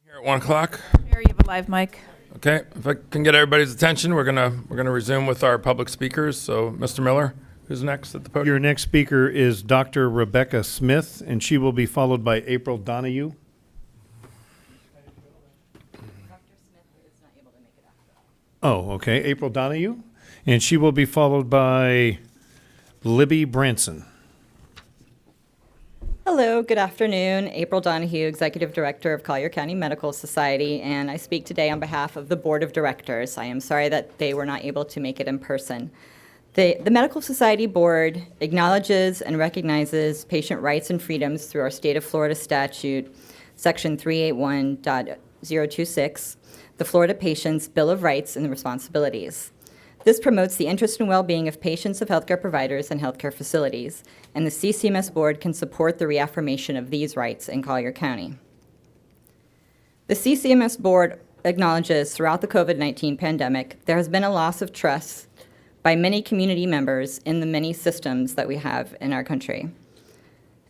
Here at 1 o'clock. Here, you have a live mic. Okay, if I can get everybody's attention, we're gonna resume with our public speakers. So, Mr. Miller, who's next at the podium? Your next speaker is Dr. Rebecca Smith, and she will be followed by April Donahue. Oh, okay, April Donahue, and she will be followed by Libby Branson. Hello, good afternoon. April Donahue, Executive Director of Collier County Medical Society, and I speak today on behalf of the Board of Directors. I am sorry that they were not able to make it in person. The Medical Society Board acknowledges and recognizes patient rights and freedoms through our state of Florida statute, Section 381.026, the Florida Patients' Bill of Rights and Responsibilities. This promotes the interest and well-being of patients, of healthcare providers, and healthcare facilities, and the CCMS Board can support the reaffirmation of these rights in Collier County. The CCMS Board acknowledges throughout the COVID-19 pandemic, there has been a loss of trust by many community members in the many systems that we have in our country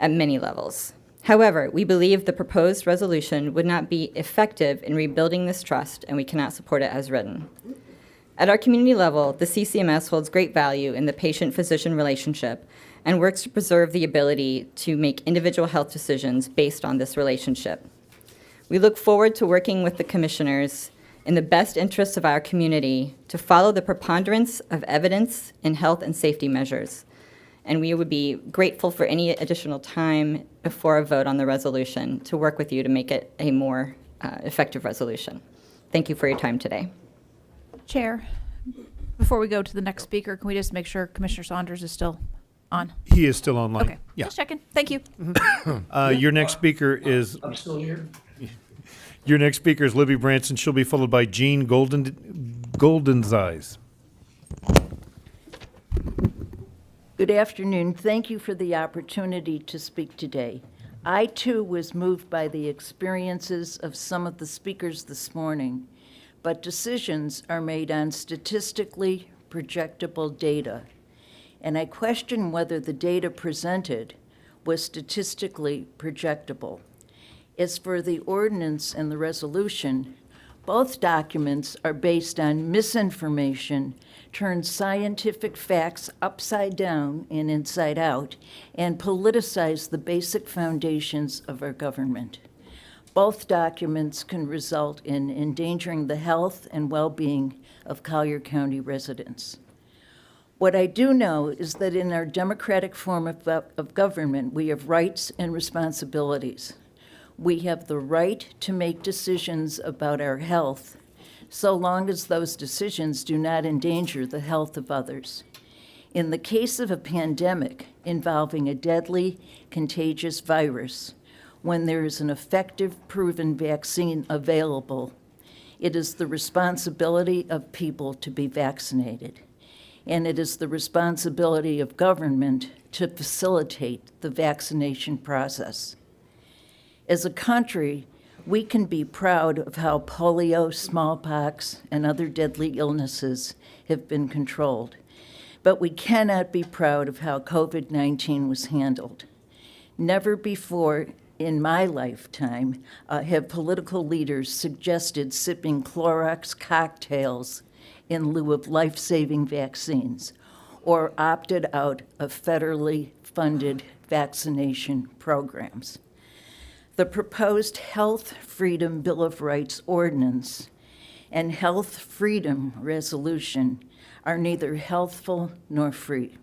at many levels. However, we believe the proposed resolution would not be effective in rebuilding this trust, and we cannot support it as written. At our community level, the CCMS holds great value in the patient-physician relationship and works to preserve the ability to make individual health decisions based on this relationship. We look forward to working with the commissioners in the best interests of our community to follow the preponderance of evidence in health and safety measures. And we would be grateful for any additional time before a vote on the resolution to work with you to make it a more effective resolution. Thank you for your time today. Chair, before we go to the next speaker, can we just make sure Commissioner Saunders is still on? He is still online. Okay, Yeah. just checking. Thank you. Your next speaker is I'm still here. your next speaker is Libby Branson. She'll be followed by Jean Golden's Eyes. Good afternoon. Thank you for the opportunity to speak today. I, too, was moved by the experiences of some of the speakers this morning, but decisions are made on statistically projectable data, and I question whether the data presented was statistically projectable. As for the ordinance and the resolution, both documents are based on misinformation, turn scientific facts upside down and inside out, and politicize the basic foundations of our government. Both documents can result in endangering the health and well-being of Collier County residents. What I do know is that in our democratic form of government, we have rights and responsibilities. We have the right to make decisions about our health, so long as those decisions do not endanger the health of others. In the case of a pandemic involving a deadly, contagious virus, when there is an effective, proven vaccine available, it is the responsibility of people to be vaccinated. And it is the responsibility of government to facilitate the vaccination process. As a country, we can be proud of how polio, smallpox, and other deadly illnesses have been controlled. But we cannot be proud of how COVID-19 was handled. Never before in my lifetime have political leaders suggested sipping Clorox cocktails in lieu of life-saving vaccines, or opted out of federally funded vaccination programs. The proposed Health Freedom Bill of Rights ordinance and Health Freedom Resolution are neither healthful nor free.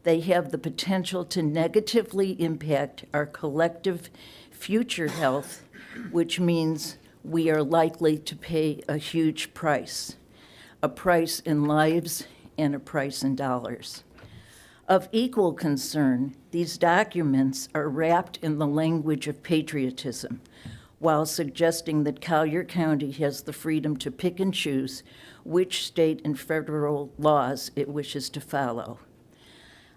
They have the potential to negatively impact our collective future health, which means we are likely to pay a huge price, a price in lives and a price in dollars. Of equal concern, these documents are wrapped in the language of patriotism, while suggesting that Collier County has the freedom to pick and choose which state and federal laws it wishes to follow.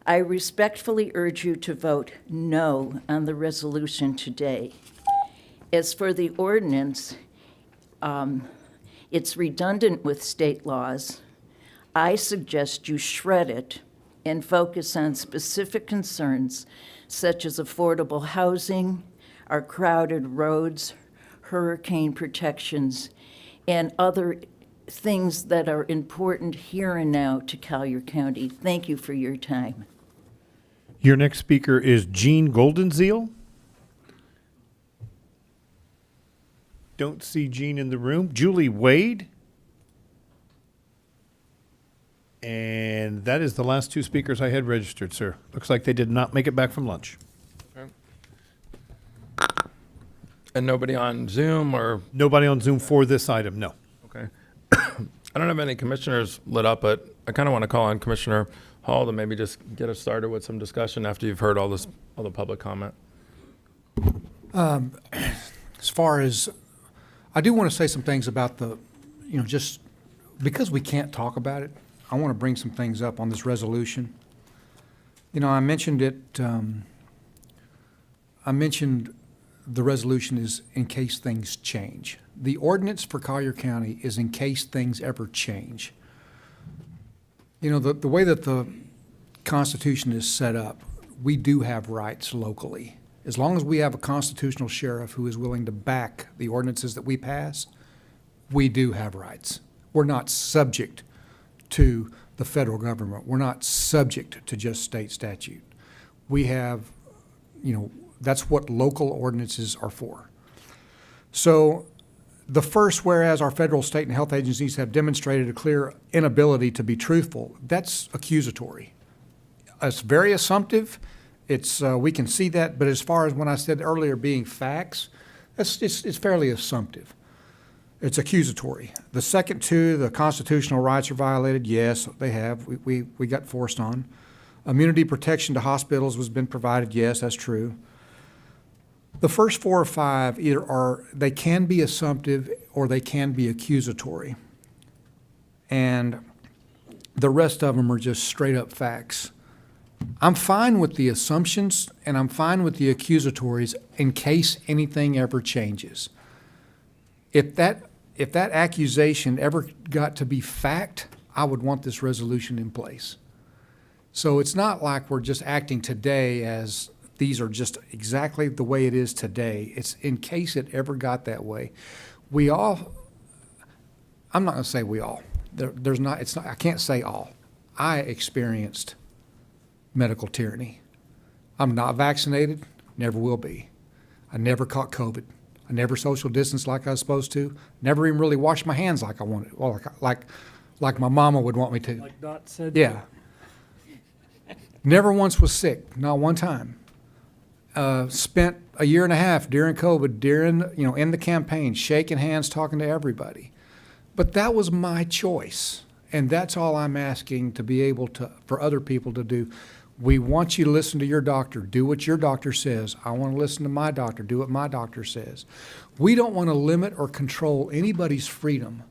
I respectfully urge you to vote no on the resolution today. As for the ordinance, it's redundant with state laws. I suggest you shred it and focus on specific concerns such as affordable housing, our crowded roads, hurricane protections, and other things that are important here and now to Collier County. Thank you for your time. Your next speaker is Jean Goldenzeal. Don't see Jean in the room. Julie Wade. And that is the last two speakers I had registered, sir. Looks like they did not make it back from lunch. And nobody on Zoom or, Nobody on Zoom for this item, no. okay. I don't have any commissioners lit up, but I kind of want to call on Commissioner Hall to maybe just get us started with some discussion after you've heard all the public comment. As far as, I do want to say some things about the, just because we can't talk about it, I want to bring some things up on this resolution. I mentioned it, I mentioned the resolution is in case things change. The ordinance for Collier County is in case things ever change. The way that the Constitution is set up, we do have rights locally. As long as we have a constitutional sheriff who is willing to back the ordinances that we pass, we do have rights. We're not subject to the federal government. We're not subject to just state statute. We have, that's what local ordinances are for. So the first, whereas our federal, state, and health agencies have demonstrated a clear inability to be truthful, that's accusatory. It's very assumptive. It's we can see that, but as far as when I said earlier being facts, it's fairly assumptive. It's accusatory. The second two, the constitutional rights are violated. Yes, they have. We got forced on. Immunity protection to hospitals has been provided. Yes, that's true. The first 4 or 5 they can be assumptive or they can be accusatory. And the rest of them are just straight up facts. I'm fine with the assumptions and I'm fine with the accusatories in case anything ever changes. If that accusation ever got to be fact, I would want this resolution in place. So it's not like we're just acting today as these are just exactly the way it is today. It's in case it ever got that way. I'm not going to say we all. I can't say all. I experienced medical tyranny. I'm not vaccinated, never will be. I never caught COVID. I never social distanced like I was supposed to. Never even really washed my hands like I wanted, well, like my mama would want me to. Like Dot said. Yeah. Never once was sick, not one time. Spent a year and a half during COVID, in the campaign, shaking hands, talking to everybody. But that was my choice. And that's all I'm asking to be able to, for other people to do. We want you to listen to your doctor. Do what your doctor says. I want to listen to my doctor. Do what my doctor says. We don't want to limit or control anybody's freedom.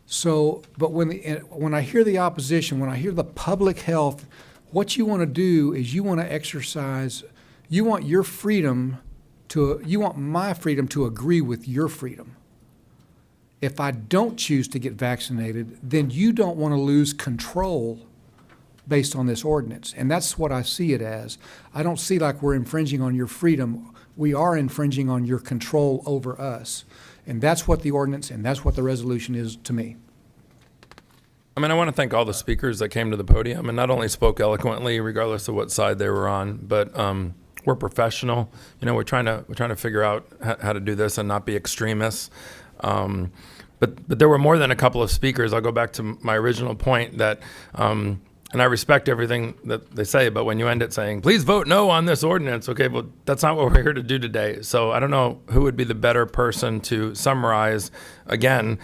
So, but when I hear the opposition, when I hear the public health, what you want to do is you want to exercise, you want your freedom to, you want my freedom to agree with your freedom. If I don't choose to get vaccinated, then you don't want to lose control based on this ordinance. And that's what I see it as. I don't see like we're infringing on your freedom. We are infringing on your control over us. And that's what the ordinance and that's what the resolution is to me. I mean, I want to thank all the speakers that came to the podium and not only spoke eloquently, regardless of what side they were on, but we're professional. We're trying to figure out how to do this and not be extremists. But there were more than a couple of speakers. I'll go back to my original point that, and I respect everything that they say, but when you end it saying, please vote no on this ordinance, okay, well, that's not what we're here to do today. So I don't know who would be the better person to summarize, again,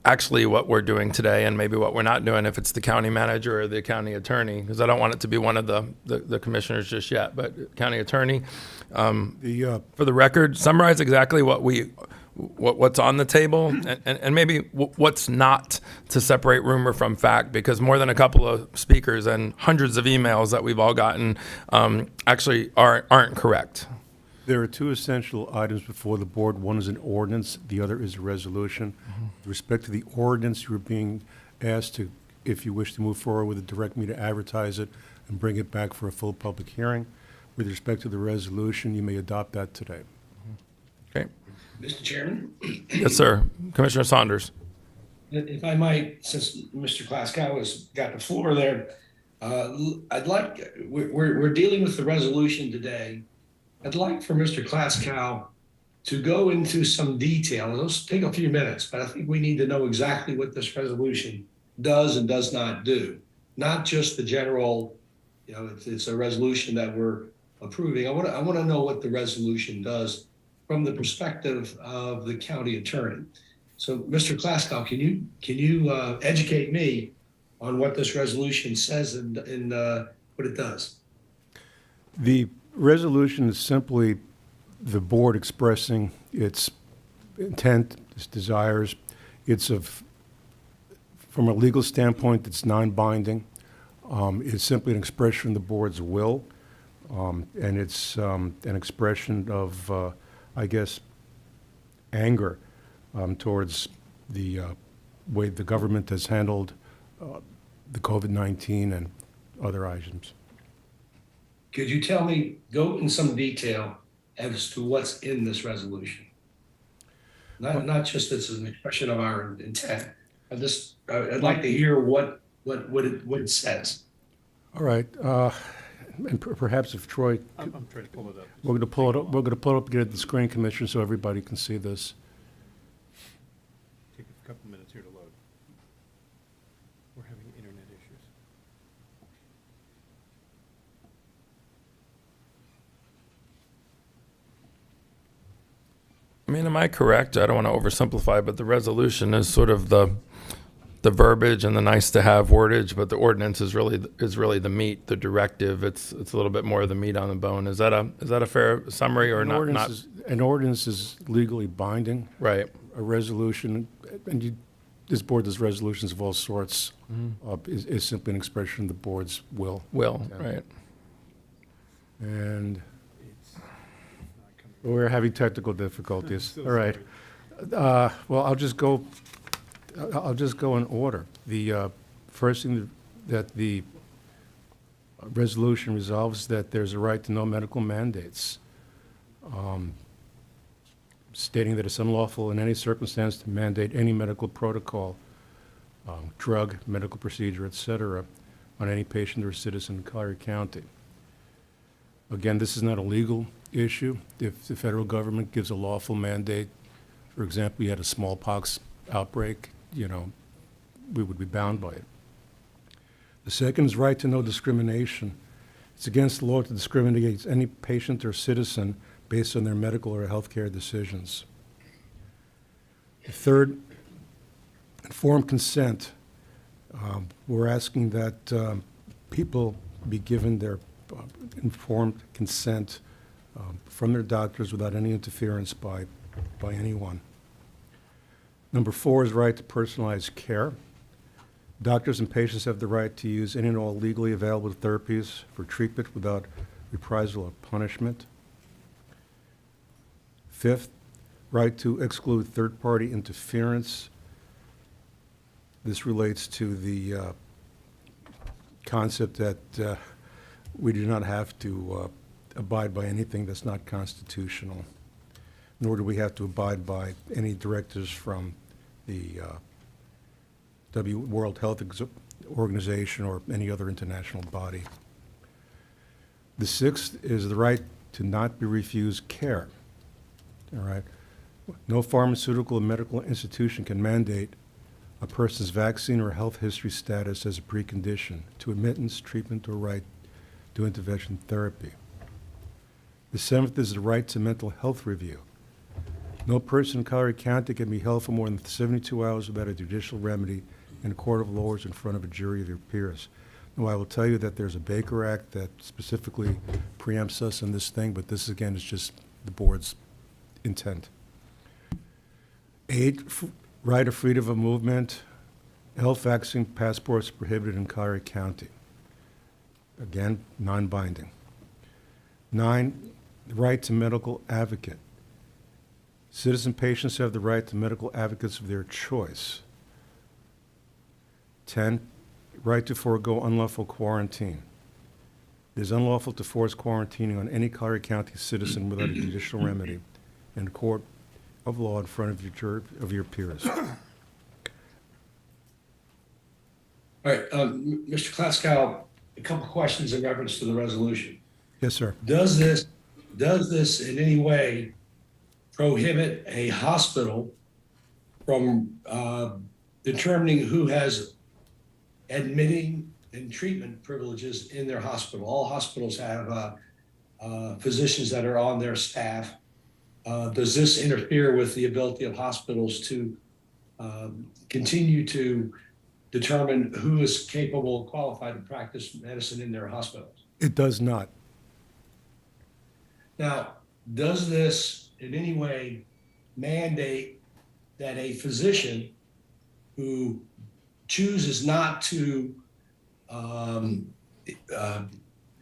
actually what we're doing today and maybe what we're not doing, if it's the county manager or the county attorney, because I don't want it to be one of the commissioners just yet, but county attorney, for the record, summarize exactly what's on the table and maybe what's not, to separate rumor from fact, because more than a couple of speakers and hundreds of emails that we've all gotten actually aren't correct. There are 2 essential items before the board. One is an ordinance, the other is a resolution. With respect to the ordinance, you're being asked to, if you wish to move forward with it, direct me to advertise it and bring it back for a full public hearing. With respect to the resolution, you may adopt that today. Okay. Mr. Chairman, Yes, sir. Commissioner Saunders. if I might, since Mr. Klaskow has got the floor there, I'd like, we're dealing with the resolution today. I'd like for Mr. Klaskow to go into some detail. It'll take a few minutes, but I think we need to know exactly what this resolution does and does not do. Not just the general, it's a resolution that we're approving. I want to know what the resolution does from the perspective of the county attorney. So, Mr. Klaskow, can you educate me on what this resolution says and what it does? The resolution is simply the board expressing its intent, its desires. From a legal standpoint, it's non-binding. It's simply an expression of the board's will, and it's an expression of, I guess, anger towards the way the government has handled the COVID-19 and other items. Could you tell me, go in some detail as to what's in this resolution? Not just this is an expression of our intent. I'd like to hear what it says. All right, and perhaps if Troy, I'm trying to pull it up. we're going to pull it up. We're going to pull it up, get it to the screen, Commissioner, so everybody can see this. Take a couple minutes here to load. We're having internet issues. I mean, am I correct? I don't want to oversimplify, but the resolution is sort of the verbiage and the nice to have wordage, but the ordinance is really the meat, the directive. It's a little bit more of the meat on the bone. Is that a fair summary or not? An ordinance is legally binding. Right. A resolution, and this board does resolutions of all sorts, is simply an expression of the board's will. Right. And we're having technical difficulties. All right. Well, I'll just go in order. The first thing that the resolution resolves that there's a right to no medical mandates, stating that it's unlawful in any circumstance to mandate any medical protocol, drug, medical procedure, et cetera, on any patient or citizen in Collier County. Again, this is not a legal issue. If the federal government gives a lawful mandate, for example, you had a smallpox outbreak, we would be bound by it. The second is right to no discrimination. It's against the law to discriminate against any patient or citizen based on their medical or healthcare decisions. The third, informed consent. We're asking that people be given their informed consent from their doctors without any interference by anyone. Number 4 is right to personalized care. Doctors and patients have the right to use any and all legally available therapies for treatment without reprisal or punishment. 5th, right to exclude third-party interference. This relates to the concept that we do not have to abide by anything that's not constitutional, nor do we have to abide by any directives from the World Health Organization or any other international body. The 6th is the right to not be refused care. All right. No pharmaceutical or medical institution can mandate a person's vaccine or health history status as a precondition to admittance, treatment, or right to intervention therapy. The 7th is the right to mental health review. No person in Collier County can be held for more than 72 hours without a judicial remedy in a court of law or in front of a jury of their peers. Now, I will tell you that there's a Baker Act that specifically preempts us in this thing, but this, again, is just the board's intent. 8, right of freedom of movement. Health vaccine passports prohibited in Collier County. Again, non-binding. 9, the right to medical advocate. Citizen patients have the right to medical advocates of their choice. 10, right to forego unlawful quarantine. It is unlawful to force quarantining on any Collier County citizen without a judicial remedy in court of law in front of your peers. All right, Mr. Klaskow, a couple questions in reference to the resolution. Yes, sir. Does this in any way prohibit a hospital from determining who has admitting and treatment privileges in their hospital? All hospitals have physicians that are on their staff. Does this interfere with the ability of hospitals to continue to determine who is capable, qualified to practice medicine in their hospitals? It does not. Now, does this in any way mandate that a physician who chooses not to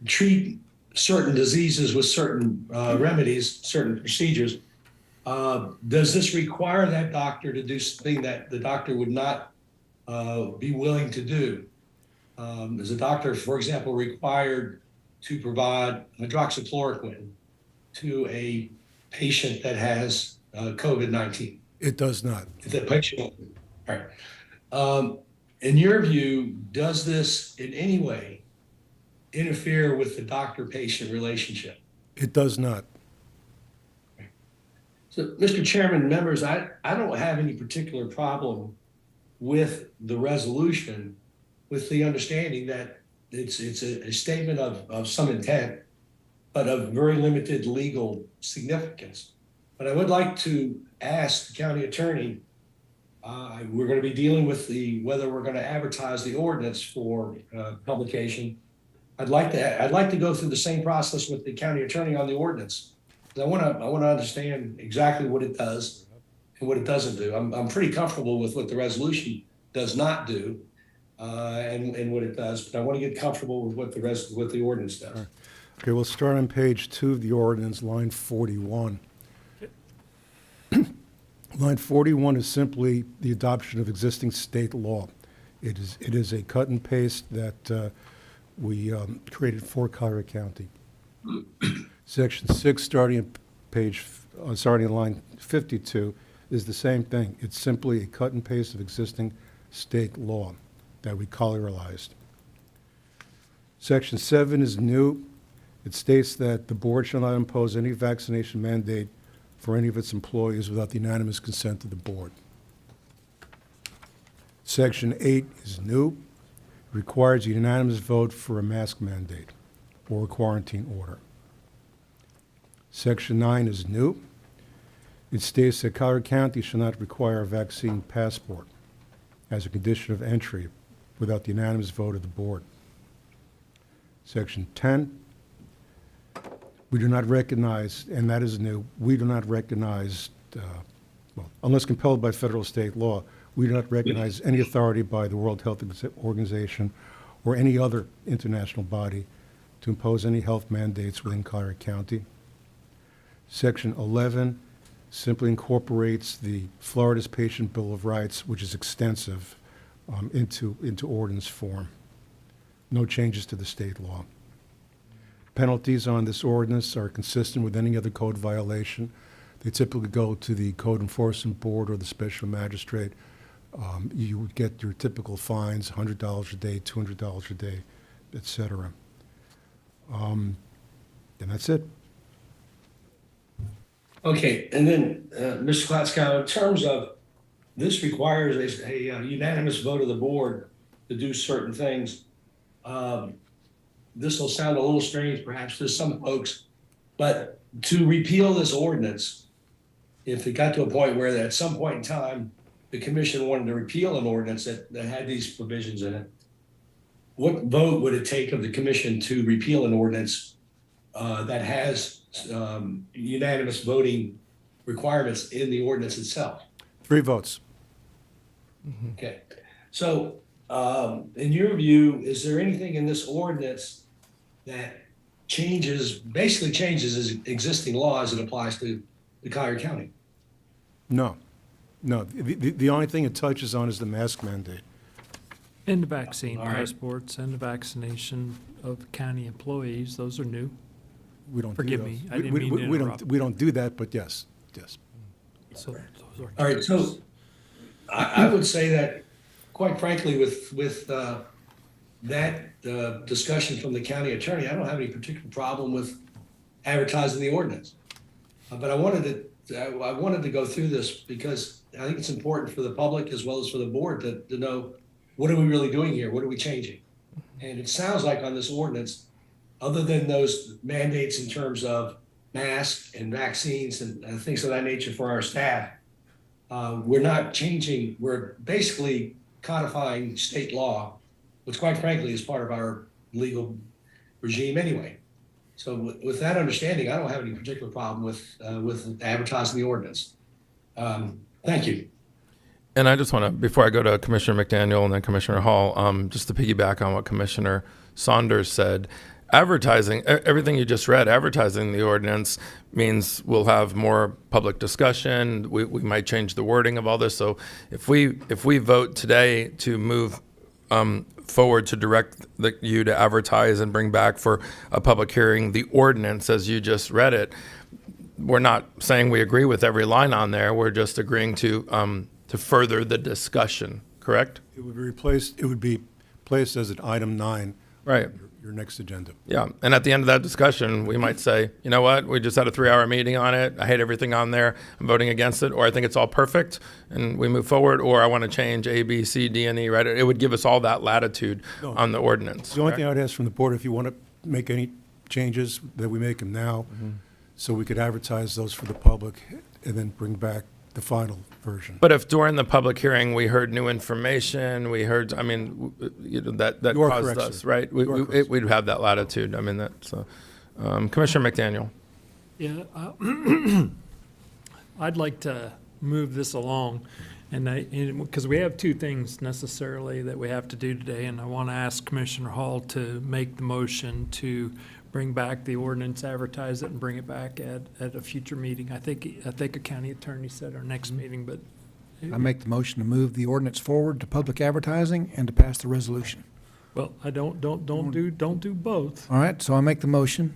treat certain diseases with certain remedies, certain procedures, does this require that doctor to do something that the doctor would not be willing to do? Is a doctor, for example, required to provide hydroxychloroquine to a patient that has COVID-19? It does not. If that patient, all right. In your view, does this in any way interfere with the doctor-patient relationship? It does not. So, Mr. Chairman, members, I don't have any particular problem with the resolution, with the understanding that it's a statement of some intent, but of very limited legal significance. But I would like to ask the county attorney, we're going to be dealing with whether we're going to advertise the ordinance for publication. I'd like to go through the same process with the county attorney on the ordinance. I want to understand exactly what it does and what it doesn't do. I'm pretty comfortable with what the resolution does not do and what it does, but I want to get comfortable with what the ordinance does. Okay, we'll start on page 2 of the ordinance, line 41. Line 41 is simply the adoption of existing state law. It is a cut and paste that we created for Collier County. Section 6, starting on line 52, is the same thing. It's simply a cut and paste of existing state law that we Collierized. Section 7 is new. It states that the board shall not impose any vaccination mandate for any of its employees without the unanimous consent of the board. Section 8 is new. It requires a unanimous vote for a mask mandate or a quarantine order. Section 9 is new. It states that Collier County shall not require a vaccine passport as a condition of entry without the unanimous vote of the board. Section 10, we do not recognize, and that is new, we do not recognize, unless compelled by federal state law, we do not recognize any authority by the World Health Organization or any other international body to impose any health mandates within Collier County. Section 11 simply incorporates the Florida's Patient Bill of Rights, which is extensive, into ordinance form. No changes to the state law. Penalties on this ordinance are consistent with any other code violation. They typically go to the Code Enforcement Board or the Special Magistrate. You would get your typical fines, $100 a day, $200 a day, et cetera. And that's it. Okay, and then, Mr. Klatzkow, in terms of, this requires a unanimous vote of the board to do certain things. This will sound a little strange perhaps to some folks, but to repeal this ordinance, if it got to a point where at some point in time, the commission wanted to repeal an ordinance that had these provisions in it, what vote would it take of the commission to repeal an ordinance that has unanimous voting requirements in the ordinance itself? 3 votes. Okay, so in your view, is there anything in this ordinance that basically changes existing law as it applies to Collier County? No. The only thing it touches on is the mask mandate. And the vaccine All right. passports and the vaccination of county employees, those are new. We don't do Forgive those. me, I didn't mean to interrupt. We don't do that, but yes. So those are All right, so I would say that, quite frankly, with that discussion from the county attorney, I don't have any particular problem with advertising the ordinance. But I wanted to go through this because I think it's important for the public as well as for the board to know, what are we really doing here? What are we changing? And it sounds like on this ordinance, other than those mandates in terms of masks and vaccines and things of that nature for our staff, we're not changing, we're basically codifying state law, which quite frankly is part of our legal regime anyway. So with that understanding, I don't have any particular problem with advertising the ordinance. Thank you. And I just want to, before I go to Commissioner McDaniel and then Commissioner Hall, just to piggyback on what Commissioner Saunders said, advertising, everything you just read, advertising the ordinance means we'll have more public discussion. We might change the wording of all this. So if we vote today to move forward to direct you to advertise and bring back for a public hearing the ordinance as you just read it, we're not saying we agree with every line on there. We're just agreeing to further the discussion, correct? It would be replaced, it would be placed as an item 9. Right. Your next agenda. Yeah, and at the end of that discussion, we might say, you know what, we just had a 3-hour meeting on it. I hate everything on there. I'm voting against it, or I think it's all perfect, and we move forward, or I want to change A, B, C, D, and E, right? It would give us all that latitude on the ordinance. The only thing I would ask from the board, if you want to make any changes, that we make them now, so we could advertise those for the public and then bring back the final version. But if during the public hearing, we heard new information, we heard, I mean, you know, that You are caused correct, us, sir. right? You are correct. We'd have that latitude. I mean, that's, Commissioner McDaniel. Yeah, I'd like to move this along, and because we have two things necessarily that we have to do today, and I want to ask Commissioner Hall to make the motion to bring back the ordinance, advertise it, and bring it back at a future meeting. I think a county attorney said our next meeting, but I make the motion to move the ordinance forward to public advertising and to pass the resolution. well, I don't do both, All right, so I make the motion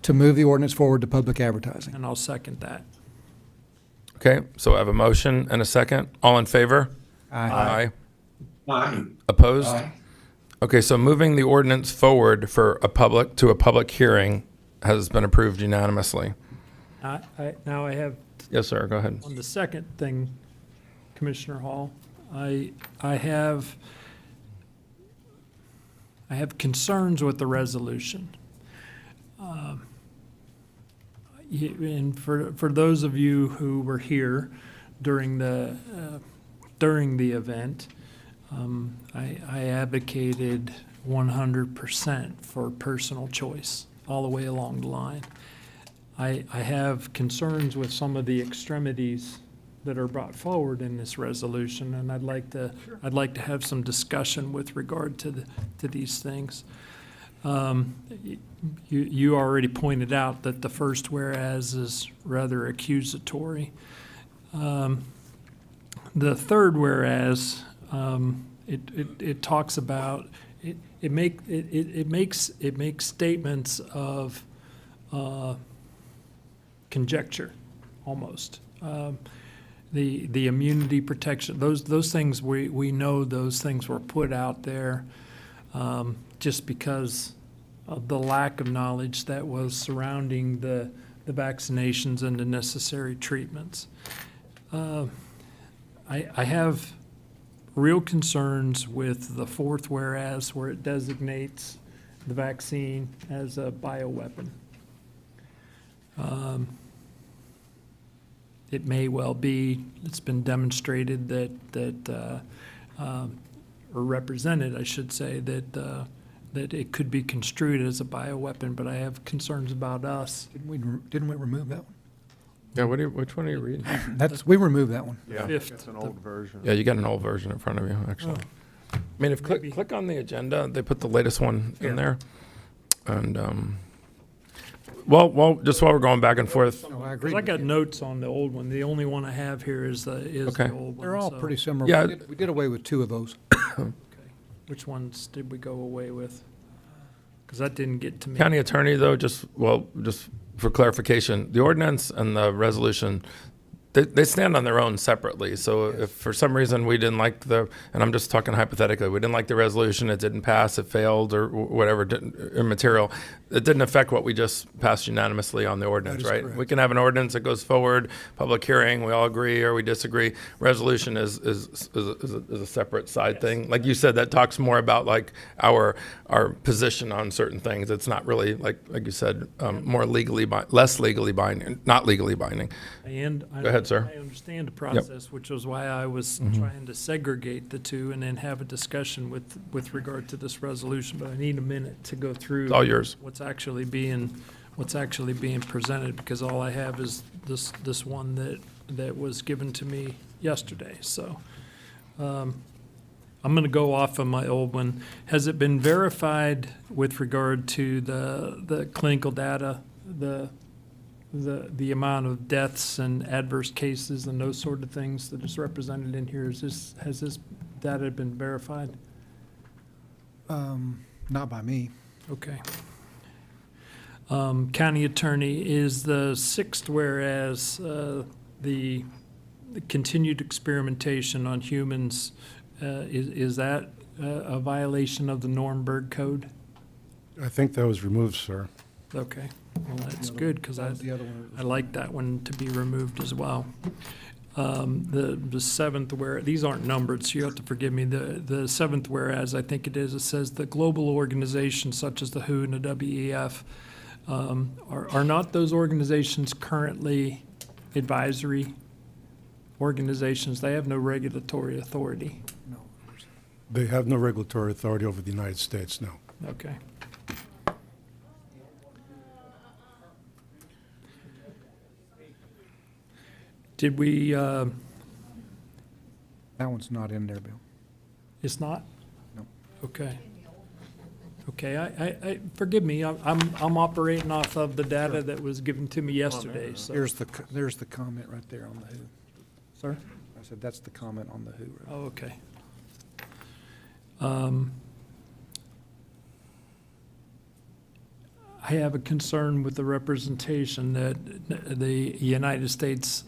to move the ordinance forward to public advertising. and I'll second that. Okay, so I have a motion and a second. All in favor? Aye. Aye. Opposed? Aye. Okay, so moving the ordinance forward for a public hearing has been approved unanimously. Now I have, Yes, sir, go ahead. on the second thing, Commissioner Hall, I have concerns with the resolution. And for those of you who were here during the event, I advocated 100% for personal choice all the way along the line. I have concerns with some of the extremities that are brought forward in this resolution, and I'd like to have some discussion with regard to these things. You already pointed out that the first whereas is rather accusatory. The third whereas, it talks about, it makes statements of conjecture, almost. The immunity protection, those things, we know those things were put out there just because of the lack of knowledge that was surrounding the vaccinations and the necessary treatments. I have real concerns with the fourth whereas, where it designates the vaccine as a bioweapon. It may well be, it's been demonstrated that or represented, I should say, that it could be construed as a bioweapon, but I have concerns about us. Didn't we remove that one? Yeah, which one are you reading? We removed that one. Fifth, It's an old version. Yeah, you got an old version in front of you, actually. I mean, if Maybe. click on the agenda, they put the latest one in there. And, well, just while we're going back and forth, No, I agree. Because I got notes on the old one. The only one I have here is the Okay. old one. They're all so- pretty similar. Yeah. We did away with two of those. Okay. Which ones did we go away with? Because that didn't get to me. county attorney, though, just for clarification, the ordinance and the resolution they stand on their own separately. So if for some reason we didn't like and I'm just talking hypothetically, we didn't like the resolution, it didn't pass, it failed, or whatever, immaterial, it didn't affect what we just passed unanimously on the ordinance, right? We can have an ordinance that goes forward, public hearing, we all agree or we disagree. Resolution is a separate side thing. Like you said, that talks more about like our position on certain things. It's not really like you said, more less legally binding, not legally binding. And Go ahead, sir. I understand the process, which was why I was trying to segregate the two and then have a discussion with regard to this resolution. But I need a minute to go through It's all yours. what's actually being presented, because all I have is this one that was given to me yesterday. So I'm going to go off of my old one. Has it been verified with regard to the clinical data, the amount of deaths and adverse cases and those sort of things that is represented in here? Has this data been verified? Not by me. Okay. County Attorney, is the sixth whereas the continued experimentation on humans, is that a violation of the Nuremberg Code? I think that was removed, sir. Okay, well, that's good, because I The other one. like that one to be removed as well. The seventh these aren't numbered, so you have to forgive me. The seventh whereas, I think it says the global organizations such as the WHO and the WEF, are not those organizations currently advisory organizations? They have no regulatory authority. They have no regulatory authority over the United States, no. Okay. Did we, That one's not in there, Bill. it's not? No. Okay. Okay, I forgive me, I'm operating off of the data that was given to me yesterday, so. There's the comment right there on the WHO. Sir? I said, that's the comment on the WHO. right? Oh, okay. I have a concern with the representation that the United States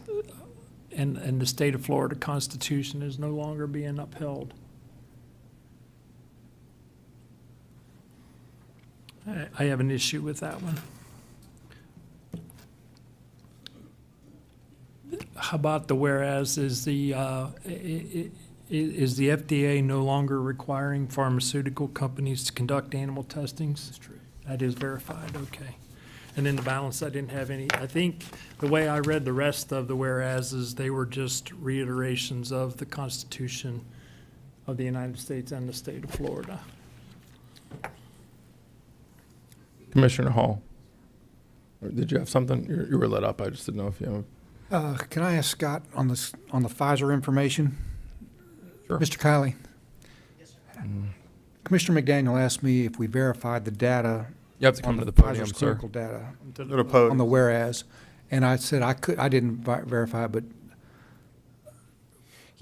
and the state of Florida Constitution is no longer being upheld. I have an issue with that one. How about the whereas, is the FDA no longer requiring pharmaceutical companies to conduct animal testings? That's true. That is verified, okay. And then the balance, I didn't have any, I think the way I read the rest of the whereases, they were just reiterations of the Constitution of the United States and the state of Florida. Commissioner Hall, did you have something? You were lit up. I just didn't know if you have. Can I ask Scott on the Pfizer information? Sure. Mr. Kiley? Commissioner McDaniel asked me if we verified the data. You have to come on to the podium, Pfizer's sir. clinical data To on the whereas, and I said I didn't verify, but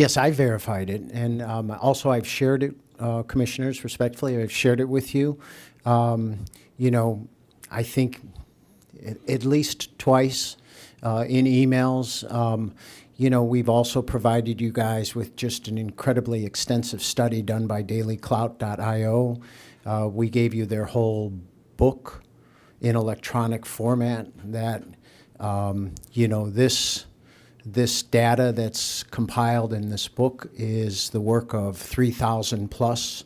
Yes, I verified it, and also I've shared it, commissioners, respectfully, I've shared it with you. You know, I think at least twice in emails. You know, we've also provided you guys with just an incredibly extensive study done by dailyclout.io. We gave you their whole book in electronic format that, you know, this data that's compiled in this book is the work of 3,000 plus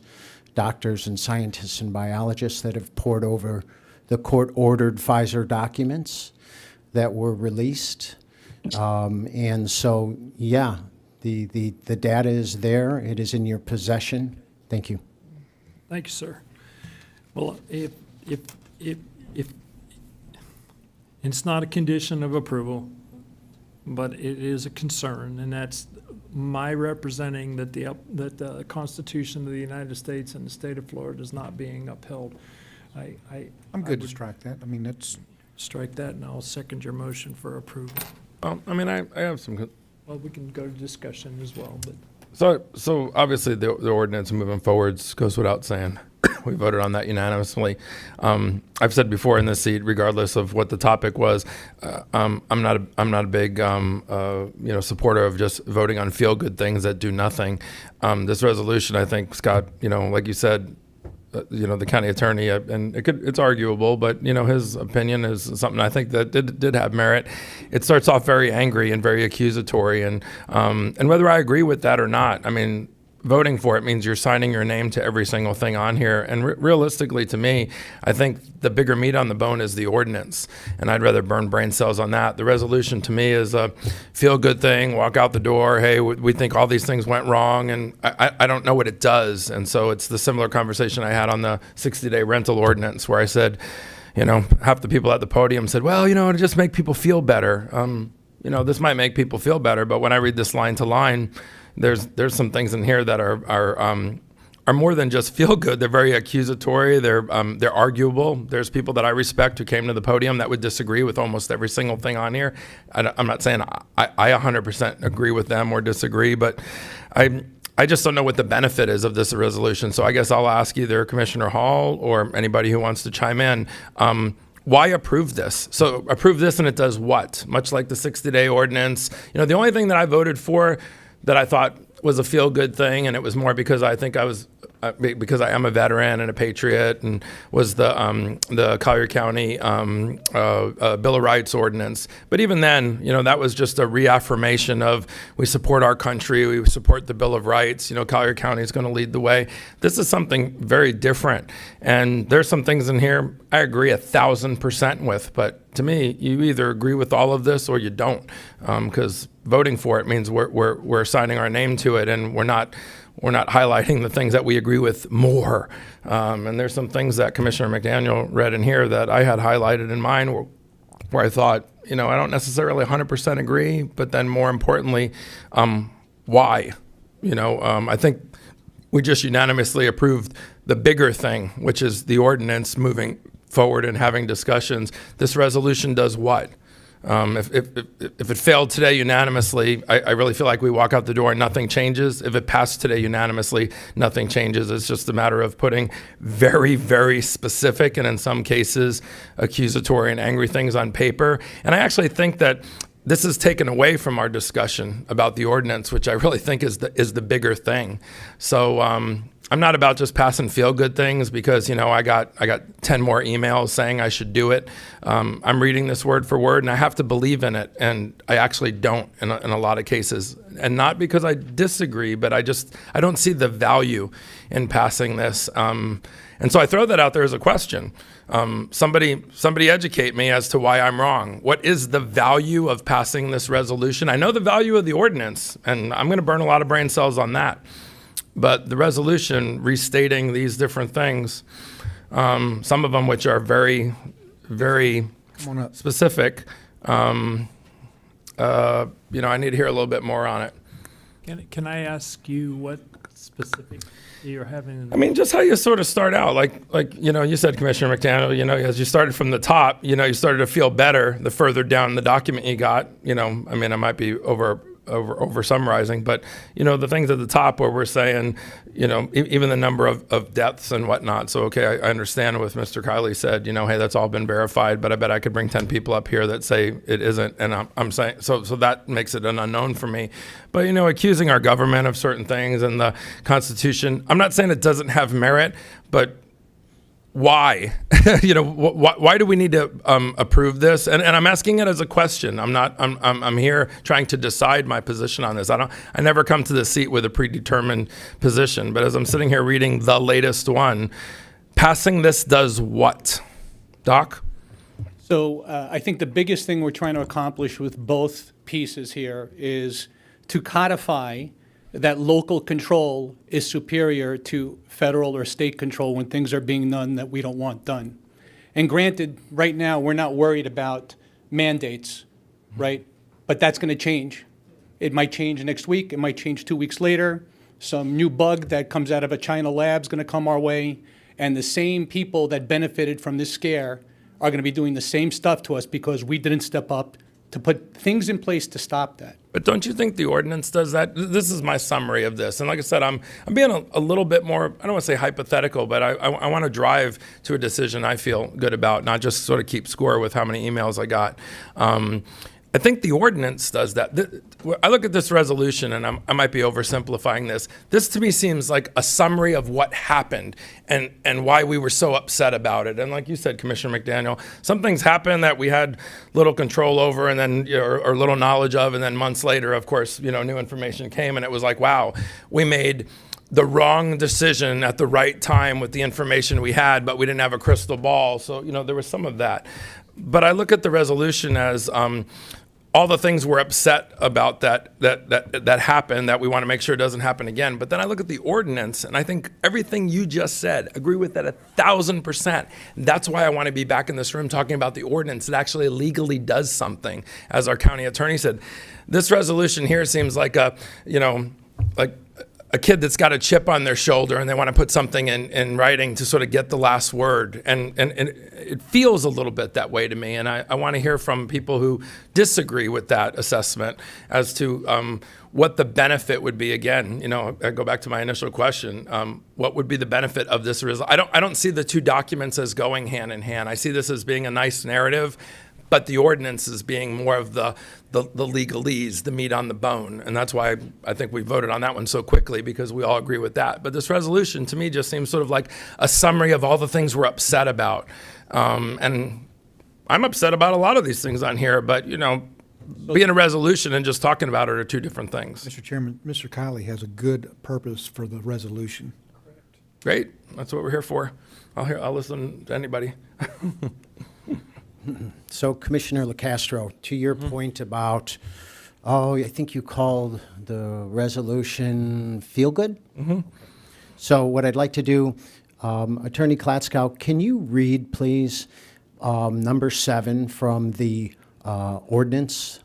doctors and scientists and biologists that have pored over the court-ordered Pfizer documents that were released. And so, yeah, the data is there. It is in your possession. Thank you. Thank you, sir. Well, if it's not a condition of approval, but it is a concern, and that's my representing that the Constitution of the United States and the state of Florida is not being upheld. I'm good to strike that. I mean, that's, Strike that, and I'll second your motion for approval. Well, I mean, I have some. Well, we can go to discussion as well, but So obviously the ordinance moving forwards goes without saying. We voted on that unanimously. I've said before in this seat, regardless of what the topic was, I'm not a big supporter of just voting on feel good things that do nothing. This resolution, I think, Scott, like you said, the county attorney, and it's arguable, but his opinion is something I think that did have merit. It starts off very angry and very accusatory, and whether I agree with that or not, I mean, voting for it means you're signing your name to every single thing on here. And realistically, to me, I think the bigger meat on the bone is the ordinance, and I'd rather burn brain cells on that. The resolution to me is a feel-good thing, walk out the door, hey, we think all these things went wrong, and I don't know what it does. And so it's the similar conversation I had on the 60-day rental ordinance, where I said, half the people at the podium said, well, it'll just make people feel better. This might make people feel better, but when I read this line to line, there's some things in here that are more than just feel good. They're very accusatory. They're arguable. There's people that I respect who came to the podium that would disagree with almost every single thing on here. I'm not saying I 100% agree with them or disagree, but I just don't know what the benefit is of this resolution. So I guess I'll ask either Commissioner Hall or anybody who wants to chime in. Why approve this? So approve this and it does what? Much like the 60-day ordinance. The only thing that I voted for that I thought was a feel-good thing, and it was more because I think because I am a veteran and a patriot, and was the Collier County Bill of Rights ordinance. But even then, that was just a reaffirmation of we support our country, we support the Bill of Rights. Collier County is going to lead the way. This is something very different, and there's some things in here I agree 1,000% with. But to me, you either agree with all of this or you don't, because voting for it means we're signing our name to it, and we're not highlighting the things that we agree with more. And there's some things that Commissioner McDaniel read in here that I had highlighted in mine where I thought, I don't necessarily 100% agree, but then more importantly, why? I think we just unanimously approved the bigger thing, which is the ordinance moving forward and having discussions. This resolution does what? If it failed today unanimously, I really feel like we walk out the door and nothing changes. If it passed today unanimously, nothing changes. It's just a matter of putting very, very specific and in some cases accusatory and angry things on paper. And I actually think that this is taken away from our discussion about the ordinance, which I really think is the bigger thing. So I'm not about just passing feel-good things because, I got 10 more emails saying I should do it. I'm reading this word for word, and I have to believe in it, and I actually don't in a lot of cases. And not because I disagree, but I don't see the value in passing this. And so I throw that out there as a question. Somebody educate me as to why I'm wrong. What is the value of passing this resolution? I know the value of the ordinance, and I'm going to burn a lot of brain cells on that. But the resolution restating these different things, some of them which are very, very specific, I need to hear a little bit more on it. Can I ask you what specific you're having? I mean, just how you sort of start out, like you said, Commissioner McDaniel, as you started from the top, you started to feel better the further down the document you got. I might be over summarizing, but the things at the top where we're saying, even the number of deaths and whatnot. So okay, I understand what Mr. Kiley said. Hey, that's all been verified, but I bet I could bring 10 people up here that say it isn't, and I'm saying so that makes it an unknown for me. But accusing our government of certain things and the Constitution, I'm not saying it doesn't have merit, but why? Why do we need to approve this? And I'm asking it as a question. I'm here trying to decide my position on this. I never come to the seat with a predetermined position. But as I'm sitting here reading the latest one, passing this does what? Doc? So I think the biggest thing we're trying to accomplish with both pieces here is to codify that local control is superior to federal or state control when things are being done that we don't want done. And granted, right now, we're not worried about mandates, right? But that's going to change. It might change next week. It might change 2 weeks later. Some new bug that comes out of a China lab is going to come our way. And the same people that benefited from this scare are going to be doing the same stuff to us because we didn't step up to put things in place to stop that. But don't you think the ordinance does that? This is my summary of this. And like I said, I'm being a little bit more, I don't want to say hypothetical, but I want to drive to a decision I feel good about, not just sort of keep score with how many emails I got. I think the ordinance does that. I look at this resolution, and I might be oversimplifying this. This to me seems like a summary of what happened and why we were so upset about it. And like you said, Commissioner McDaniel, some things happened that we had little control over, and then or little knowledge of, and then months later, of course, new information came, and it was like, wow, we made the wrong decision at the right time with the information we had, but we didn't have a crystal ball. So there was some of that. But I look at the resolution as all the things we're upset about that happened that we want to make sure it doesn't happen again. But then I look at the ordinance, and I think everything you just said, agree with that 1,000%. Like why I want to be back in this room talking about the ordinance. It actually legally does something, as our county attorney said. This resolution here seems like a kid that's got a chip on their shoulder and they want to put something in writing to sort of get the last word. And it feels a little bit that way to me. And I want to hear from people who disagree with that assessment as to what the benefit would be. Again, I go back to my initial question. What would be the benefit of this? I don't see the two documents as going hand in hand. I see this as being a nice narrative, but the ordinance is being more of the legalese, the meat on the bone. And that's why I think we voted on that one so quickly, because we all agree with that. But this resolution, to me, just seems sort of like a summary of all the things we're upset about. And I'm upset about a lot of these things on here, but, being a resolution and just talking about it are two different things. Mr. Chairman, Mr. Kiley has a good purpose for the resolution. Great. That's what we're here for. I'll listen to anybody. So, Commissioner LaCastro, to your point about, I think you called the resolution feel good? Mm-hmm. So what I'd like to do, Attorney Klatskow, can you read, please, number 7 from the ordinance?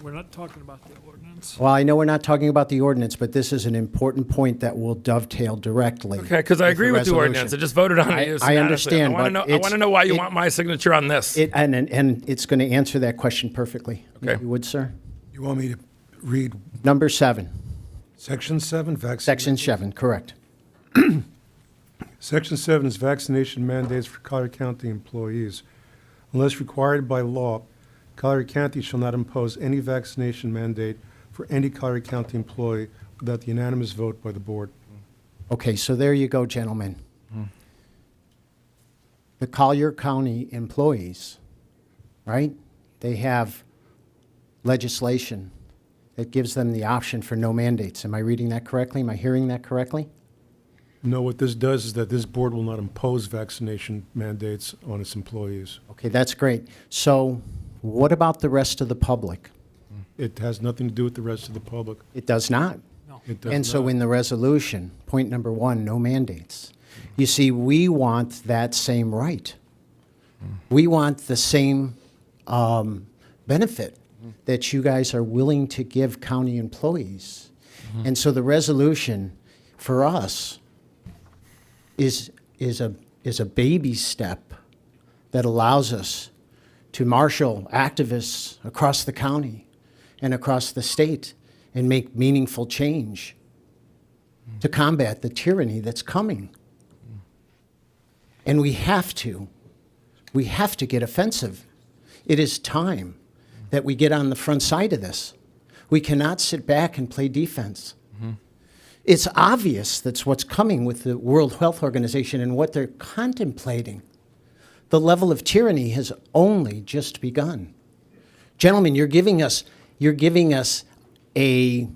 We're not talking about the ordinance. Well, I know we're not talking about the ordinance, but this is an important point that will dovetail directly. Okay, because I agree with the ordinance. I just voted on it. I understand, I want to know why you want my signature on this. And it's going to answer that question perfectly. Okay. You would, sir? You want me to read Number 7, Section 7, vaccine? Section 7, correct. Section 7 is vaccination mandates for Collier County employees. Unless required by law, Collier County shall not impose any vaccination mandate for any Collier County employee without the unanimous vote by the board. Okay, so there you go, gentlemen. The Collier County employees, right? They have legislation that gives them the option for no mandates. Am I reading that correctly? Am I hearing that correctly? No, what this does is that this board will not impose vaccination mandates on its employees. Okay, that's great. So what about the rest of the public? It has nothing to do with the rest of the public. It does not. It does And so not. in the resolution, point number 1, no mandates. You see, we want that same right. We want the same benefit that you guys are willing to give county employees. And so the resolution for us is a baby step that allows us to marshal activists across the county and across the state and make meaningful change to combat the tyranny that's coming. And we have to get offensive. It is time that we get on the front side of this. We cannot sit back and play defense. It's obvious that's what's coming with the World Health Organization and what they're contemplating. The level of tyranny has only just begun. Gentlemen, you're giving us a,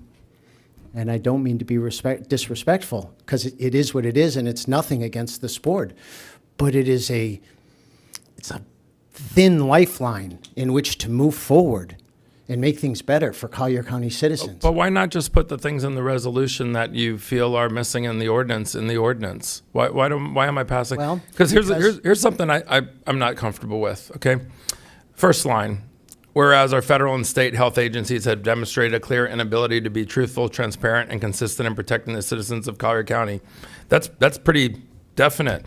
and I don't mean to be disrespectful, because it is what it is, and it's nothing against this board, but it's a thin lifeline in which to move forward and make things better for Collier County citizens. But why not just put the things in the resolution that you feel are missing in the ordinance in the ordinance? Why am I passing? Well, because here's something I'm not comfortable with. Okay, first line. Whereas our federal and state health agencies have demonstrated a clear inability to be truthful, transparent, and consistent in protecting the citizens of Collier County. That's pretty definite.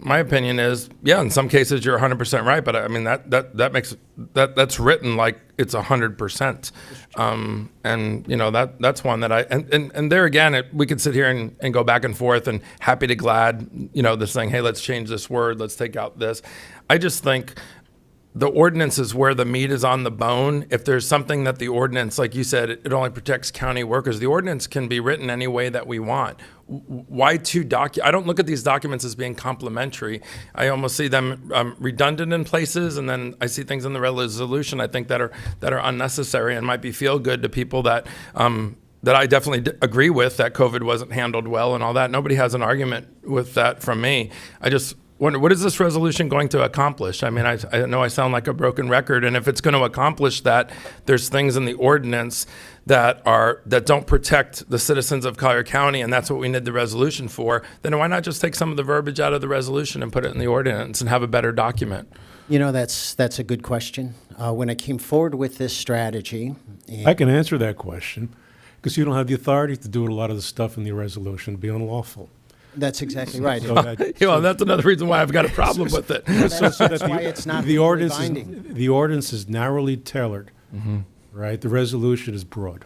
my opinion is, yeah, in some cases you're 100% right, but I mean that's written like it's 100%. And you know, that's one that and there again, we could sit here and go back and forth, and happy to glad, you know, this thing, hey, let's change this word, let's take out this. I just think the ordinance is where the meat is on the bone. If there's something that the ordinance, like you said, it only protects county workers, the ordinance can be written any way that we want. Why I don't look at these documents as being complementary. I almost see them redundant in places, and then I see things in the resolution I think that are unnecessary and might be feel good to people that I definitely agree with, that COVID wasn't handled well and all that. Nobody has an argument with that from me. I just wonder, what is this resolution going to accomplish? I mean, I know I sound like a broken record, and if it's going to accomplish that, there's things in the ordinance that don't protect the citizens of Collier County, and that's what we need the resolution for, then why not just take some of the verbiage out of the resolution and put it in the ordinance and have a better document? You know, that's a good question. When I came forward with this strategy, I can answer that question, because you don't have the authority to do a lot of the stuff in the resolution, be unlawful. that's exactly right. So that- You know, that's another reason why I've got a problem with it. That's why it's not the legally ordinance binding. the ordinance is narrowly tailored, right? The resolution is broad.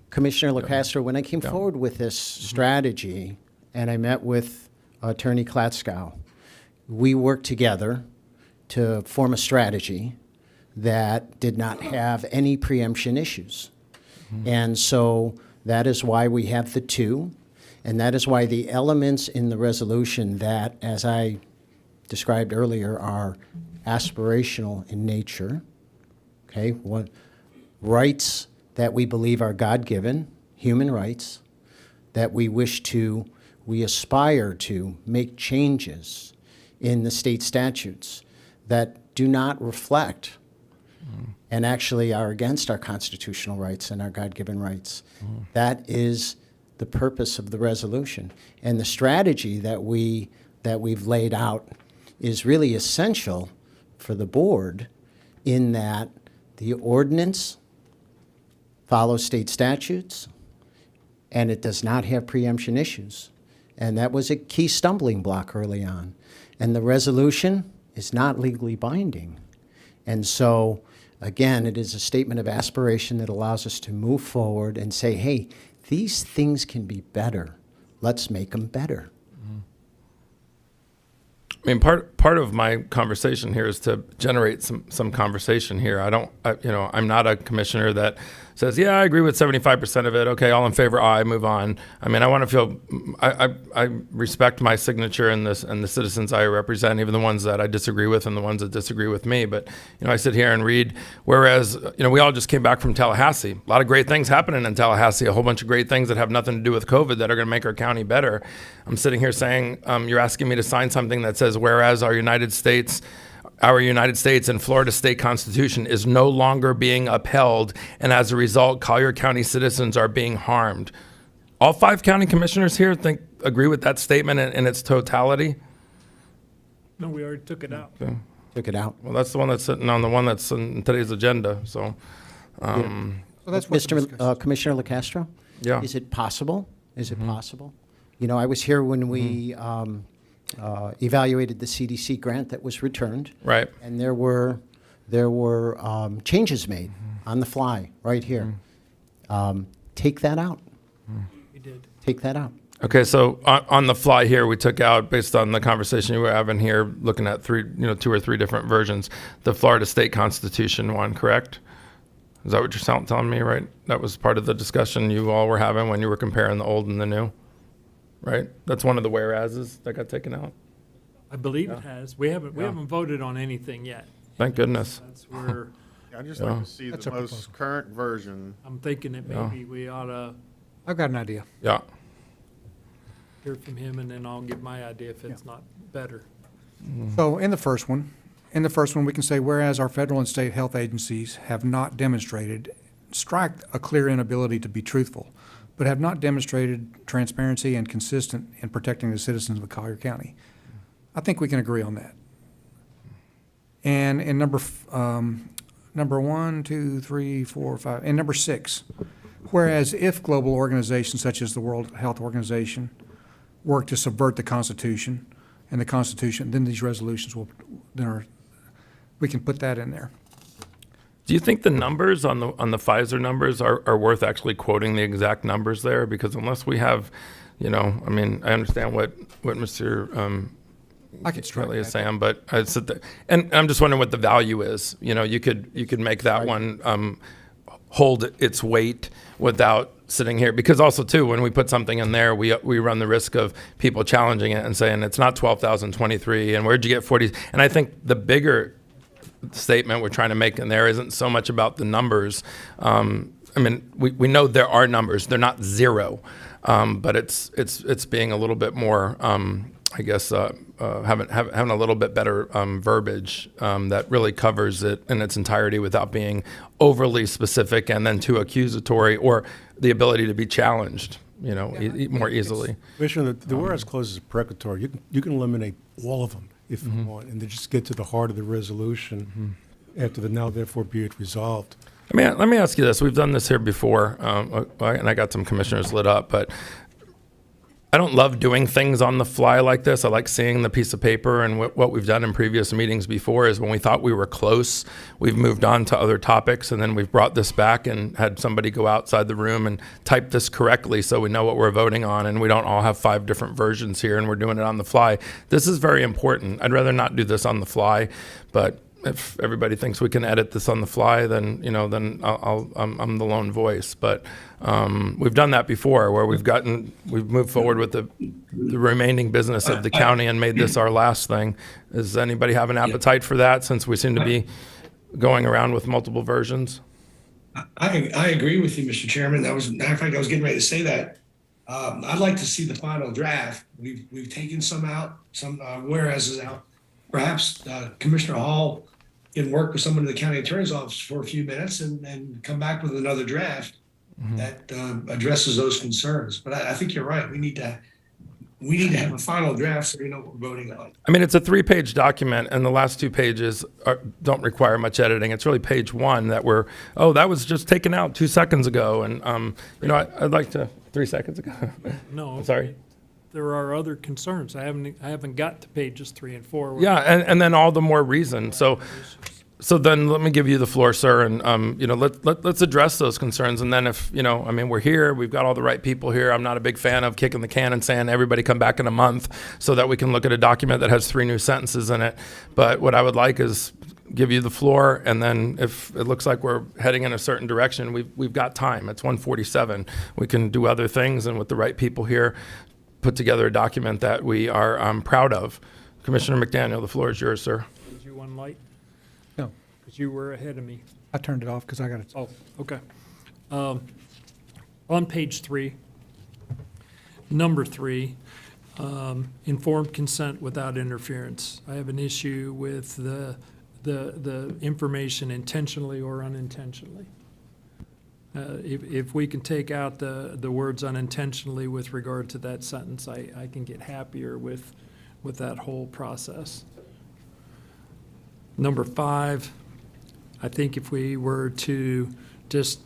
Commissioner LaCastro, when I came forward with this strategy and I met with Attorney Klatskow, we worked together to form a strategy that did not have any preemption issues. And so that is why we have the two, and that is why the elements in the resolution that, as I described earlier, are aspirational in nature, okay? One, rights that we believe are God-given, human rights, that we aspire to make changes in the state statutes that do not reflect and actually are against our constitutional rights and our God-given rights. That is the purpose of the resolution. And the strategy that we've laid out is really essential for the board, in that the ordinance follows state statutes and it does not have preemption issues. And that was a key stumbling block early on. And the resolution is not legally binding. And so, again, it is a statement of aspiration that allows us to move forward and say, hey, these things can be better. Let's make them better. I mean, part of my conversation here is to generate some conversation here. I'm not a commissioner that says, yeah, I agree with 75% of it. Okay, all in favor, aye, move on. I mean, I want to feel, I respect my signature and the citizens I represent, even the ones that I disagree with and the ones that disagree with me. But, you know, I sit here and read, whereas, you know, we all just came back from Tallahassee. A lot of great things happening in Tallahassee, a whole bunch of great things that have nothing to do with COVID that are going to make our county better. I'm sitting here saying, you're asking me to sign something that says, whereas our United States and Florida state constitution is no longer being upheld, and as a result, Collier County citizens are being harmed. All 5 county commissioners here agree with that statement in its totality? No, we already took it out. Took it out. Well, that's the one that's sitting on the one that's in today's agenda, so. So that's what we're discussing. Commissioner LaCastro? Yeah. Is it possible? Is it possible? You know, I was here when we evaluated the CDC grant that was returned. Right. And there were changes made on the fly right here. Take that out. We did. Take that out. Okay, so on the fly here, we took out, based on the conversation you were having here, looking at 2 or 3 different versions, the Florida State Constitution one, correct? Is that what you're telling me, right? That was part of the discussion you all were having when you were comparing the old and the new, right? That's one of the whereases that got taken out. I believe it has. We haven't voted on anything yet. Thank goodness. That's where I'd just like to see That's the a most proposal. current version. I'm thinking that maybe we ought to I've got an idea. Yeah. hear from him, and then I'll give my idea if it's not better. So in the first one, we can say, whereas our federal and state health agencies have not demonstrated, strike a clear inability to be truthful, but have not demonstrated transparency and consistent in protecting the citizens of Collier County. I think we can agree on that. And in number 1, 2, 3, 4, 5, and number 6, whereas if global organizations such as the World Health Organization work to subvert the Constitution, and the Constitution, then these resolutions will, we can put that in there. Do you think the numbers on the Pfizer numbers are worth actually quoting the exact numbers there? Because unless we have, I understand what Mr. I could strike Kelly is that. saying, but I said that, and I'm just wondering what the value is. You could make that one hold its weight without sitting here, because also too, when we put something in there, we run the risk of people challenging it and saying it's not 12,023, and where'd you get 40? And I think the bigger statement we're trying to make in there isn't so much about the numbers. We know there are numbers; they're not zero, but it's being a little bit more, having a little bit better verbiage that really covers it in its entirety without being overly specific and then too accusatory, or the ability to be challenged, more easily. Commissioner, the whereas clause is precatory. You can eliminate all of them if you want, and then just get to the heart of the resolution after the now therefore be it resolved. Let me ask you this. We've done this here before, and I got some commissioners lit up, but I don't love doing things on the fly like this. I like seeing the piece of paper, and what we've done in previous meetings before is when we thought we were close, we've moved on to other topics, and then we've brought this back and had somebody go outside the room and type this correctly so we know what we're voting on, and we don't all have 5 different versions here and we're doing it on the fly. This is very important. I'd rather not do this on the fly, but if everybody thinks we can edit this on the fly, then I'm the lone voice. But we've done that before, where we've moved forward with the remaining business of the county and made this our last thing. Does anybody have an appetite for that, since we seem to be going around with multiple versions? I agree with you, Mr. Chairman. Matter of fact, I was getting ready to say that. I'd like to see the final draft. We've taken some out, some whereases out. Perhaps Commissioner Hall can work with someone in the county attorney's office for a few minutes and come back with another draft that addresses those concerns. But I think you're right. We need to have a final draft so we know what we're voting on. It's a 3-page document, and the last 2 pages don't require much editing. It's really page 1 that that was just taken out 2 seconds ago. And, I'd like to, 3 seconds ago. No. Sorry. There are other concerns. I haven't got to pages 3 and 4. Yeah, and then all the more reason. So then let me give you the floor, sir, and let's address those concerns. And then if we're here, we've got all the right people here. I'm not a big fan of kicking the can and saying everybody come back in a month so that we can look at a document that has 3 new sentences in it. But what I would like is give you the floor, and then if it looks like we're heading in a certain direction, we've got time. It's 1:47. We can do other things, and with the right people here, put together a document that we are proud of. Commissioner McDaniel, the floor is yours, sir. Did you one light? No, Because you were ahead of me. I turned it off because I got it. Oh, okay. On page 3, number 3, informed consent without interference. I have an issue with the information intentionally or unintentionally. If we can take out the words unintentionally with regard to that sentence, I can get happier with that whole process. Number 5, I think if we were to just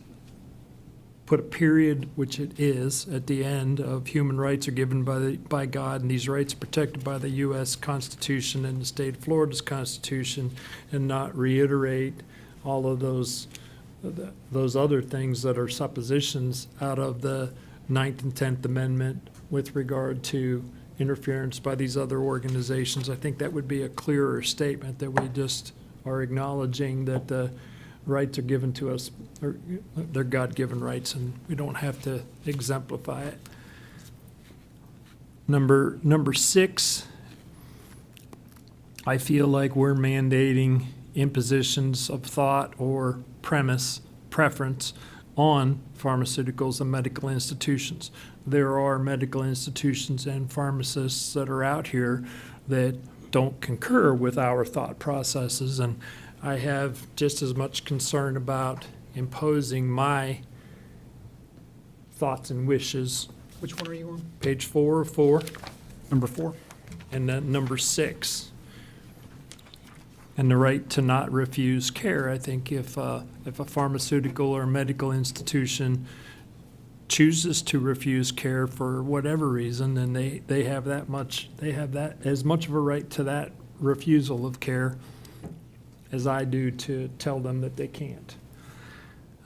put a period, which it is, at the end of human rights are given by God, and these rights are protected by the U.S. Constitution and the state of Florida's Constitution, and not reiterate all of those other things that are suppositions out of the 9th and 10th Amendment with regard to interference by these other organizations. I think that would be a clearer statement, that we just are acknowledging that the rights are given to us, or they're God-given rights, and we don't have to exemplify it. Number 6, I feel like we're mandating impositions of thought or preference on pharmaceuticals and medical institutions. There are medical institutions and pharmacists that are out here that don't concur with our thought processes, and I have just as much concern about imposing my thoughts and wishes. Which one are you on? Page 4 of 4, Number 4? and then number 6. And the right to not refuse care. I think if a pharmaceutical or medical institution chooses to refuse care for whatever reason, then they have that as much of a right to that refusal of care as I do to tell them that they can't.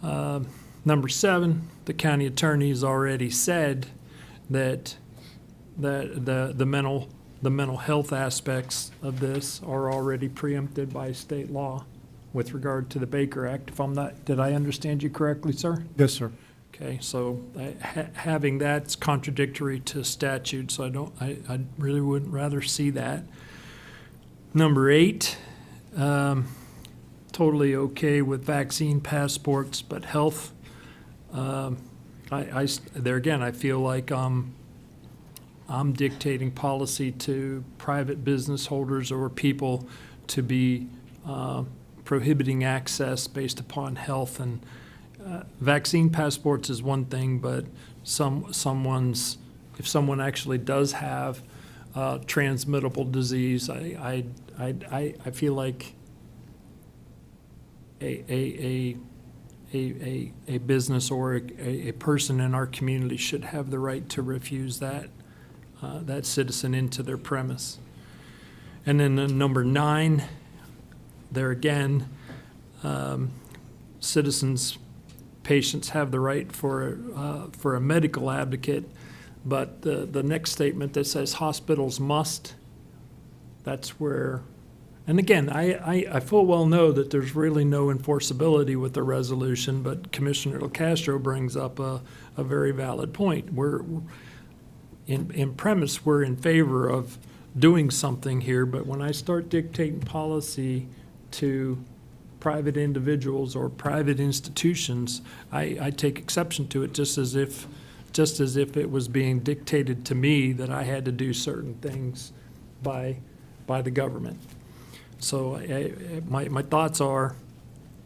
Number 7, the county attorney has already said that the mental health aspects of this are already preempted by state law with regard to the Baker Act. Did I understand you correctly, sir? Yes, sir. Okay, so having that's contradictory to statute, so I really wouldn't rather see that. Number 8, totally okay with vaccine passports, but health, there again, I feel like I'm dictating policy to private business holders or people to be prohibiting access based upon health. And vaccine passports is one thing, but if someone actually does have transmittable disease, I feel like a business or a person in our community should have the right to refuse that citizen into their premise. And then number 9, there again, patients have the right for a medical advocate, but the next statement that says hospitals must, that's where, and again, I full well know that there's really no enforceability with the resolution, but Commissioner Castro brings up a very valid point. In premise, we're in favor of doing something here, but when I start dictating policy to private individuals or private institutions, I take exception to it, just as if it was being dictated to me that I had to do certain things by the government. So my thoughts are,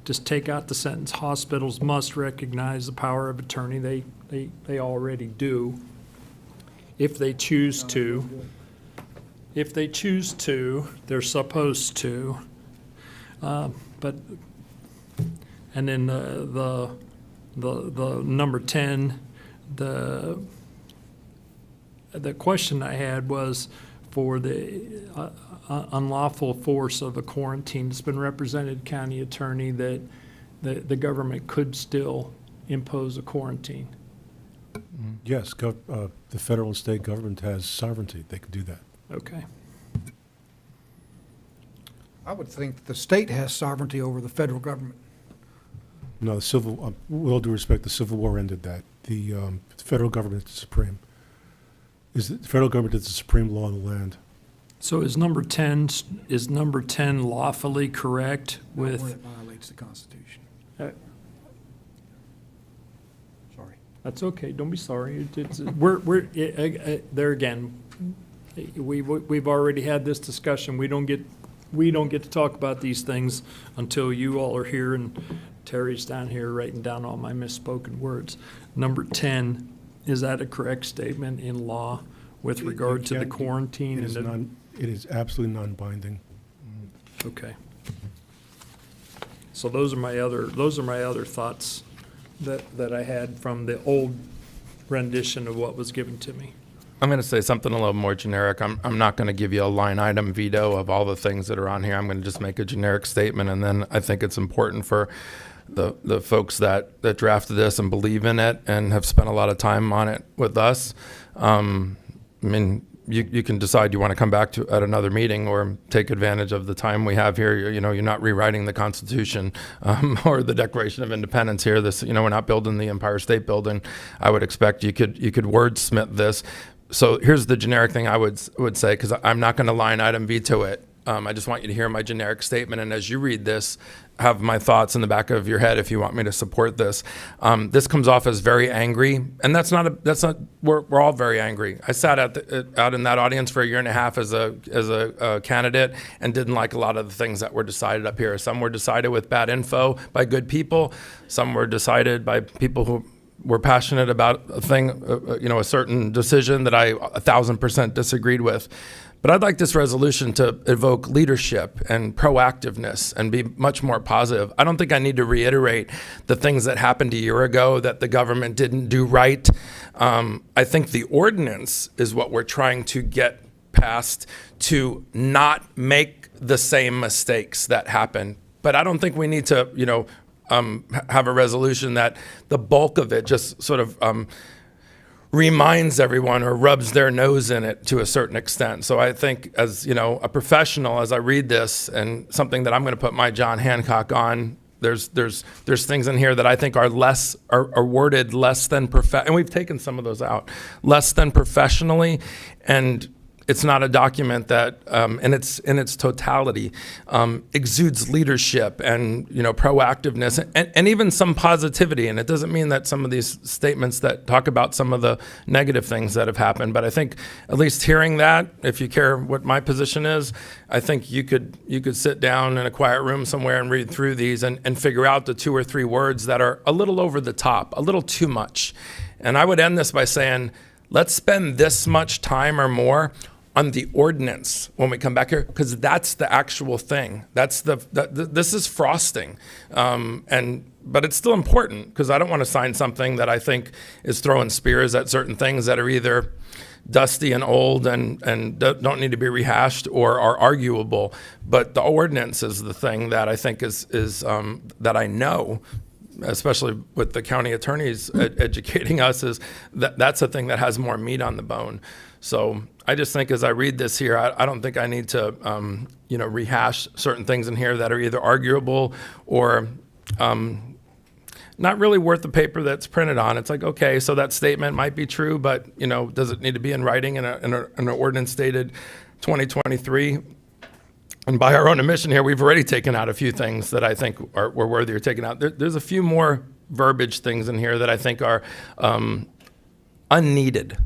just take out the sentence, hospitals must recognize the power of attorney. They already do. If they choose to, they're supposed to. But, and then the number 10, the question I had was for the unlawful force of a quarantine. It's been represented, county attorney, that the government could still impose a quarantine. Yes, the federal and state government has sovereignty. They can do that. Okay. I would think that the state has sovereignty over the federal government. No, with all due respect, the Civil War ended that. The federal government is supreme. The federal government is the supreme law of the land. So is number 10 lawfully correct with? Where it violates the Constitution. Sorry. That's okay. Don't be sorry. There again. We've already had this discussion. We don't get to talk about these things until you all are here, and Terry's down here writing down all my misspoken words. Number 10, is that a correct statement in law with regard to the quarantine? It is absolutely non-binding. Okay. So those are my other thoughts that I had from the old rendition of what was given to me. I'm going to say something a little more generic. I'm not going to give you a line item veto of all the things that are on here. I'm going to just make a generic statement, and then I think it's important for the folks that drafted this and believe in it and have spent a lot of time on it with us. I mean, you can decide you want to come back to at another meeting or take advantage of the time we have here. You're not rewriting the Constitution or the Declaration of Independence here. We're not building the Empire State Building. I would expect you could wordsmith this. So here's the generic thing I would say, because I'm not going to line item veto it. I just want you to hear my generic statement, and as you read this, have my thoughts in the back of your head if you want me to support this. This comes off as very angry, and that's not. We're all very angry. I sat out in that audience for a year and a half as a candidate and didn't like a lot of the things that were decided up here. Some were decided with bad info by good people. Some were decided by people who we're passionate about a thing, a certain decision that I 1,000% disagreed with. But I'd like this resolution to evoke leadership and proactiveness and be much more positive. I don't think I need to reiterate the things that happened a year ago that the government didn't do right. I think the ordinance is what we're trying to get past to not make the same mistakes that happened. But I don't think we need to, have a resolution that the bulk of it just sort of reminds everyone or rubs their nose in it to a certain extent. So I think as, a professional, as I read this and something that I'm going to put my John Hancock on, there's things in here that I think are worded less than and we've taken some of those out, less than professionally, and it's not a document that, in its totality, exudes leadership and proactiveness and even some positivity. And it doesn't mean that some of these statements that talk about some of the negative things that have happened. But I think at least hearing that, if you care what my position is, I think you could sit down in a quiet room somewhere and read through these and figure out the 2 or 3 words that are a little over the top, a little too much. And I would end this by saying, let's spend this much time or more on the ordinance when we come back here, because that's the actual thing. That's this is frosting, but it's still important because I don't want to sign something that I think is throwing spears at certain things that are either dusty and old and don't need to be rehashed or are arguable. But the ordinance is the thing that I think is that I know, especially with the county attorneys educating us, is that's a thing that has more meat on the bone. So I just think as I read this here, I don't think I need to, rehash certain things in here that are either arguable or not really worth the paper that's printed on. It's like, okay, so that statement might be true, but, does it need to be in writing in an ordinance dated 2023? And by our own admission here, we've already taken out a few things that I think were worthy of taking out. There's a few more verbiage things in here that I think are unneeded.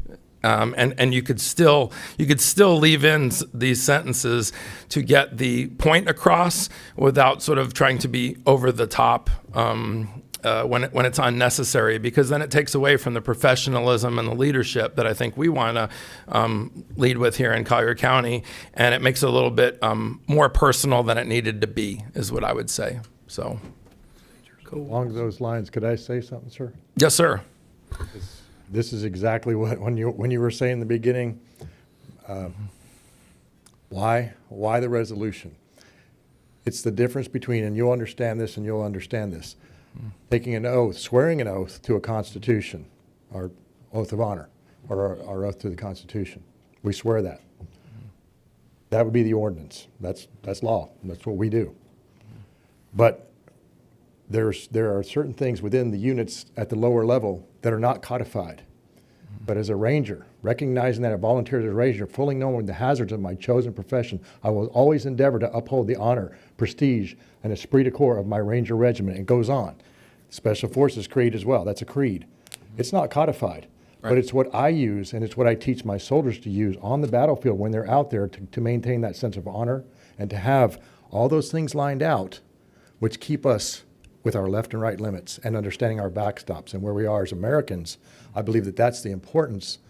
And you could still leave in these sentences to get the point across without sort of trying to be over the top when it's unnecessary, because then it takes away from the professionalism and the leadership that I think we want to lead with here in Collier County, and it makes it a little bit more personal than it needed to be, is what I would say. So, along those lines, could I say something, sir? Yes, sir. This is exactly what when you were saying in the beginning. Why the resolution? It's the difference between, and you'll understand this, and you'll understand this. Taking an oath, swearing an oath to a constitution, our oath of honor, or our oath to the Constitution. We swear that. That would be the ordinance. That's law. That's what we do. But there are certain things within the units at the lower level that are not codified. But as a ranger, recognizing that I volunteered as a ranger, fully knowing the hazards of my chosen profession, I will always endeavor to uphold the honor, prestige, and esprit de corps of my ranger regiment. It goes on. Special Forces creed as well. That's a creed. It's not codified, but it's what I use, and it's what I teach my soldiers to use on the battlefield when they're out there to maintain that sense of honor and to have all those things lined out, which keep us with our left and right limits and understanding our backstops and where we are as Americans. I believe that that's the importance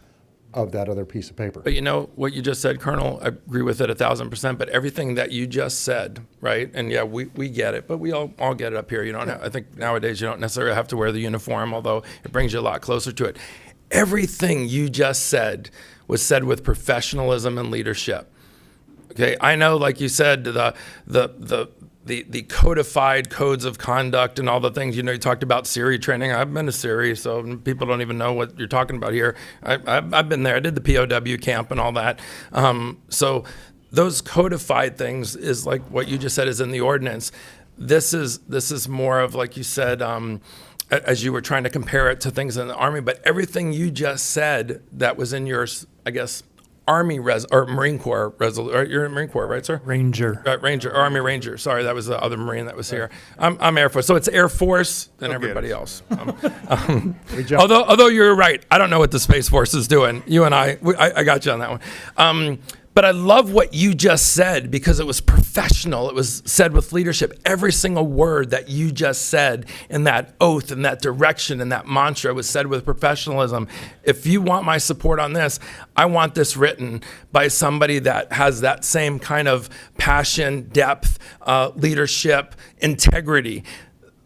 of that other piece of paper. But what you just said, Colonel, I agree with it 1,000%, but everything that you just said, right? And yeah, we get it, but we all get it up here. You don't I think nowadays you don't necessarily have to wear the uniform, although it brings you a lot closer to it. Everything you just said was said with professionalism and leadership. Okay, I know, like you said, the codified codes of conduct and all the things, you talked about Siri training. I've been to Siri, so people don't even know what you're talking about here. I've been there. I did the POW camp and all that. So those codified things is like what you just said is in the ordinance. This is more of, like you said, as you were trying to compare it to things in the Army, but everything you just said that was in your, I guess, Army or Marine Corps or you're in Marine Corps, right, sir? Ranger. Ranger, Army Ranger. Sorry, that was the other Marine that was here. I'm Air Force, so it's Air Force and everybody else. Although you're right, I don't know what the Space Force is doing. You and I got you on that one. But I love what you just said because it was professional. It was said with leadership. Every single word that you just said in that oath and that direction and that mantra was said with professionalism. If you want my support on this, I want this written by somebody that has that same kind of passion, depth, leadership, integrity.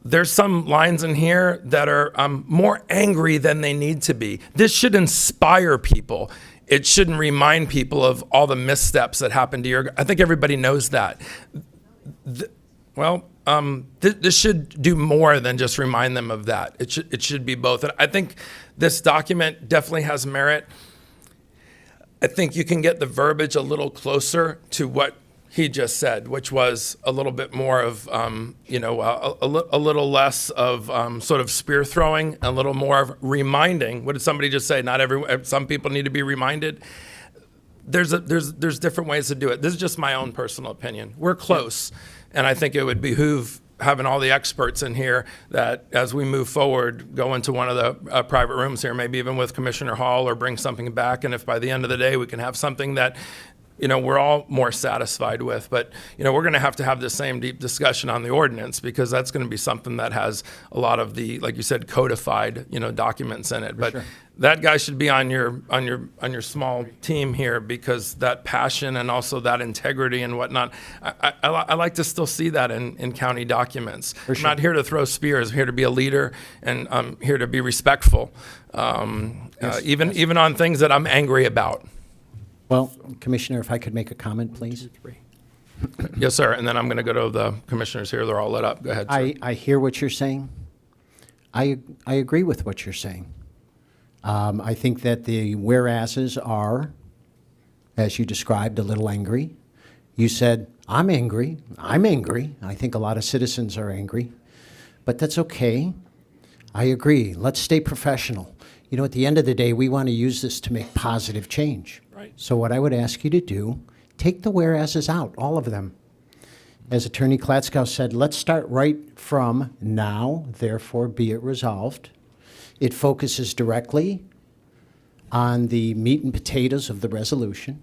There's some lines in here that are more angry than they need to be. This should inspire people. It shouldn't remind people of all the missteps that happened to your. I think everybody knows that. This should do more than just remind them of that. It should be both. And I think this document definitely has merit. I think you can get the verbiage a little closer to what he just said, which was a little bit more of, a little less of sort of spear throwing, a little more of reminding. What did somebody just say? Some people need to be reminded. There's different ways to do it. This is just my own personal opinion. We're close, and I think it would behoove having all the experts in here that as we move forward, go into one of the private rooms here, maybe even with Commissioner Hall, or bring something back. And if by the end of the day we can have something that we're all more satisfied with. But, we're going to have this same deep discussion on the ordinance, because that's going to be something that has a lot of the, like you said, codified, documents in it. But sure. That guy should be on your small team here, because that passion and also that integrity and whatnot, I like to still see that in county documents. I'm not here to throw spears. I'm here to be a leader, and I'm here to be respectful, even on things that I'm angry about. Well, Commissioner, if I could make a comment, please. Yes, sir. And then I'm going to go to the commissioners here. They're all lit up. Go ahead, sir. I hear what you're saying. I agree with what you're saying. I think that the whereases are, as you described, a little angry. You said, I'm angry. I'm angry. I think a lot of citizens are angry. But that's okay. I agree. Let's stay professional. At the end of the day, we want to use this to make positive change. Right. So what I would ask you to do, take the whereases out, all of them. As Attorney Klatskow said, let's start right from now, therefore be it resolved. It focuses directly on the meat and potatoes of the resolution.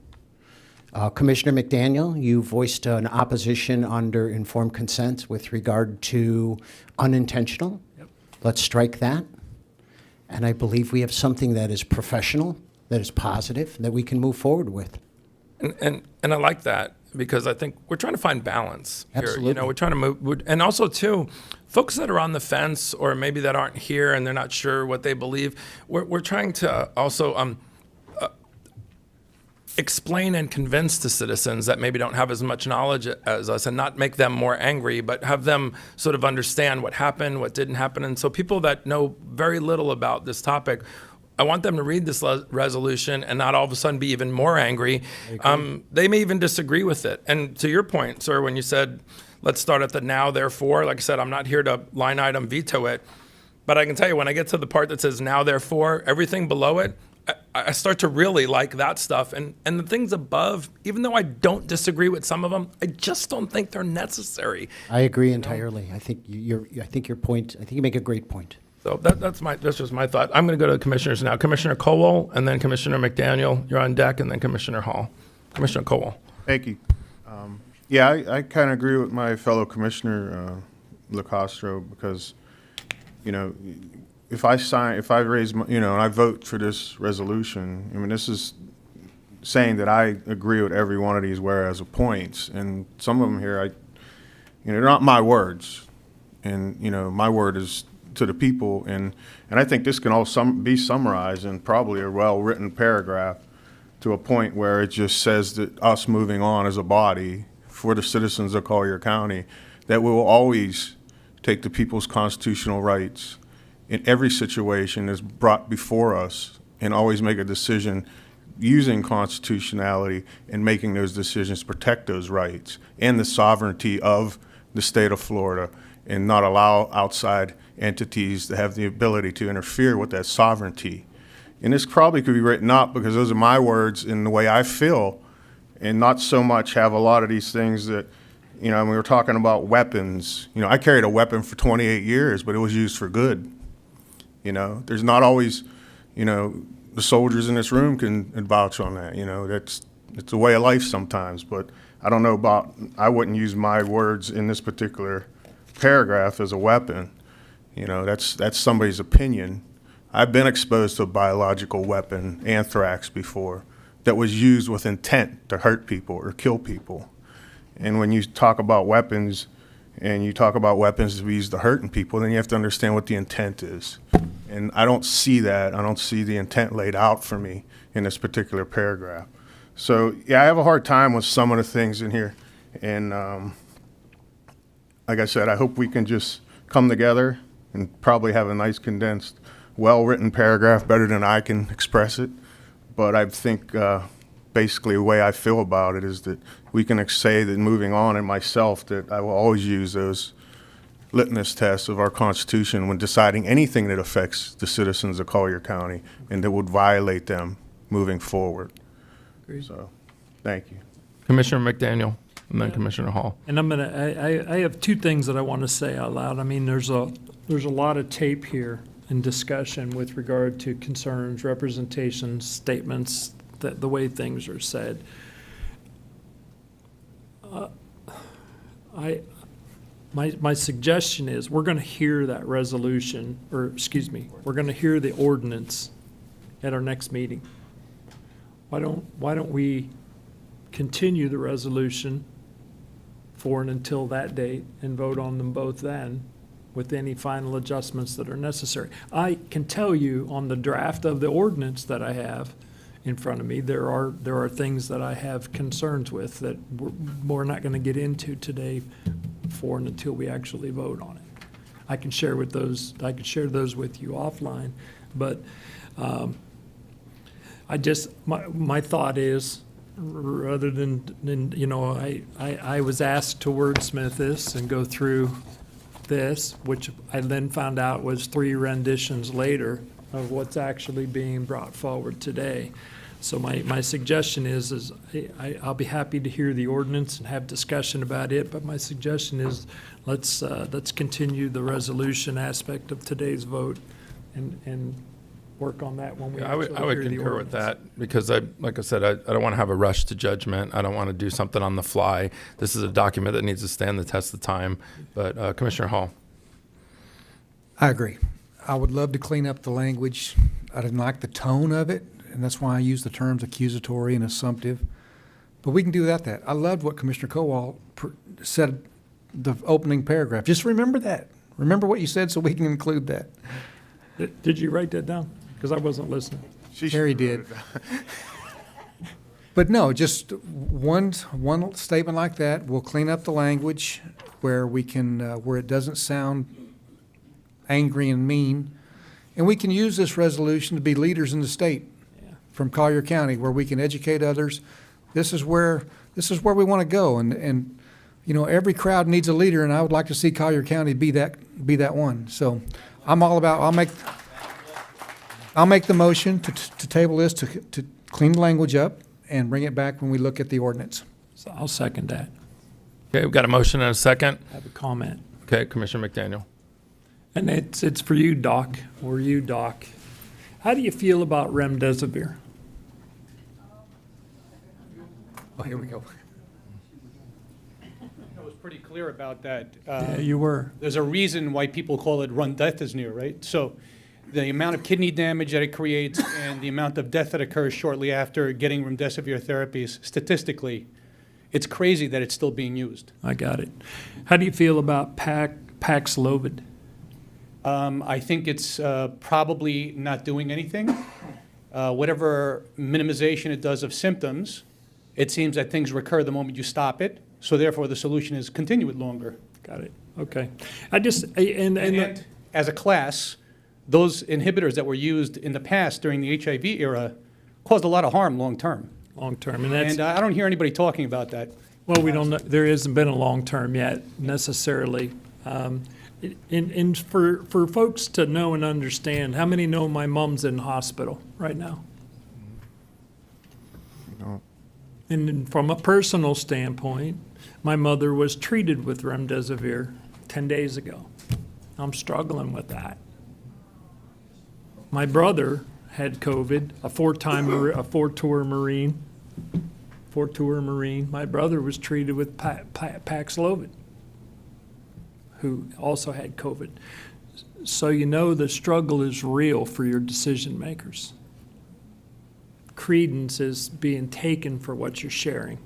Commissioner McDaniel, you voiced an opposition under informed consent with regard to unintentional. Yep. Let's strike that. And I believe we have something that is professional, that is positive, that we can move forward with. And I like that, because I think we're trying to find balance here. Absolutely. We're trying to move, and also too, folks that are on the fence, or maybe that aren't here and they're not sure what they believe. We're trying to also explain and convince to citizens that maybe don't have as much knowledge as us, and not make them more angry, but have them sort of understand what happened, what didn't happen. And so people that know very little about this topic, I want them to read this resolution and not all of a sudden be even more angry. They may even disagree with it. And to your point, sir, when you said, let's start at the now, therefore, like I said, I'm not here to line item veto it. But I can tell you, when I get to the part that says now, therefore, everything below it, I start to really like that stuff. And the things above, even though I don't disagree with some of them, I just don't think they're necessary. I agree entirely. I think you make a great point. So that's just my thought. I'm going to go to the commissioners now. Commissioner Colwell, and then Commissioner McDaniel, you're on deck, and then Commissioner Hall. Commissioner Colwell. Thank you. I kind of agree with my fellow Commissioner LaCastro, because, if I raise, and I vote for this resolution, this is saying that I agree with every one of these whereas points, and some of them here, they're not my words, and, my word is to the people, and I think this can all be summarized in probably a well-written paragraph to a point where it just says that us moving on as a body for the citizens of Collier County, that we will always take the people's constitutional rights in every situation that's brought before us, and always make a decision using constitutionality and making those decisions protect those rights and the sovereignty of the state of Florida, and not allow outside entities to have the ability to interfere with that sovereignty. And this probably could be written up, because those are my words in the way I feel, and not so much have a lot of these things that, when we were talking about weapons, I carried a weapon for 28 years, but it was used for good. There's not always, the soldiers in this room can vouch on that, that's it's a way of life sometimes, but I don't know about, I wouldn't use my words in this particular paragraph as a weapon. You know, that's somebody's opinion. I've been exposed to a biological weapon, anthrax, before, that was used with intent to hurt people or kill people. And when you talk about weapons, and you talk about weapons to be used to hurting people, then you have to understand what the intent is. And I don't see that. I don't see the intent laid out for me in this particular paragraph. So, yeah, I have a hard time with some of the things in here. And like I said, I hope we can just come together and probably have a nice condensed, well-written paragraph, better than I can express it. But I think basically the way I feel about it is that we can say that moving on, and myself, that I will always use those litmus tests of our Constitution when deciding anything that affects the citizens of Collier County and that would violate them moving forward. So, thank you. Commissioner McDaniel, and then Commissioner Hall. And I have two things that I want to say out loud. I mean, there's a lot of tape here and discussion with regard to concerns, representations, statements, the way things are said. My suggestion is we're going to hear that resolution, or excuse me, we're going to hear the ordinance at our next meeting. Why don't we continue the resolution for and until that date and vote on them both then with any final adjustments that are necessary? I can tell you on the draft of the ordinance that I have in front of me, there are things that I have concerns with that we're not going to get into today for and until we actually vote on it. I can share those with you offline, but my thought is, rather than you know, I was asked to wordsmith this and go through this, which I then found out was 3 renditions later of what's actually being brought forward today. So my suggestion is I'll be happy to hear the ordinance and have discussion about it, but my suggestion is let's continue the resolution aspect of today's vote and work on that when we Yeah, actually I would hear the concur with ordinance. that because like I said, I don't want to have a rush to judgment. I don't want to do something on the fly. This is a document that needs to stand the test of time. But Commissioner Hall. I agree. I would love to clean up the language. I didn't like the tone of it, and that's why I use the terms accusatory and assumptive. But we can do without that. I loved what Commissioner Kowal said, the opening paragraph. Just remember that. Remember what you said so we can include that. Did you write that down? Because I wasn't listening. Harry did. But no, just one statement like that will clean up the language where we can, where it doesn't sound angry and mean. And we can use this resolution to be leaders in the state from Collier County, where we can educate others. This is where we want to go. And you know, every crowd needs a leader, and I would like to see Collier County be that one. So I'm all about, I'll make the motion to table this, to clean the language up and bring it back when we look at the ordinance. So I'll second that. Okay, we've got a motion and a second. I have a comment. Okay, Commissioner McDaniel. And it's for you, Doc, or you, Doc. How do you feel about remdesivir? Oh, here we go. I was pretty clear about that. Yeah, you were. There's a reason why people call it remdesivir, right? So the amount of kidney damage that it creates and the amount of death that occurs shortly after getting remdesivir therapies, statistically, it's crazy that it's still being used. I got it. How do you feel about Paxlovid? I think it's probably not doing anything. Whatever minimization it does of symptoms, it seems that things recur the moment you stop it. So therefore, the solution is continue it longer. Got it. Okay. And as a class, those inhibitors that were used in the past during the HIV era caused a lot of harm long term. Long term, and I don't hear anybody talking about that. Well, we don't know. There hasn't been a long term yet necessarily. And for folks to know and understand, how many know my mom's in hospital right now? No. And from a personal standpoint, my mother was treated with remdesivir 10 days ago. I'm struggling with that. My brother had COVID, a four-tour Marine, Fort Tour Marine. My brother was treated with Paxlovid, who also had COVID. So you know the struggle is real for your decision makers. Credence is being taken for what you're sharing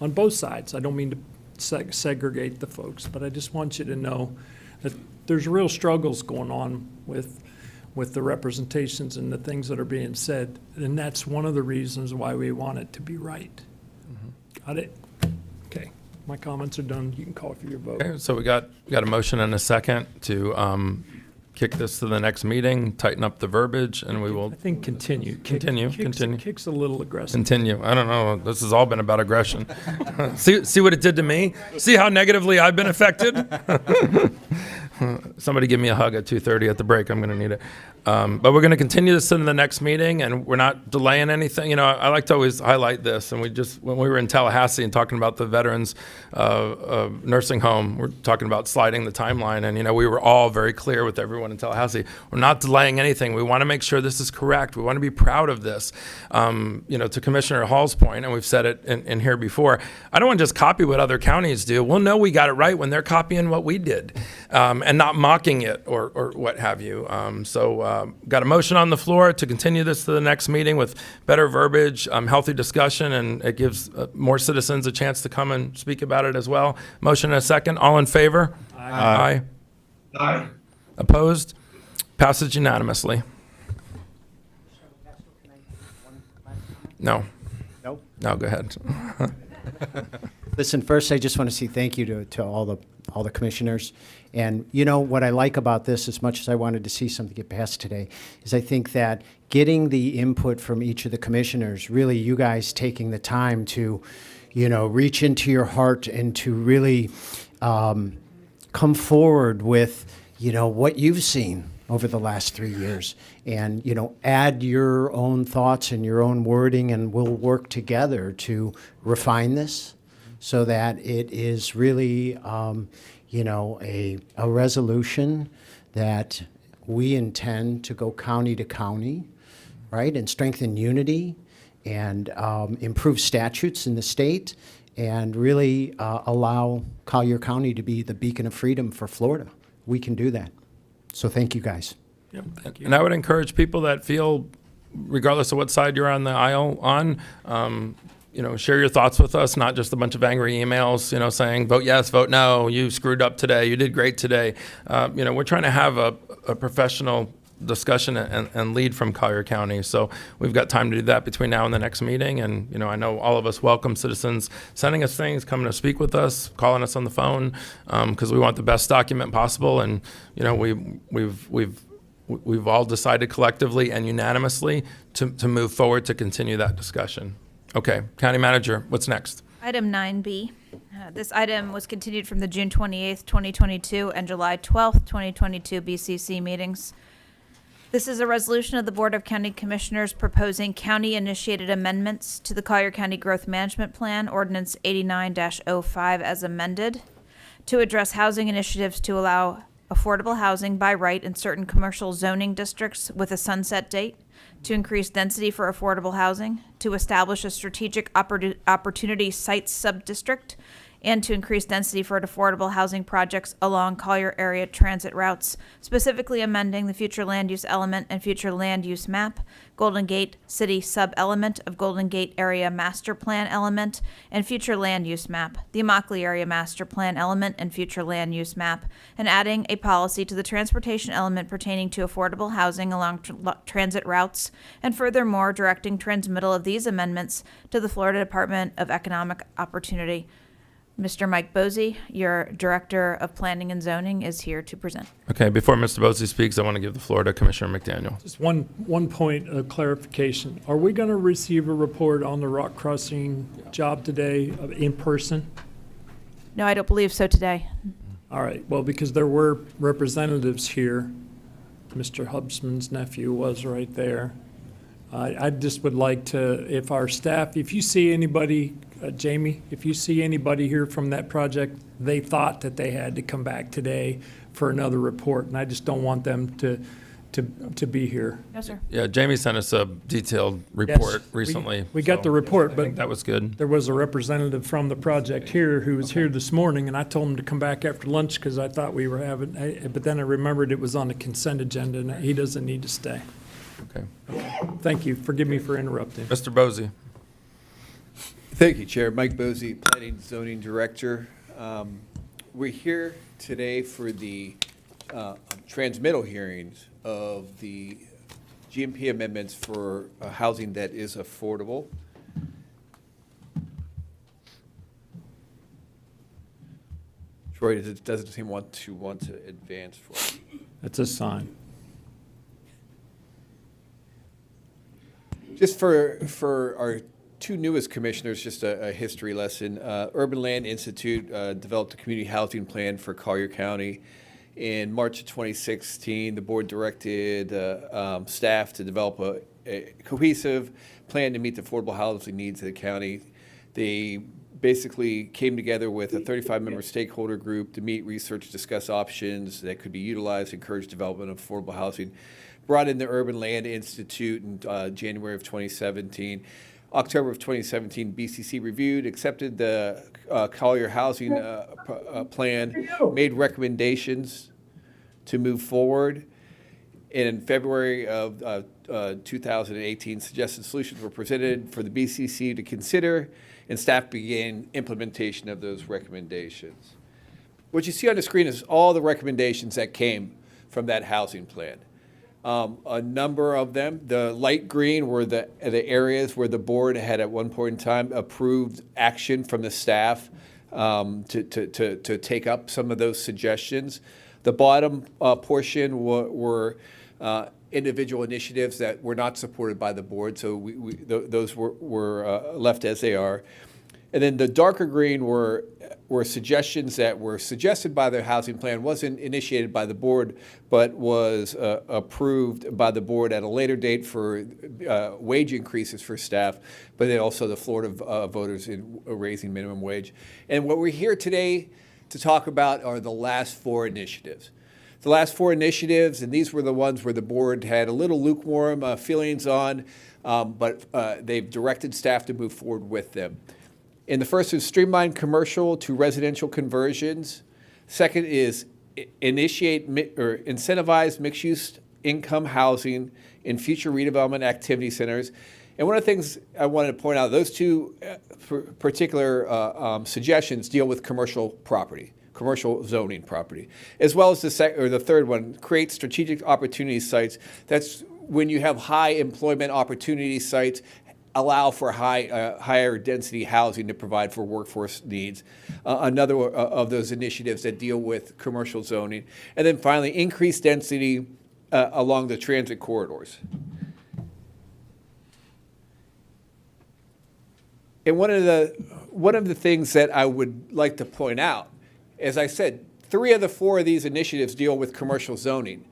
on both sides. I don't mean to segregate the folks, but I just want you to know that there's real struggles going on with the representations and the things that are being said. And that's one of the reasons why we want it to be right. Got it? Okay. My comments are done. You can call for your vote. Okay, so we got a motion and a second to kick this to the next meeting, tighten up the verbiage, and we will I think continue. continue. Kick's a little aggressive. Continue. I don't know. This has all been about aggression. See what it did to me? See how negatively I've been affected? Somebody give me a hug at 2:30 at the break. I'm going to need it. But we're going to continue this in the next meeting, and we're not delaying anything. You know, I like to always highlight this. And when we were in Tallahassee and talking about the veterans nursing home, we're talking about sliding the timeline. And, you know, we were all very clear with everyone in Tallahassee. We're not delaying anything. We want to make sure this is correct. We want to be proud of this. You know, to Commissioner Hall's point, and we've said it in here before, I don't want to just copy what other counties do. We'll know we got it right when they're copying what we did. And not mocking it or what have you. Got a motion on the floor to continue this to the next meeting with better verbiage, healthy discussion, and it gives more citizens a chance to come and speak about it as well. Motion and a second. All in favor? Aye. Aye. Opposed? Passes unanimously. No. Nope. No, go ahead. Listen, first, I just want to say thank you to all the commissioners. And you know, what I like about this, as much as I wanted to see something get passed today, is I think that getting the input from each of the commissioners, really you guys taking the time to, you know, reach into your heart and to really come forward with, you know, what you've seen over the last 3 years, and, you know, add your own thoughts and your own wording, and we'll work together to refine this so that it is really, you know, a resolution that we intend to go county to county, right, and strengthen unity and improve statutes in the state and really allow Collier County to be the beacon of freedom for Florida. We can do that. So thank you, guys. Yep, thank you. And I would encourage people that feel, regardless of what side you're on the aisle on, you know, share your thoughts with us, not just a bunch of angry emails, you know, saying vote yes, vote no, you screwed up today, you did great today. You know, we're trying to have a professional discussion and lead from Collier County. So we've got time to do that between now and the next meeting. And, you know, I know all of us welcome citizens sending us things, coming to speak with us, calling us on the phone, because we want the best document possible. And, you know, we've all decided collectively and unanimously to move forward to continue that discussion. Okay, County Manager, what's next? Item 9B. This item was continued from the June 28th, 2022 and July 12th, 2022 BCC meetings. This is a resolution of the Board of County Commissioners proposing county-initiated amendments to the Collier County Growth Management Plan, Ordinance 89-05 as amended, to address housing initiatives to allow affordable housing by right in certain commercial zoning districts with a sunset date, to increase density for affordable housing, to establish a strategic opportunity sites sub-district, and to increase density for affordable housing projects along Collier area transit routes, specifically amending the future land use element and future land use map, Golden Gate City sub-element of Golden Gate area master plan element, and future land use map, the Immokalee area master plan element and future land use map, and adding a policy to the transportation element pertaining to affordable housing along transit routes, and furthermore directing transmittal of these amendments to the Florida Department of Economic Opportunity. Mr. Mike Bosey, your Director of Planning and Zoning, is here to present. Okay, before Mr. Bosey speaks, I want to give the floor to Commissioner McDaniel. Just one point of clarification. Are we going to receive a report on the rock crossing job today in person? No, I don't believe so today. All right, well, because there were representatives here. Mr. Hubsman's nephew was right there. I just would like to, if our staff, if you see anybody, Jamie, if you see anybody here from that project, they thought that they had to come back today for another report, and I just don't want them to to be here. No, sir. Yeah, Jamie sent us a detailed report we- recently. we got so the report, I but- think that was good. There was a representative from the project here who was here this morning, and I told him to come back after lunch because I thought we were having, but then I remembered it was on the consent agenda, and he doesn't need to stay. Okay. Thank you. Forgive me for interrupting. Mr. Bosey. Thank you, Chair. Mike Bosey, Planning and Zoning Director. We're here today for the transmittal hearings of the GMP amendments for housing that is affordable. Troy doesn't seem want to advance for me. That's a sign. Just for our two newest commissioners, just a history lesson. Urban Land Institute developed a community housing plan for Collier County. In March of 2016, the board directed staff to develop a cohesive plan to meet the affordable housing needs of the county. They basically came together with a 35-member stakeholder group to meet, research, discuss options that could be utilized, encourage development of affordable housing. Brought in the Urban Land Institute in January of 2017. October of 2017, BCC reviewed, accepted the Collier housing plan, made recommendations to move forward. And in February of 2018, suggested solutions were presented for the BCC to consider, and staff began implementation of those recommendations. What you see on the screen is all the recommendations that came from that housing plan. A number of them, the light green were the areas where the board had at one point in time approved action from the staff to take up some of those suggestions. The bottom portion were individual initiatives that were not supported by the board, so those were left as they are. And then the darker green were suggestions that were suggested by the housing plan, wasn't initiated by the board, but was approved by the board at a later date for wage increases for staff, but then also the Florida voters in raising minimum wage. And what we're here today to talk about are the last four initiatives. The last four initiatives, and these were the ones where the board had a little lukewarm feelings on, but they've directed staff to move forward with them. And the first is streamline commercial to residential conversions. Second is initiate or incentivize mixed-use income housing in future redevelopment activity centers. And one of the things I wanted to point out, those two particular suggestions deal with commercial property, commercial zoning property, as well as the third one, create strategic opportunity sites. That's when you have high employment opportunity sites, allow for higher density housing to provide for workforce needs. Another of those initiatives that deal with commercial zoning. And then finally, increase density along the transit corridors. And one of the things that I would like to point out, as I said, 3 of the 4 of these initiatives deal with commercial zoning.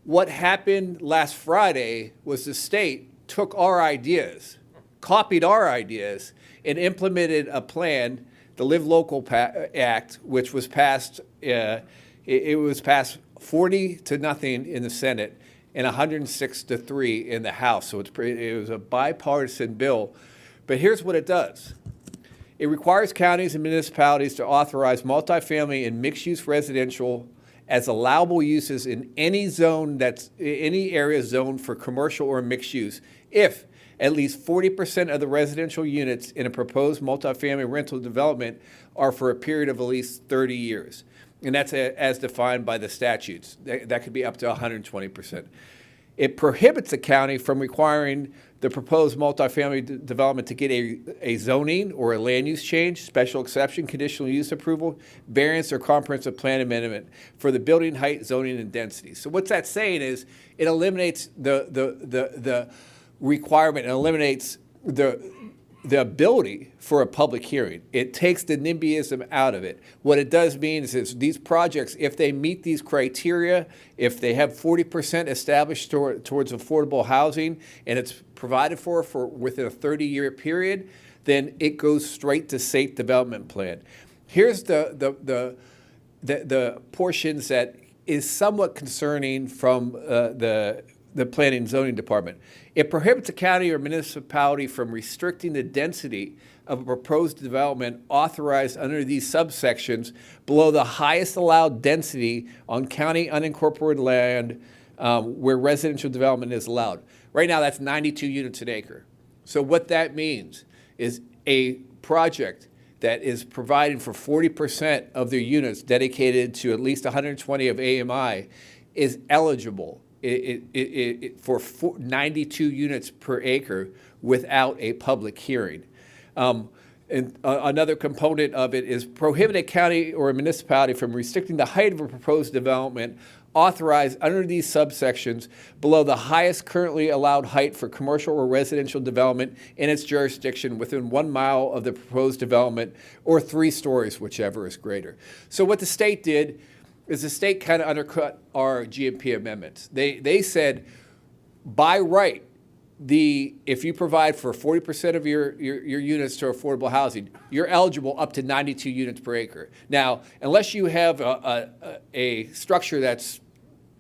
What happened last Friday was the state took our ideas, copied our ideas, and implemented a plan, the Live Local Act, which was passed, it was passed 40-0 in the Senate and 106-3 in the House. So it was a bipartisan bill. But here's what it does. It requires counties and municipalities to authorize multifamily and mixed-use residential as allowable uses in any zone any area zoned for commercial or mixed use if at least 40% of the residential units in a proposed multifamily rental development are for a period of at least 30 years. And that's as defined by the statutes. That could be up to 120%. It prohibits the county from requiring the proposed multifamily development to get a zoning or a land use change, special exception, conditional use approval, variance, or comprehensive plan amendment for the building height, zoning, and density. So what that's saying is it eliminates the requirement, and eliminates the ability for a public hearing. It takes the NIMBYism out of it. What it does mean is these projects, if they meet these criteria, if they have 40% established towards affordable housing, and it's provided for within a 30-year period, then it goes straight to safe development plan. Here's the portions that is somewhat concerning from the Planning and Zoning Department. It prohibits a county or municipality from restricting the density of a proposed development authorized under these subsections below the highest allowed density on county unincorporated land where residential development is allowed. Right now, that's 92 units an acre. So what that means is a project that is providing for 40% of their units dedicated to at least 120 of AMI is eligible for 92 units per acre without a public hearing. And another component of it is prohibit a county or a municipality from restricting the height of a proposed development authorized under these subsections below the highest currently allowed height for commercial or residential development in its jurisdiction within 1 mile of the proposed development, or 3 stories, whichever is greater. So what the state did is the state kind of undercut our GMP amendments. They said, by right, if you provide for 40% of your units to affordable housing, you're eligible up to 92 units per acre. Now, unless you have a structure that's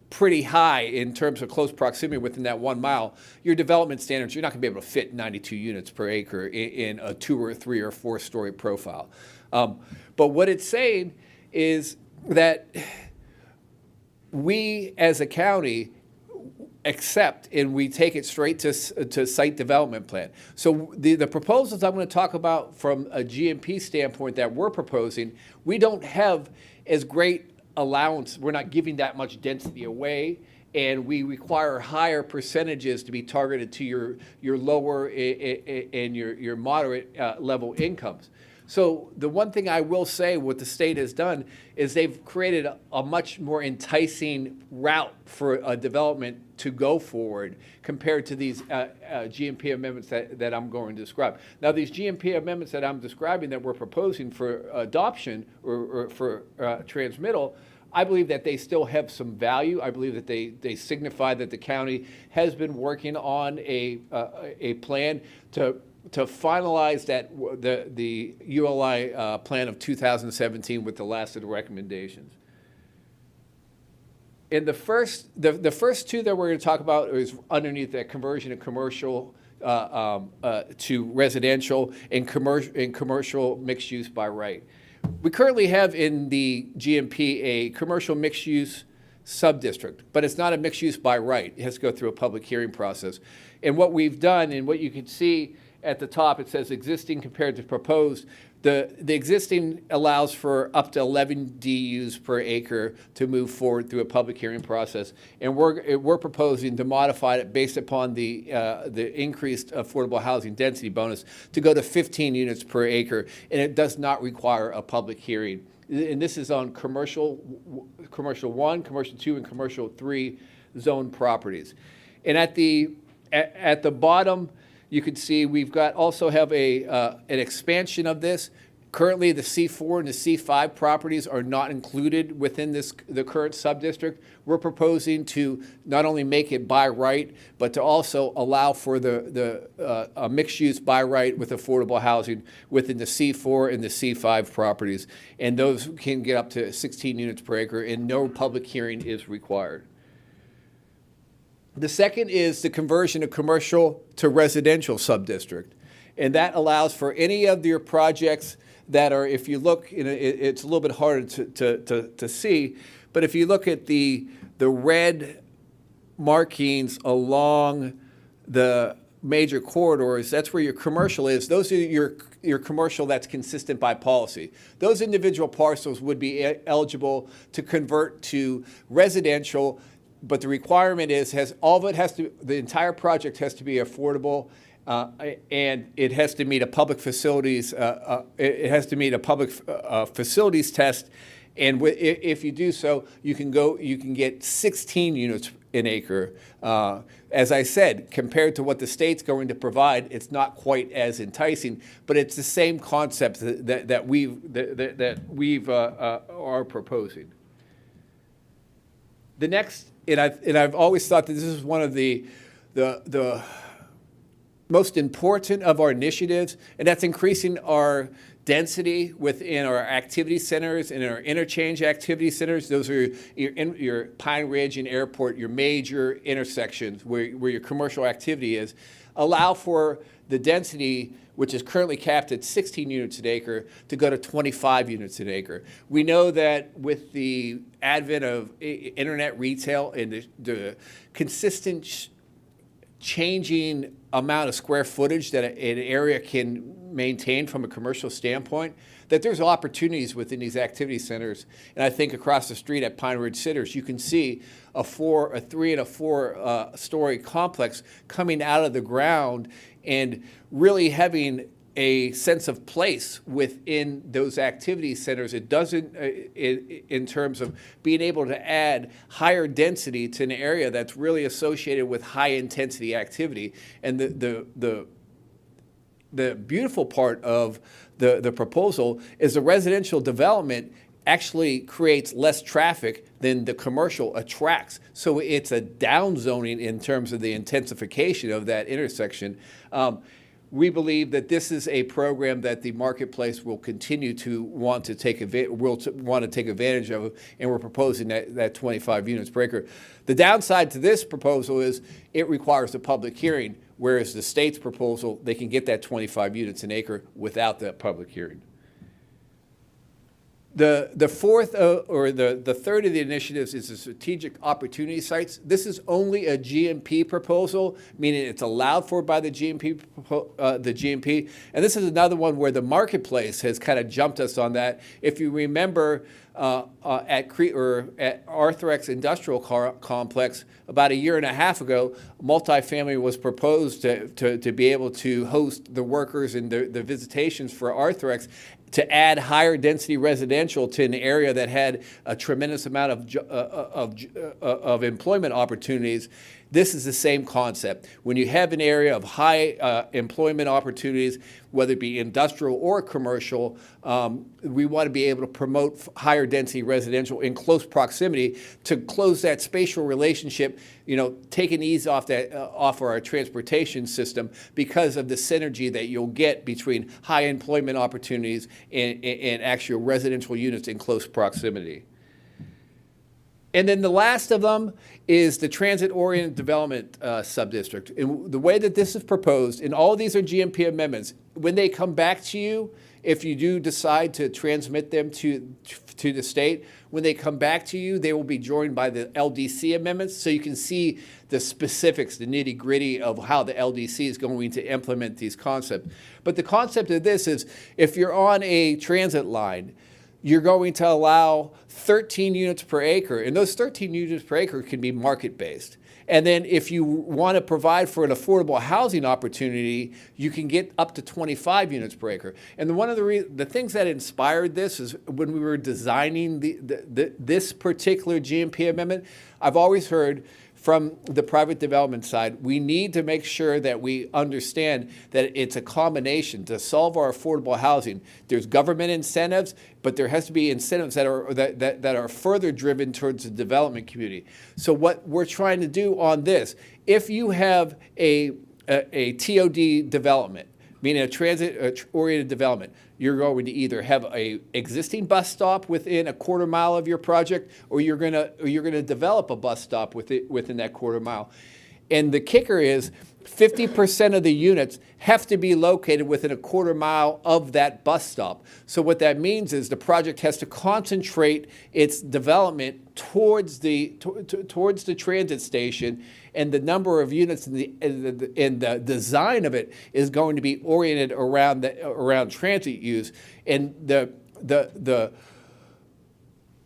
pretty high in terms of close proximity within that 1 mile, your development standards, you're not going to be able to fit 92 units per acre in a 2 or 3 or 4 story profile. But what it's saying is that we as a county accept and we take it straight to site development plan. So the proposals I'm going to talk about from a GMP standpoint that we're proposing, we don't have as great allowance. We're not giving that much density away, and we require higher percentages to be targeted to your lower and your moderate level incomes. So the one thing I will say what the state has done is they've created a much more enticing route for a development to go forward compared to these GMP amendments that I'm going to describe. Now, these GMP amendments that I'm describing that we're proposing for adoption or for transmittal, I believe that they still have some value. I believe that they signify that the county has been working on a plan to finalize the ULI plan of 2017 with the last of the recommendations. And the first two that we're going to talk about is underneath that conversion of commercial to residential and commercial mixed use by right. We currently have in the GMP a commercial mixed use sub-district, but it's not a mixed use by right. It has to go through a public hearing process. And what we've done, and what you can see at the top, it says existing compared to proposed. The existing allows for up to 11 DUs per acre to move forward through a public hearing process, and we're proposing to modify it based upon the increased affordable housing density bonus to go to 15 units per acre, and it does not require a public hearing. And this is on commercial 1, commercial 2, and commercial 3 zone properties. And at the bottom, you can see we've got also have an expansion of this. Currently, the C4 and the C5 properties are not included within the current subdistrict. We're proposing to not only make it by right, but to also allow for the mixed use by right with affordable housing within the C4 and the C5 properties. And those can get up to 16 units per acre, and no public hearing is required. The second is the conversion of commercial to residential subdistrict. And that allows for any of your projects that are, if you look, it's a little bit harder to see, but if you look at the red markings along the major corridors, that's where your commercial is. Those are your commercial that's consistent by policy. Those individual parcels would be eligible to convert to residential, but the requirement is the entire project has to be affordable, and it has to meet a public facilities. It has to meet a public facilities test, and if you do so, you can get 16 units an acre. As I said, compared to what the state's going to provide, it's not quite as enticing, but it's the same concept that we are proposing. The next, and I've always thought that this is one of the most important of our initiatives, and that's increasing our density within our activity centers and our interchange activity centers. Those are your Pine Ridge and Airport, your major intersections where your commercial activity is. Allow for the density, which is currently capped at 16 units an acre, to go to 25 units an acre. We know that with the advent of internet retail and the consistent changing amount of square footage that an area can maintain from a commercial standpoint, that there's opportunities within these activity centers. And I think across the street at Pine Ridge Sitters, you can see a 3 and a 4 story complex coming out of the ground and really having a sense of place within those activity centers. It doesn't, in terms of being able to add higher density to an area that's really associated with high intensity activity. And the beautiful part of the proposal is the residential development actually creates less traffic than the commercial attracts. So it's a downzoning in terms of the intensification of that intersection. We believe that this is a program that the marketplace will continue to want to take advantage of, and we're proposing that 25 units per acre. The downside to this proposal is it requires a public hearing, whereas the state's proposal, they can get that 25 units an acre without that public hearing. The fourth or the third of the initiatives is the strategic opportunity sites. This is only a GMP proposal, meaning it's allowed for by the GMP. And this is another one where the marketplace has kind of jumped us on that. If you remember, at Arthrex Industrial Complex about a year and a half ago, multifamily was proposed to be able to host the workers and the visitations for Arthrex, to add higher density residential to an area that had a tremendous amount of employment opportunities. This is the same concept. When you have an area of high employment opportunities, whether it be industrial or commercial, we want to be able to promote higher density residential in close proximity to close that spatial relationship, taking ease off our transportation system because of the synergy that you'll get between high employment opportunities and actual residential units in close proximity. And then the last of them is the transit-oriented development subdistrict. And the way that this is proposed, and all of these are GMP amendments, when they come back to you, if you do decide to transmit them to the state, when they come back to you, they will be joined by the LDC amendments, so you can see the specifics, the nitty-gritty of how the LDC is going to implement these concepts. But the concept of this is, if you're on a transit line, you're going to allow 13 units per acre, and those 13 units per acre can be market-based. And then if you want to provide for an affordable housing opportunity, you can get up to 25 units per acre. And one of the things that inspired this is when we were designing this particular GMP amendment, I've always heard from the private development side, we need to make sure that we understand that it's a combination to solve our affordable housing. There's government incentives, but there has to be incentives that are further driven towards the development community. So what we're trying to do on this, if you have a TOD development, meaning a transit-oriented development, you're going to either have a existing bus stop within a quarter mile of your project, or you're gonna develop a bus stop within that quarter mile. And the kicker is 50% of the units have to be located within a quarter mile of that bus stop. So what that means is the project has to concentrate its development towards the transit station, and the number of units and the design of it is going to be oriented around transit use. And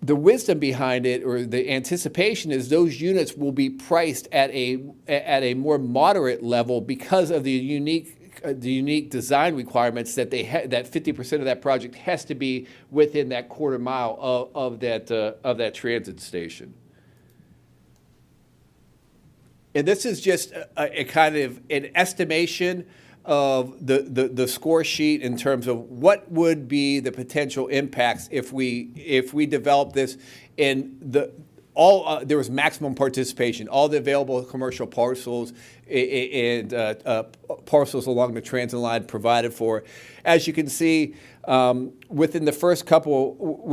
the wisdom behind it, or the anticipation, is those units will be priced at a more moderate level because of the unique design requirements that that 50% of that project has to be within that quarter mile of that transit station. And this is just a kind of an estimation of the score sheet in terms of what would be the potential impacts if we develop this. And there was maximum participation. All the available commercial parcels and parcels along the transit line provided for. As you can see, within the first couple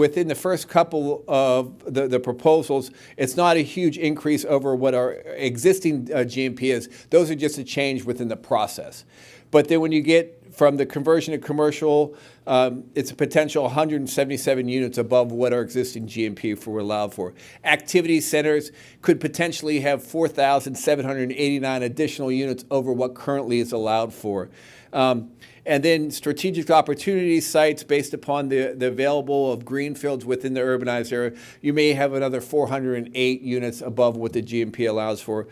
of the proposals, it's not a huge increase over what our existing GMP is. Those are just a change within the process. But then when you get from the conversion to commercial, it's a potential 177 units above what our existing GMP were allowed for. Activity centers could potentially have 4,789 additional units over what currently is allowed for. And then strategic opportunity sites based upon the available of greenfields within the urbanized area, you may have another 408 units above what the GMP allows for.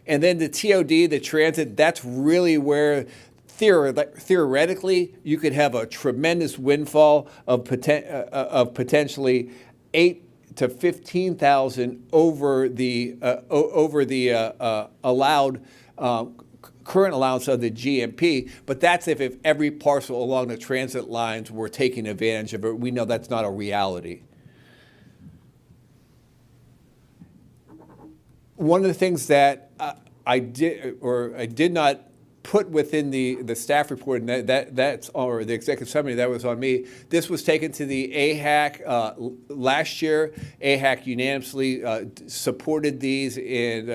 And then the TOD, the transit, that's really where theoretically you could have a tremendous windfall of potentially 8 to 15,000 over the allowed current allowance of the GMP, but that's if every parcel along the transit lines were taking advantage of it. We know that's not a reality. One of the things that I did not put within the staff report, and that's or the executive summary, that was on me. This was taken to the AHAC last year. AHAC unanimously supported these and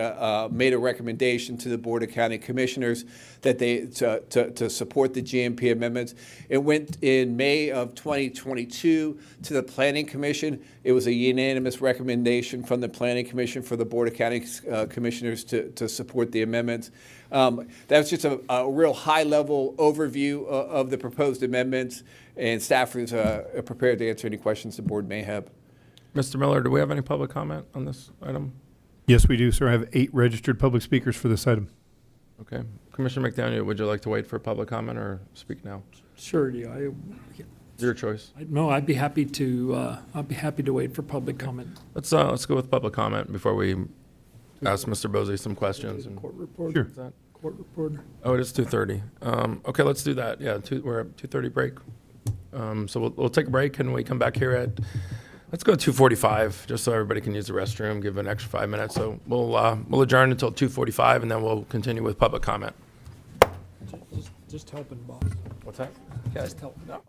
made a recommendation to the Board of County Commissioners that they to support the GMP amendments. It went in May of 2022 to the Planning Commission. It was a unanimous recommendation from the Planning Commission for the Board of County Commissioners to support the amendments. That's just a real high-level overview of the proposed amendments, and staff is prepared to answer any questions the board may have. Mr. Miller, do we have any public comment on this item? Yes, we do, sir. I have 8 registered public speakers for this item. Okay. Commissioner McDaniel, would you like to wait for public comment or speak now? Sure, yeah. Your choice. No, I'd be happy to wait for public comment. Let's go with public comment before we ask Mr. Bosey some questions. Court reporter. Sure. Is that? Court reporter. Oh, it is 2:30. Okay, let's do that. Yeah, we're at 2:30 break. So we'll take a break and we come back here at, let's go 2:45, just so everybody can use the restroom, give an extra 5 minutes. So we'll adjourn until 2:45 and then we'll continue with public comment. Just helping, boss. What's that? Just helping. No.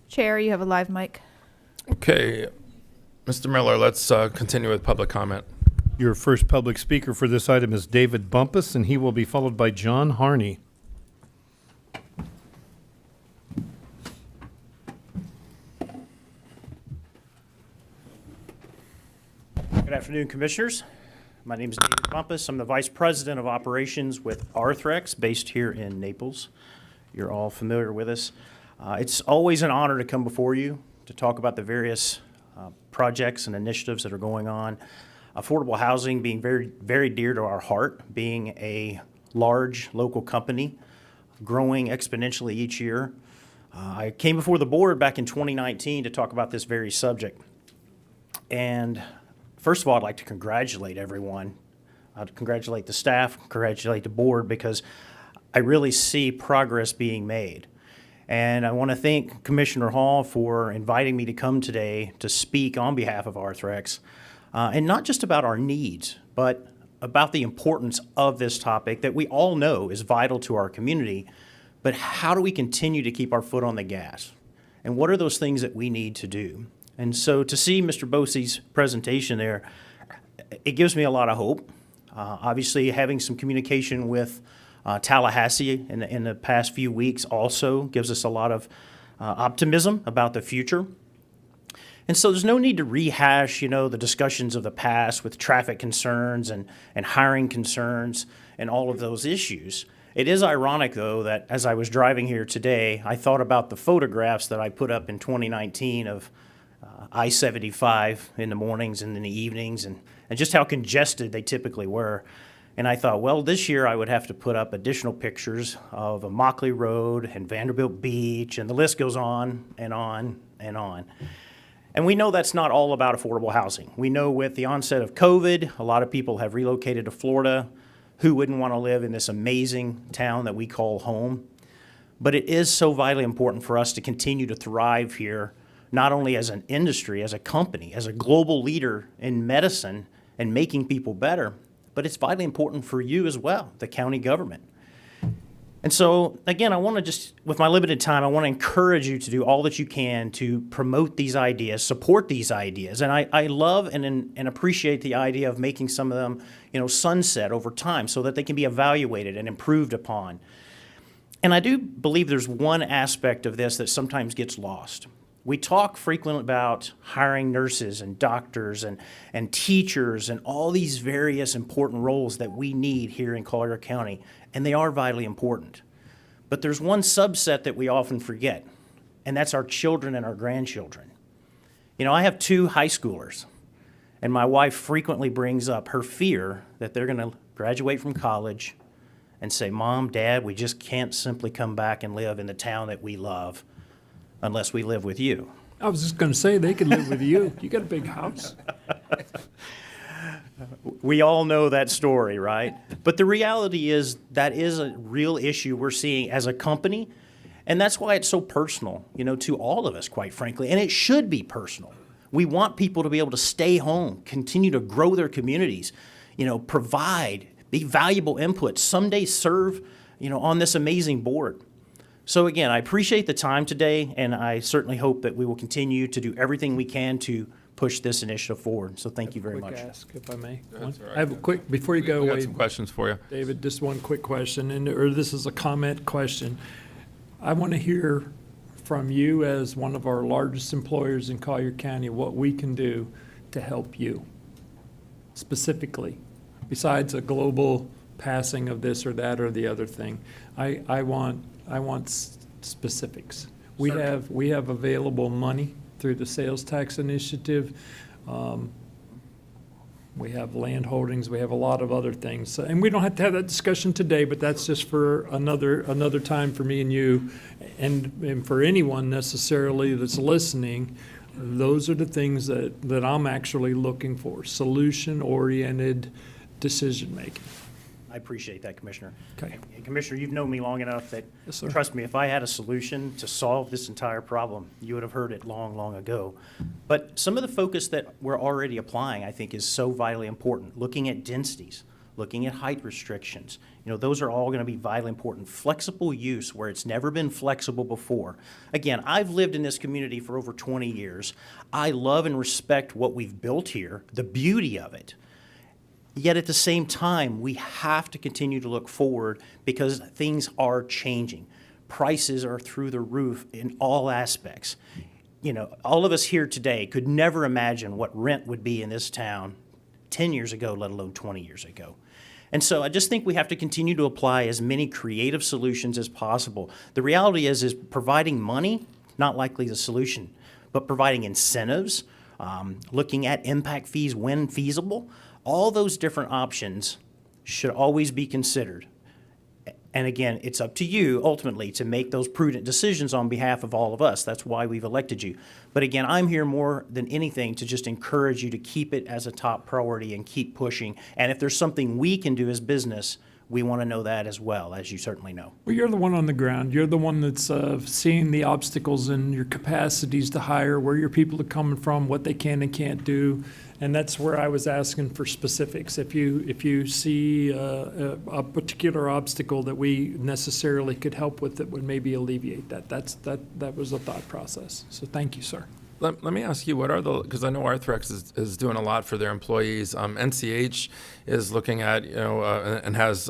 Chair, you have a live mic. Okay, Mr. Miller, let's continue with public comment. Your first public speaker for this item is David Bumpus, and he will be followed by John Harney. Good afternoon, Commissioners. My name is David Bumpus. I'm the Vice President of Operations with Arthrex, based here in Naples. You're all familiar with us. It's always an honor to come before you to talk about the various projects and initiatives that are going on. Affordable housing being very, very dear to our heart, being a large local company, growing exponentially each year. I came before the board back in 2019 to talk about this very subject. And first of all, I'd like to congratulate everyone. I'd congratulate the staff, congratulate the board, because I really see progress being made. And I want to thank Commissioner Hall for inviting me to come today to speak on behalf of Arthrex, and not just about our needs, but about the importance of this topic that we all know is vital to our community, but how do we continue to keep our foot on the gas? And what are those things that we need to do? And so to see Mr. Bosey's presentation there, it gives me a lot of hope. Obviously, having some communication with Tallahassee in the past few weeks also gives us a lot of optimism about the future. And so there's no need to rehash, the discussions of the past with traffic concerns and hiring concerns and all of those issues. It is ironic, though, that as I was driving here today, I thought about the photographs that I put up in 2019 of I-75 in the mornings and in the evenings, and just how congested they typically were. And I thought, well, this year I would have to put up additional pictures of Immokalee Road and Vanderbilt Beach, and the list goes on and on and on. And we know that's not all about affordable housing. We know with the onset of COVID, a lot of people have relocated to Florida. Who wouldn't want to live in this amazing town that we call home? But it is so vitally important for us to continue to thrive here, not only as an industry, as a company, as a global leader in medicine and making people better, but it's vitally important for you as well, the county government. And so, again, I want to just, with my limited time, I want to encourage you to do all that you can to promote these ideas, support these ideas. And I love and appreciate the idea of making some of them, sunset over time so that they can be evaluated and improved upon. And I do believe there's one aspect of this that sometimes gets lost. We talk frequently about hiring nurses and doctors and teachers and all these various important roles that we need here in Collier County, and they are vitally important. But there's one subset that we often forget, and that's our children and our grandchildren. I have 2 high schoolers, and my wife frequently brings up her fear that they're going to graduate from college and say, Mom, Dad, we just can't simply come back and live in the town that we love unless we live with you. I was just going to say, they could live with you. You got a big house. We all know that story, right? But the reality is that is a real issue we're seeing as a company, and that's why it's so personal, to all of us, quite frankly, and it should be personal. We want people to be able to stay home, continue to grow their communities, provide, be valuable input, someday serve, on this amazing board. So again, I appreciate the time today, and I certainly hope that we will continue to do everything we can to push this initiative forward. So thank you very much. Quick ask, if I may. That's all right. I have a quick, before you go We got away, some questions for you. David, just one quick question, or this is a comment question. I want to hear from you as one of our largest employers in Collier County, what we can do to help you specifically, besides a global passing of this or that or the other thing. I want specifics. We have available money through the sales tax initiative. We have land holdings. We have a lot of other things, and we don't have to have that discussion today. But that's just for another time for me and you, and for anyone necessarily that's listening. Those are the things that I'm actually looking for: solution-oriented decision making. I appreciate that, Commissioner. Okay. And Commissioner, you've known me long enough that, Yes, sir. trust me, if I had a solution to solve this entire problem, you would have heard it long, long ago. But some of the focus that we're already applying, I think, is so vitally important. Looking at densities, looking at height restrictions, those are all going to be vitally important. Flexible use where it's never been flexible before. Again, I've lived in this community for over 20 years. I love and respect what we've built here, the beauty of it. Yet at the same time, we have to continue to look forward because things are changing. Prices are through the roof in all aspects. All of us here today could never imagine what rent would be in this town 10 years ago, let alone 20 years ago. And so I just think we have to continue to apply as many creative solutions as possible. The reality is providing money, not likely the solution, but providing incentives, looking at impact fees when feasible, all those different options should always be considered. And again, it's up to you ultimately to make those prudent decisions on behalf of all of us. That's why we've elected you. But again, I'm here more than anything to just encourage you to keep it as a top priority and keep pushing. And if there's something we can do as business, we want to know that as well, as you certainly know. Well, you're the one on the ground. You're the one that's seeing the obstacles and your capacities to hire, where your people are coming from, what they can and can't do. And that's where I was asking for specifics. If you see a particular obstacle that we necessarily could help with that would maybe alleviate that. That was the thought process. So thank you, sir. Let me ask you, what are because I know Arthrex is doing a lot for their employees. NCH is looking at, and has,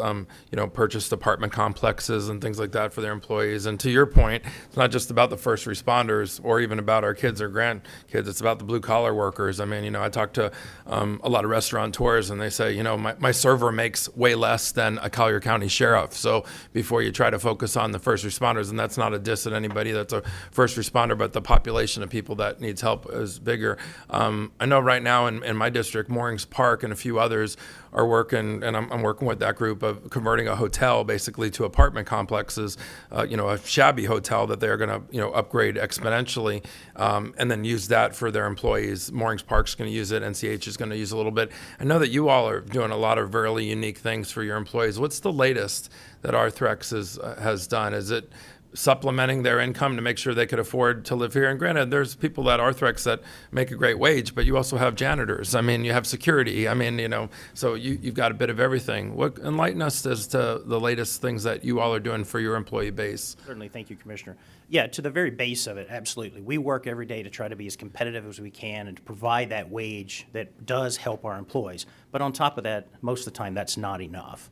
purchased apartment complexes and things like that for their employees. And to your point, it's not just about the first responders or even about our kids or grandkids. It's about the blue collar workers. I mean, I talk to a lot of restaurateurs and they say, my server makes way less than a Collier County sheriff. So before you try to focus on the first responders, and that's not a diss at anybody that's a first responder, but the population of people that needs help is bigger. I know right now in my district, Moorings Park and a few others are working, and I'm working with that group of converting a hotel basically to apartment complexes, a shabby hotel that they're going to, upgrade exponentially, and then use that for their employees. Moorings Park's going to use it. NCH is going to use a little bit. I know that you all are doing a lot of really unique things for your employees. What's the latest that Arthrex has done? Is it supplementing their income to make sure they could afford to live here? And granted, there's people at Arthrex that make a great wage, but you also have janitors. I mean, you have security. I mean, so you've got a bit of everything. Enlighten us as to the latest things that you all are doing for your employee base. Certainly. Thank you, Commissioner. Yeah, to the very base of it, absolutely. We work every day to try to be as competitive as we can and to provide that wage that does help our employees. But on top of that, most of the time, that's not enough.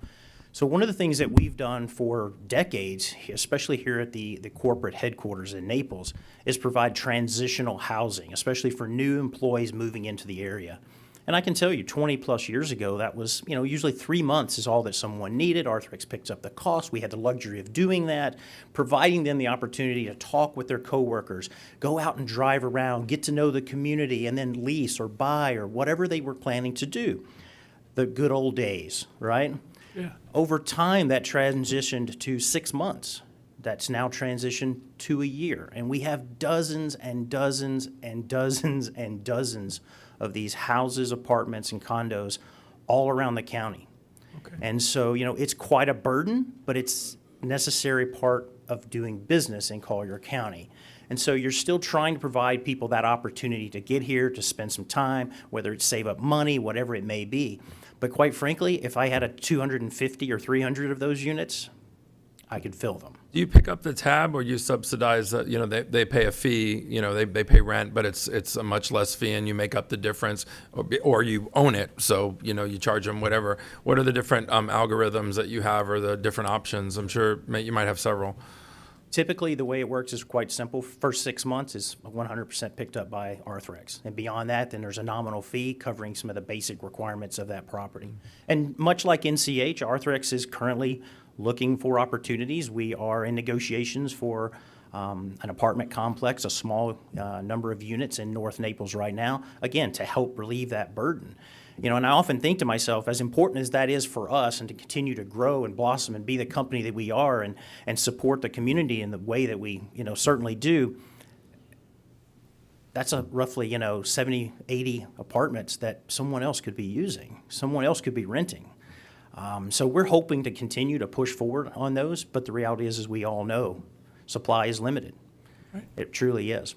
So one of the things that we've done for decades, especially here at the corporate headquarters in Naples, is provide transitional housing, especially for new employees moving into the area. And I can tell you, 20 plus years ago, that was, usually 3 months is all that someone needed. Arthrex picks up the cost. We had the luxury of doing that, providing them the opportunity to talk with their coworkers, go out and drive around, get to know the community, and then lease or buy or whatever they were planning to do. The good old days, right? Yeah. Over time, that transitioned to 6 months. That's now transitioned to a year. And we have dozens and dozens and dozens and dozens of these houses, apartments, and condos all around the county. Okay. And so, it's quite a burden, but it's a necessary part of doing business in Collier County. And so you're still trying to provide people that opportunity to get here, to spend some time, whether it's save up money, whatever it may be. But quite frankly, if I had a 250 or 300 of those units, I could fill them. Do you pick up the tab, or you subsidize? They pay a fee. They pay rent, but it's a much less fee, and you make up the difference, or you own it. So you charge them whatever. What are the different algorithms that you have, or the different options? I'm sure you might have several. Typically, the way it works is quite simple. First 6 months is 100% picked up by Arthrex. And beyond that, then there's a nominal fee covering some of the basic requirements of that property. And much like NCH, Arthrex is currently looking for opportunities. We are in negotiations for an apartment complex, a small number of units in North Naples right now, again, to help relieve that burden. And I often think to myself, as important as that is for us and to continue to grow and blossom and be the company that we are and support the community in the way that we, certainly do, that's a roughly, 70, 80 apartments that someone else could be using, someone else could be renting. So we're hoping to continue to push forward on those, but the reality is, as we all know, supply is limited. Right. It truly is.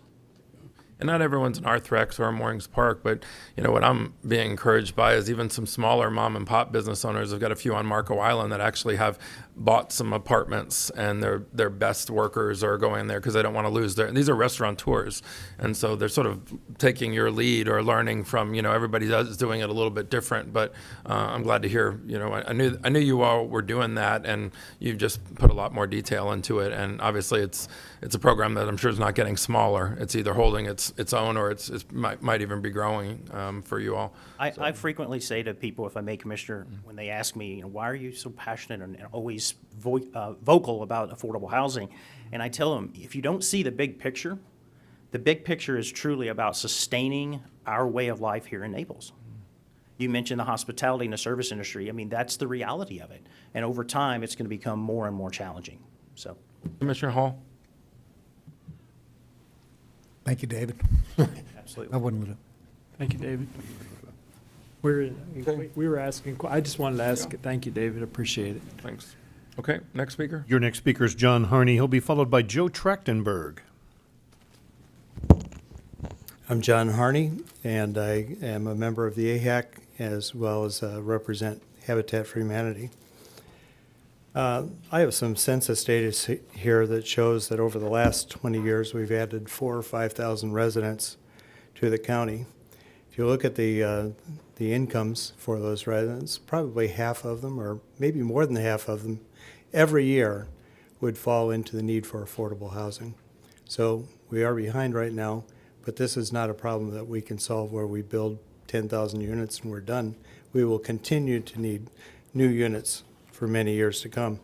and not everyone's an Arthrex or a Moorings Park, but what I'm being encouraged by is even some smaller mom and pop business owners. I've got a few on Marco Island that actually have bought some apartments, and their best workers are going there because they don't want to lose their. These are restaurateurs, and so they're sort of taking your lead or learning from everybody is doing it a little bit different. But I'm glad to hear. I knew you all were doing that, and you've just put a lot more detail into it. And obviously, it's a program that I'm sure is not getting smaller. It's either holding its own or it might even be growing for you all. I frequently say to people, if I may, Commissioner, when they ask me, why are you so passionate and always vocal about affordable housing? And I tell them, if you don't see the big picture is truly about sustaining our way of life here in Naples. You mentioned the hospitality and the service industry. I mean, that's the reality of it. And over time, it's going to become more and more challenging. So, Commissioner Hall? Thank you, David. absolutely. I wouldn't let it. Thank you, David. We were asking, I just wanted to ask, thank you, David, appreciate it. Thanks. Okay, next speaker. Your next speaker is John Harney. He'll be followed by Joe Trachtenberg. I'm John Harney, and I am a member of the AHAC as well as represent Habitat for Humanity. I have some census data here that shows that over the last 20 years we've added 4,000 or 5,000 residents to the county. If you look at the incomes for those residents, probably half of them, or maybe more than half of them, every year would fall into the need for affordable housing. So we are behind right now, but this is not a problem that we can solve where we build 10,000 units and we're done. We will continue to need new units for many years to come.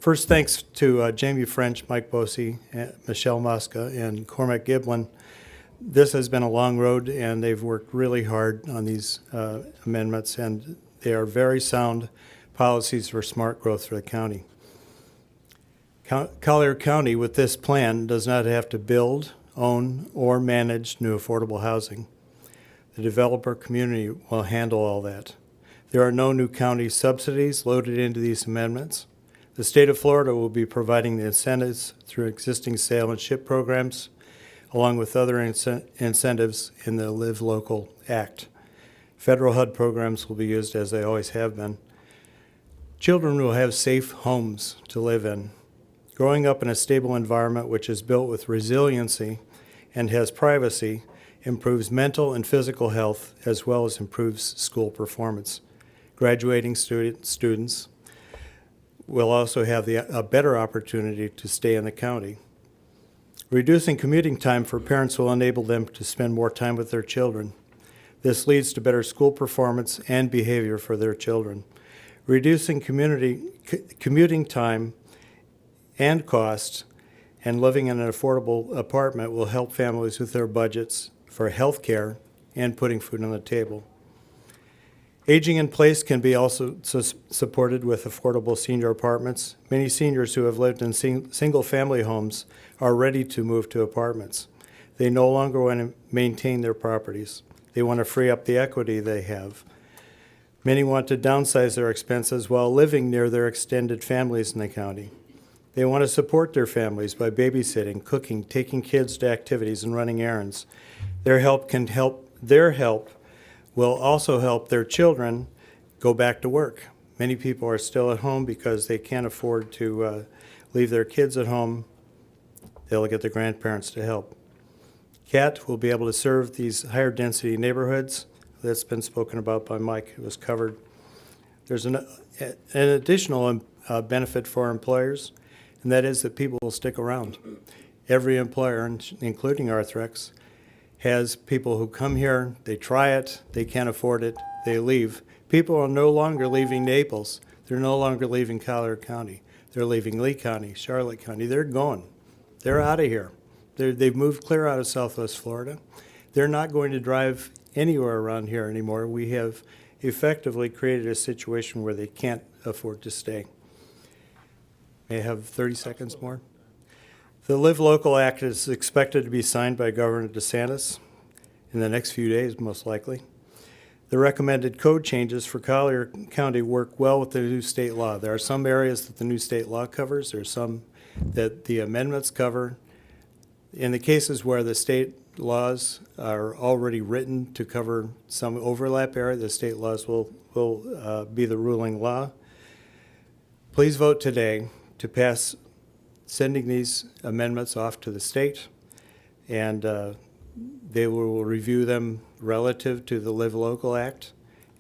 First, thanks to Jamie French, Mike Bosey, Michelle Muska, and Cormac Giblin. This has been a long road, and they've worked really hard on these amendments, and they are very sound policies for smart growth for the county. Collier County, with this plan, does not have to build, own, or manage new affordable housing. The developer community will handle all that. There are no new county subsidies loaded into these amendments. The state of Florida will be providing the incentives through existing sale and ship programs, along with other incentives in the Live Local Act. Federal HUD programs will be used as they always have been. Children will have safe homes to live in. Growing up in a stable environment which is built with resiliency and has privacy improves mental and physical health as well as improves school performance. Graduating students will also have a better opportunity to stay in the county. Reducing commuting time for parents will enable them to spend more time with their children. This leads to better school performance and behavior for their children. Reducing commuting time and costs and living in an affordable apartment will help families with their budgets for health care and putting food on the table. Aging in place can be also supported with affordable senior apartments. Many seniors who have lived in single-family homes are ready to move to apartments. They no longer want to maintain their properties. They want to free up the equity they have. Many want to downsize their expenses while living near their extended families in the county. They want to support their families by babysitting, cooking, taking kids to activities, and running errands. Their help will also help their children go back to work. Many people are still at home because they can't afford to leave their kids at home. They'll get their grandparents to help. CAT will be able to serve these higher density neighborhoods. That's been spoken about by Mike. It was covered. There's an additional benefit for employers, and that is that people will stick around. Every employer, including Arthrex, has people who come here, they try it, they can't afford it, they leave. People are no longer leaving Naples. They're no longer leaving Collier County. They're leaving Lee County, Charlotte County. They're gone. They're out of here. They've moved clear out of Southwest Florida. They're not going to drive anywhere around here anymore. We have effectively created a situation where they can't afford to stay. May I have 30 seconds more? The Live Local Act is expected to be signed by Governor DeSantis in the next few days, most likely. The recommended code changes for Collier County work well with the new state law. There are some areas that the new state law covers. There are some that the amendments cover. In the cases where the state laws are already written to cover some overlap area. The state laws will be the ruling law. Please vote today to pass sending these amendments off to the state, and they will review them relative to the Live Local Act,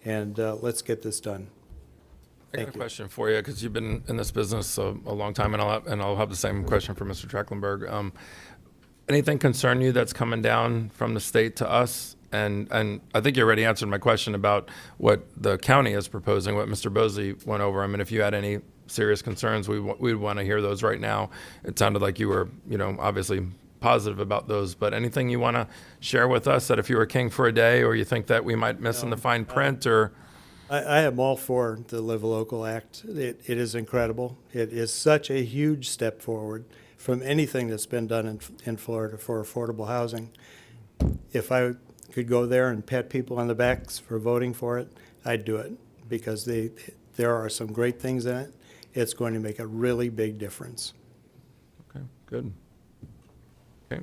and let's get this done. I got Thank a you. question for you, because you've been in this business a long time, and I'll have the same question for Mr. Trecklenberg. Anything concern you that's coming down from the state to us? And I think you already answered my question about what the county is proposing, what Mr. Bosley went over. I mean, if you had any serious concerns, we'd want to hear those right now. It sounded like you were, obviously positive about those, but anything you want to share with us that if you were king for a day, or you think that we might miss in the fine print, or? I am all for the Live Local Act. It is incredible. It is such a huge step forward from anything that's been done in Florida for affordable housing. If I could go there and pat people on the backs for voting for it, I'd do it, because there are some great things in it. It's going to make a really big difference. Okay, good. Okay.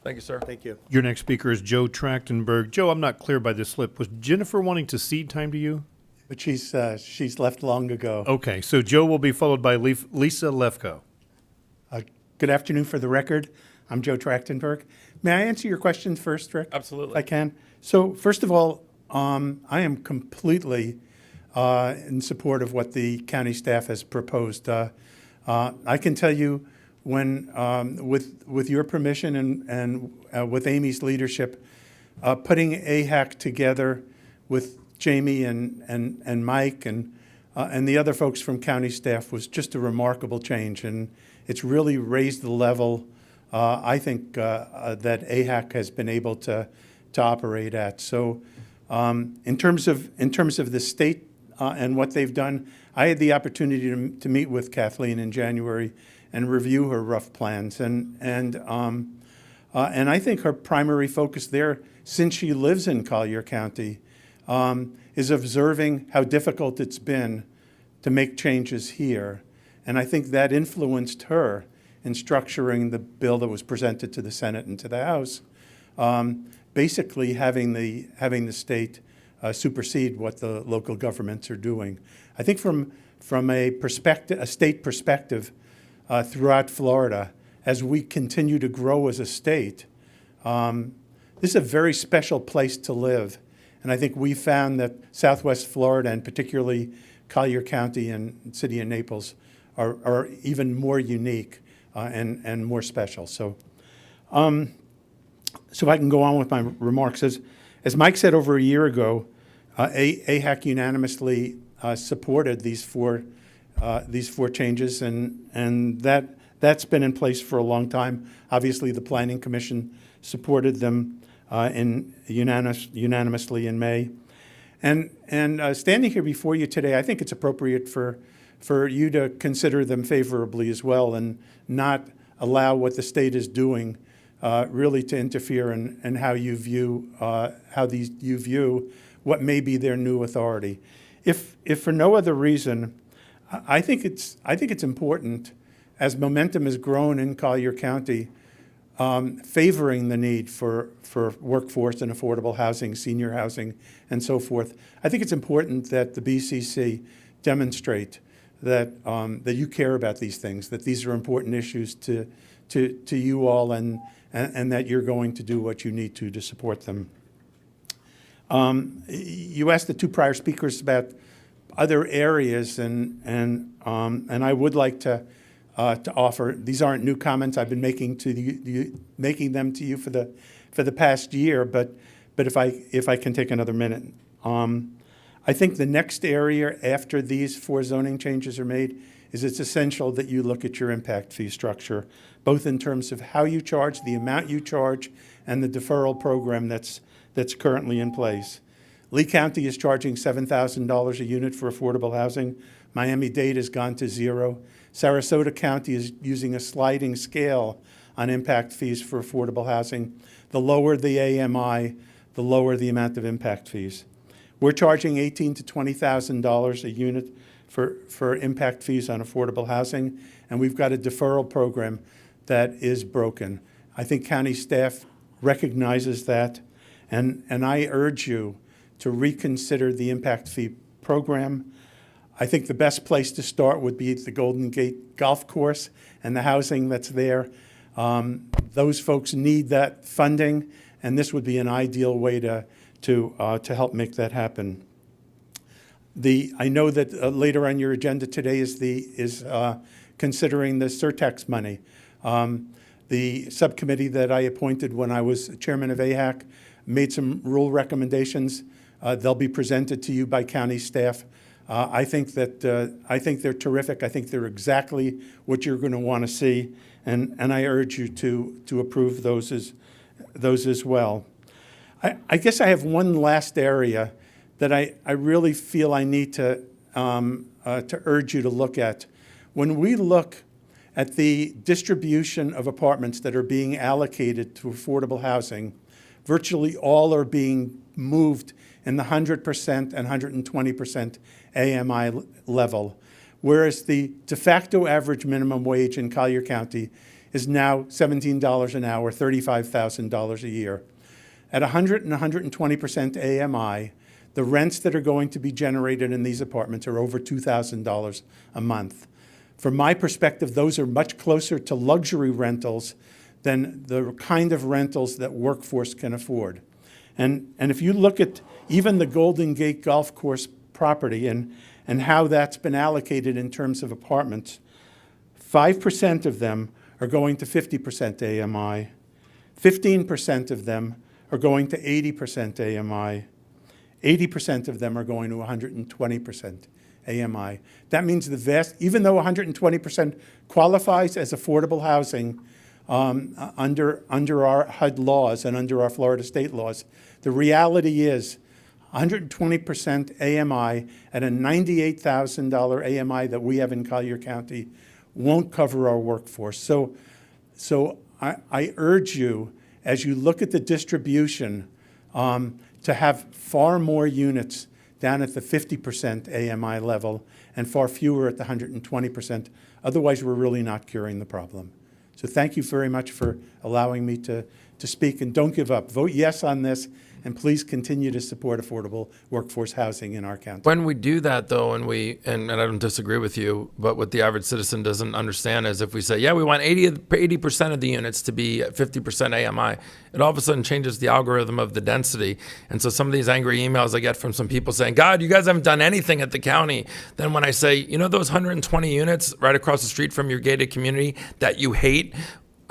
Thank you, sir. Thank you. Your next speaker is Joe Trachtenberg. Joe, I'm not clear by this slip. Was Jennifer wanting to cede time to you? But she's left long ago. Okay, so Joe will be followed by Lisa Lefko. Good afternoon. For the record, I'm Joe Trachtenberg. May I answer your questions first, Rick? Absolutely. If I can. So first of all, I am completely in support of what the county staff has proposed. I can tell you, when with your permission and with Amy's leadership, putting AHAC together with Jamie and Mike and the other folks from county staff was just a remarkable change, and it's really raised the level, I think, that AHAC has been able to operate at. So in terms of the state and what they've done, I had the opportunity to meet with Kathleen in January and review her rough plans, and I think her primary focus there, since she lives in Collier County, is observing how difficult it's been to make changes here. And I think that influenced her in structuring the bill that was presented to the Senate and to the House, basically having the state supersede what the local governments are doing. I think from a state perspective, throughout Florida, as we continue to grow as a state, this is a very special place to live. And I think we found that Southwest Florida, and particularly Collier County and City of Naples, are even more unique and more special. So if I can go on with my remarks. As Mike said over a year ago, AHAC unanimously supported these four changes, and that's been in place for a long time. Obviously, the Planning Commission supported them unanimously in May. And standing here before you today, I think it's appropriate for you to consider them favorably as well, and not allow what the state is doing really to interfere in how you view what may be their new authority. If for no other reason, I think it's important, as momentum has grown in Collier County, favoring the need for workforce and affordable housing, senior housing, and so forth. I think it's important that the BCC demonstrate that you care about these things, that these are important issues to you all, and that you're going to do what you need to support them. You asked the two prior speakers about other areas, and I would like to offer. These aren't new comments. I've been making them to you for the past year, but if I can take another minute. I think the next area after these four zoning changes are made is it's essential that you look at your impact fee structure, both in terms of how you charge, the amount you charge, and the deferral program that's currently in place. Lee County is charging $7,000 a unit for affordable housing. Miami-Dade has gone to zero. Sarasota County is using a sliding scale on impact fees for affordable housing. The lower the AMI, the lower the amount of impact fees. We're charging $18,000 to $20,000 a unit for impact fees on affordable housing, and we've got a deferral program that is broken. I think county staff recognizes that, and I urge you to reconsider the impact fee program. I think the best place to start would be the Golden Gate Golf Course and the housing that's there. Those folks need that funding, and this would be an ideal way to help make that happen. I know that later on your agenda today is considering the surtax money. The subcommittee that I appointed when I was chairman of AHAC made some rule recommendations. They'll be presented to you by county staff. I think they're terrific. I think they're exactly what you're going to want to see, and I urge you to approve those as well. I guess I have one last area that I really feel I need to urge you to look at. When we look at the distribution of apartments that are being allocated to affordable housing, virtually all are being moved in the 100% and 120% AMI level, whereas the de facto average minimum wage in Collier County is now $17 an hour, $35,000 a year. At 100 and 120% AMI, the rents that are going to be generated in these apartments are over $2,000 a month. From my perspective, those are much closer to luxury rentals than the kind of rentals that workforce can afford. And if you look at even the Golden Gate Golf Course property and how that's been allocated in terms of apartments, 5% of them are going to 50% AMI, 15% of them are going to 80% AMI, 80% of them are going to 120% AMI. That means even though 120% qualifies as affordable housing under our HUD laws and under our Florida state laws, the reality is 120% AMI at a $98,000 AMI that we have in Collier County won't cover our workforce. So I urge you, as you look at the distribution, to have far more units down at the 50% AMI level and far fewer at the 120%. Otherwise, we're really not curing the problem. So thank you very much for allowing me to speak, and don't give up. Vote yes on this, and please continue to support affordable workforce housing in our county. When we do that, though, and I don't disagree with you, but what the average citizen doesn't understand is if we say, yeah, we want 80% of the units to be at 50% AMI, it all of a sudden changes the algorithm of the density. And so some of these angry emails I get from some people saying, God, you guys haven't done anything at the county. Then when I say, you know those 120 units right across the street from your gated community that you hate,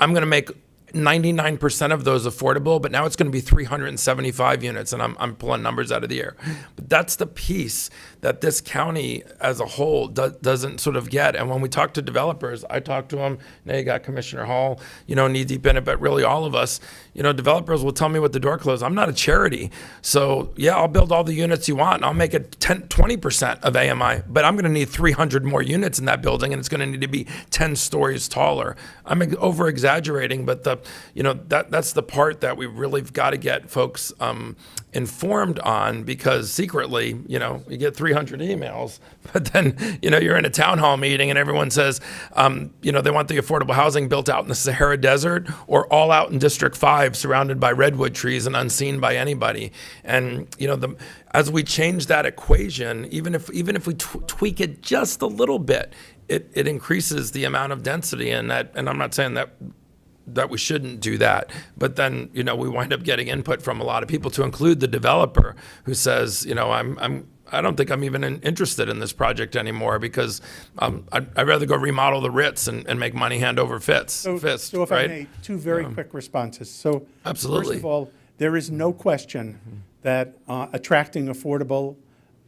I'm going to make 99% of those affordable, but now it's going to be 375 units, and I'm pulling numbers out of the air. But that's the piece that this county as a whole doesn't sort of get. And when we talk to developers, I talk to them. Now you got Commissioner Hall, knee deep in it, but really all of us, developers will tell me with the door closed, I'm not a charity. So yeah, I'll build all the units you want, and I'll make it 20% of AMI, but I'm going to need 300 more units in that building, and it's going to need to be 10 stories taller. I'm over exaggerating, but that's the part that we really got to get folks informed on, because secretly, you get 300 emails, but then, you're in a town hall meeting and everyone says, they want the affordable housing built out in the Sahara Desert or all out in District 5 surrounded by redwood trees and unseen by anybody. And, as we change that equation, even if we tweak it just a little bit, it increases the amount of density, and I'm not saying that we shouldn't do that. But then, we wind up getting input from a lot of people, to include the developer who says, I don't think I'm even interested in this project anymore, because I'd rather go remodel the Ritz and make money hand over fist. So if right? I may, two very quick responses. So absolutely. First of all, there is no question that attracting affordable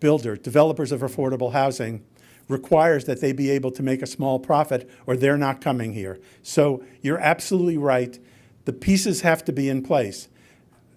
developers of affordable housing requires that they be able to make a small profit, or they're not coming here. So you're absolutely right. The pieces have to be in place.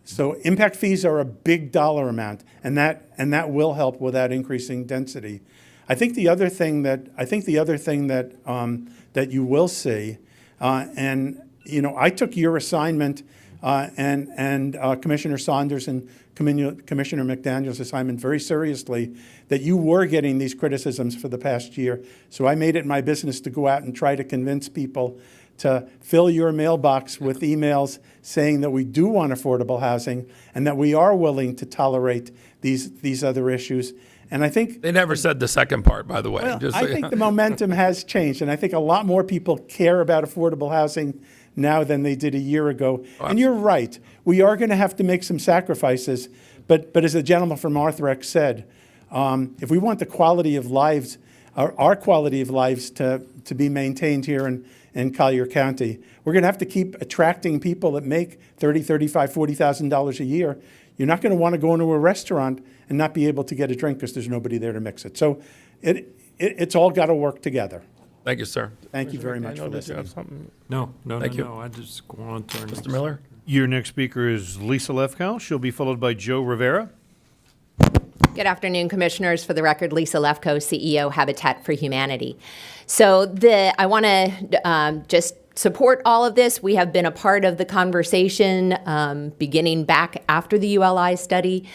So impact fees are a big dollar amount, and that will help without increasing density. I think the other thing that that you will see, I took your assignment and Commissioner Saunders and Commissioner McDaniel's assignment very seriously, that you were getting these criticisms for the past year. So I made it my business to go out and try to convince people to fill your mailbox with emails saying that we do want affordable housing and that we are willing to tolerate these other issues. And I think They never said the second part, by the way. well, Just I so- think the momentum has changed, and I think a lot more people care about affordable housing now than they did a year ago. And you're right, we are going to have to make some sacrifices, but as the gentleman from Arthrex said, if we want the quality of lives, our quality of lives to be maintained here in Collier County, we're going to have to keep attracting people that make $30,000, $35,000, $40,000 a year. You're not going to want to go into a restaurant and not be able to get a drink because there's nobody there to mix it. So it's all got to work together. Thank you, sir. Thank you very much for Daniel, did you have listening. something? No, Thank you. I just go on to our next. Mr. Miller? Your next speaker is Lisa Lefkow. She'll be followed by Joe Rivera. Good afternoon, Commissioners. For the record, Lisa Lefkow, CEO, Habitat for Humanity. So I want to just support all of this. We have been a part of the conversation beginning back after the ULI study.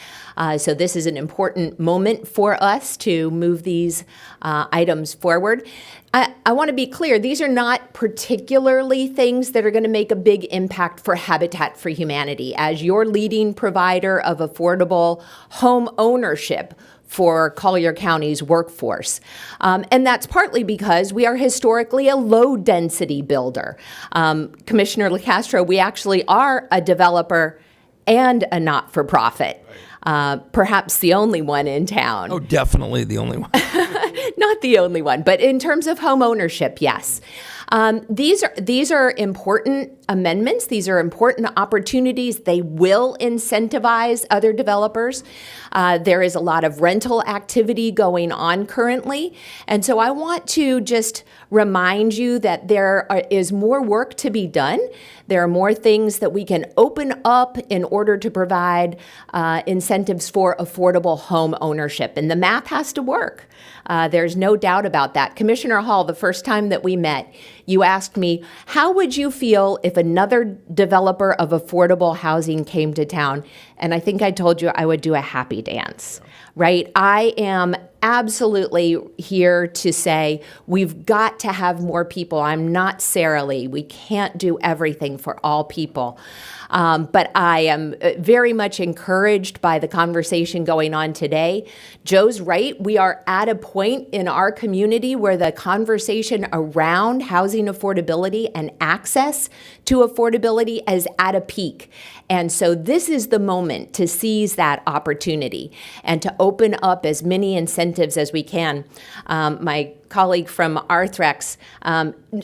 So this is an important moment for us to move these items forward. I want to be clear, these are not particularly things that are going to make a big impact for Habitat for Humanity. As your leading provider of affordable home ownership for Collier County's workforce. And that's partly because we are historically a low-density builder. Commissioner LaCastro, we actually are a developer and a not-for-profit. Perhaps the only one in town. Oh, definitely the only one. Not the only one, but in terms of home ownership, yes. These are important amendments. These are important opportunities. They will incentivize other developers. There is a lot of rental activity going on currently. And so I want to just remind you that there is more work to be done. There are more things that we can open up in order to provide incentives for affordable home ownership. And the math has to work. There's no doubt about that. Commissioner Hall, the first time that we met, you asked me, how would you feel if another developer of affordable housing came to town? And I think I told you I would do a happy dance, right? I am absolutely here to say we've got to have more people. I'm not Sara Lee. We can't do everything for all people. But I am very much encouraged by the conversation going on today. Joe's right. We are at a point in our community where the conversation around housing affordability and access to affordability is at a peak. And so this is the moment to seize that opportunity and to open up as many incentives as we can. My colleague from Arthrex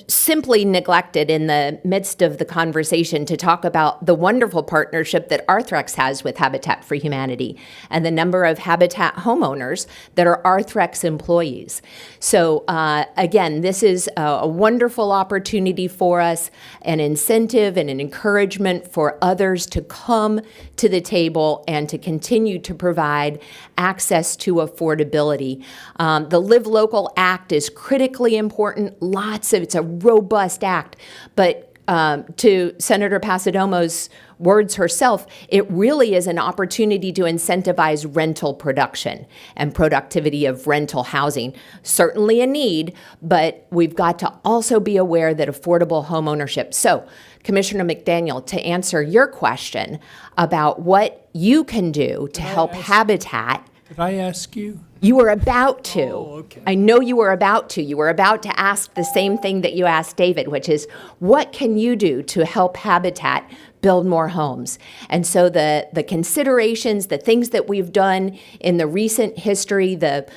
simply neglected in the midst of the conversation to talk about the wonderful partnership that Arthrex has with Habitat for Humanity and the number of Habitat homeowners that are Arthrex employees. So again, this is a wonderful opportunity for us, an incentive and an encouragement for others to come to the table and to continue to provide access to affordability. The Live Local Act is critically important. It's a robust act. But to Senator Pasadomo's words herself, it really is an opportunity to incentivize rental production and productivity of rental housing. Certainly a need, but we've got to also be aware that affordable home ownership. So, Commissioner McDaniel, to answer your question about what you can do to help Habitat. Did I ask you? You were about to. Oh, okay. I know you were about to. You were about to ask the same thing that you asked David, which is, what can you do to help Habitat build more homes? And so the considerations, the things that we've done in the recent history, the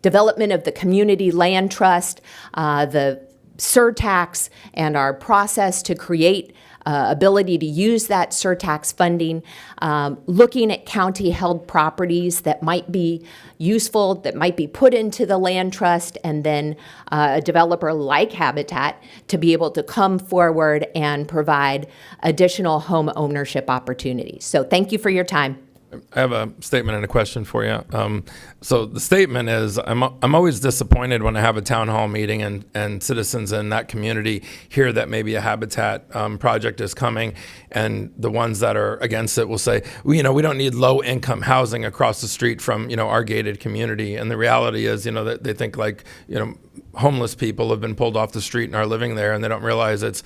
development of the community land trust, the surtax, and our process to create ability to use that surtax funding, looking at county-held properties that might be useful, that might be put into the land trust, and then a developer like Habitat to be able to come forward and provide additional home ownership opportunities. So thank you for your time. I have a statement and a question for you. So the statement is, I'm always disappointed when I have a town hall meeting and citizens in that community hear that maybe a Habitat project is coming, and the ones that are against it will say, well, we don't need low income housing across the street from, our gated community. And the reality is, that they think like, homeless people have been pulled off the street and are living there, and they don't realize it's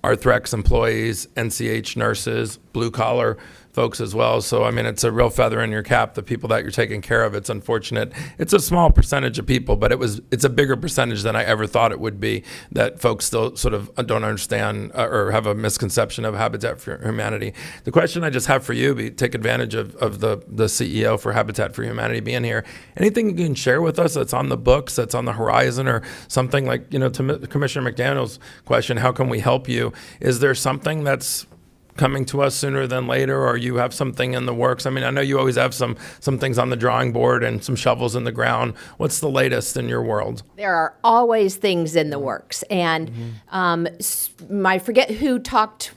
Arthrex employees, NCH nurses, blue collar folks as well. So, I mean, it's a real feather in your cap, the people that you're taking care of. It's unfortunate. It's a small percentage of people, but it's a bigger percentage than I ever thought it would be, that folks still sort of don't understand or have a misconception of Habitat for Humanity. The question I just have for you, take advantage of the CEO for Habitat for Humanity being here. Anything you can share with us that's on the books, that's on the horizon, or something like, to Commissioner McDaniel's question, how can we help you? Is there something that's coming to us sooner than later, or you have something in the works? I mean, I know you always have some things on the drawing board and some shovels in the ground. What's the latest in your world? There are always things in the works. And I forget who talked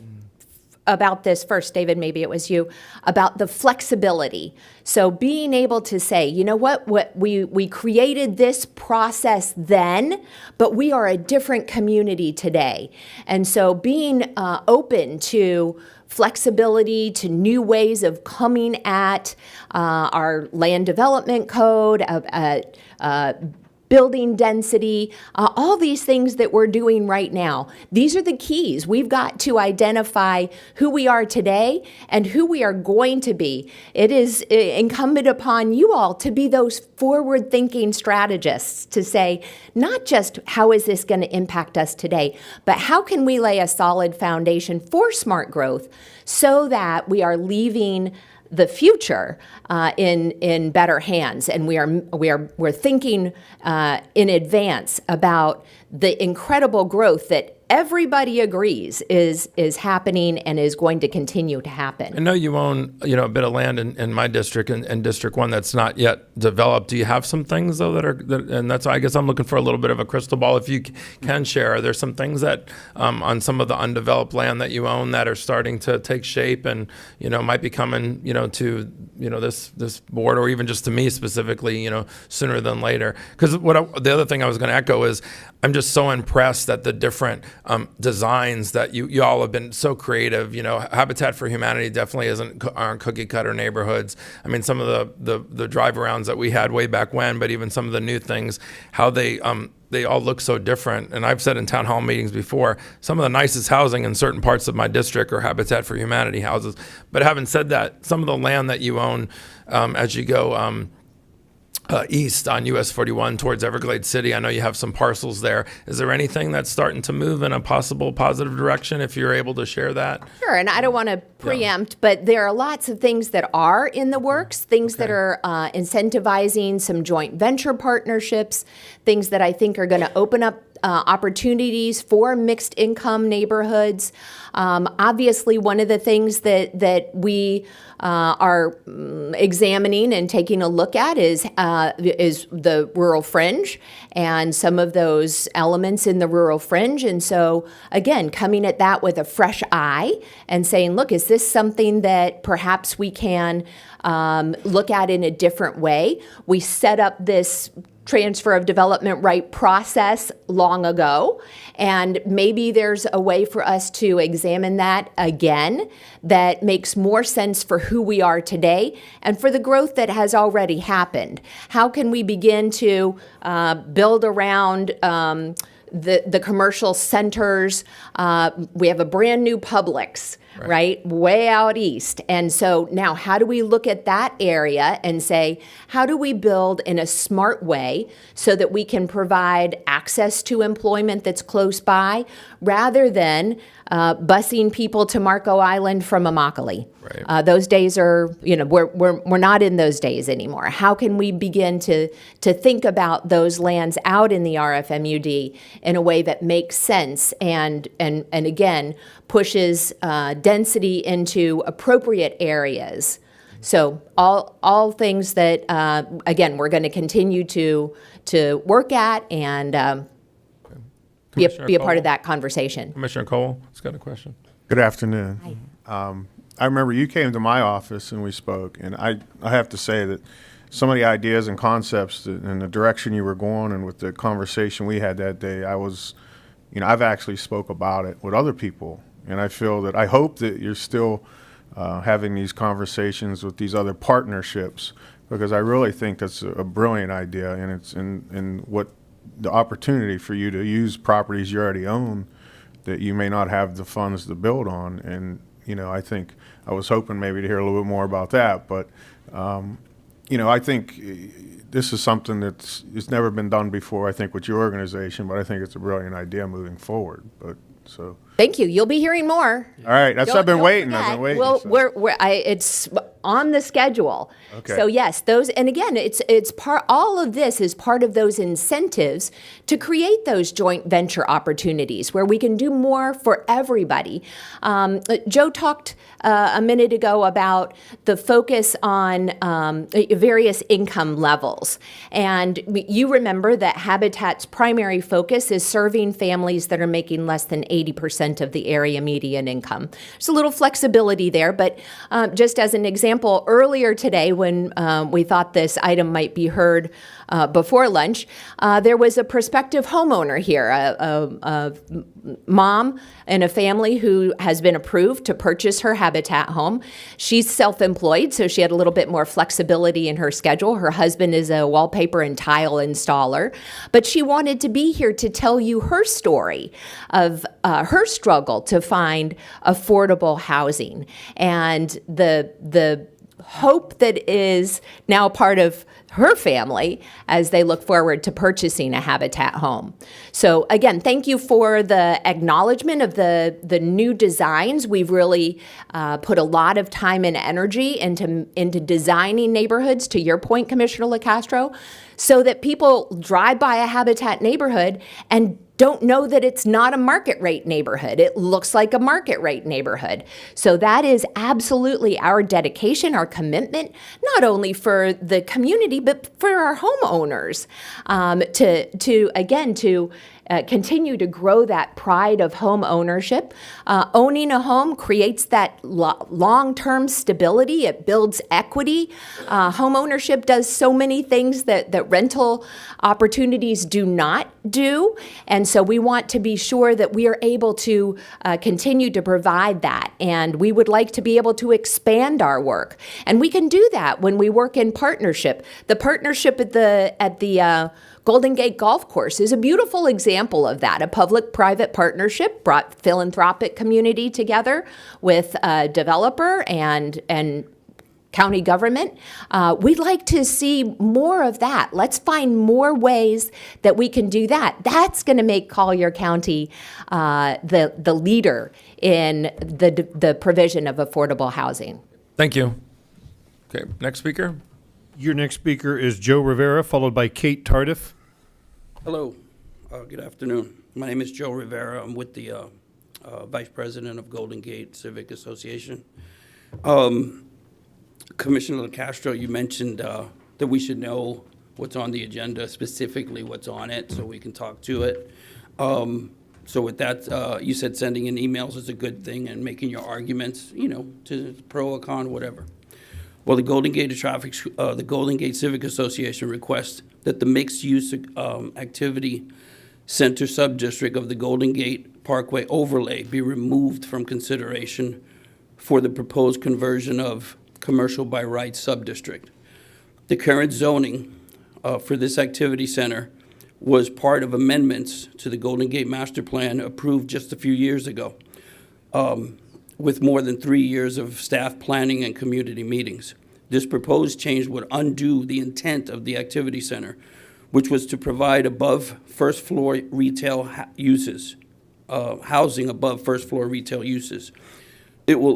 about this first, David, maybe it was you, about the flexibility. So being able to say, you know what we created this process then, but we are a different community today. And so being open to flexibility, to new ways of coming at our land development code, building density, all these things that we're doing right now. These are the keys. We've got to identify who we are today and who we are going to be. It is incumbent upon you all to be those forward-thinking strategists, to say, not just how is this going to impact us today, but how can we lay a solid foundation for smart growth so that we are leaving the future in better hands, and we're thinking in advance about the incredible growth that everybody agrees is happening and is going to continue to happen. I know you own a bit of land in my district and District 1 that's not yet developed. Do you have some things though and that's why I guess I'm looking for a little bit of a crystal ball. If you can share, are there some things that on some of the undeveloped land that you own that are starting to take shape and might be coming to this board, or even just to me specifically sooner than later? Because the other thing I was going to echo is I'm just so impressed at the different designs that you all have been so creative. Habitat for Humanity definitely aren't cookie cutter neighborhoods. I mean, some of the drive arounds that we had way back when, but even some of the new things, how they all look so different. And I've said in town hall meetings before, some of the nicest housing in certain parts of my district are Habitat for Humanity houses. But having said that, some of the land that you own as you go east on US 41 towards Everglades City, I know you have some parcels there. Is there anything that's starting to move in a possible positive direction, if you're able to share that? Sure, and I don't want to preempt, but there are lots of things that are in the works, things that are incentivizing some joint venture partnerships, things that I think are going to open up opportunities for mixed income neighborhoods. Obviously, one of the things that we are examining and taking a look at is the rural fringe and some of those elements in the rural fringe. And so, again, coming at that with a fresh eye and saying, look, is this something that perhaps we can look at in a different way? We set up this transfer of development right process long ago, and maybe there's a way for us to examine that again that makes more sense for who we are today and for the growth that has already happened. How can we begin to build around the commercial centers? We have a brand new Publix, right, way out east. And so now how do we look at that area and say, how do we build in a smart way so that we can provide access to employment that's close by rather than busing people to Marco Island from Immokalee? Right. Those days are, we're not in those days anymore. How can we begin to think about those lands out in the RFMUD in a way that makes sense and again pushes density into appropriate areas? So all things that again we're going to continue to work at and be a part of that conversation. Commissioner Cole has got a question. Good afternoon. Hi. I remember you came to my office and we spoke, and I have to say that some of the ideas and concepts and the direction you were going and with the conversation we had that day, I've actually spoke about it with other people, and I hope that you're still having these conversations with these other partnerships, because I really think that's a brilliant idea, and it's in what the opportunity for you to use properties you already own that you may not have the funds to build on. And, I think I was hoping maybe to hear a little bit more about that. But, I think this is something it's never been done before, I think, with your organization, but I think it's a brilliant idea moving forward. But so. Thank you. You'll be hearing more. All right. That's I've been Don't waiting. forget. I've been waiting. Well, so. it's on the schedule. Okay. So yes, and again, it's part. All of this is part of those incentives to create those joint venture opportunities where we can do more for everybody. Joe talked a minute ago about the focus on various income levels, and you remember that Habitat's primary focus is serving families that are making less than 80% of the area median income. There's a little flexibility there, but just as an example, earlier today when we thought this item might be heard before lunch, there was a prospective homeowner here, a mom and a family who has been approved to purchase her Habitat home. She's self-employed, so she had a little bit more flexibility in her schedule. Her husband is a wallpaper and tile installer, but she wanted to be here to tell you her story of her struggle to find affordable housing and the hope that is now part of her family as they look forward to purchasing a Habitat home. So again, thank you for the acknowledgement of the new designs. We've really put a lot of time and energy into designing neighborhoods, to your point, Commissioner LaCastro, so that people drive by a Habitat neighborhood and don't know that it's not a market rate neighborhood. It looks like a market rate neighborhood. So that is absolutely our dedication, our commitment, not only for the community, but for our homeowners, to continue to grow that pride of home ownership. Owning a home creates that long-term stability. It builds equity. Home ownership does so many things that rental opportunities do not do. And so we want to be sure that we are able to continue to provide that. And we would like to be able to expand our work. And we can do that when we work in partnership. The partnership at the Golden Gate Golf Course is a beautiful example of that. A public-private partnership brought philanthropic community together with a developer and county government. We'd like to see more of that. Let's find more ways that we can do that. That's going to make Collier County the leader in the provision of affordable housing. Thank you. Okay, next speaker. Your next speaker is Joe Rivera, followed by Kate Tardif. Hello. Good afternoon. My name is Joe Rivera. I'm with the Vice President of Golden Gate Civic Association. Commissioner LaCastro, you mentioned that we should know what's on the agenda, specifically what's on it, so we can talk to it. So with that, you said sending in emails is a good thing and making your arguments, to pro or con, whatever. Well, the Golden Gate Civic Association requests that the mixed-use activity center subdistrict of the Golden Gate Parkway overlay be removed from consideration for the proposed conversion of commercial by right subdistrict. The current zoning for this activity center was part of amendments to the Golden Gate Master Plan approved just a few years ago, with more than 3 years of staff planning and community meetings. This proposed change would undo the intent of the activity center, which was to provide above first floor retail uses, housing above first floor retail uses. It will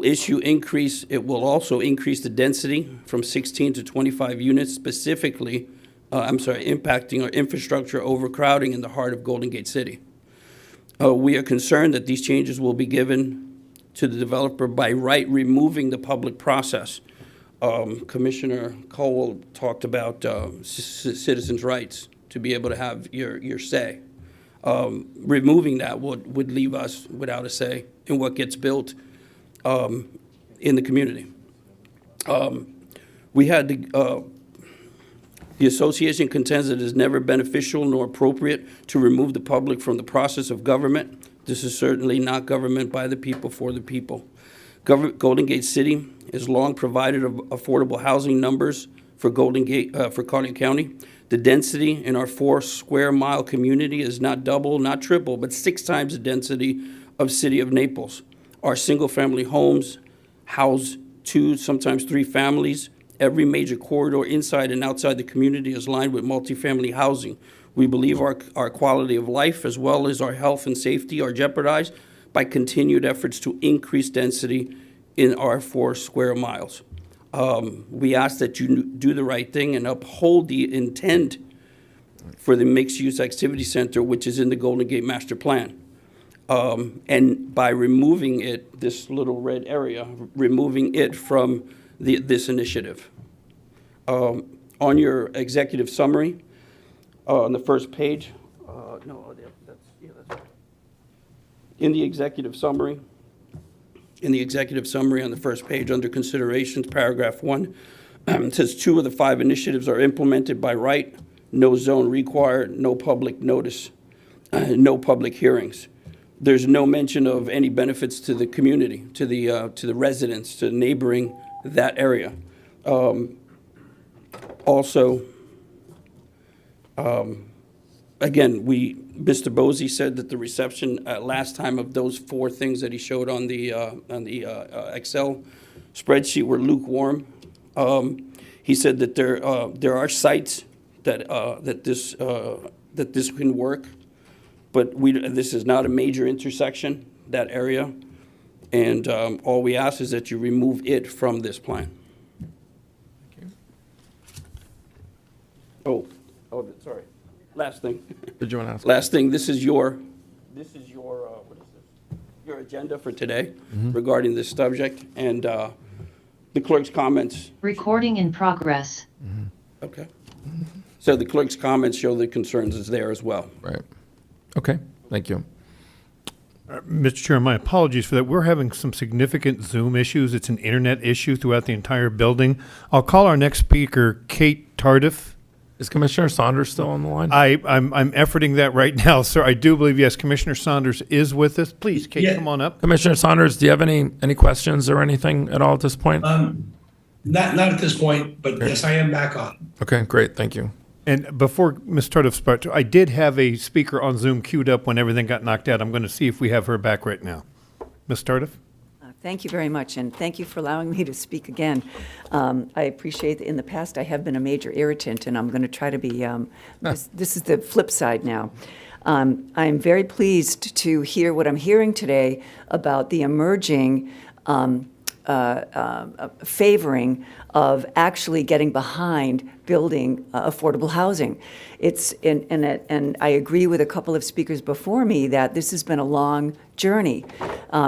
also increase the density from 16 to 25 units, specifically, impacting our infrastructure overcrowding in the heart of Golden Gate City. We are concerned that these changes will be given to the developer by right, removing the public process. Commissioner Colwell talked about citizens' rights to be able to have your say. Removing that would leave us without a say in what gets built in the community. We had the association contends that it is never beneficial nor appropriate to remove the public from the process of government. This is certainly not government by the people for the people. Golden Gate City has long provided affordable housing numbers for Golden Gate, for Collier County. The density in our 4 square mile community is not double, not triple, but 6 times the density of City of Naples. Our single-family homes house 2, sometimes 3 families. Every major corridor inside and outside the community is lined with multifamily housing. We believe our quality of life as well as our health and safety are jeopardized by continued efforts to increase density in our 4 square miles. We ask that you do the right thing and uphold the intent for the mixed-use activity center, which is in the Golden Gate Master Plan. And by removing it, this little red area, removing it from this initiative. On your executive summary, on the first page, in the executive summary, on the first page, under considerations, paragraph 1, it says 2 of the 5 initiatives are implemented by right, no zone required, no public notice, no public hearings. There's no mention of any benefits to the community, to the residents, to neighboring that area. Also, again, Mr. Bosey said that the reception last time of those 4 things that he showed on the Excel spreadsheet were lukewarm. He said that there are sites that this can work, but this is not a major intersection, that area, and all we ask is that you remove it from this plan. Oh, sorry. Last thing. Did you want to ask? Last thing. This is your what is this? Your agenda for today regarding this subject and the clerk's comments. Recording in progress. Okay. So the clerk's comments show the concerns is there as well. Right. Okay. Thank you. Mr. Chair, my apologies for that. We're having some significant Zoom issues. It's an internet issue throughout the entire building. I'll call our next speaker, Kate Tardif. Is Commissioner Saunders still on the line? I'm efforting that right now, sir. I do believe, yes, Commissioner Saunders is with us. Please, Kate, Yeah. come on up. Commissioner Saunders, do you have any questions or anything at all at this point? Not at this point, but yes, I am back on. Okay, great. Thank you. And before Ms. Tardif starts, I did have a speaker on Zoom queued up when everything got knocked out. I'm going to see if we have her back right now. Ms. Tardif? Thank you very much, and thank you for allowing me to speak again. I appreciate that in the past I have been a major irritant, and I'm going to try to be, this is the flip side now. I'm very pleased to hear what I'm hearing today about the emerging favoring of actually getting behind building affordable housing. And I agree with a couple of speakers before me that this has been a long journey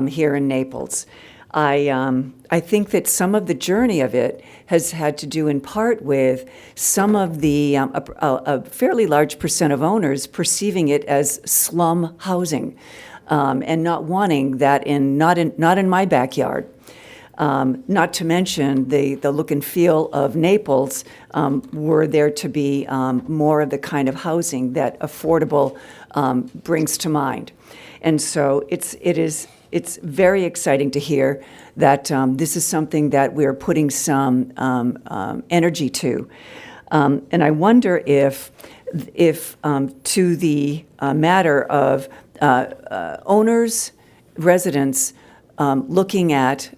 here in Naples. I think that some of the journey of it has had to do in part with some of the, a fairly large percent of owners perceiving it as slum housing and not wanting that not in my backyard. Not to mention the look and feel of Naples, were there to be more of the kind of housing that affordable brings to mind. And so it's very exciting to hear that this is something that we're putting some energy to. And I wonder if to the matter of owners, residents looking at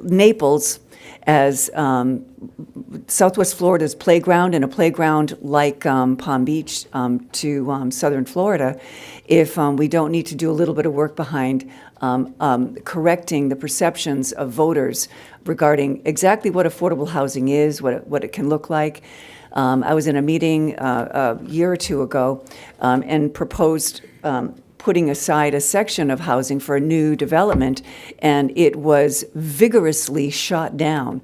Naples as Southwest Florida's playground and a playground like Palm Beach to southern Florida, if we don't need to do a little bit of work behind correcting the perceptions of voters regarding exactly what affordable housing is, what it can look like. I was in a meeting a year or two ago and proposed putting aside a section of housing for a new development, and it was vigorously shot down,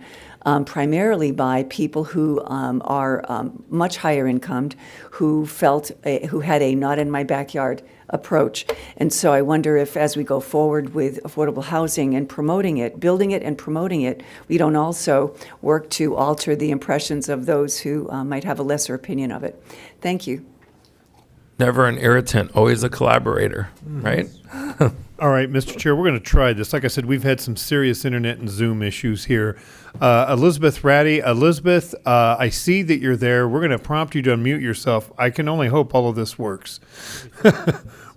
primarily by people who are much higher incomed, who had a not in my backyard approach. And so I wonder if, as we go forward with affordable housing and promoting it, building it and promoting it, we don't also work to alter the impressions of those who might have a lesser opinion of it. Thank you. Never an irritant, always a collaborator, right? All right, Mr. Chair, we're going to try this. Like I said, we've had some serious internet and Zoom issues here. Elizabeth Ratty, Elizabeth, I see that you're there. We're going to prompt you to unmute yourself. I can only hope all of this works.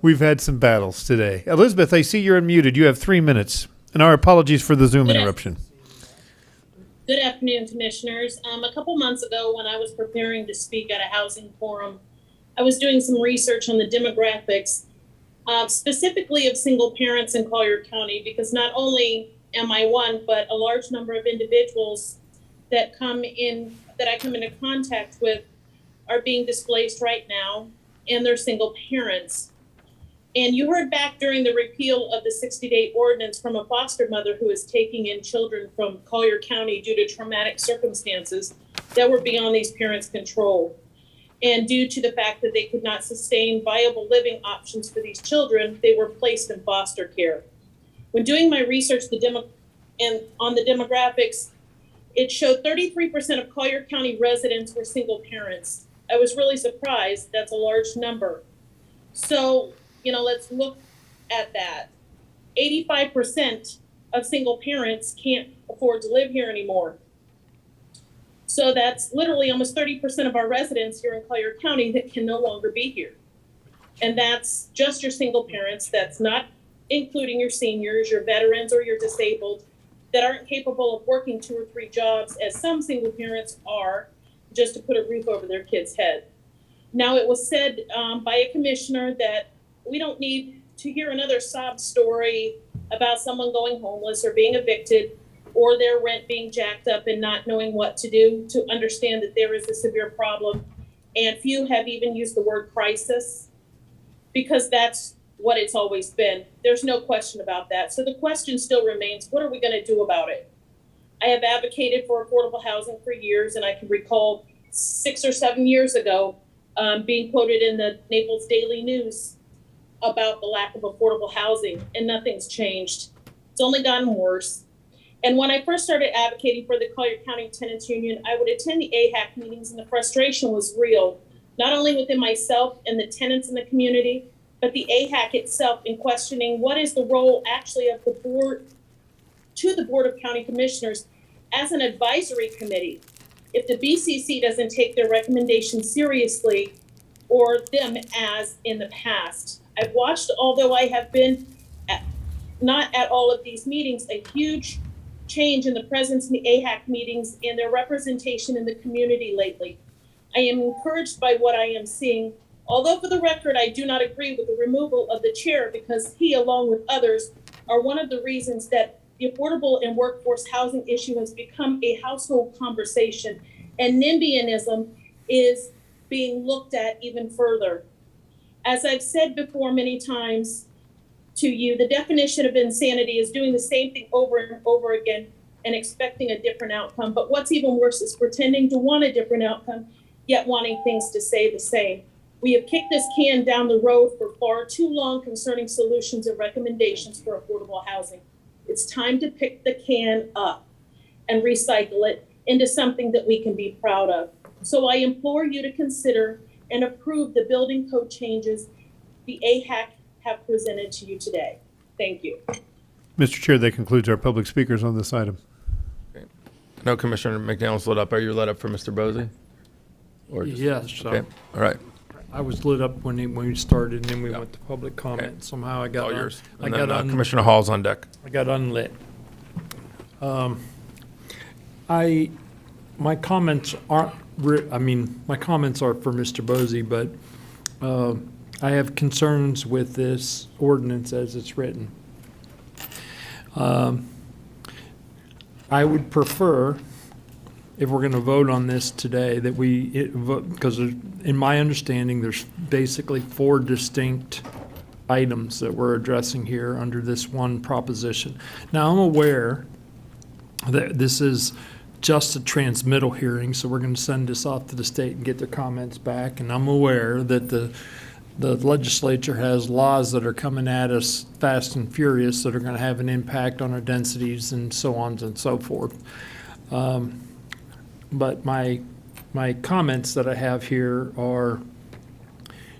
We've had some battles today. Elizabeth, I see you're unmuted. You have 3 minutes. And our apologies for the Zoom interruption. Good afternoon, Commissioners. A couple months ago, when I was preparing to speak at a housing forum, I was doing some research on the demographics, specifically of single parents in Collier County, because not only am I one, but a large number of individuals that I come into contact with are being displaced right now, and they're single parents. And you heard back during the repeal of the 60-day ordinance from a foster mother who is taking in children from Collier County due to traumatic circumstances that were beyond these parents' control. And due to the fact that they could not sustain viable living options for these children, they were placed in foster care. When doing my research on the demographics, it showed 33% of Collier County residents were single parents. I was really surprised. That's a large number. So, let's look at that. 85% of single parents can't afford to live here anymore. So that's literally almost 30% of our residents here in Collier County that can no longer be here. And that's just your single parents. That's not including your seniors, your veterans, or your disabled that aren't capable of working 2 or 3 jobs, as some single parents are, just to put a roof over their kid's head. Now, it was said by a commissioner that we don't need to hear another sob story about someone going homeless or being evicted or their rent being jacked up and not knowing what to do to understand that there is a severe problem. And few have even used the word crisis, because that's what it's always been. There's no question about that. So the question still remains, what are we going to do about it? I have advocated for affordable housing for years, and I can recall 6 or 7 years ago being quoted in the Naples Daily News about the lack of affordable housing, and nothing's changed. It's only gotten worse. And when I first started advocating for the Collier County Tenants Union, I would attend the AHAC meetings, and the frustration was real, not only within myself and the tenants in the community, but the AHAC itself, in questioning what is the role actually of the board to the Board of County Commissioners as an advisory committee. If the BCC doesn't take their recommendations seriously, or them as in the past. I've watched, although I have been not at all of these meetings, a huge change in the presence in the AHAC meetings and their representation in the community lately. I am encouraged by what I am seeing, although for the record, I do not agree with the removal of the chair, because he, along with others, are one of the reasons that the affordable and workforce housing issue has become a household conversation, and NIMBYism is being looked at even further. As I've said before many times to you, the definition of insanity is doing the same thing over and over again and expecting a different outcome. But what's even worse is pretending to want a different outcome, yet wanting things to stay the same. We have kicked this can down the road for far too long concerning solutions and recommendations for affordable housing. It's time to pick the can up and recycle it into something that we can be proud of. So I implore you to consider and approve the building code changes the AHAC have presented to you today. Thank you. Mr. Chair, that concludes our public speakers on this item. Okay. No, Commissioner McDaniel's lit up. Are you lit up for Mr. Bosey? Or just, Yes. Okay. All right. I was lit up when we started, and then we went to public comment. Okay. Somehow I got All un- yours. I And got then, un- Commissioner Hall's on deck. I got unlit. My comments aren't. My comments are for Mr. Bosey, but I have concerns with this ordinance as it's written. I would prefer, if we're going to vote on this today, that we vote, because in my understanding, there's basically 4 distinct items that we're addressing here under this one proposition. Now, I'm aware that this is just a transmittal hearing, so we're going to send this off to the state and get their comments back, and I'm aware that the legislature has laws that are coming at us fast and furious that are going to have an impact on our densities and so on and so forth. But my comments that I have here are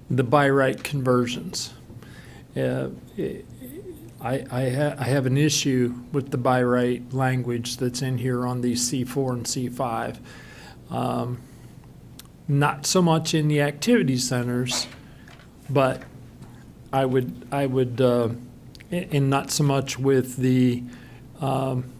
the by right conversions. I have an issue with the by right language that's in here on these C4 and C5. Not so much in the activity centers, but I would, and not so much with the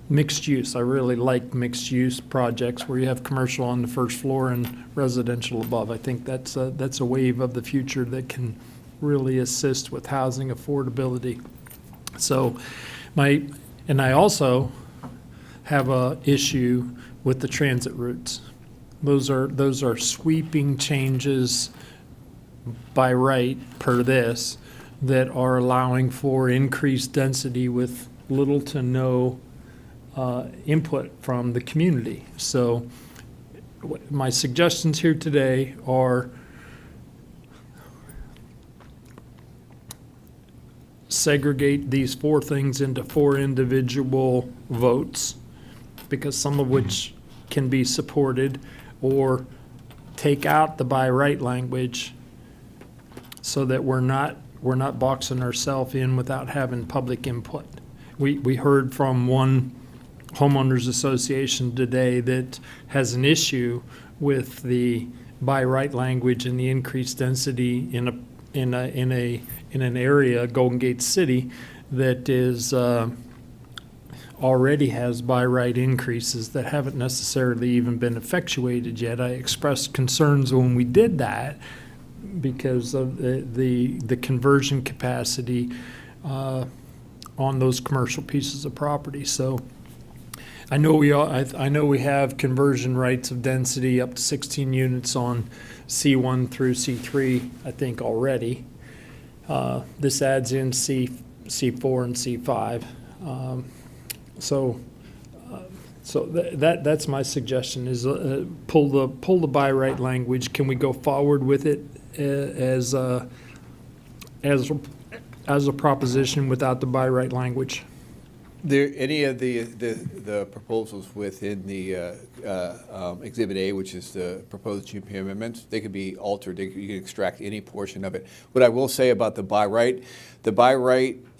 mixed use. I really like mixed use projects where you have commercial on the first floor and residential above. I think that's a wave of the future that can really assist with housing affordability. So and I also have a issue with the transit routes. Those are sweeping changes by right per this that are allowing for increased density with little to no input from the community. So my suggestions here today are segregate these 4 things into 4 individual votes, because some of which can be supported, or take out the by right language so that we're not boxing ourselves in without having public input. We heard from one homeowners association today that has an issue with the by right language and the increased density in an area, Golden Gate City, that is already has by right increases that haven't necessarily even been effectuated yet. I expressed concerns when we did that because of the conversion capacity on those commercial pieces of property. So I know we have conversion rights of density up to 16 units on C1 through C3, I think, already. This adds in C4 and C5. So that's my suggestion, is pull the by right language. Can we go forward with it as a proposition without the by right language? Any of the proposals within the Exhibit A, which is the proposed GMP amendments, they could be altered. You can extract any portion of it. What I will say about the by right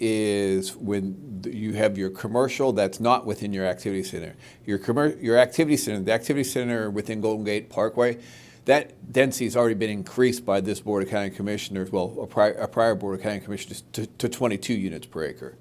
is when you have your commercial that's not within your activity center. Your activity center, the activity center within Golden Gate Parkway, that density has already been increased by this Board of County Commissioners, well, a prior Board of County Commissioners, to 22 units per acre.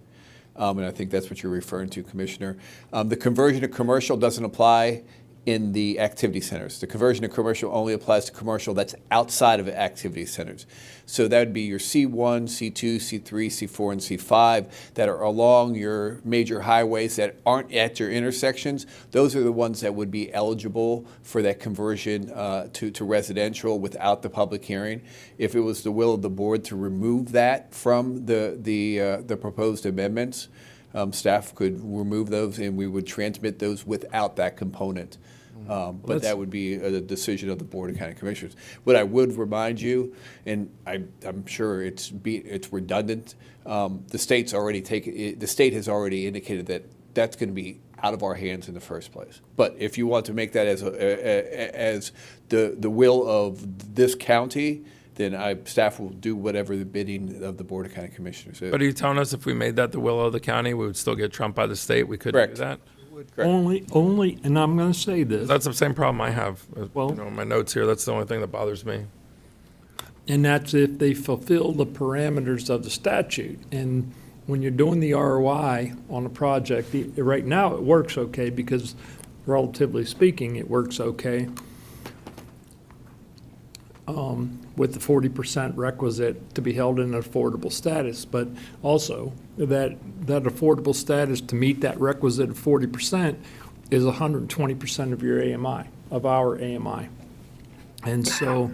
And I think that's what you're referring to, Commissioner. The conversion to commercial doesn't apply in the activity centers. The conversion to commercial only applies to commercial that's outside of activity centers. So that would be your C1, C2, C3, C4, and C5 that are along your major highways that aren't at your intersections. Those are the ones that would be eligible for that conversion to residential without the public hearing. If it was the will of the board to remove that from the proposed amendments, staff could remove those and we would transmit those without that component. But that would be a decision of the Board of County Commissioners. What I would remind you, and I'm sure it's redundant, the state has already indicated that that's going to be out of our hands in the first place. But if you want to make that as the will of this county, then staff will do whatever the bidding of the Board of County Commissioners is. But are you telling us if we made that the will of the county, we would still get trumped by the state? We couldn't do that? Correct. Only, and I'm going to say this. That's the same problem I have. Well, In my notes here, that's the only thing that bothers me. And that's if they fulfill the parameters of the statute. And when you're doing the ROI on a project, right now it works okay because, relatively speaking, it works okay with the 40% requisite to be held in an affordable status. But also, that affordable status to meet that requisite of 40% is 120% of your AMI, of our AMI. And so,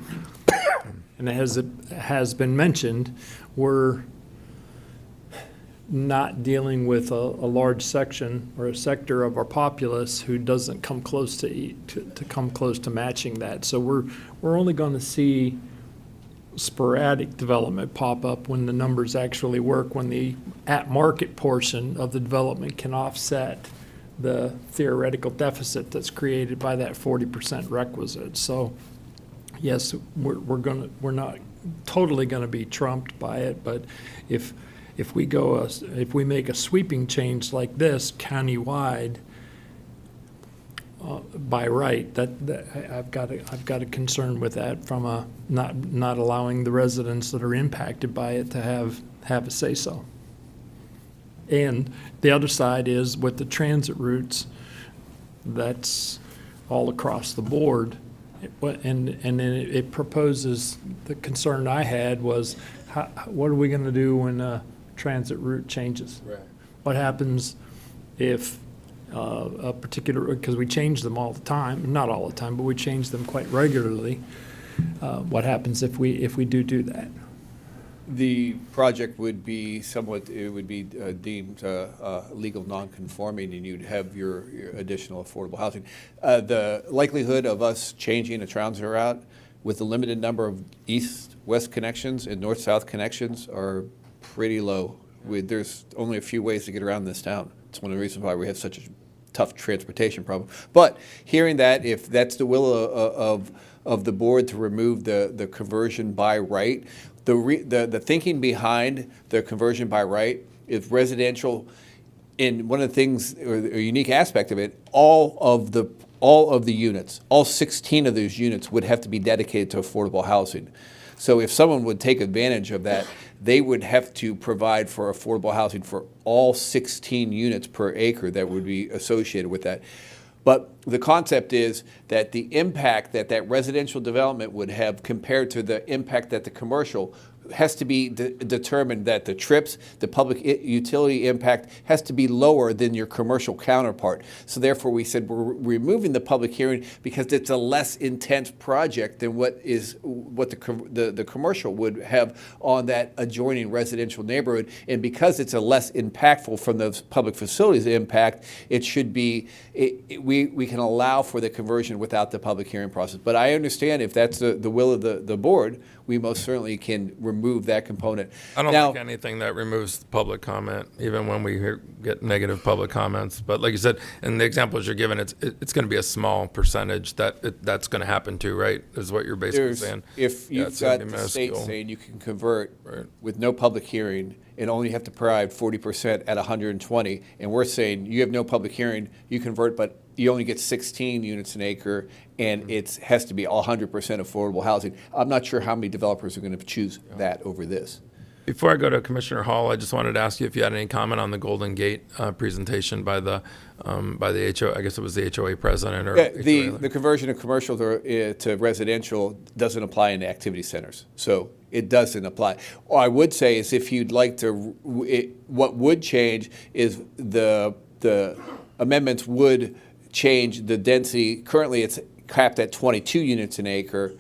and as it has been mentioned, we're not dealing with a large section or a sector of our populace who doesn't come close to matching that. So we're only going to see sporadic development pop up when the numbers actually work, when the at-market portion of the development can offset the theoretical deficit that's created by that 40% requisite. So yes, we're not totally going to be trumped by it, but if if we make a sweeping change like this countywide, by right, I've got a concern with that from a not allowing the residents that are impacted by it to have a say-so. And the other side is with the transit routes, that's all across the board. And then it proposes, the concern I had was, what are we going to do when a transit route changes? Right. What happens if a particular, because we change them all the time, not all the time, but we change them quite regularly. What happens if we do that? The project would be deemed legal non-conforming, and you'd have your additional affordable housing. The likelihood of us changing a transit route with a limited number of east-west connections and north-south connections are pretty low. There's only a few ways to get around this town. It's one of the reasons why we have such a tough transportation problem. But hearing that, if that's the will of the board to remove the conversion by right, the thinking behind the conversion by right is residential. And one of the things, or a unique aspect of it, all of the units, all 16 of those units would have to be dedicated to affordable housing. So if someone would take advantage of that, they would have to provide for affordable housing for all 16 units per acre that would be associated with that. But the concept is that the impact that residential development would have compared to the impact that the commercial has to be determined, that the trips, the public utility impact has to be lower than your commercial counterpart. So therefore we said we're removing the public hearing because it's a less intense project than what the commercial would have on that adjoining residential neighborhood. And because it's a less impactful from those public facilities impact, it should be, we can allow for the conversion without the public hearing process. But I understand if that's the will of the board, we most certainly can remove that component. I don't like anything that removes public comment, even when we get negative public comments. But like you said, in the examples you're giving, it's going to be a small percentage that's going to happen to, right? Is what you're basically saying. If you've got the state saying you can convert with no public hearing and only have to provide 40% at 120, and we're saying you have no public hearing, you convert, but you only get 16 units an acre, and it has to be 100% affordable housing. I'm not sure how many developers are going to choose that over this. Before I go to Commissioner Hall, I just wanted to ask you if you had any comment on the Golden Gate presentation by the HOA, I guess it was the HOA president. Or the conversion of commercial to residential doesn't apply in the activity centers, so it doesn't apply. All I would say is if you'd like to, what would change is the amendments would change the density. Currently, it's capped at 22 units an acre.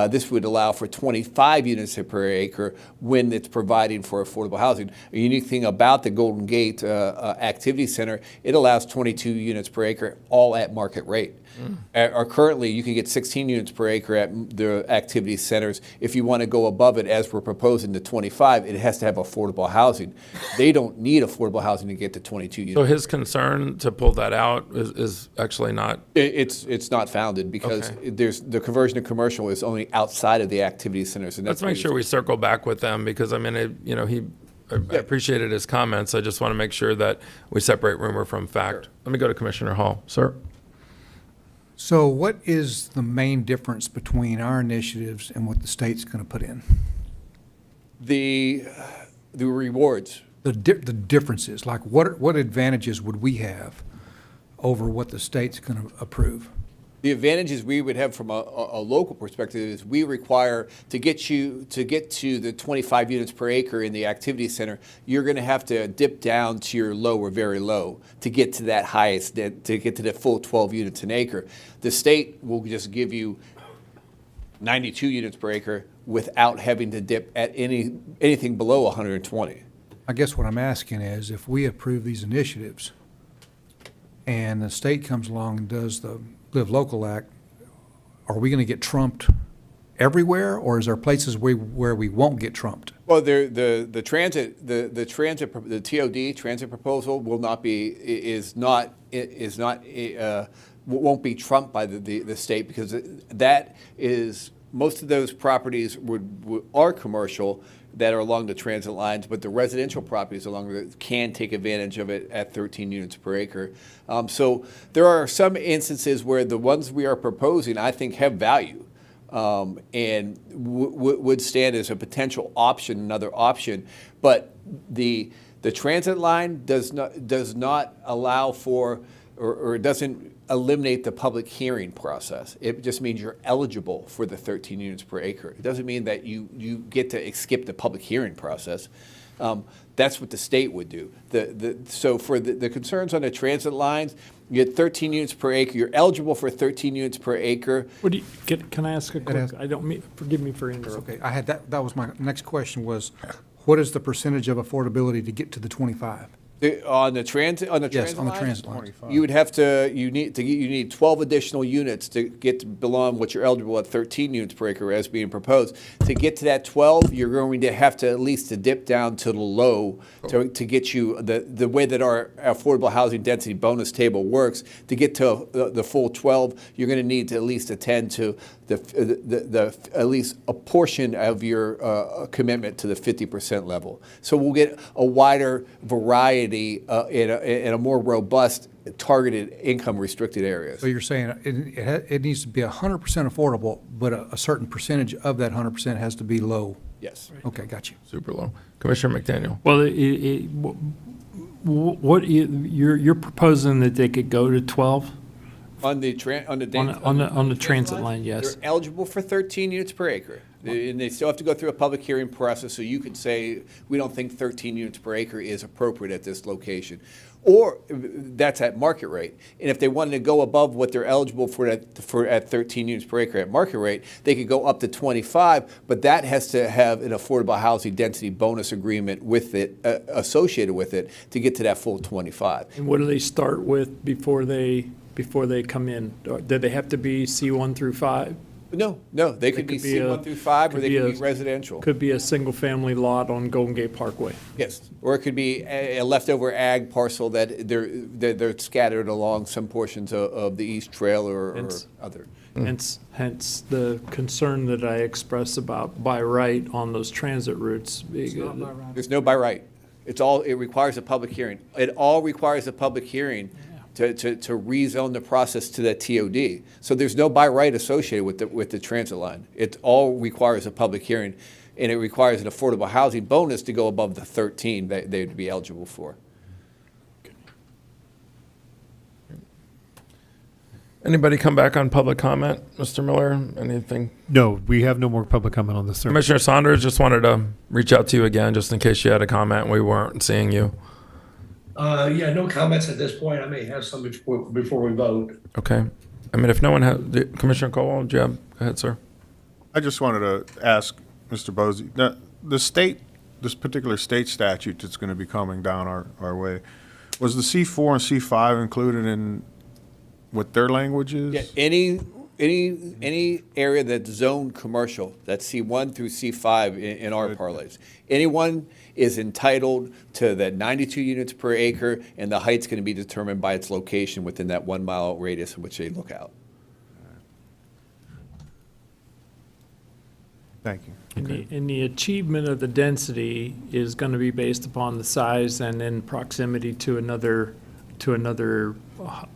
This would allow for 25 units per acre when it's providing for affordable housing. A unique thing about the Golden Gate Activity Center, it allows 22 units per acre, all at market rate. Or currently, you can get 16 units per acre at the activity centers. If you want to go above it, as we're proposing to 25, it has to have affordable housing. They don't need affordable housing to get to 22 units. So his concern to pull that out is actually not? It's not founded because there's the conversion to commercial is only outside of the activity centers. And let's make sure we circle back with them because I mean, I appreciated his comments. I just want to make sure that we separate rumor from fact. Sure. Let me go to Commissioner Hall, sir. So what is the main difference between our initiatives and what the state's going to put in? The rewards. The differences, like what advantages would we have over what the state's going to approve? The advantages we would have from a local perspective is we require to get to the 25 units per acre in the activity center, you're going to have to dip down to your low or very low to get to that highest, to get to the full 12 units an acre. The state will just give you 92 units per acre without having to dip at anything below 120. I guess what I'm asking is if we approve these initiatives and the state comes along and does the Live Local Act, are we going to get trumped everywhere, or is there places where we won't get trumped? Well, the TOD transit proposal will not be won't be trumped by the state because that is Most of those properties are commercial that are along the transit lines, but the residential properties along the can take advantage of it at 13 units per acre. So there are some instances where the ones we are proposing, I think, have value. And would stand as a potential option, another option, but the transit line does not allow for, or doesn't eliminate the public hearing process. It just means you're eligible for the 13 units per acre. It doesn't mean that you get to skip the public hearing process. That's what the state would do. So for the concerns on the transit lines, you get 13 units per acre. You're eligible for 13 units per acre. Can I ask a quick, I don't mean, forgive me for interrupting. Okay, I had that was my next question was, what is the percentage of affordability to get to the 25? On the transit, Yes, on the lines, transit lines. you would have you need 12 additional units to get below what you're eligible at 13 units per acre as being proposed. To get to that 12, you're going to have to at least to dip down to the low to get you the way that our affordable housing density bonus table works. To get to the full 12, you're going to need to at least attend to the at least a portion of your commitment to the 50% level. So we'll get a wider variety in a more robust targeted income restricted areas. So you're saying it needs to be 100% affordable, but a certain percentage of that 100% has to be low? Yes. Okay, got you. Super low. Commissioner McDaniel. Well, you're proposing that they could go to 12? On the transit line, yes. They're eligible for 13 units per acre. And they still have to go through a public hearing process, so you could say, we don't think 13 units per acre is appropriate at this location. Or that's at market rate. And if they wanted to go above what they're eligible for at 13 units per acre at market rate, they could go up to 25, but that has to have an affordable housing density bonus agreement with it, associated with it, to get to that full 25. And what do they start with before they come in? Do they have to be C1 through 5? No, they could be C1 through 5, or they could be residential. Could be a single-family lot on Golden Gate Parkway. Yes, or it could be a leftover ag parcel that they're scattered along some portions of the East Trail or other. Hence the concern that I express about by right on those transit routes. There's no by right. It requires a public hearing. It all requires a public hearing to rezone the process to that TOD. So there's no by right associated with the transit line. It all requires a public hearing, and it requires an affordable housing bonus to go above the 13 that they would be eligible for. Anybody come back on public comment? Mr. Miller, anything? No, we have no more public comment on this, sir. Commissioner Saunders, just wanted to reach out to you again, just in case you had a comment and we weren't seeing you. Yeah, no comments at this point. I may have some before we vote. Okay. I mean, if no one has, Commissioner Colwell, do you have, go ahead, sir. I just wanted to ask Mr. Bosey, this particular state statute that's going to be coming down our way, was the C4 and C5 included in what their language is? Yeah, any area that's zoned commercial, that's C1 through C5 in our parlays. Anyone is entitled to the 92 units per acre, and the height's going to be determined by its location within that 1 mile radius in which they look out. Thank you. And the achievement of the density is going to be based upon the size and in proximity to another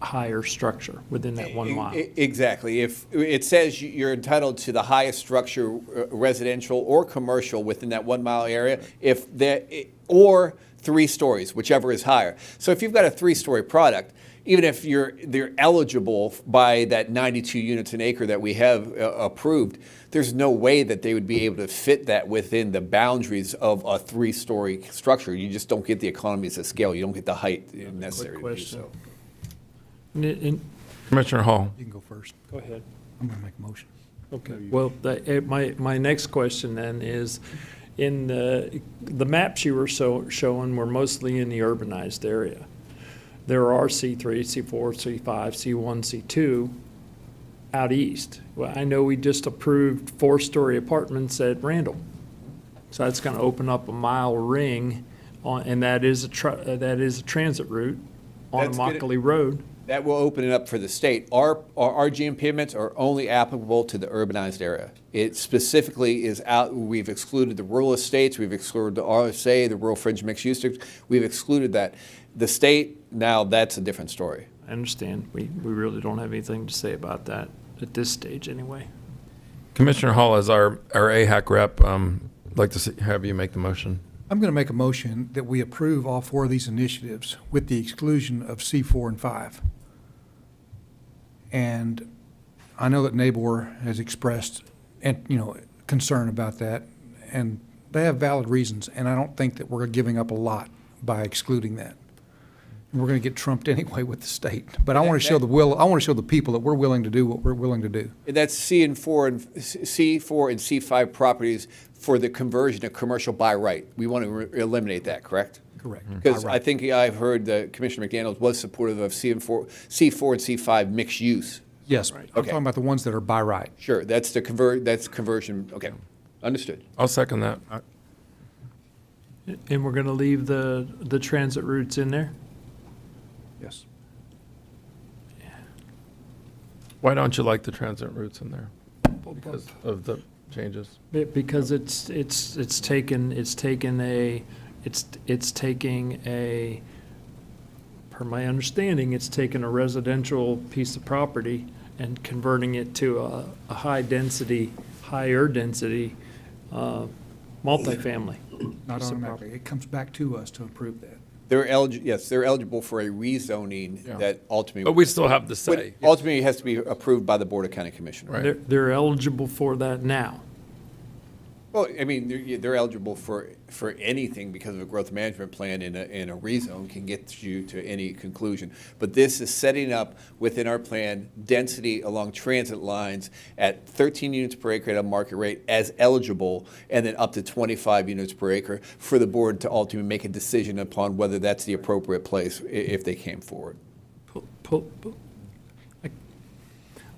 higher structure within that 1 mile. Exactly. If it says you're entitled to the highest structure, residential or commercial, within that 1 mile area, or 3 stories, whichever is higher. So if you've got a 3-story product, even if they're eligible by that 92 units an acre that we have approved, there's no way that they would be able to fit that within the boundaries of a 3-story structure. You just don't get the economies of scale. You don't get the height necessary to do so. Commissioner Hall. You can go first. Go ahead. I'm going to make a motion. Okay. Well, my next question then is, in the maps you were showing were mostly in the urbanized area. There are C3, C4, C5, C1, C2 out east. Well, I know we just approved 4-story apartments at Randall. So that's going to open up a mile ring, and that is a transit route on Immokalee Road. That will open it up for the state. Our RGM payments are only applicable to the urbanized area. It specifically is out, we've excluded the rural estates, we've excluded the RSA, the rural fringe mixed use districts, we've excluded that. The state, now that's a different story. I understand. We really don't have anything to say about that at this stage anyway. Commissioner Hall, as our AHAC rep, like to have you make the motion. I'm going to make a motion that we approve all 4 of these initiatives with the exclusion of C4 and 5. And I know that NABOR has expressed, concern about that, and they have valid reasons, and I don't think that we're giving up a lot by excluding that. We're going to get trumped anyway with the state. But I want to show I want to show the people that we're willing to do what we're willing to do. And that's C4 and C5 properties for the conversion of commercial by right. We want to eliminate that, correct? Correct. Because I think I've heard that Commissioner McDaniel was supportive of C4 and C5 mixed use. Yes, I'm talking about the ones that are by right. Sure, that's conversion. Okay, understood. I'll second that. And we're going to leave the transit routes in there? Yes. Why don't you like the transit routes in there? Because of the changes? Because it's taking a, per my understanding, it's taken a residential piece of property and converting it to a higher density multifamily. Not automatically. It comes back to us to approve that. They're eligible for a rezoning that ultimately. But we still have the say. Ultimately, it has to be approved by the Board of County Commissioners. They're eligible for that now. Well, I mean, they're eligible for anything because of a growth management plan in a rezone can get you to any conclusion. But this is setting up within our plan density along transit lines at 13 units per acre at a market rate as eligible, and then up to 25 units per acre for the board to ultimately make a decision upon whether that's the appropriate place if they came forward.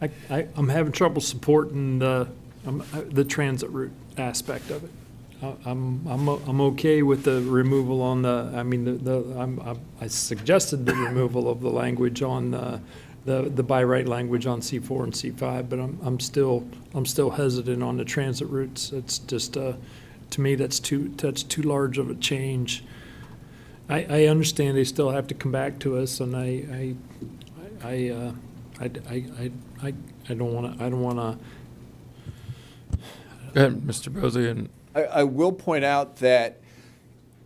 I'm having trouble supporting the transit route aspect of it. I'm okay with the removal on I suggested the removal of the language on the by right language on C4 and C5, but I'm still hesitant on the transit routes. It's just to me that's too large of a change. I understand they still have to come back to us, and I don't want to. Go ahead, Mr. Bozzi. And I will point out that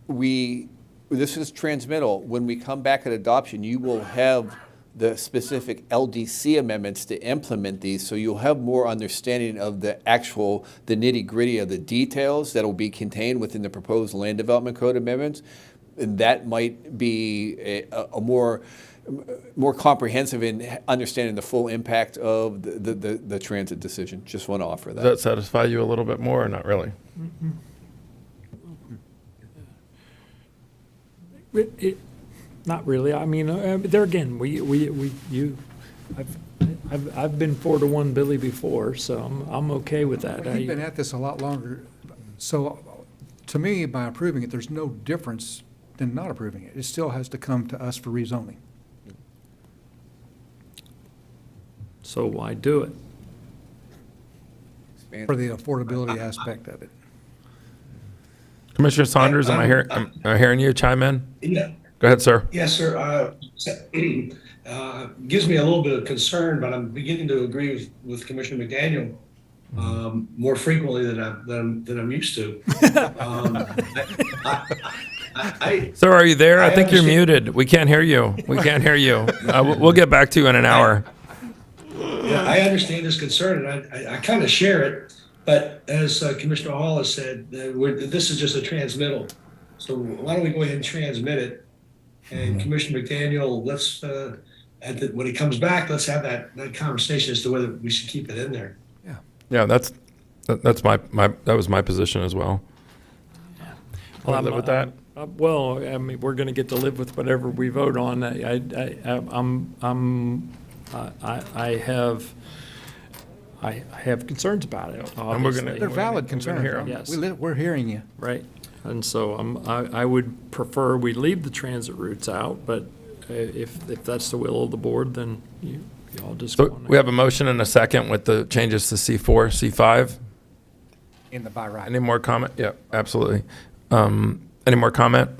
this is transmittal. When we come back at adoption, you will have the specific LDC amendments to implement these, so you'll have more understanding of the nitty-gritty of the details that will be contained within the proposed land development code amendments. And that might be a more comprehensive in understanding the full impact of the transit decision. Just want to offer that. Does that satisfy you a little bit more or not really? Not really. I mean, there again, I've been 4-1 Billy before, so I'm okay with that. We've been at this a lot longer. So to me, by approving it, there's no difference than not approving it. It still has to come to us for rezoning. So why do it? For the affordability aspect of it. Commissioner Saunders, am I hearing you chime in? Yeah. Go ahead, sir. Yes, sir. Gives me a little bit of concern, but I'm beginning to agree with Commissioner McDaniel more frequently than I'm used to. Sir, are you there? I think you're muted. We can't hear you. We can't hear you. We'll get back to you in an hour. Yeah, I understand this concern, and I kind of share it. But as Commissioner Hall has said, this is just a transmittal. So why don't we go ahead and transmit it? And Commissioner McDaniel, let's when he comes back, let's have that conversation as to whether we should keep it in there. Yeah, that's that was my position as well. Well, live with that. Well, I mean, we're going to get to live with whatever we vote on. I have concerns about it. Obviously. They're valid concerns. Yes. We're hearing you. Right. And so I would prefer we leave the transit routes out, but if that's the will of the board, then y'all just So go on we have a motion and a second with the changes to C4, C5. In the by right. Any more comment? Yeah, absolutely. Any more comment?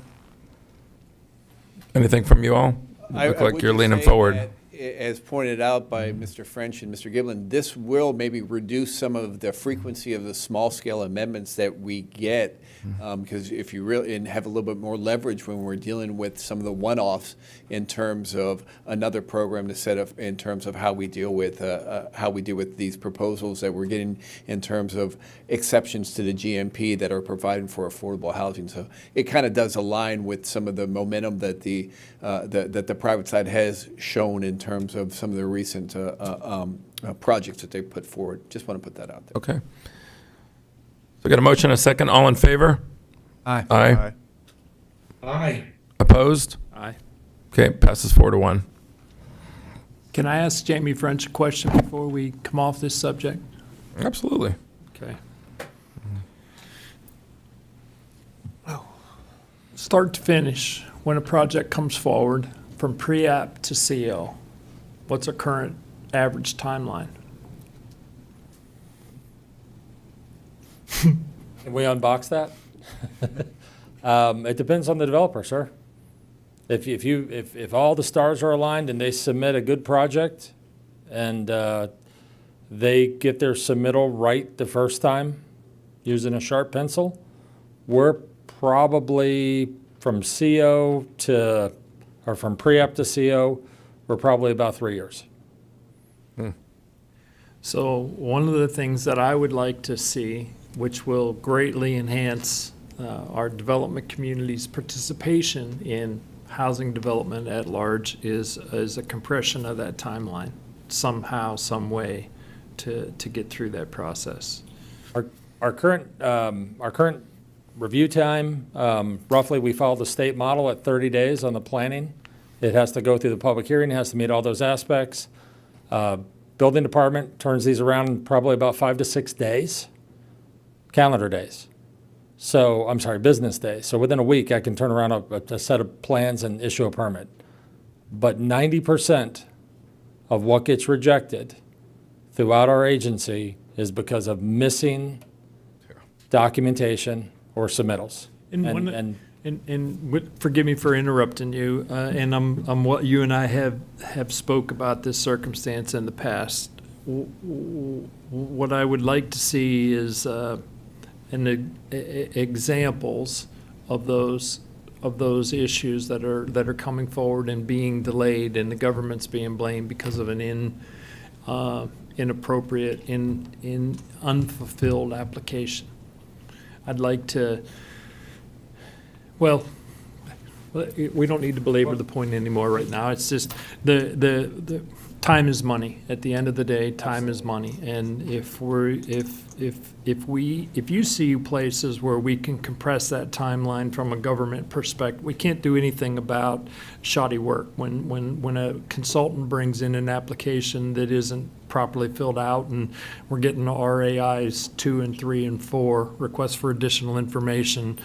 Anything from you all? You look like would you're just leaning say forward. that, as pointed out by Mr. French and Mr. Giblin, this will maybe reduce some of the frequency of the small-scale amendments that we get, because if you really and have a little bit more leverage when we're dealing with some of the one-offs in terms of another program to set up in terms of how we deal with these proposals that we're getting in terms of exceptions to the GMP that are providing for affordable housing. So it kind of does align with some of the momentum that the private side has shown in terms of some of the recent projects that they've put forward. Just want to put that out there. Okay. So got a motion and a second. All in favor? Aye. Aye. Aye. Opposed? Aye. Okay, passes 4-1. Can I ask Jamie French a question before we come off this subject? Absolutely. Okay. Start to finish, when a project comes forward from pre-app to CO, what's our current average timeline? Can we unbox that? It depends on the developer, sir. If all the stars are aligned and they submit a good project and they get their submittal right the first time using a sharp pencil, we're probably from CO to, or from pre-app to CO, we're probably about 3 years. So one of the things that I would like to see, which will greatly enhance our development community's participation in housing development at large, is a compression of that timeline somehow, some way to get through that process. Our current review time, roughly we follow the state model at 30 days on the planning. It has to go through the public hearing, it has to meet all those aspects. Building department turns these around in probably about 5 to 6 days, calendar days. So, I'm sorry, business days. So within a week, I can turn around a set of plans and issue a permit. But 90% of what gets rejected throughout our agency is because of missing documentation or submittals. Forgive me for interrupting you, and I'm what you and I have spoke about this circumstance in the past. What I would like to see is examples of those issues that are coming forward and being delayed, and the government's being blamed because of an inappropriate, unfulfilled application. I'd like to. Well, we don't need to belabor the point anymore right now. It's just the time is money. At the end of the day, time is money. And if you see places where we can compress that timeline from a government perspective, we can't do anything about shoddy work. When a consultant brings in an application that isn't properly filled out, and we're getting RAIs 2 and 3 and 4, requests for additional information,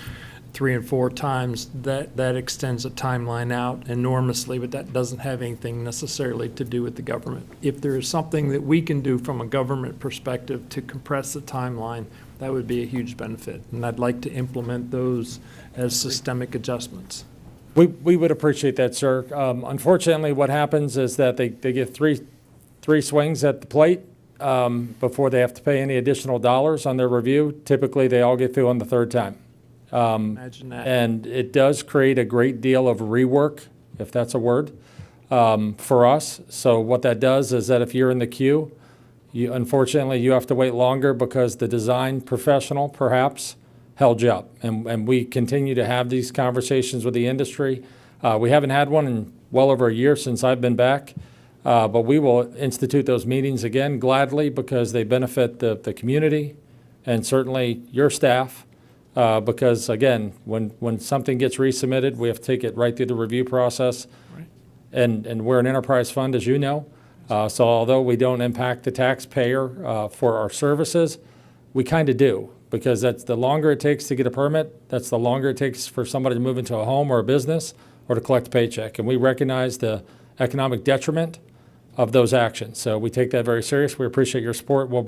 3 and 4 times, that extends a timeline out enormously, but that doesn't have anything necessarily to do with the government. If there is something that we can do from a government perspective to compress the timeline, that would be a huge benefit. And I'd like to implement those as systemic adjustments. We would appreciate that, sir. Unfortunately, what happens is that they get three swings at the plate before they have to pay any additional dollars on their review. Typically, they all get through on the third time. Imagine that. And it does create a great deal of rework, if that's a word, for us. So what that does is that if you're in the queue, unfortunately, you have to wait longer because the design professional perhaps held you up. And we continue to have these conversations with the industry. We haven't had one in well over a year since I've been back. But we will institute those meetings again gladly because they benefit the community and certainly your staff. Because again, when something gets resubmitted, we have to take it right through the review process. Right. And we're an enterprise fund, as you know. So although we don't impact the taxpayer for our services, we kind of do. Because that's the longer it takes to get a permit, that's the longer it takes for somebody to move into a home or a business, or to collect a paycheck. And we recognize the economic detriment of those actions. So we take that very serious. We appreciate your support. We'll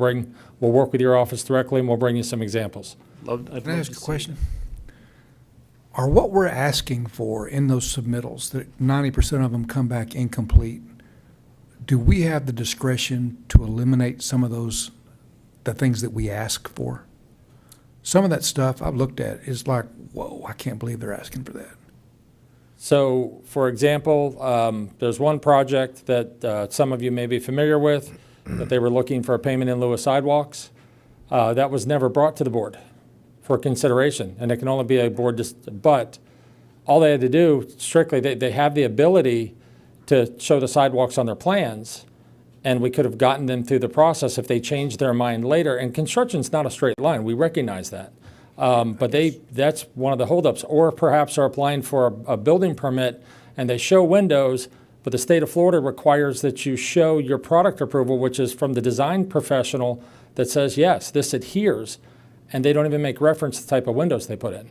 work with your office directly, and we'll bring you some examples. Can I ask a question? Are what we're asking for in those submittals, that 90% of them come back incomplete, do we have the discretion to eliminate some of those, the things that we ask for? Some of that stuff I've looked at is like, whoa, I can't believe they're asking for that. So, for example, there's one project that some of you may be familiar with, that they were looking for a payment in lieu of sidewalks. That was never brought to the board for consideration, and it can only be a board, but all they had to do, strictly, they have the ability to show the sidewalks on their plans, and we could have gotten them through the process if they changed their mind later. And construction's not a straight line, we recognize that. But that's one of the holdups. Or perhaps are applying for a building permit and they show windows, but the state of Florida requires that you show your product approval, which is from the design professional that says, yes, this adheres, and they don't even make reference to the type of windows they put in.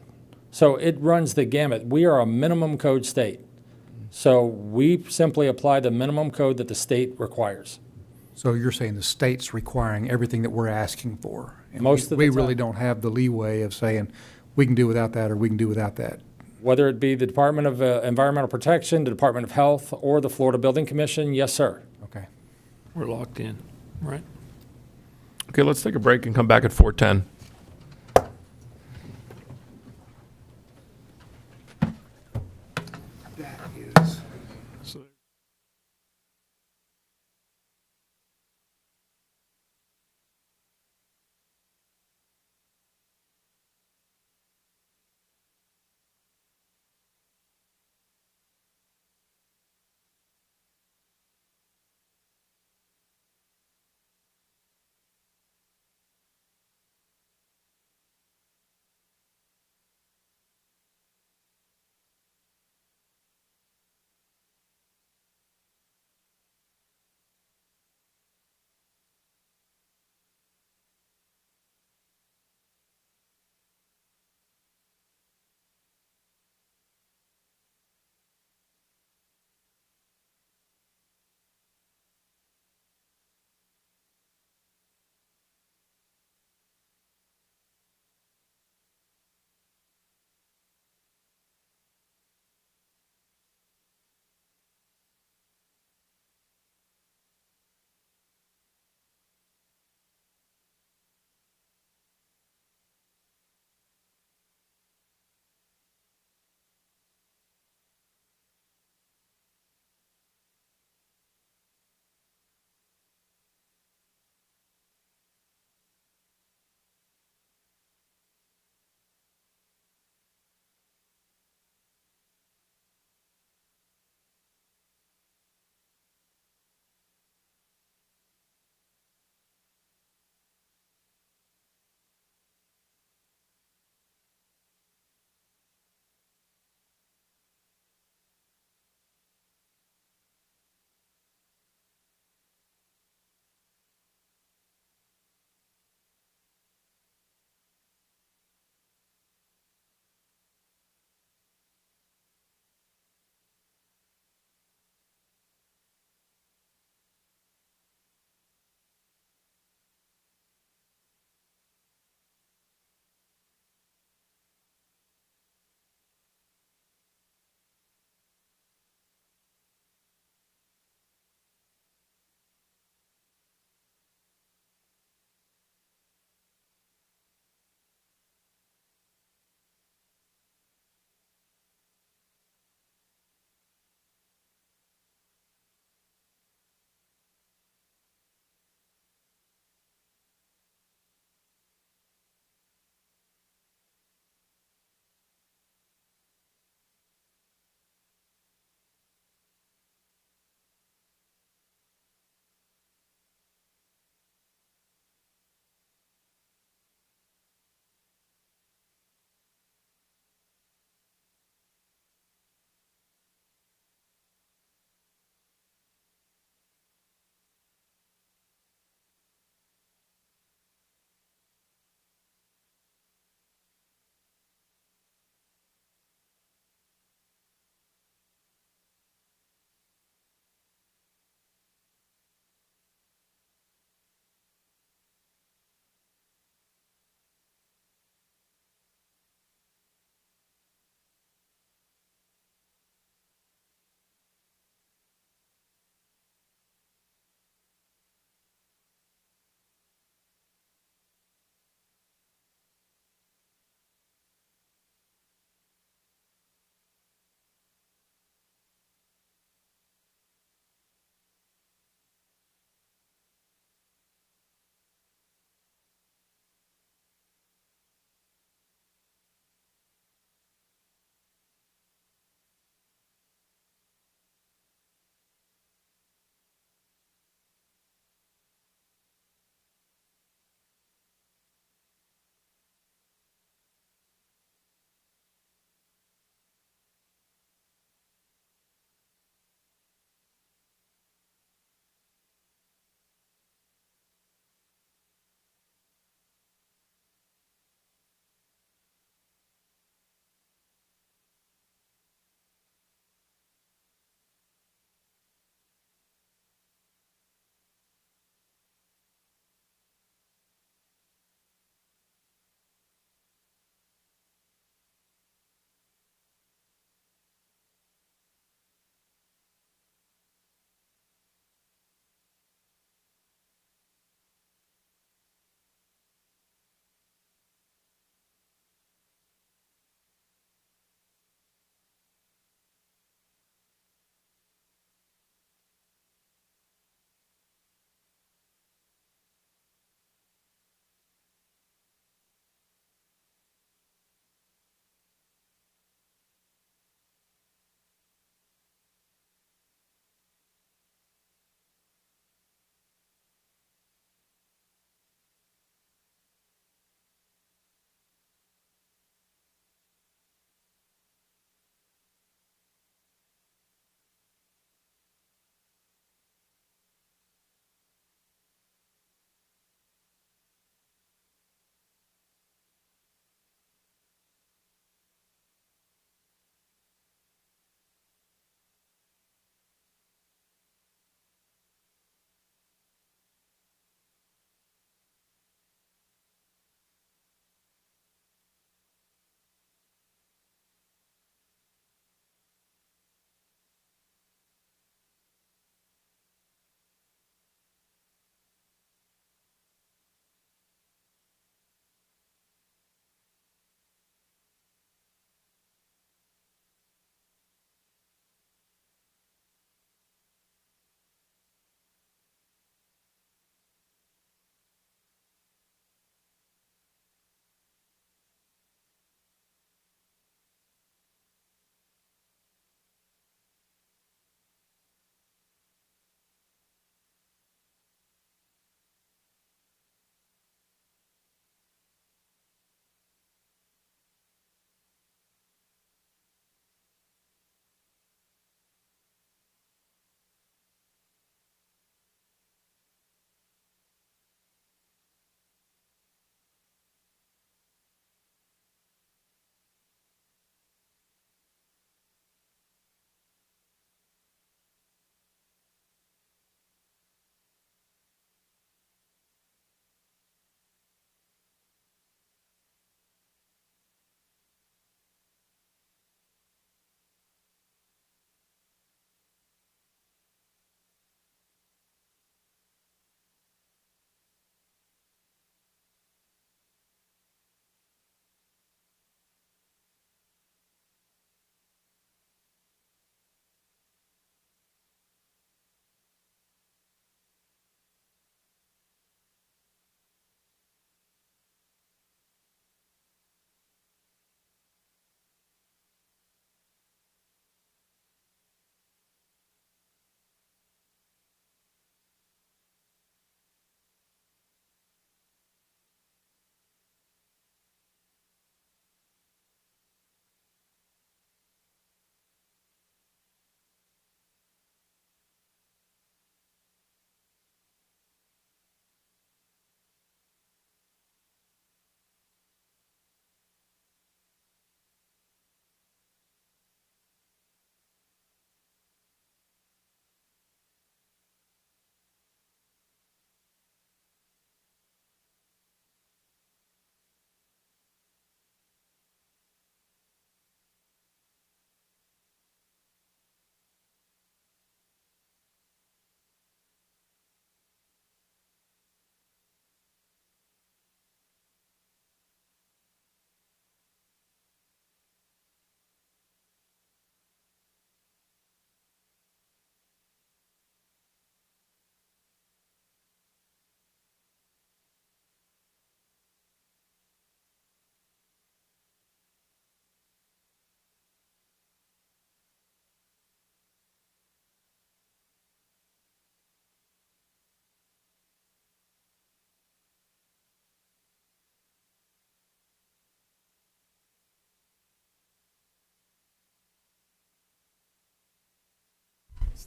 So it runs the gamut. We are a minimum code state. So we simply apply the minimum code that the state requires. So you're saying the state's requiring everything that we're asking for? And Most of the we time. really don't have the leeway of saying, we can do without that, or we can do without that. Whether it be the Department of Environmental Protection, the Department of Health, or the Florida Building Commission, yes, sir. Okay. We're locked in, right? Okay, let's take a break and come back at 4:10.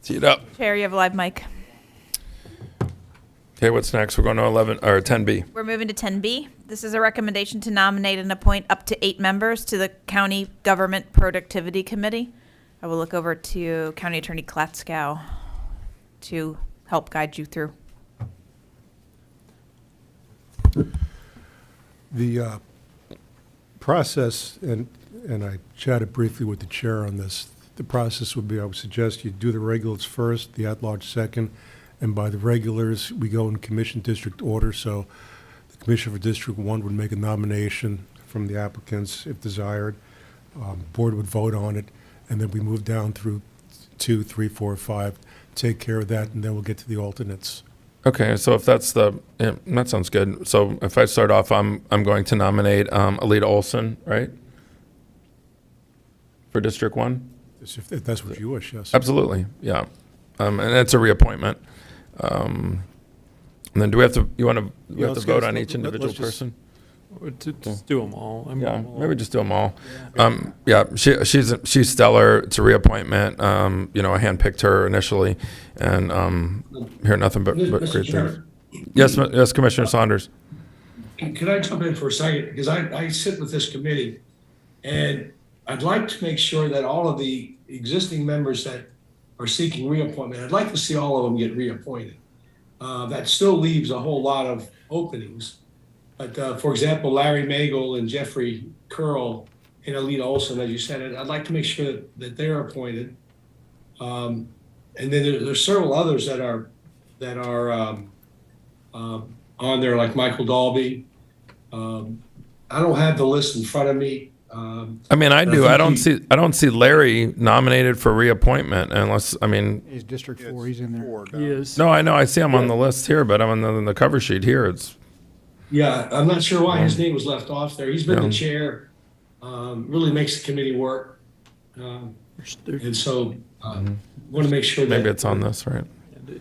Tee it up. Chair, you have a live mic. Okay, what's next? We're going to 11 or 10B. We're moving to 10B. This is a recommendation to nominate and appoint up to 8 members to the County Government Productivity Committee. I will look over to County Attorney Klatzkow to help guide you through. The process, and I chatted briefly with the chair on this, the process would be, I would suggest you do the regulars first, the at-large second, and by the regulars, we go in commission district order, so the commissioner for District 1 would make a nomination from the applicants if desired. Board would vote on it, and then we move down through 2, 3, 4, 5, take care of that, and then we'll get to the alternates. Okay, so if that's that sounds good. So if I start off, I'm going to nominate Alita Olson, right? For District 1? If that's what you wish, yes. Absolutely, yeah. And it's a reappointment. And then do we have to, we have to vote on each individual person? Just do them all. Yeah, maybe just do them all. Yeah, she's stellar. It's a reappointment. You know, I handpicked her initially, and hear nothing but great things. Yes, Commissioner Saunders. Can I jump in for a second? Because I sit with this committee, and I'd like to make sure that all of the existing members that are seeking reappointment, I'd like to see all of them get reappointed. That still leaves a whole lot of openings. But for example, Larry Magel and Jeffrey Curl and Alita Olson, as you said, I'd like to make sure that they're appointed. And then there's several others that are on there, like Michael Dalby. I don't have the list in front of me. I mean, I do. I don't see Larry nominated for reappointment unless, I mean. He's District 4, he's in there. He is. No, I know. I see him on the list here, but I'm on the cover sheet here. It's. Yeah, I'm not sure why his name was left off there. He's been the chair, really makes the committee work. And so want to make sure that. Maybe it's on this, right?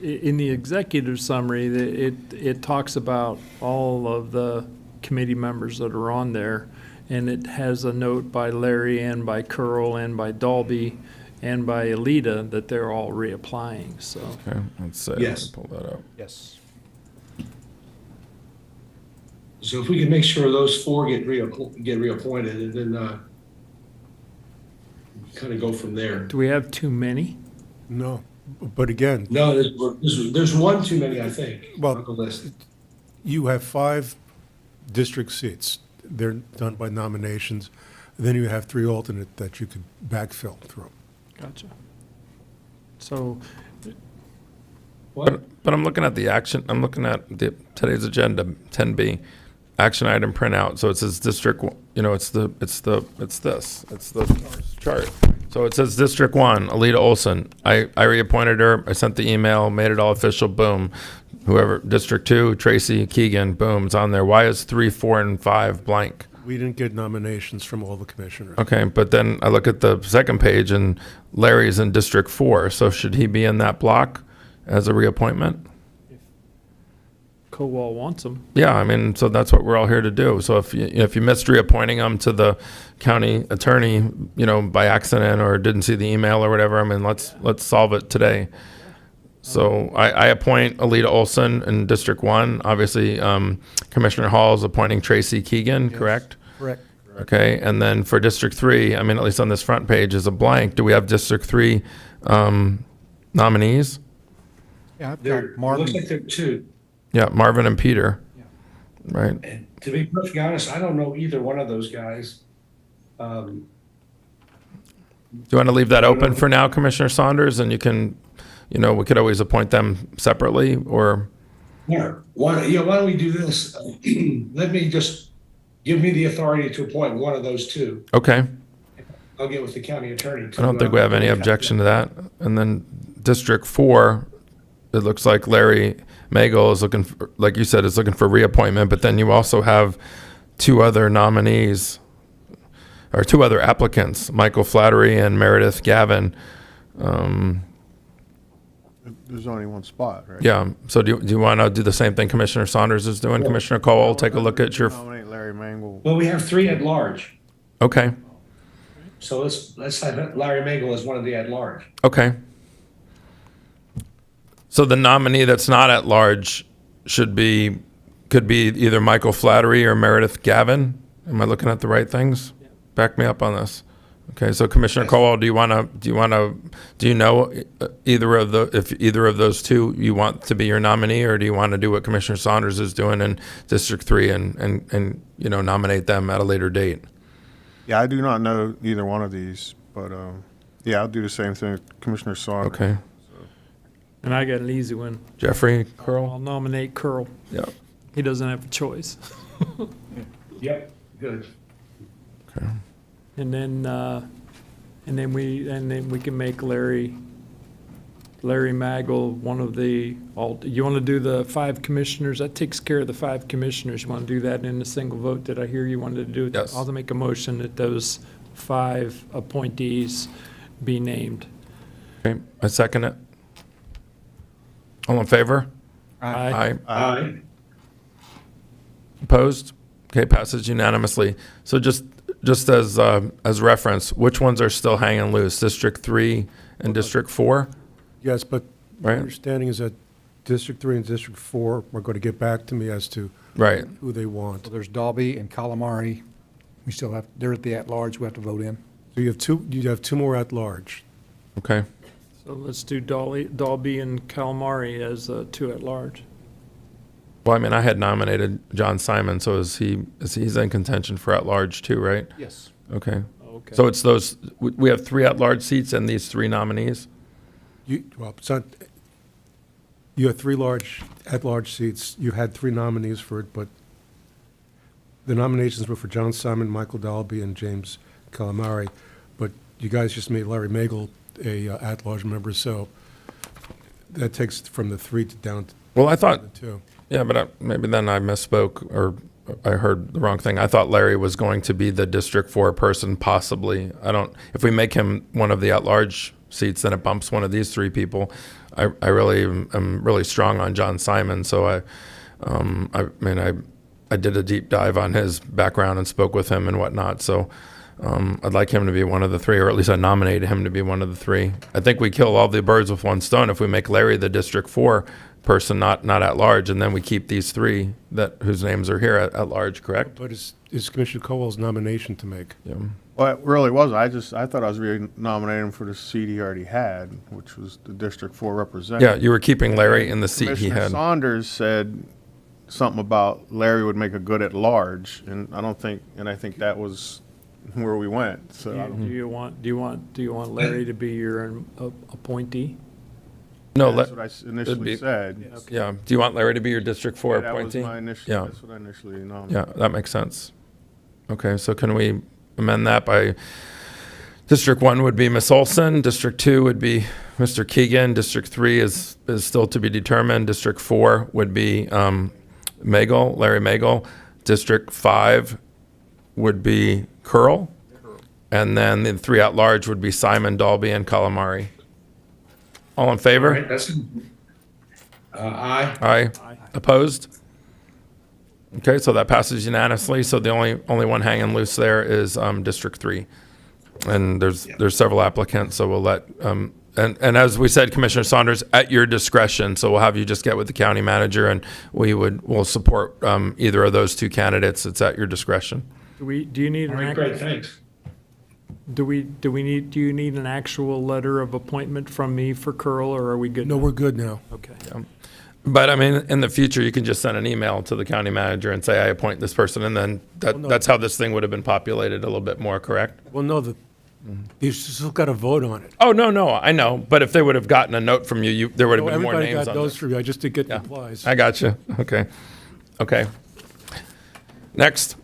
In the executive summary, it talks about all of the committee members that are on there, and it has a note by Larry and by Curl and by Dalby and by Alita that they're all reapplying, so. Okay, let's see. Yes. Pull that up. Yes. So if we can make sure those 4 get reappointed, and then kind of go from there. Do we have too many? No, but again. No, there's one too many, I think, Well, on the list. You have 5 district seats. They're done by nominations. Then you have 3 alternate that you could backfill through. Gotcha. So, What? But I'm looking at the action. I'm looking at today's agenda, 10B, action item printout. So it says district. You know, it's the chart. So it says District 1, Alita Olson. I reappointed her. I sent the email, made it all official. Boom. Whoever. District 2, Tracy Keegan. Boom. It's on there. Why is 3, 4, and 5 blank? We didn't get nominations from all the commissioners. Okay, but then I look at the second page and Larry's in District 4. So should he be in that block as a reappointment? Kowal wants them. Yeah, I mean, so that's what we're all here to do. So if you missed reappointing them to the county attorney, you know, by accident or didn't see the email or whatever, I mean, let's solve it today. So I appoint Alita Olson in District 1. Obviously, Commissioner Hall is appointing Tracy Keegan, correct? Correct. Okay, and then for District 3, I mean, at least on this front page is a blank. Do we have District 3 nominees? Yeah, I've There got Marvin. looks like there are 2. Yeah, Marvin and Peter. Right. And to be perfectly honest, I don't know either one of those guys. Do you want to leave that open for now, Commissioner Saunders, and you can, you know, we could always appoint them separately, or? Yeah, why don't we do this? Let me just give me the authority to appoint one of those 2. Okay. I'll get with the county attorney. I don't think we have any objection to that. And then District 4, it looks like Larry Magel is looking for, like you said, is looking for reappointment, but then you also have 2 other nominees, or 2 other applicants, Michael Flattery and Meredith Gavin. There's only one spot, right? Yeah, so do you want to do the same thing Commissioner Saunders is doing? Commissioner Cole, take a look at your, Nominate Larry Mangle. Well, we have 3 at large. okay, So let's have Larry Magel as one of the at large. okay. So the nominee that's not at large could be either Michael Flattery or Meredith Gavin. Am I looking at the right things? Back me up on this. Okay, so Commissioner Colwell, do you know if either of those two you want to be your nominee, or do you want to do what Commissioner Saunders is doing in District 3 and nominate them at a later date? Yeah, I do not know either one of these, but yeah, I'll do the same thing, Commissioner Saunders. Okay. And I got an easy one. Jeffrey Curl? I'll nominate Curl. Yeah. He doesn't have a choice. Yep, good. Okay. And then we can make Larry Magel one of the, you want to do the 5 commissioners? That takes care of the 5 commissioners. You want to do that in a single vote? Did I hear you wanted to do it? Yes. I'll make a motion that those 5 appointees be named. Okay, I second it. All in favor? Aye. Aye. Opposed? Okay, passes unanimously. So just as reference, which ones are still hanging loose? District 3 and District 4? Yes, but my Right. understanding is that District 3 and District 4 are going to get back to me as to Right. who they want. So there's Dalby and Calamari. We still have, they're at the at-large, we have to vote in. So you have two more at large. Okay. So let's do Dalby and Calamari as 2 at large. Well, I mean, I had nominated John Simon, so he's in contention for at large too, right? Yes. Okay. Okay. So it's those, we have 3 at large seats and these 3 nominees? It's not, you have 3 at-large seats. You had 3 nominees for it, but the nominations were for John Simon, Michael Dalby, and James Calamari. But you guys just made Larry Magel a at-large member, so that takes from the 3 down to Well, I thought, the 2. yeah, but maybe then I misspoke or I heard the wrong thing. I thought Larry was going to be the District 4 person, possibly. If we make him one of the at-large seats, then it bumps one of these 3 people. I really am really strong on John Simon, so I did a deep dive on his background and spoke with him and whatnot. So I'd like him to be one of the 3, or at least I nominated him to be one of the 3. I think we kill all the birds with one stone if we make Larry the District 4 person, not at large, and then we keep these 3 whose names are here at large, correct? But it's Commissioner Colwell's nomination to make. Yeah. Well, it really wasn't. I thought I was re-nominating him for the seat he already had, which was the District 4 representative. Yeah, you were keeping Larry in the seat he Commissioner had. Saunders said something about Larry would make a good at large, and I think that was where we went. So Do you want Larry to be your appointee? No, that's what I initially said. Yeah. Do you want Larry to be your District 4 appointee? Yeah. That's what I initially nominated. Yeah, that makes sense. Okay, so can we amend that by District 1 would be Ms. Olson, District 2 would be Mr. Keegan, District 3 is still to be determined, District 4 would be Larry Magel, District 5 would be Curl, and then the 3 at large would be Simon, Dalby, and Calamari. All in favor? All right, that's, aye. Aye. Opposed? Okay, so that passes unanimously. So the only one hanging loose there is District 3. And there's several applicants, so we'll let, and as we said, Commissioner Saunders, at your discretion, so we'll have you just get with the county manager and we'll support either of those 2 candidates. It's at your discretion. Do you need All an right, great, thanks. Do you need an actual letter of appointment from me for Curl, or are we good? No, we're good now. Okay. But I mean, in the future, you can just send an email to the county manager and say, I appoint this person, and then that's how this thing would have been populated a little bit more, correct? Well, no, you still got to vote on it. Oh, no, I know. But if they would have gotten a note from you, there would have been more names on Everybody got those there. for you. I just didn't get the replies. I got you. Okay. Next,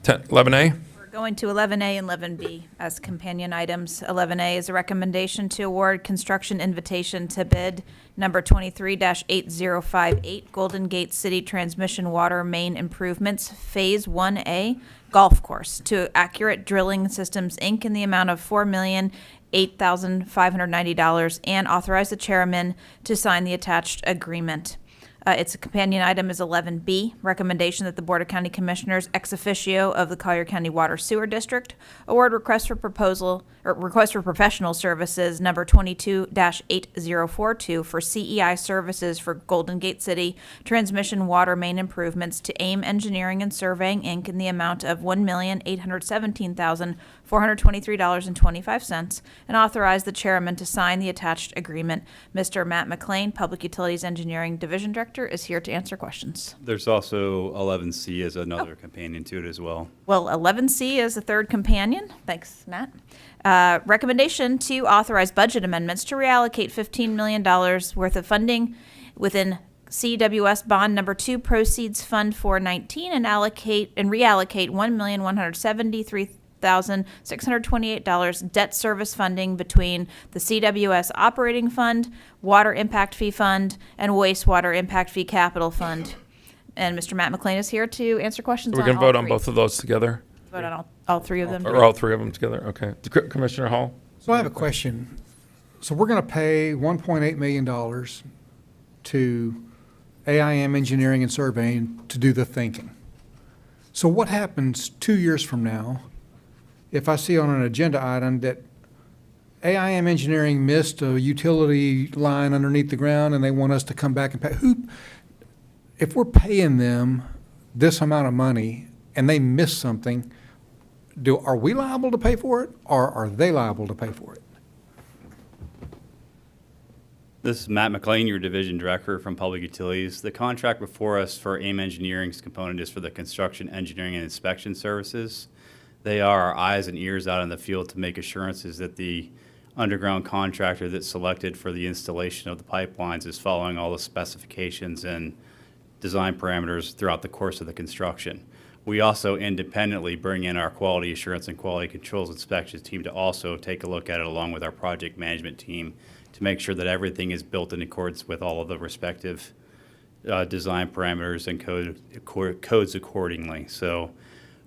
11A. We're going to 11A and 11B as companion items. 11A is a recommendation to award construction invitation to bid number 23-8058 Golden Gate City Transmission Water Main Improvements Phase 1A Golf Course to Accurate Drilling Systems, Inc. in the amount of $4,008,590 and authorize the chairman to sign the attached agreement. Its companion item is 11B, recommendation that the Board of County Commissioners ex officio of the Collier County Water Sewer District award request for professional services number 22-8042 for CEI services for Golden Gate City transmission water main improvements to AIM Engineering and Surveying, Inc. in the amount of $1,817,423.25 and authorize the chairman to sign the attached agreement. Mr. Matt McLean, Public Utilities Engineering Division Director, is here to answer questions. There's also 11C as another companion to it as well. Well, 11C is the third companion. Thanks, Matt. Recommendation to authorize budget amendments to reallocate $15 million worth of funding within CWS Bond Number 2 Proceeds Fund 419 and reallocate $1,173,628 debt service funding between the CWS Operating Fund, Water Impact Fee Fund, and Wastewater Impact Fee Capital Fund. And Mr. Matt McLean is here to answer questions We on can all vote on three. both of those together? Vote on all three of them? Or all three of them together? Okay. Commissioner Hall? So I have a question. So we're going to pay $1.8 million to AIM Engineering and Surveying to do the thinking. So what happens 2 years from now if I see on an agenda item that AIM Engineering missed a utility line underneath the ground and they want us to come back and pay? If we're paying them this amount of money and they miss something, are we liable to pay for it, or are they liable to pay for it? This is Matt McLean, your Division Director from Public Utilities. The contract before us for AIM Engineering's component is for the construction, engineering, and inspection services. They are our eyes and ears out in the field to make assurances that the underground contractor that's selected for the installation of the pipelines is following all the specifications and design parameters throughout the course of the construction. We also independently bring in our quality assurance and quality controls inspections team to also take a look at it along with our project management team to make sure that everything is built in accordance with all of the respective design parameters and codes accordingly. So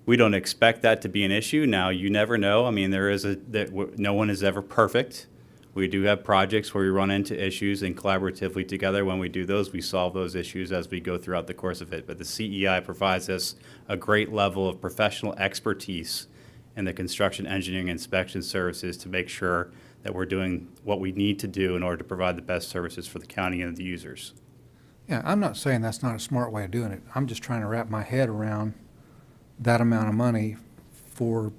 we don't expect that to be an issue. Now, you never know. I mean, no one is ever perfect. We do have projects where we run into issues, and collaboratively together, when we do those, we solve those issues as we go throughout the course of it. But the CEI provides us a great level of professional expertise in the construction, engineering, and inspection services to make sure that we're doing what we need to do in order to provide the best services for the county and the users. Yeah, I'm not saying that's not a smart way of doing it. I'm just trying to wrap my head around that amount of money for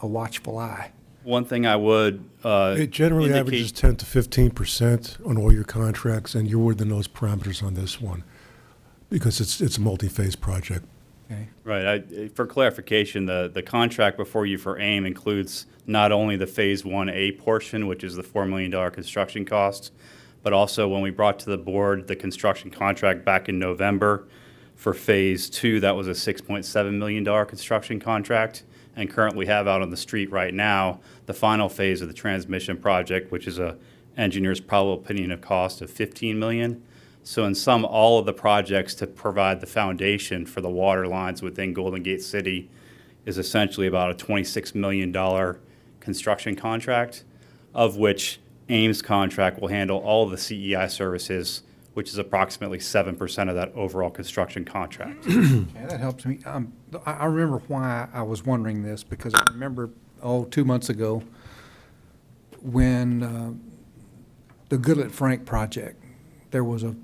a watchful eye. One thing I would It generally averages 10 to 15% on all your contracts, and you're within those parameters on this one because it's a multi-phase project. Okay. Right. For clarification, the contract before you for AIM includes not only the Phase 1A portion, which is the $4 million construction cost, but also when we brought to the board the construction contract back in November for Phase 2, that was a $6.7 million construction contract. And currently have out on the street right now the final phase of the transmission project, which is a engineer's probable opinion of cost of $15 million. So in sum, all of the projects to provide the foundation for the water lines within Golden Gate City is essentially about a $26 million construction contract, of which AIM's contract will handle all of the CEI services, which is approximately 7% of that overall construction contract. Okay, that helps me. I remember why I was wondering this, because I remember, 2 months ago, when the Goodlet Frank project, there was a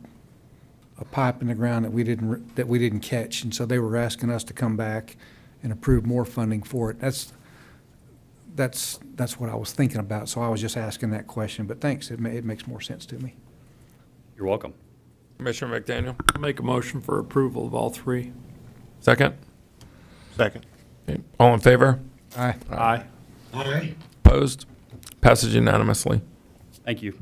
pipe in the ground that we didn't catch, and so they were asking us to come back and approve more funding for it. That's what I was thinking about, so I was just asking that question. But thanks, it makes more sense to me. You're welcome. Commissioner McDaniel? Make a motion for approval of all three. Second? Second. Okay. All in favor? Aye. Aye. Aye. Opposed? Passage unanimously. Thank you.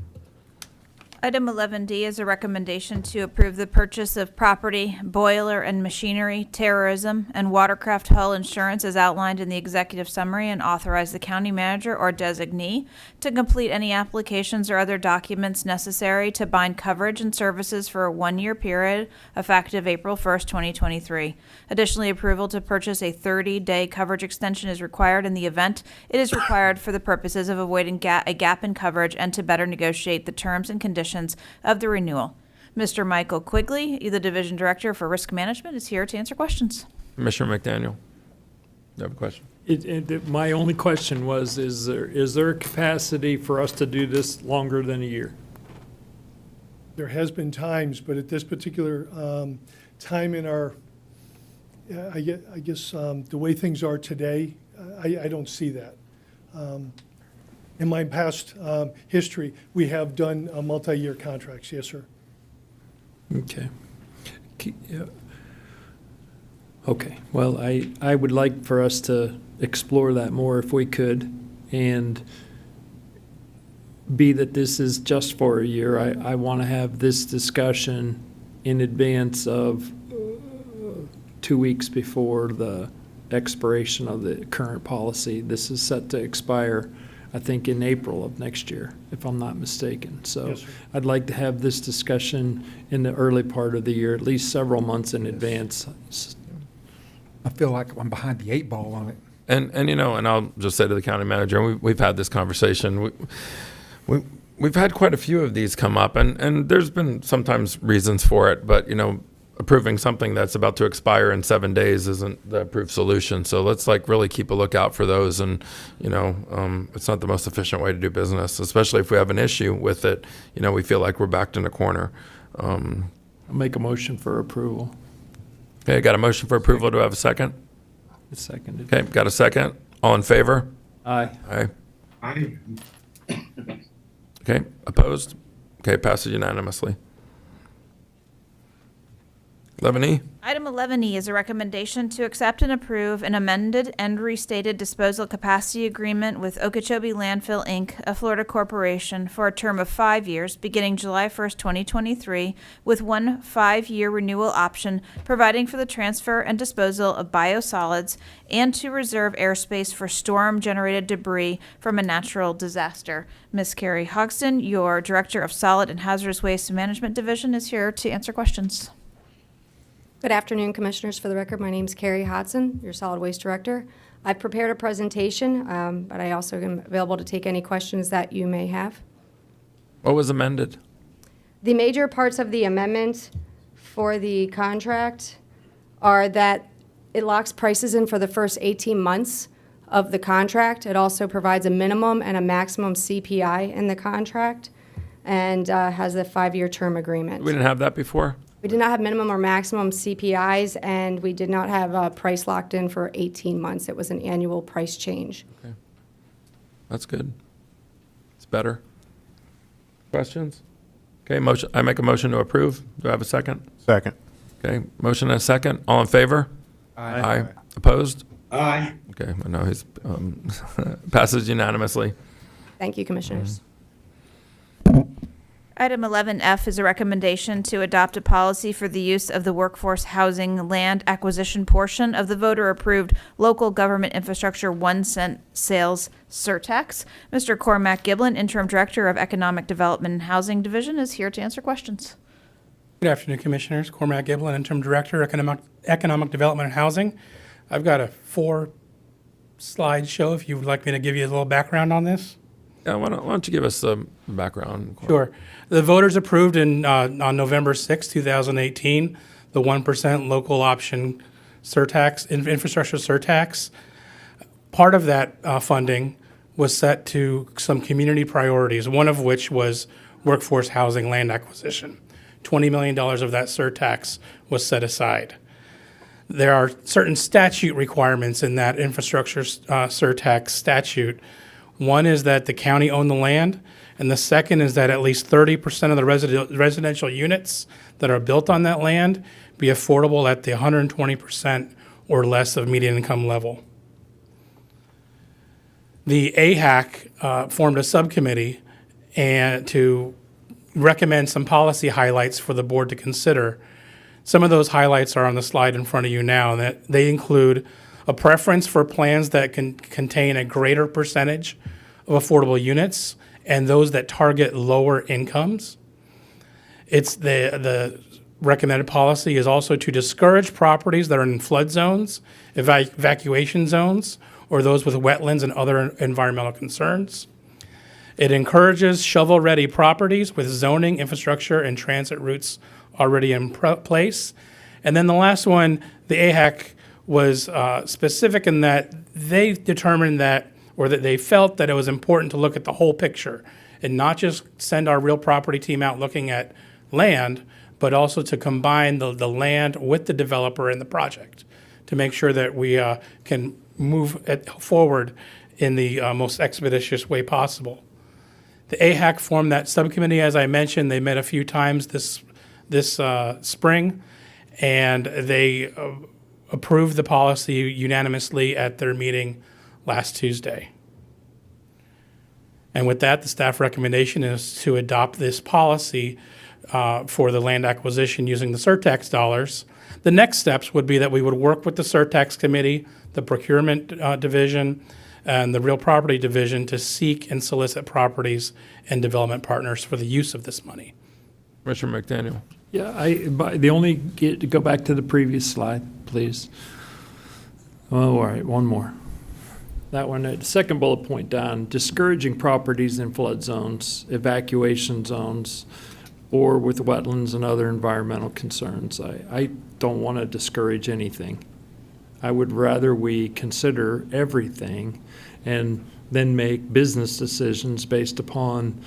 Item 11D is a recommendation to approve the purchase of property, boiler and machinery, terrorism, and watercraft hull insurance as outlined in the executive summary, and authorize the county manager or designee to complete any applications or other documents necessary to bind coverage and services for a 1-year period effective April 1st, 2023. Additionally, approval to purchase a 30-day coverage extension is required in the event it is required for the purposes of avoiding a gap in coverage and to better negotiate the terms and conditions of the renewal. Mr. Michael Quigley, the Division Director for Risk Management, is here to answer questions. Commissioner McDaniel, you have a question? My only question was, is there a capacity for us to do this longer than a year? There has been times, but at this particular time in our, I guess, the way things are today, I don't see that. In my past history, we have done multi-year contracts, yes, sir. Okay. Okay, well, I would like for us to explore that more if we could, and be that this is just for a year. I want to have this discussion in advance of 2 weeks before the expiration of the current policy. This is set to expire, I think, in April of next year, if I'm not mistaken. So Yes, sir. I'd like to have this discussion in the early part of the year, at least several months in advance. I feel like I'm behind the 8 ball on it. And you know, and I'll just say to the county manager, and we've had this conversation. We've had quite a few of these come up, and there's been sometimes reasons for it, but you know, approving something that's about to expire in 7 days isn't the approved solution. So let's really keep a lookout for those. And you know, it's not the most efficient way to do business, especially if we have an issue with it. You know, we feel like we're backed in a corner. I'll make a motion for approval. Okay, got a motion for approval. Do I have a second? It's seconded. Okay, got a second. All in favor? Aye. Aye. Aye. Okay, opposed? Okay, passes unanimously. 11E? Item 11E is a recommendation to accept and approve an amended and restated disposal capacity agreement with Okeechobee Landfill, Inc., a Florida corporation, for a term of 5 years, beginning July 1st, 2023, with 1 5-year renewal option, providing for the transfer and disposal of biosolids and to reserve airspace for storm-generated debris from a natural disaster. Ms. Carrie Hogston, your Director of Solid and Hazardous Waste Management Division, is here to answer questions. Good afternoon, Commissioners. For the record, my name is Carrie Hodson, your Solid Waste Director. I've prepared a presentation, but I also am available to take any questions that you may have. What was amended? The major parts of the amendment for the contract are that it locks prices in for the first 18 months of the contract. It also provides a minimum and a maximum CPI in the contract, and has a 5-year term agreement. We didn't have that before? We did not have minimum or maximum CPIs, and we did not have a price locked in for 18 months. It was an annual price change. Okay. That's good. It's better. Questions? Okay, motion. I make a motion to approve. Do I have a second? Second. Okay, motion and a second. All in favor? Aye. Opposed? Aye. Okay, I know he's passes unanimously. Thank you, Commissioners. Item 11F is a recommendation to adopt a policy for the use of the workforce housing land acquisition portion of the voter-approved local government infrastructure 1-cent sales surtax. Mr. Cormac Giblin, Interim Director of Economic Development and Housing Division, is here to answer questions. Good afternoon, Commissioners. Cormac Giblin, Interim Director, Economic Development and Housing. I've got a 4-slide show if you would like me to give you a little background on this. Yeah, why don't you give us some background? Sure. The voters approved on November 6, 2018, the 1% local option surtax, infrastructure surtax. Part of that funding was set to some community priorities, one of which was workforce housing land acquisition. $20 million of that surtax was set aside. There are certain statute requirements in that infrastructure surtax statute. One is that the county own the land, and the second is that at least 30% of the residential units that are built on that land be affordable at the 120% or less of median income level. The AHAC formed a subcommittee and to recommend some policy highlights for the board to consider. Some of those highlights are on the slide in front of you now. That they include a preference for plans that can contain a greater percentage of affordable units and those that target lower incomes. It's the recommended policy is also to discourage properties that are in flood zones, evacuation zones, or those with wetlands and other environmental concerns. It encourages shovel-ready properties with zoning, infrastructure, and transit routes already in place. And then the last one, the AHAC was specific in that they determined that, or that they felt that it was important to look at the whole picture and not just send our real property team out looking at land, but also to combine the land with the developer in the project to make sure that we can move it forward in the most expeditious way possible. The AHAC formed that subcommittee, as I mentioned. They met a few times this spring, and they approved the policy unanimously at their meeting last Tuesday. And with that, the staff recommendation is to adopt this policy for the land acquisition using the surtax dollars. The next steps would be that we would work with the surtax committee, the procurement division, and the real property division to seek and solicit properties and development partners for the use of this money. Commissioner McDaniel. Yeah, go back to the previous slide, please. Oh, all right, one more. That one, the second bullet point down, discouraging properties in flood zones, evacuation zones, or with wetlands and other environmental concerns. I don't want to discourage anything. I would rather we consider everything and then make business decisions based upon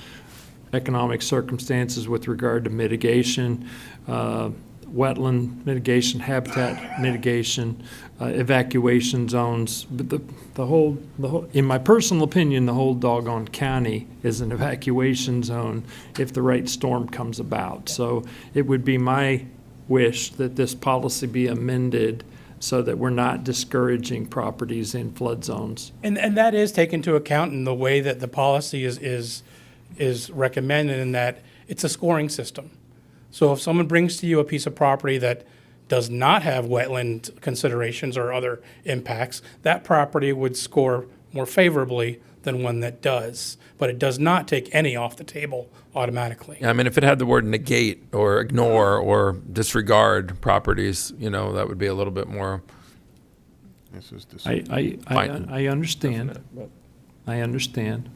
economic circumstances with regard to mitigation, wetland mitigation, habitat mitigation, evacuation zones. But the whole, in my personal opinion, the whole doggone county is an evacuation zone if the right storm comes about. So it would be my wish that this policy be amended so that we're not discouraging properties in flood zones. And that is taken into account in the way that the policy is recommended, in that it's a scoring system. So if someone brings to you a piece of property that does not have wetland considerations or other impacts, that property would score more favorably than one that does. But it does not take any off the table automatically. I mean, if it had the word negate or ignore or disregard properties, that would be a little bit more. This is I understand. I understand.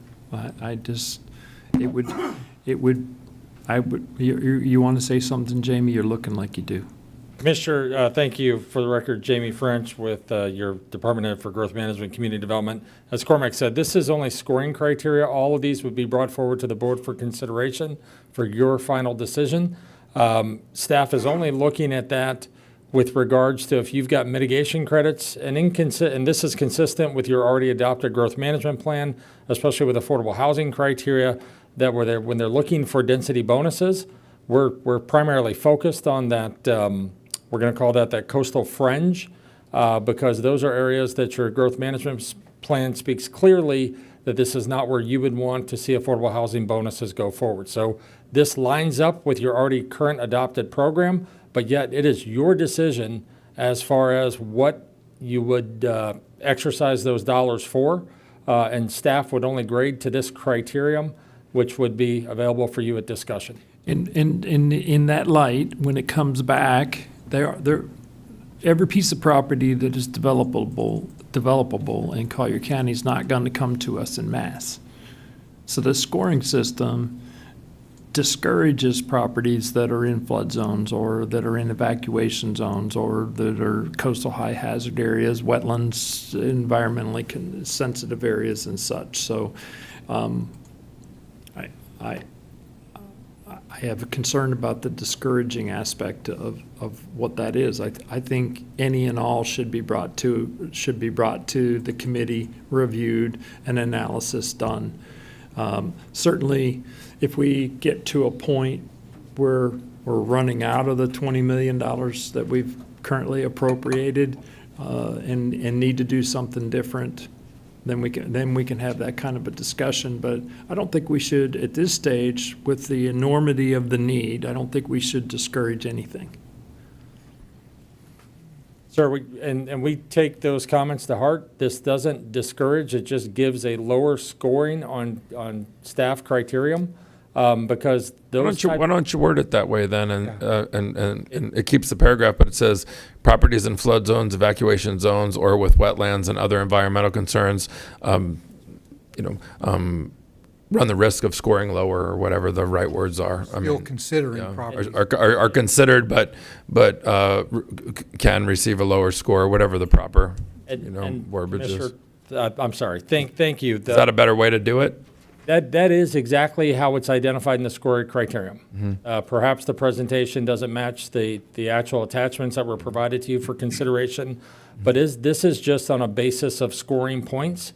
You want to say something, Jamie? You're looking like you do. Commissioner, thank you. For the record, Jamie French with your Department Head for Growth Management and Community Development. As Cormac said, this is only scoring criteria. All of these would be brought forward to the board for consideration for your final decision. Staff is only looking at that with regards to if you've got mitigation credits, and this is consistent with your already adopted growth management plan, especially with affordable housing criteria, that when they're looking for density bonuses, we're primarily focused on that. We're going to call that coastal fringe, because those are areas that your growth management plan speaks clearly that this is not where you would want to see affordable housing bonuses go forward. So this lines up with your already current adopted program, but yet it is your decision as far as what you would exercise those dollars for, and staff would only grade to this criterion, which would be available for you at discussion. In that light, when it comes back, every piece of property that is developable in Collier County is not going to come to us en masse. So the scoring system discourages properties that are in flood zones or that are in evacuation zones or that are coastal high hazard areas, wetlands, environmentally sensitive areas and such. So I have a concern about the discouraging aspect of what that is. I think any and all should be brought to the committee, reviewed, and analysis done. Certainly, if we get to a point where we're running out of the $20 million that we've currently appropriated and need to do something different, then we can have that kind of a discussion. But I don't think we should, at this stage, with the enormity of the need, I don't think we should discourage anything. Sir, we take those comments to heart. This doesn't discourage, it just gives a lower scoring on staff criterion, because those why don't you word it that way then, and it keeps the paragraph, but it says properties in flood zones, evacuation zones, or with wetlands and other environmental concerns, run the risk of scoring lower or whatever the right words are. Still considering yeah, properties. are considered, but can receive a lower score, whatever the proper verbiage is. I'm sorry. Thank you. Is that a better way to do it? That is exactly how it's identified in the scoring criterion. Perhaps the presentation doesn't match the actual attachments that were provided to you for consideration, but this is just on a basis of scoring points,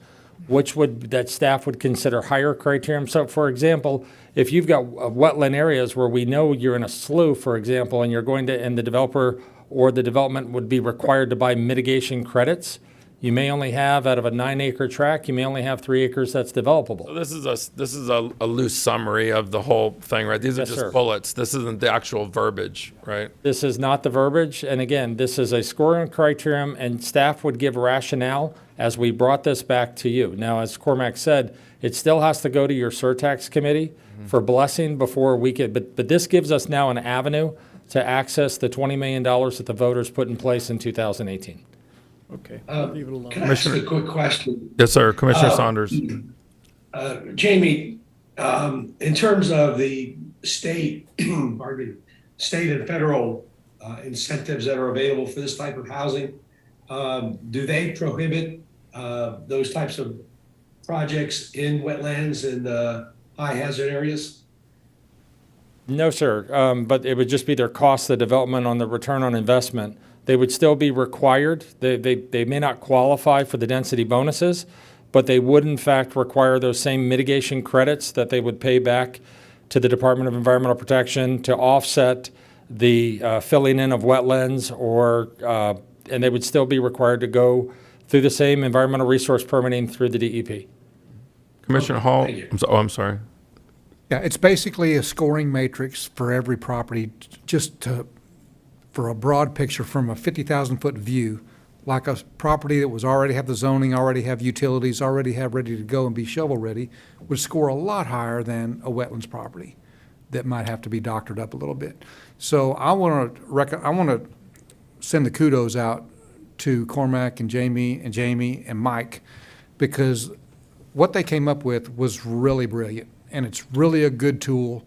that staff would consider higher criterion. So, for example, if you've got wetland areas where we know you're in a slough, for example, and you're going to, and the developer or the development would be required to buy mitigation credits, you may only have, out of a 9-acre tract, you may only have 3 acres that's developable. So this is a loose summary of the whole thing, right? These are Yes, just sir. bullets. This isn't the actual verbiage, right? This is not the verbiage, and again, this is a scoring criterion, and staff would give rationale as we brought this back to you. Now, as Cormac said, it still has to go to your surtax committee for blessing before we could, but this gives us now an avenue to access the $20 million that the voters put in place in 2018. Okay, Can I ask a quick question? Yes, sir. Commissioner Saunders. Jamie, in terms of the state, pardon me, state and federal incentives that are available for this type of housing, do they prohibit those types of projects in wetlands and high hazard areas? No, sir, but it would just be their cost of development on the return on investment. They would still be required. They may not qualify for the density bonuses, but they would in fact require those same mitigation credits that they would pay back to the Department of Environmental Protection to offset the filling in of wetlands, and they would still be required to go through the same environmental resource permitting through the DEP. Commissioner Hall. I'm sorry. Yeah, it's basically a scoring matrix for every property, for a broad picture from a 50,000-foot view, like a property that was already have the zoning, already have utilities, already have ready to go and be shovel-ready, would score a lot higher than a wetlands property that might have to be doctored up a little bit. So I want to send the kudos out to Cormac and Jamie and Mike, because what they came up with was really brilliant, and it's really a good tool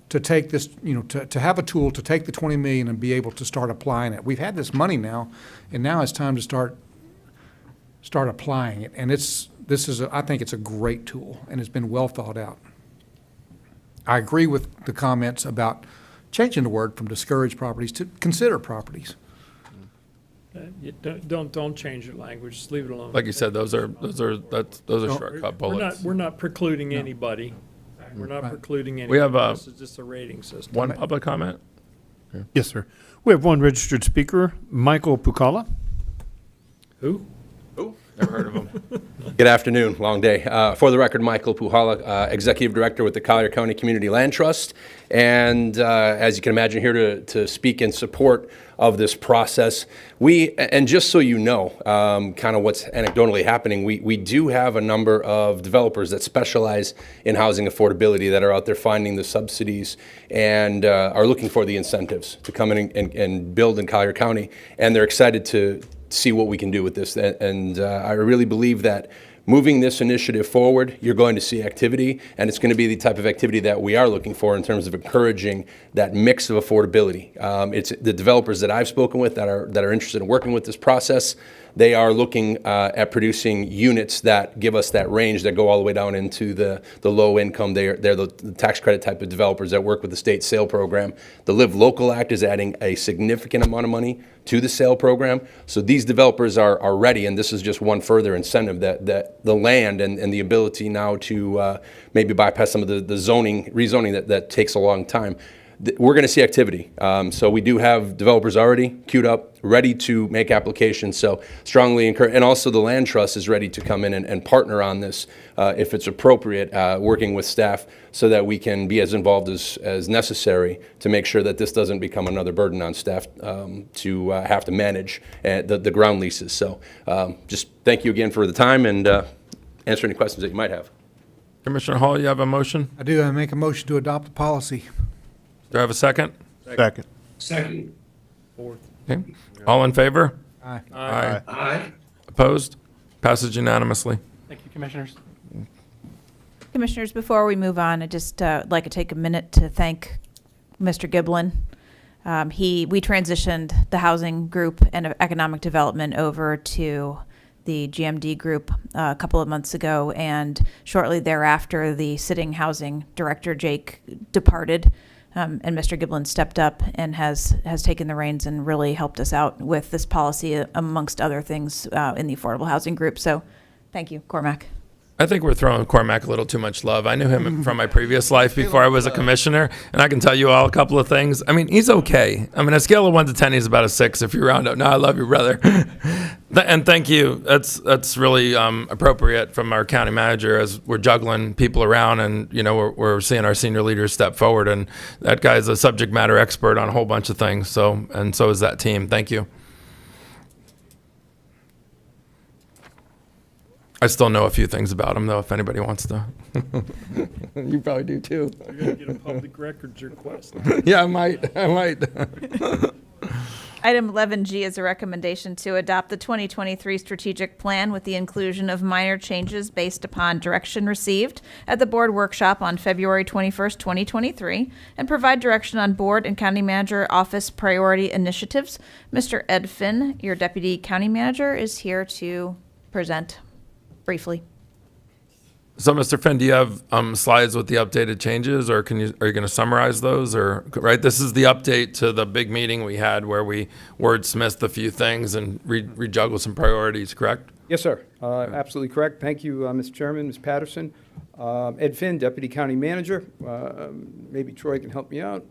to take this, to have a tool to take the 20 million and be able to start applying it. We've had this money now, and now it's time to start applying it. And I think it's a great tool, and it's been well thought out. I agree with the comments about changing the word from discourage properties to consider properties. Don't change your language, just leave it alone. Like you said, those are shortcut bullets. We're not precluding anybody. We're not precluding anybody. We have This is just a rating system. one public comment. Yes, sir. We have one registered speaker, Michael Pucalla. Who? Never heard of them. Good afternoon, long day. For the record, Michael Pucalla, Executive Director with the Collier County Community Land Trust. And as you can imagine, here to speak in support of this process. And just so you know, kind of what's anecdotally happening, we do have a number of developers that specialize in housing affordability that are out there finding the subsidies and are looking for the incentives to come in and build in Collier County. And they're excited to see what we can do with this. And I really believe that moving this initiative forward, you're going to see activity, and it's going to be the type of activity that we are looking for in terms of encouraging that mix of affordability. It's the developers that I've spoken with that are interested in working with this process. They are looking at producing units that give us that range that go all the way down into the low income. They're the tax credit type of developers that work with the state sale program. The Live Local Act is adding a significant amount of money to the sale program. So these developers are ready, and this is just one further incentive that the land and the ability now to maybe bypass some of the rezoning that takes a long time. We're going to see activity. So we do have developers already queued up, ready to make applications. So strongly encourage, and also the Land Trust is ready to come in and partner on this if it's appropriate, working with staff so that we can be as involved as necessary to make sure that this doesn't become another burden on staff to have to manage the ground leases. So just thank you again for the time and answer any questions that you might have. Commissioner Hall, you have a motion? I do. I make a motion to adopt the policy. Do I have a second? Second. Second. Okay. All in favor? Aye. Aye. Aye. Opposed? Passes unanimously. Thank you, Commissioners. Commissioners, before we move on, I'd just like to take a minute to thank Mr. Giblin. We transitioned the housing group and economic development over to the GMD group a couple of months ago, and shortly thereafter, the sitting housing director, Jake, departed, and Mr. Giblin stepped up and has taken the reins and really helped us out with this policy, amongst other things, in the affordable housing group. So thank you, Cormac. I think we're throwing Cormac a little too much love. I knew him from my previous life before I was a commissioner, and I can tell you all a couple of things. I mean, he's okay. I mean, a scale of 1 to 10, he's about a 6 if you round up. No, I love you, brother. And thank you. That's really appropriate from our county manager as we're juggling people around, and we're seeing our senior leaders step forward, and that guy's a subject matter expert on a whole bunch of things. So is that team. Thank you. I still know a few things about him, though, if anybody wants to. You probably do, too. You're going to get a public records request. Yeah, I might. Item 11G is a recommendation to adopt the 2023 strategic plan with the inclusion of minor changes based upon direction received at the board workshop on February 21st, 2023, and provide direction on board and county manager office priority initiatives. Mr. Ed Finn, your deputy county manager, is here to present briefly. So, Mr. Finn, do you have slides with the updated changes, or are you going to summarize those? Or right, this is the update to the big meeting we had where we wordsmithed a few things and rejuggled some priorities. Correct? Yes, sir. Absolutely correct. Thank you, Mr. Chairman, Ms. Patterson. Ed Finn, Deputy County Manager. Maybe Troy can help me out.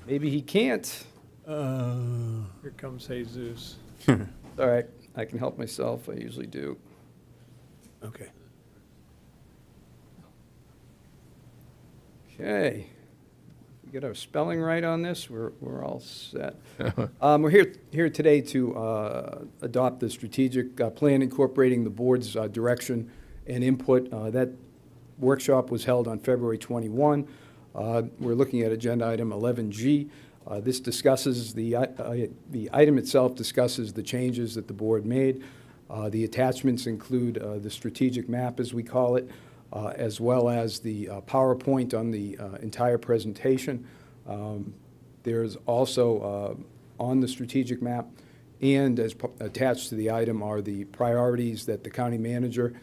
Maybe he can't. Here comes Jesus. All right. I can help myself. I usually do. Okay. Okay. We get our spelling right on this. We're all set. We're here today to adopt the strategic plan incorporating the board's direction and input. That workshop was held on February 21. We're looking at agenda item 11G. This discusses the item itself discusses the changes that the board made. The attachments include the strategic map, as we call it, as well as the PowerPoint on the entire presentation. There's also on the strategic map, and as attached to the item are the priorities that the county manager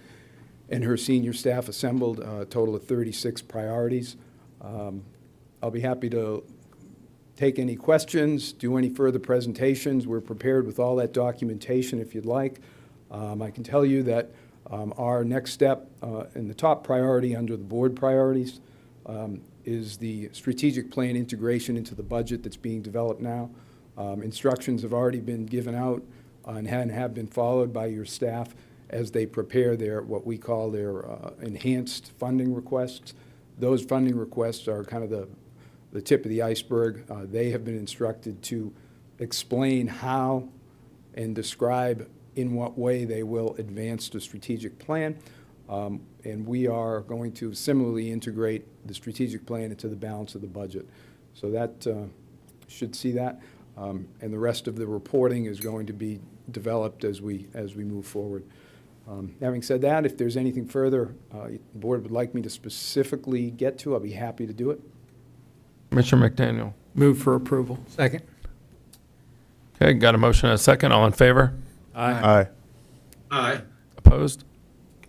and her senior staff assembled, a total of 36 priorities. I'll be happy to take any questions, do any further presentations. We're prepared with all that documentation if you'd like. I can tell you that our next step and the top priority under the board priorities is the strategic plan integration into the budget that's being developed now. Instructions have already been given out and have been followed by your staff as they prepare their, what we call their enhanced funding requests. Those funding requests are kind of the tip of the iceberg. They have been instructed to explain how and describe in what way they will advance the strategic plan. And we are going to similarly integrate the strategic plan into the balance of the budget. So that should see that. And the rest of the reporting is going to be developed as we move forward. Having said that, if there's anything further the board would like me to specifically get to, I'll be happy to do it. Commissioner McDaniel. Move for approval. Second. Okay, got a motion and a second. All in favor? Aye. Aye. Opposed?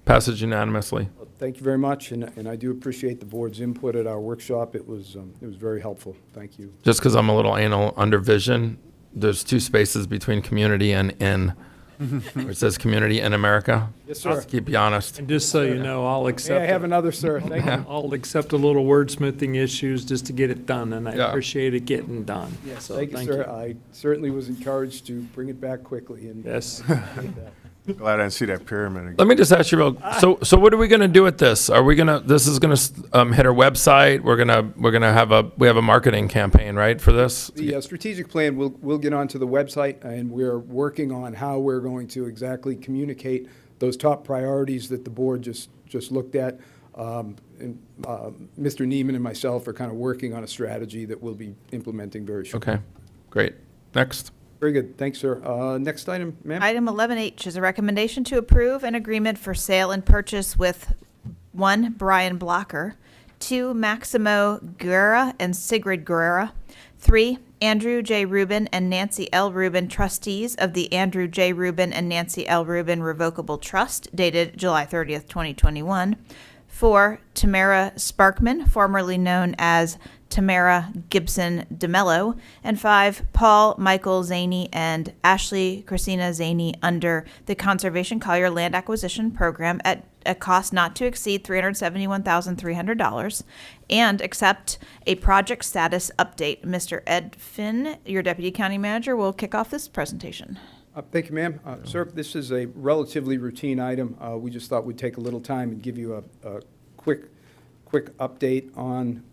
Passes unanimously. Well, thank you very much, and I do appreciate the board's input at our workshop. It was very helpful. Thank you. Just because I'm a little anal under vision, there's 2 spaces between community and in. Where it says community in America. Yes, sir. Just keep you honest. And just so you know, I'll accept. May I have another, sir? Thank you. I'll accept a little wordsmithing issues just to get it done, and I appreciate it getting done. Yes, So, thank you, sir. I certainly was encouraged to bring it back quickly. And Yes. Glad I didn't see that pyramid again. Let me just ask you so what are we going to do with this? Are we going to, this is going to hit our website? We have a marketing campaign, right, for this? The strategic plan, we'll get onto the website, and we're working on how we're going to exactly communicate those top priorities that the board just looked at. And Mr. Neiman and myself are kind of working on a strategy that we'll be implementing very shortly. Okay, great. Next. Very good. Thanks, sir. Next item, ma'am? Item 11H is a recommendation to approve an agreement for sale and purchase with 1. Brian Blocker, 2. Maximo Guerra and Sigrid Guerra, 3. Andrew J. Rubin and Nancy L. Rubin, trustees of the Andrew J. Rubin and Nancy L. Rubin Revocable Trust, dated July 30th, 2021. 4. Tamara Sparkman, formerly known as Tamara Gibson DeMello. And 5. Paul Michael Zaney and Ashley Christina Zaney under the Conservation Collier Land Acquisition Program at a cost not to exceed $371,300, and accept a project status update. Mr. Ed Finn, your Deputy County Manager, will kick off this presentation. Thank you, ma'am. Sir, this is a relatively routine item. We just thought we'd take a little time and give you a quick update on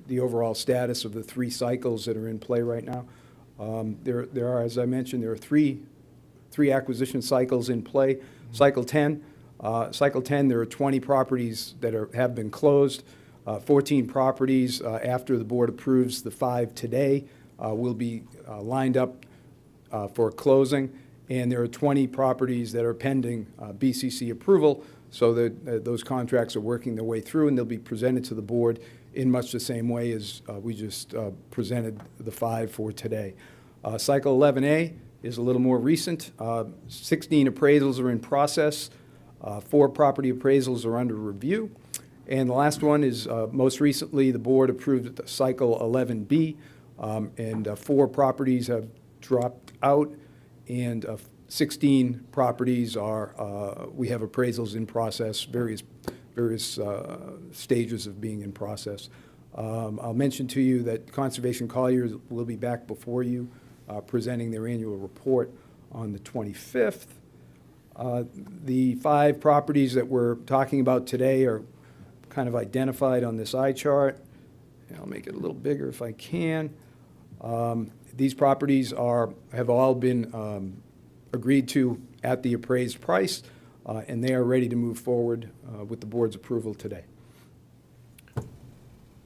the overall status of the 3 cycles that are in play right now. There are, as I mentioned, there are three acquisition cycles in play. Cycle 10, there are 20 properties that have been closed. 14 properties, after the board approves the 5 today, will be lined up for closing. And there are 20 properties that are pending BCC approval, so that those contracts are working their way through, and they'll be presented to the board in much the same way as we just presented the 5 for today. Cycle 11A is a little more recent. 16 appraisals are in process. 4 property appraisals are under review. And the last one is, most recently, the board approved Cycle 11B, and 4 properties have dropped out, and 16 properties are, we have appraisals in process, various stages of being in process. I'll mention to you that Conservation Collier will be back before you, presenting their annual report on the 25th. The 5 properties that we're talking about today are kind of identified on this eye chart. And I'll make it a little bigger if I can. These properties have all been agreed to at the appraised price, and they are ready to move forward with the board's approval today.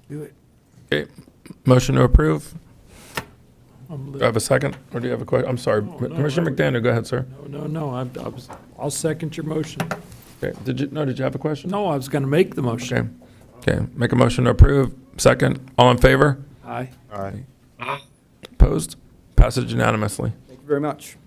Do it. Okay, motion to approve. Do I have a second, or do you have a question? I'm sorry, Commissioner McDaniel, go ahead, sir. No, I'll second your motion. Okay, did you have a question? No, I was going to make the motion. Okay, make a motion to approve. Second, all in favor? Aye. Aye. Opposed? Passage unanimously. Thank you very much.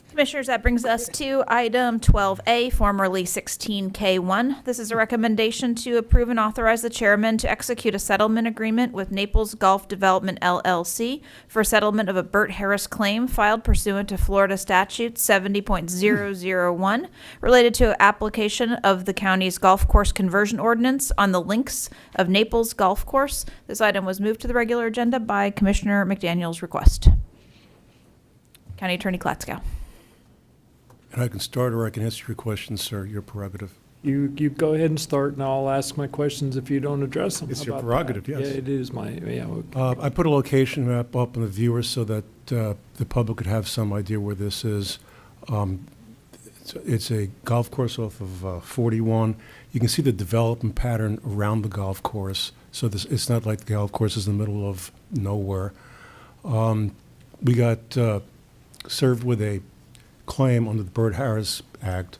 Commissioners, that brings us to item 12A, formerly 16K1. This is a recommendation to approve and authorize the chairman to execute a settlement agreement with Naples Golf Development LLC for settlement of a Burt Harris claim filed pursuant to Florida Statute 70.001 related to application of the county's golf course conversion ordinance on the links of Naples Golf Course. This item was moved to the regular agenda by Commissioner McDaniel's request. County Attorney Klatskow. And I can start or I can answer your questions, sir. Your prerogative. You go ahead and start, and I'll ask my questions if you don't address them. It's How your about prerogative, that? yes. Yeah, it is my, yeah. Okay. I put a location map up on the viewers so that the public could have some idea where this is. It's a golf course off of 41. You can see the development pattern around the golf course. So it's not like the golf course is in the middle of nowhere. We got served with a claim under the Burt Harris Act.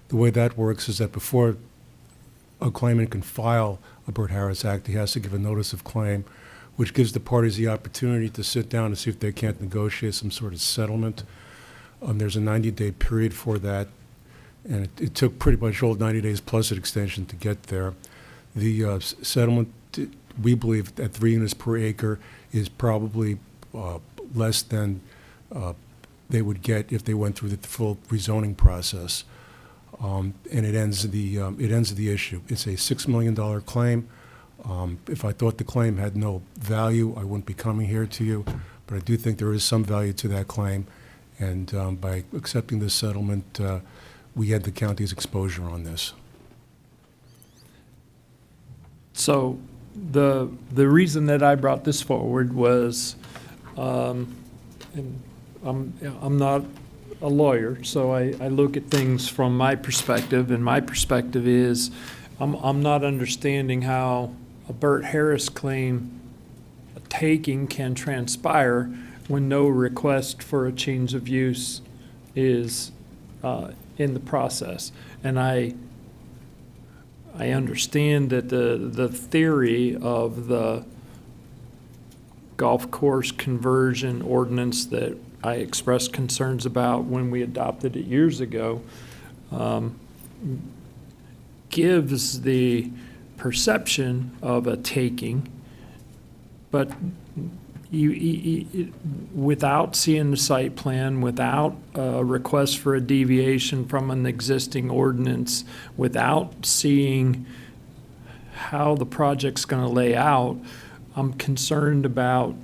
The way that works is that before a claimant can file a Burt Harris Act, he has to give a notice of claim, which gives the parties the opportunity to sit down and see if they can't negotiate some sort of settlement. There's a 90-day period for that, and it took pretty much all 90 days plus an extension to get there. The settlement, we believe, at 3 units per acre is probably less than they would get if they went through the full rezoning process, and it ends the issue. It's a $6 million claim. If I thought the claim had no value, I wouldn't be coming here to you, but I do think there is some value to that claim, and by accepting this settlement, we had the county's exposure on this. So the reason that I brought this forward was, and I'm not a lawyer, so I look at things from my perspective, and my perspective is I'm not understanding how a Burt Harris claim taking can transpire no request for a change of use is in the process. And I understand that the theory of the golf course conversion ordinance that I expressed concerns about when we adopted it years ago gives the perception of a taking, but without seeing the site plan, without a request for a deviation from an existing ordinance, without seeing how the project's going to lay out, I'm concerned about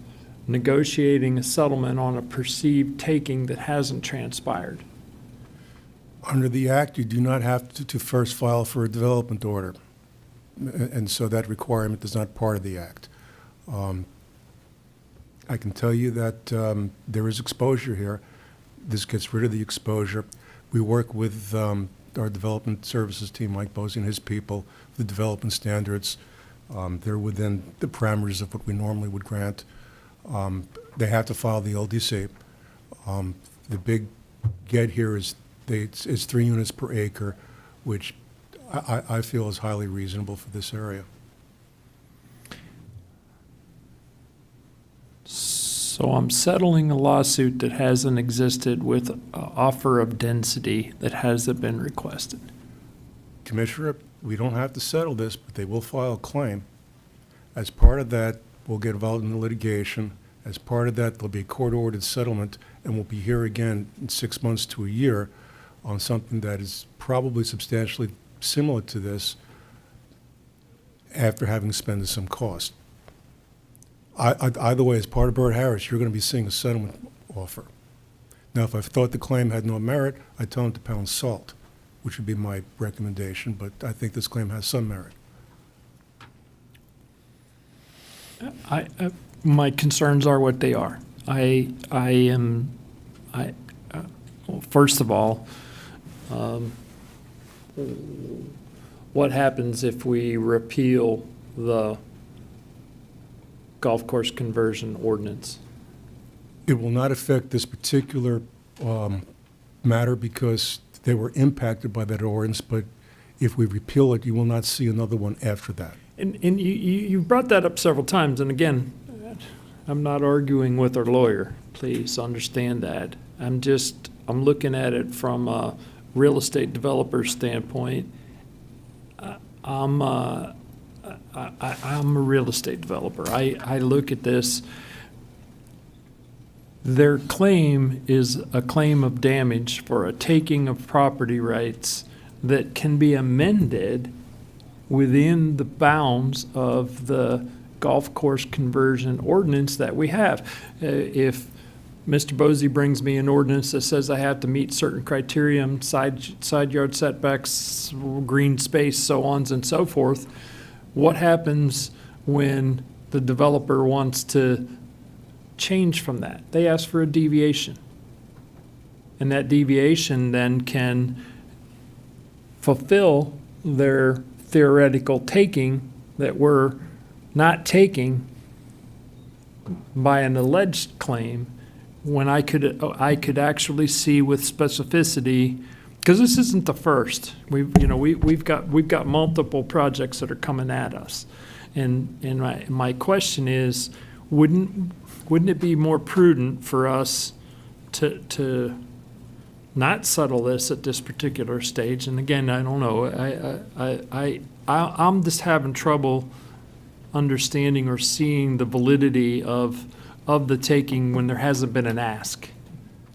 negotiating a settlement on a perceived taking that hasn't transpired. Under the Act, you do not have to first file for a development order. And so that requirement is not part of the Act. I can tell you that there is exposure here. This gets rid of the exposure. We work with our development services team, Mike Bosey and his people, the development standards. They're within the parameters of what we normally would grant. They have to file the LDC. The big get here is it's 3 units per acre, which I feel is highly reasonable for this area. So I'm settling a lawsuit that hasn't existed with an offer of density that hasn't been requested. Commissioner, we don't have to settle this, but they will file a claim. As part of that, we'll get involved in the litigation. As part of that, there'll be a court-ordered settlement, and we'll be here again in 6 months to a year on something that is probably substantially similar to this after having spent some cost. Either way, as part of Burt Harris, you're going to be seeing a settlement offer. Now, if I thought the claim had no merit, I'd tell him to pound salt, which would be my recommendation, but I think this claim has some merit. My concerns are what they are. Well, first of all, what happens if we repeal the golf course conversion ordinance? It will not affect this particular matter because they were impacted by that ordinance, but if we repeal it, you will not see another one after that. And you brought that up several times, and again, I'm not arguing with our lawyer. Please understand that. I'm looking at it from a real estate developer standpoint. I'm a real estate developer. I look at this. Their claim is a claim of damage for a taking of property rights that can be amended within the bounds of the golf course conversion ordinance that we have. If Mr. Bosey brings me an ordinance that says I have to meet certain criteria, side yard setbacks, green space, so on and so forth, what happens when the developer wants to change from that? They ask for a deviation. And that deviation then can fulfill their theoretical taking that we're not taking by an alleged claim, when I could actually see with specificity, because this isn't the first. We've got multiple projects that are coming at us, and my question is, wouldn't it be more prudent for us to not settle this at this particular stage? And again, I don't know. I'm just having trouble understanding or seeing the validity of the taking when there hasn't been an ask.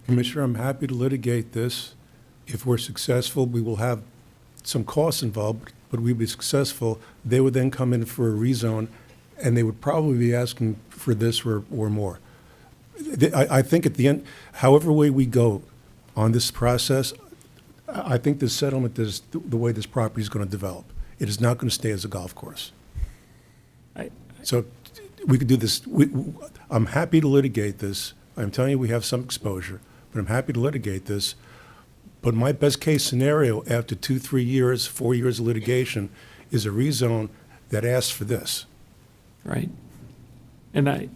Commissioner, I'm happy to litigate this. If we're successful, we will have some costs involved, but we'd be successful. They would then come in for a rezone, and they would probably be asking for this or more. I think at the end, however way we go on this process, I think this settlement is the way this property is going to develop. It is not going to stay as a golf course. So we could do this. I'm happy to litigate this. I'm telling you we have some exposure, but I'm happy to litigate this. But my best case scenario after 2, 3 years, 4 years of litigation is a rezone that asks for this. Right. And I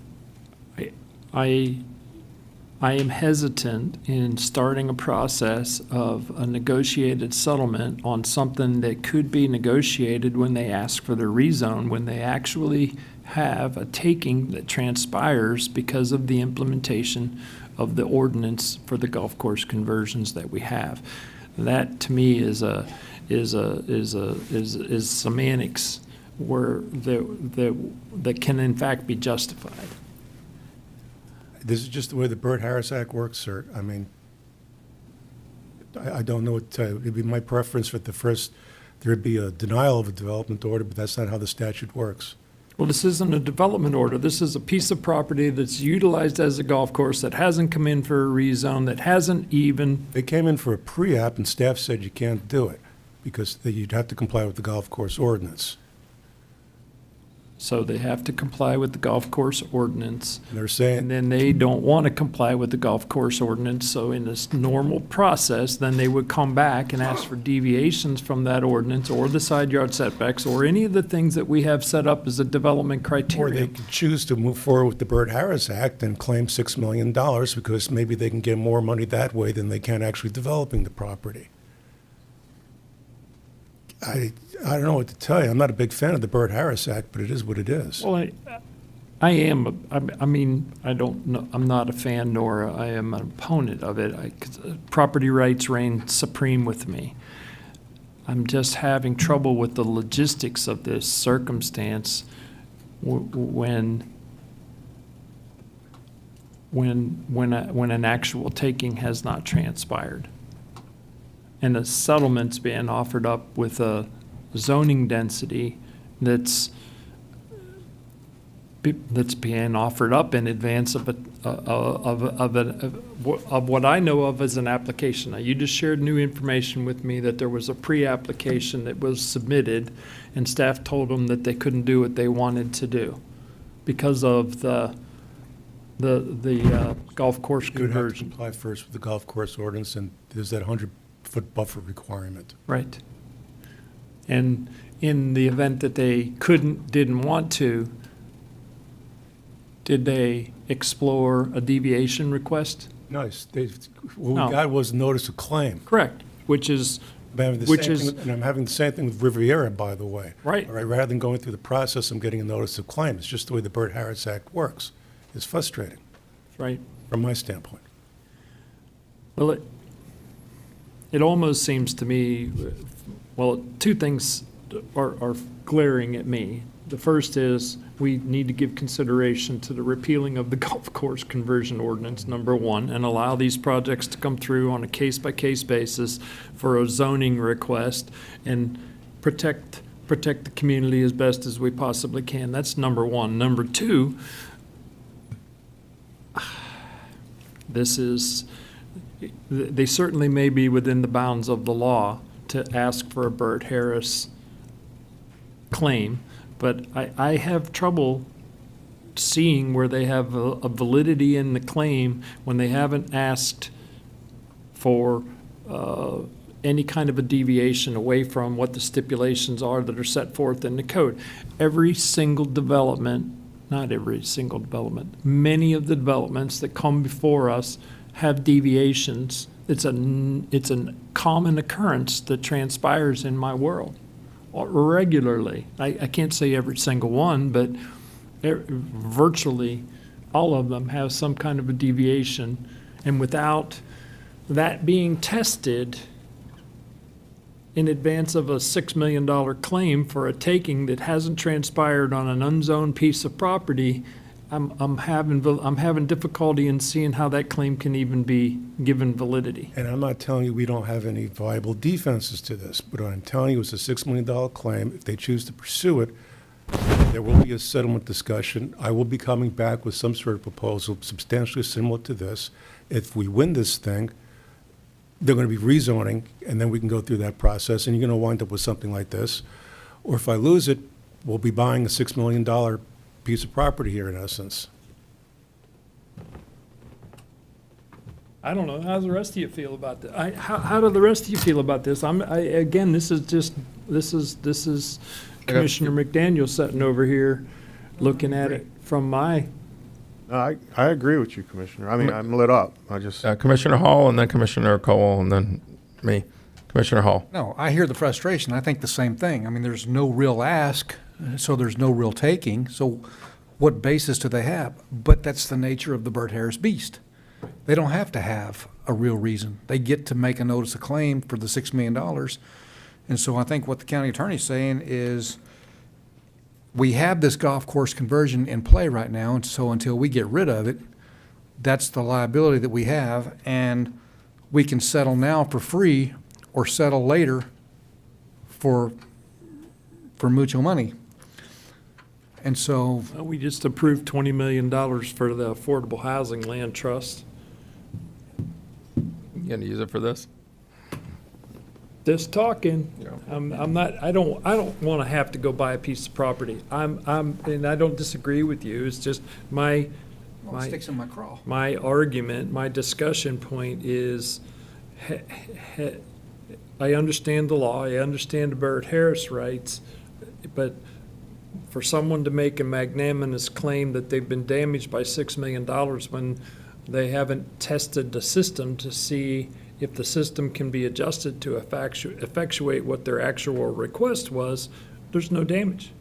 I am hesitant in starting a process of a negotiated settlement on something that could be negotiated when they ask for the rezone, when they actually have a taking that transpires because of the implementation of the ordinance for the golf course conversions that we have. That to me is semantics where that can in fact be justified. This is just the way the Burt Harris Act works, sir. I mean, I don't know what to tell you. It'd be my preference for there'd be a denial of a development order, but that's not how the statute works. Well, this isn't a development order. This is a piece of property that's utilized as a golf course that hasn't come in for a rezone, that hasn't even. They came in for a pre-app and staff said you can't do it because you'd have to comply with the golf course ordinance. So they have to comply with the golf course ordinance. And they're saying. And then they don't want to comply with the golf course ordinance, so in this normal process, then they would come back and ask for deviations from that ordinance or the side yard setbacks or any of the things that we have set up as a development Or criteria. they could choose to move forward with the Burt Harris Act and claim $6 million because maybe they can get more money that way than they can actually developing the property. I don't know what to tell you. I'm not a big fan of the Burt Harris Act, but it is what it is. Well, I am, I mean, I don't know, I'm not a fan nor I am an opponent of it. 'Cause property rights reign supreme with me. I'm just having trouble with the logistics of this circumstance when an actual taking has not transpired. And a settlement's being offered up with a zoning density that's being offered up in advance of what I know of as an application. Now, you just shared new information with me that there was a pre-application that was submitted, and staff told them that they couldn't do what they wanted to do because of the golf course You would have to conversion. comply first with the golf course ordinance, and there's that 100-foot buffer requirement. Right. And in the event that they didn't want to, did they explore a deviation request? Nice. What No. we got was a notice of claim. Correct, which is, I'm having the same thing and I'm having the same thing with Riviera, by the way. Right. All right, rather than going through the process, I'm getting a notice of claim. It's just the way the Burt Harris Act works. It's frustrating, right. from my standpoint. Well, it almost seems to me, well, two things are glaring at me. The first is we need to give consideration to the repealing of the golf course conversion ordinance, number one, and allow these projects to come through on a case-by-case basis for a zoning request and protect the community as best as we possibly can. That's number one. Number two, they certainly may be within the bounds of the law to ask for a Burt Harris claim, but I have trouble seeing where they have a validity in the claim when they haven't asked for any kind of a deviation away from what the stipulations are that are set forth in the code. Every single development, not every single development, many of the developments that come before us have deviations. It's a common occurrence that transpires in my world regularly. I can't say every single one, but virtually all of them have some kind of a deviation. And without that being tested in advance of a $6 million claim for a taking that hasn't transpired on an unzoned piece of property, I'm having difficulty in seeing how that claim can even be given validity. And I'm not telling you we don't have any viable defenses to this, but what I'm telling you is a $6 million claim. If they choose to pursue it, there will be a settlement discussion. I will be coming back with some sort of proposal substantially similar to this. If we win this thing, they're going to be rezoning, and then we can go through that process, and you're going to wind up with something like this. Or if I lose it, we'll be buying a $6 million piece of property here, in essence. I don't know. How does the rest of you feel about this? How do the rest of you feel about this? Again, this is Commissioner McDaniel sitting over here, looking at it from my I agree with you, Commissioner. I mean, I'm lit up. I just, Commissioner Hall, and then Commissioner Cole, and then me. Commissioner Hall. No, I hear the frustration. I think the same thing. I mean, there's no real ask, so there's no real taking. So what basis do they have? But that's the nature of the Bert Harris beast. They don't have to have a real reason. They get to make a notice of claim for the $6 million. And so I think what the county attorney's saying is, we have this golf course conversion in play right now, and so until we get rid of it, that's the liability that we have, and we can settle now for free or settle later for mucho money. And so, We just approved $20 million for the Affordable Housing Land Trust. You gonna use it for this? Just talking. Yeah. I'm not, I don't want to have to go buy a piece of property. And I don't disagree with you. It's just my sticks in my craw. My argument, my discussion point is, I understand the law, I understand the Bert Harris rights, but for someone to make a magnanimous claim that they've been damaged by $6 million when they haven't tested the system to see if the system can be adjusted to effectuate what their actual request was, there's no damage.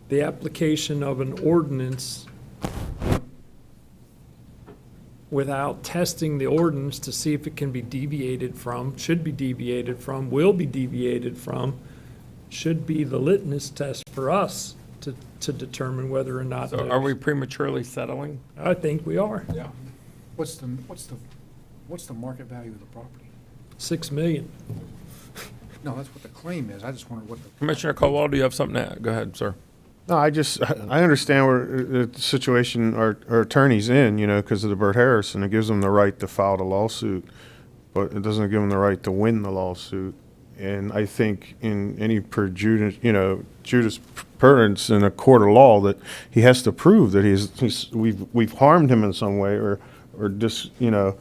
The application of an ordinance without testing the ordinance to see if it can be deviated from, should be deviated from, will be deviated from, should be the litmus test for us to determine whether or not. So are we prematurely settling? I think we are. Yeah. What's the market value of the property? $6 million. No, that's what the claim is. I just wondered what the. Commissioner Cole, do you have something to add? Go ahead, sir. no, I understand where the situation our attorney's in, you know, because of the Bert Harris, and it gives them the right to file the lawsuit, but it doesn't give them the right to win the lawsuit. And I think in any jurisprudence in a court of law that he has to prove that we've harmed him in some way or just, you know,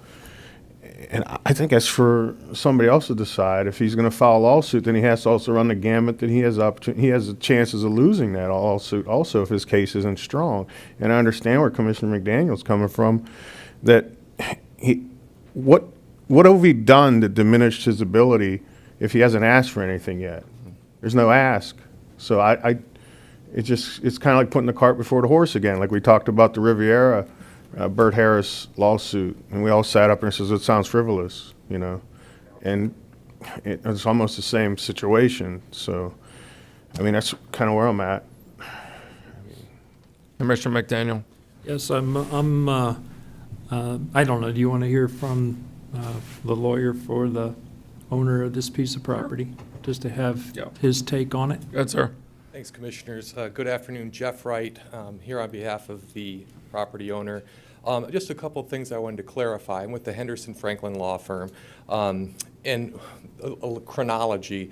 and I think that's for somebody else to decide. If he's going to file a lawsuit, then he has to also run the gamut that he has the chances of losing that lawsuit also if his case isn't strong. And I understand where Commissioner McDaniel's coming from, that what have we done that diminished his ability if he hasn't asked for anything yet? There's no ask. So it's kind of like putting the cart before the horse again, like we talked about the Riviera Bert Harris lawsuit, and we all sat up and says, it sounds frivolous, you know, and it's almost the same situation. So, I mean, that's kind of where I'm at. Commissioner McDaniel. Yes, I don't know, do you want to hear from the lawyer for the owner of this piece of property, just to have his take on it? Good, sir. Thanks, Commissioners. Good afternoon, Jeff Wright, here on behalf of the property owner. Just a couple of things I wanted to clarify. I'm with the Henderson Franklin Law Firm, and a chronology.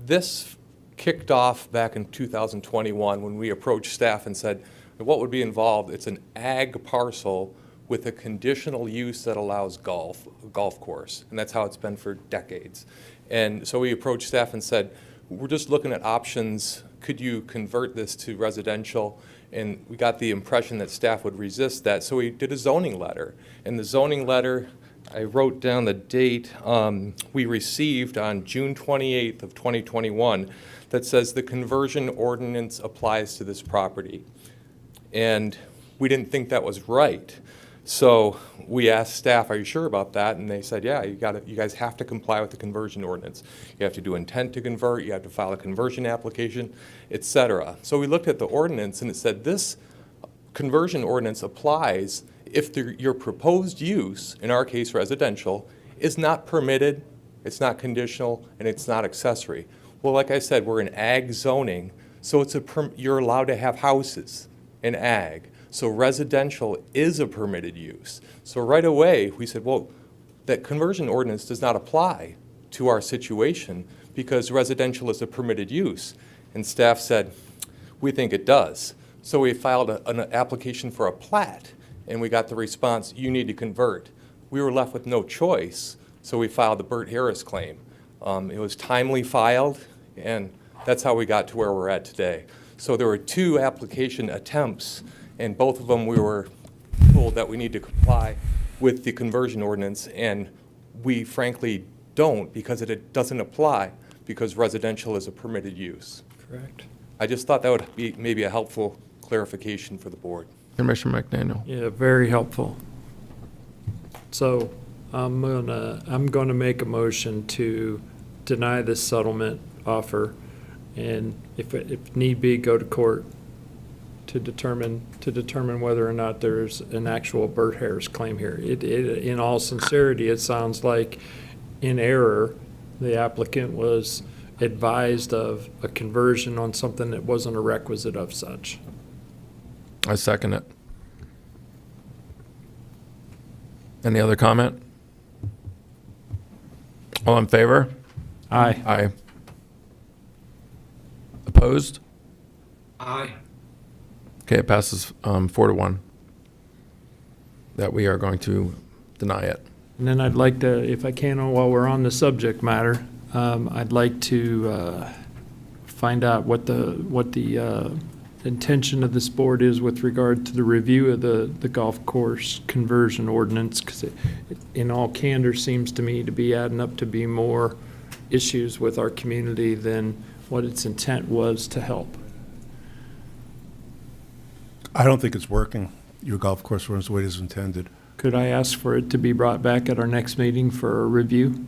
This kicked off back in 2021 when we approached staff and said, what would be involved? It's an ag parcel with a conditional use that allows golf course, and that's how it's been for decades. And so we approached staff and said, we're just looking at options. Could you convert this to residential? And we got the impression that staff would resist that, so we did a zoning letter. And the zoning letter, I wrote down the date we received on June 28th of 2021 that says the conversion ordinance applies to this property. And we didn't think that was right. So we asked staff, are you sure about that? And they said, yeah, you guys have to comply with the conversion ordinance. You have to do intent to convert, you have to file a conversion application, etc. So we looked at the ordinance and it said this conversion ordinance applies if your proposed use, in our case residential, is not permitted, it's not conditional, and it's not accessory. Well, like I said, we're in ag zoning, so you're allowed to have houses in ag. So residential is a permitted use. So right away, we said, well, that conversion ordinance does not apply to our situation because residential is a permitted use. And staff said, we think it does. So we filed an application for a plat, and we got the response, you need to convert. We were left with no choice, so we filed the Bert Harris claim. It was timely filed, and That's how we got to where we're at today. So there were 2 application attempts, and both of them we were told that we need to comply with the conversion ordinance, and we frankly don't, because it doesn't apply, because residential is a permitted use. Correct. I just thought that would be maybe a helpful clarification for the board. Commissioner McDaniel. Yeah, very helpful. So I'm gonna make a motion to deny this settlement offer, and if need be, go to court to determine whether or not there's an actual Bert Harris claim here. In all sincerity, it sounds like in error, the applicant was advised of a conversion on something that wasn't a requisite of such. I second it. Any other comment? All in favor? Aye. Aye. Opposed? Aye. Okay, it passes 4-1. That we are going to deny it. And then I'd like to, if I can, while we're on the subject matter, I'd like to find out what the intention of this board is with regard to the review of the golf course conversion ordinance, because it, in all candor, seems to me to be adding up to be more issues with our community than what its intent was to help. I don't think it's working. Your golf course runs the way it is intended. Could I ask for it to be brought back at our next meeting for a review?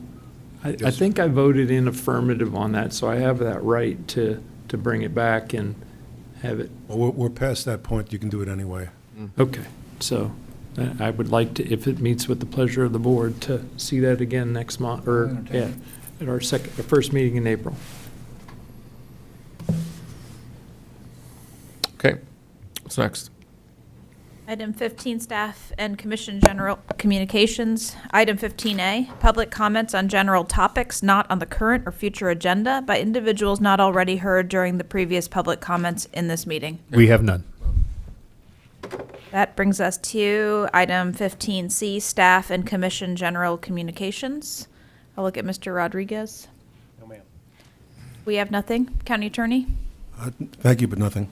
I Yes. think I voted in affirmative on that, so I have that right to bring it back and have it. Well, we're past that point. You can do it anyway. Okay, so I would like to, if it meets with the pleasure of the board, to see that again next month, or yeah, at our first meeting in April. Okay, what's next? Item 15, Staff and Commission General Communications. Item 15A, public comments on general topics not on the current or future agenda by individuals not already heard during the previous public comments in this meeting. We have none. That brings us to item 15C, Staff and Commission General Communications. I'll look at Mr. Rodriguez. No, ma'am. We have nothing. County Attorney? Thank you, but nothing.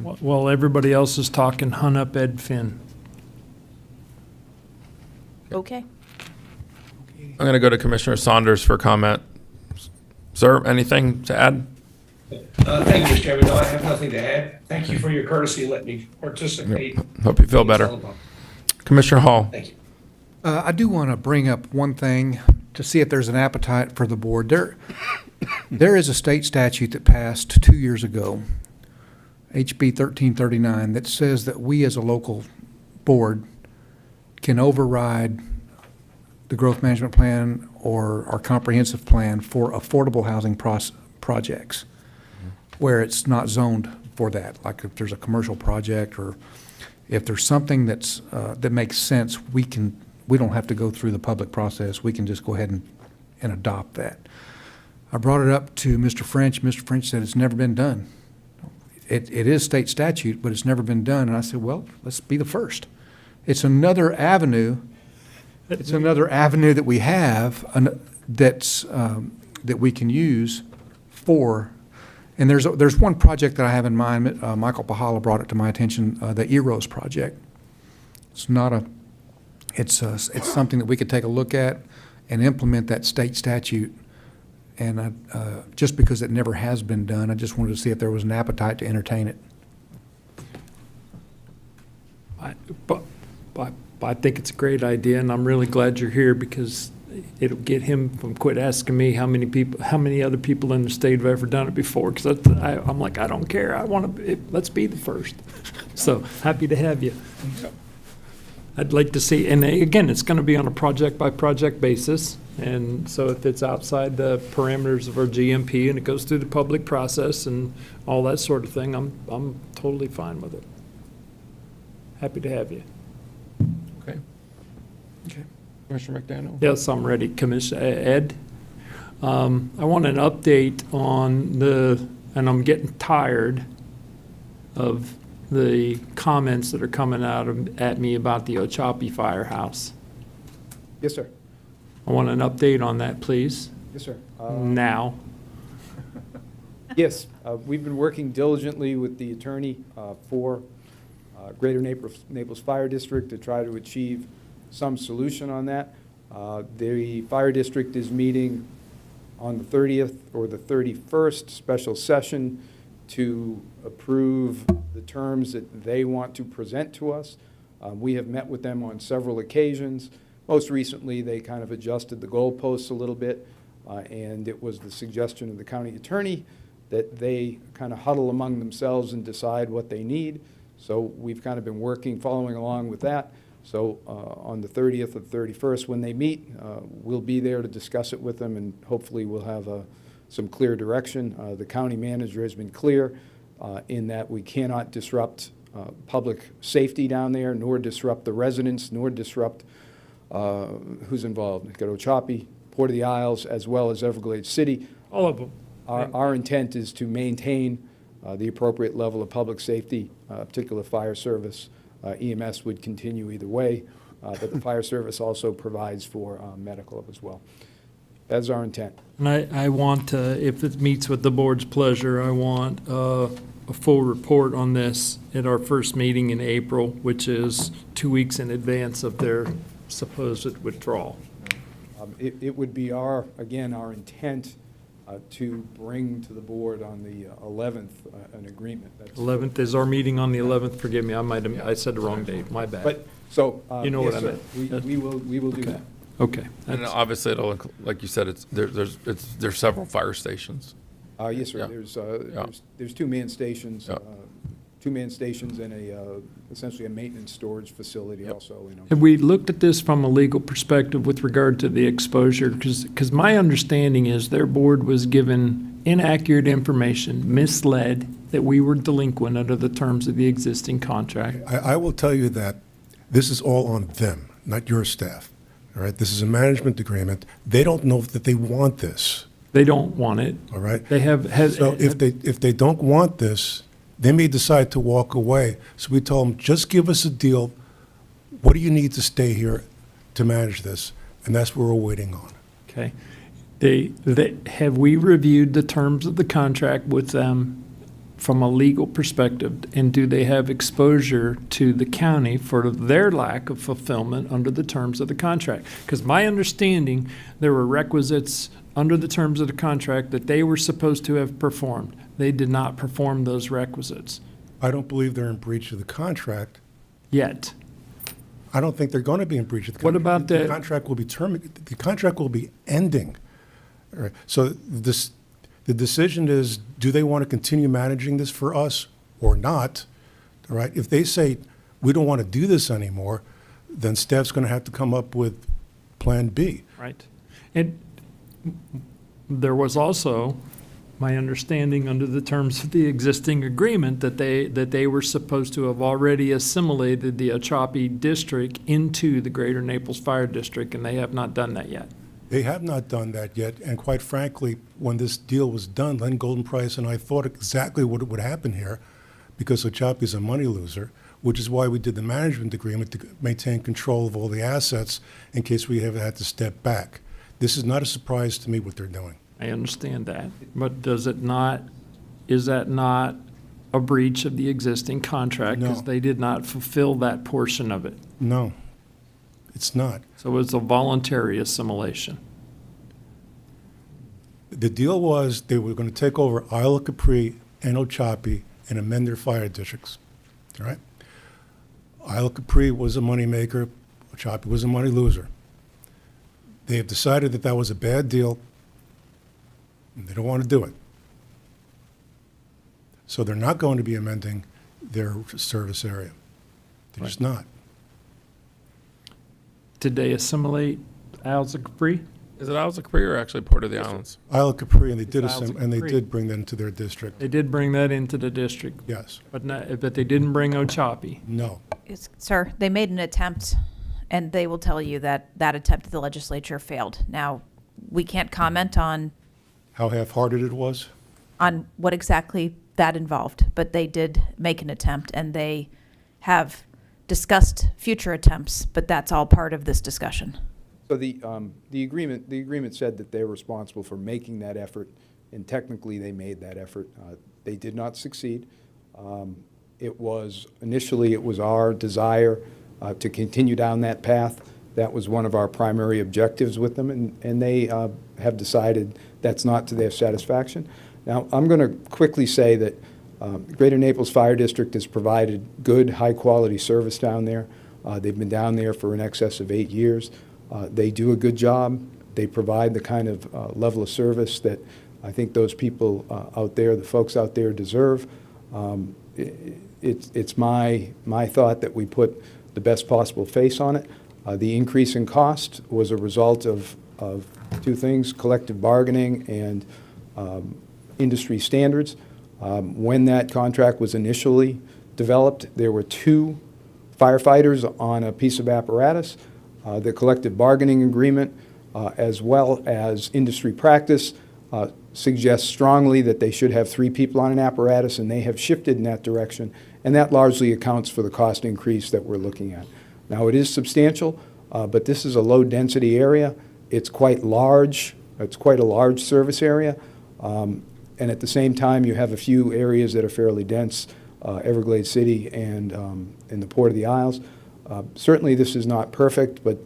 While everybody else is talking, hunt up Ed Finn. Okay. I'm going to go to Commissioner Saunders for comment. Sir, anything to add? Thank you, Mr. Chairman. No, I have nothing to add. Thank you for your courtesy. Let me participate. Hope you feel better. Commissioner Hall. Thank you. I do want to bring up one thing to see if there's an appetite for the board. There is a state statute that passed 2 years ago, HB 1339, that says that we as a local board can override the growth management plan or our comprehensive plan for affordable housing projects where it's not zoned for that. Like if there's a commercial project or if there's something that's that makes sense, we don't have to go through the public process. We can just go ahead and adopt that. I brought it up to Mr. French. Mr. French said it's never been done. It is state statute, but it's never been done. And I said, well, let's be the first. It's another avenue. It's another avenue that we have that we can use for. And there's one project that I have in mind. Michael Pahala brought it to my attention. The EROS project. It's not a. It's something that we could take a look at and implement that state statute. And just because it never has been done, I just wanted to see if there was an appetite to entertain it. I think it's a great idea, and I'm really glad you're here because it'll get him from quit asking me how many other people in the state have ever done it before. Because I'm like, I don't care. I want to. Let's be the first. So happy to have you. I'd like to see, and again, it's going to be on a project-by-project basis. And so if it's outside the parameters of our GMP and it goes through the public process and all that sort of thing, I'm totally fine with it. Happy to have you. Okay. Commissioner McDaniel? Yes, I'm ready. Commissioner Ed, I want an update on and I'm getting tired of the comments that are coming at me about the Ochapi firehouse. Yes, sir. I want an update on that, please. Yes, sir. Now. Yes, we've been working diligently with the attorney for Greater Naples Fire District to try to achieve some solution on that. The fire district is meeting on the 30th or the 31st special session to approve the terms that they want to present to us. We have met with them on several occasions. Most recently, they kind of adjusted the goalposts a little bit, and it was the suggestion of the county attorney that they kind of huddle among themselves and decide what they need. So we've kind of been working, following along with that. So on the 30th or 31st, when they meet, we'll be there to discuss it with them, and hopefully we'll have some clear direction. The county manager has been clear in that we cannot disrupt public safety down there, nor disrupt the residents, nor disrupt who's involved. We've got Ochapi, Port of the Isles, as well as Everglades City. All of them. Our intent is to maintain the appropriate level of public safety, particular fire service. EMS would continue either way, but the fire service also provides for medical as well. That's our intent. And I want, if it meets with the board's pleasure, I want a full report on this at our first meeting in April, which is 2 weeks in advance of their supposed withdrawal. It would be our intent to bring to the board on the 11th an agreement. 11th is our meeting on the 11th. Forgive me, I said the wrong date. My bad. But, so, You know yes, what I sir. meant. We will do that. Okay. And obviously, it'll, like you said, there's several fire stations. Yes, sir. Yeah. There's two-man stations, Yeah. two-man stations and essentially a maintenance storage facility also. Have we looked at this from a legal perspective with regard to the exposure? Because my understanding is their board was given inaccurate information, misled, that we were delinquent under the terms of the existing contract. I will tell you that this is all on them, not your staff. All right, this is a management agreement. They don't know that they want this. They don't want it. All right. They have. So if they don't want this, they may decide to walk away. So we told them, just give us a deal. What do you need to stay here to manage this? And that's what we're waiting on. Okay. Have we reviewed the terms of the contract with them from a legal perspective? And do they have exposure to the county for their lack of fulfillment under the terms of the contract? Because my understanding, there were requisites under the terms of the contract that they were supposed to have performed. They did not perform those requisites. I don't believe they're in breach of the contract. Yet. I don't think they're going to be in breach of the What contract. about the contract will be terminated? The contract will be ending. All right. So the decision is, do they want to continue managing this for us or not? All right. If they say we don't want to do this anymore, then staff's going to have to come up with Plan B. Right. And there was also, my understanding under the terms of the existing agreement, that they were supposed to have already assimilated the Ochapi district into the Greater Naples Fire District, and they have not done that yet. They have not done that yet, and quite frankly, when this deal was done, Len Goldenprice and I thought exactly what would happen here, because Ochapi is a money loser, which is why we did the management agreement to maintain control of all the assets in case we ever had to step back. This is not a surprise to me what they're doing. I understand that, but is that not a breach of the existing contract? No. Because they did not fulfill that portion of it. No, it's not. So it's a voluntary assimilation. The deal was they were going to take over Isle of Capri and Ochapi and amend their fire districts. All right? Isle of Capri was a moneymaker. Ochapi was a money loser. They have decided that that was a bad deal, and they don't want to do it. So they're not going to be amending their service area. They're just not. Did they assimilate Isles of Capri? Is it Isles of Capri or actually Port of the Islands? Isle of Capri, and they did Isles of and they Capri. did bring that into their district. They did bring that into the district. Yes. But they didn't bring Ochapi. No. Sir, they made an attempt, and they will tell you that that attempt at the legislature failed. Now, we can't comment on How half-hearted it was? what exactly that involved, but they did make an attempt, and they have discussed future attempts, but that's all part of this discussion. So the agreement said that they're responsible for making that effort and technically they made that effort. They did not succeed. Initially, it was our desire to continue down that path. That was one of our primary objectives with them, and they have decided that's not to their satisfaction. Now, I'm going to quickly say that Greater Naples Fire District has provided good, high-quality service down there. They've been down there for in excess of 8 years. They do a good job. They provide the kind of level of service that I think those people out there, the folks out there, deserve. It's my thought that we put the best possible face on it. The increase in cost was a result of two things: collective bargaining and industry standards. When that contract was initially developed, there were 2 firefighters on a piece of apparatus. The collective bargaining agreement, as well as industry practice, suggests strongly that they should have 3 people on an apparatus, and they have shifted in that direction, and that largely accounts for the cost increase that we're looking at. Now, it is substantial, but this is a low-density area. It's quite large. It's quite a large service area, and at the same time, you have a few areas that are fairly dense, Everglades City and in the Port of the Isles. Certainly, this is not perfect, but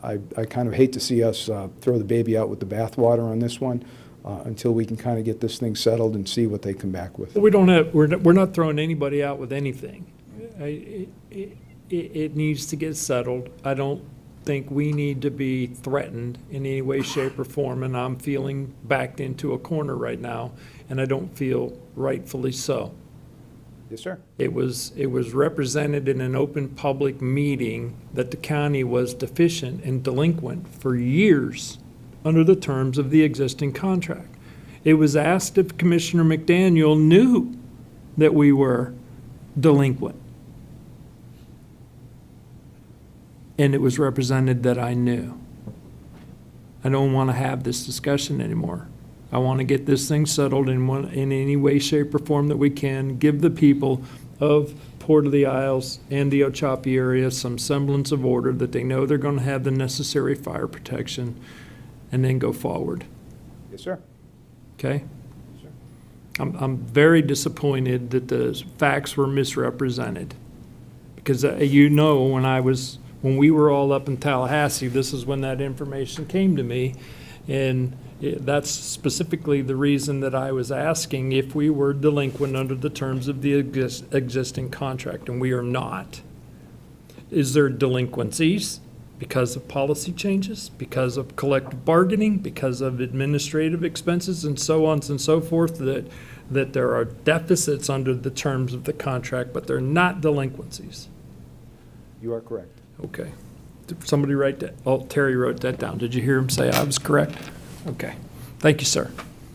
I kind of hate to see us throw the baby out with the bathwater on this one until we can kind of get this thing settled and see what they come back with. We're not throwing anybody out with anything. It needs to get settled. I don't think we need to be threatened in any way, shape, or form, and I'm feeling backed into a corner right now, and I don't feel rightfully so. Yes, sir. It was represented in an open public meeting that the county was deficient and delinquent for years under the terms of the existing contract. It was asked if Commissioner McDaniel knew that we were delinquent. And it was represented that I knew. I don't want to have this discussion anymore. I want to get this thing settled in any way, shape, or form that we can, give the people of Port of the Isles and the Ochopee area some semblance of order, that they know they're going to have the necessary fire protection, and then go forward. Yes, sir. Okay? Yes, sir. I'm very disappointed that the facts were misrepresented. Because when we were all up in Tallahassee, this is when that information came to me, and that's specifically the reason that I was asking if we were delinquent under the terms of the existing contract, and we are not. Is there delinquencies because of policy changes, because of collective bargaining, because of administrative expenses, and so on and so forth, that there are deficits under the terms of the contract, but they're not delinquencies? You are correct. Okay. Did somebody write that? Oh, Terry wrote that down. Did you hear him say I was correct? Okay. Thank you, sir.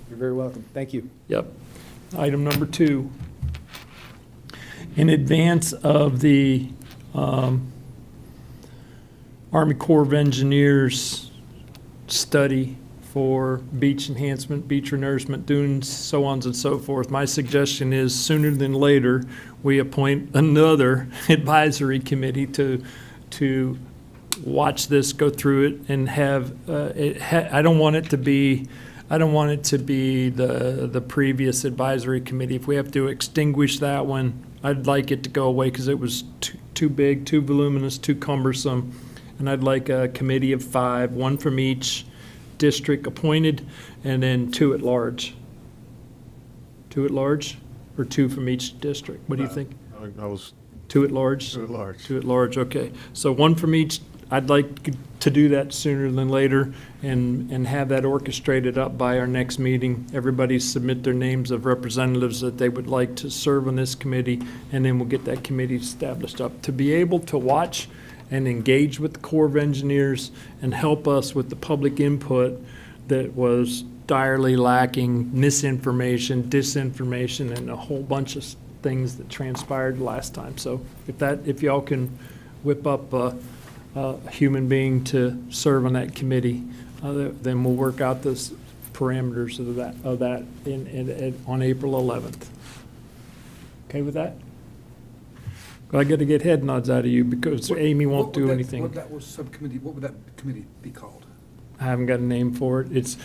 You're very welcome. Thank you. Yep. Item number 2. In advance of the Army Corps of Engineers study for beach enhancement, beach renourishment, dunes, so on and so forth, my suggestion is sooner than later, we appoint another advisory committee to watch this, go through it, and have, I don't want it to be the previous advisory committee. If we have to extinguish that one, I'd like it to go away because it was too big, too voluminous, too cumbersome. And I'd like a committee of 5, 1 from each district appointed, and then 2 at large. 2 at large, or 2 from each district? What do you think? I was 2 at large? 2 at large. 2 at large, okay. So 1 from each. I'd like to do that sooner than later and have that orchestrated up by our next meeting. Everybody submit their names of representatives that they would like to serve on this committee, and then we'll get that committee established up to be able to watch and engage with the Corps of Engineers and help us with the public input that was direly lacking, misinformation, disinformation, and a whole bunch of things that transpired last time. So if y'all can whip up a human being to serve on that committee, then we'll work out the parameters of that on April 11th. Okay with that? I got to get head nods out of you because Amy won't do anything. What would that committee be called? I haven't got a name for it. It's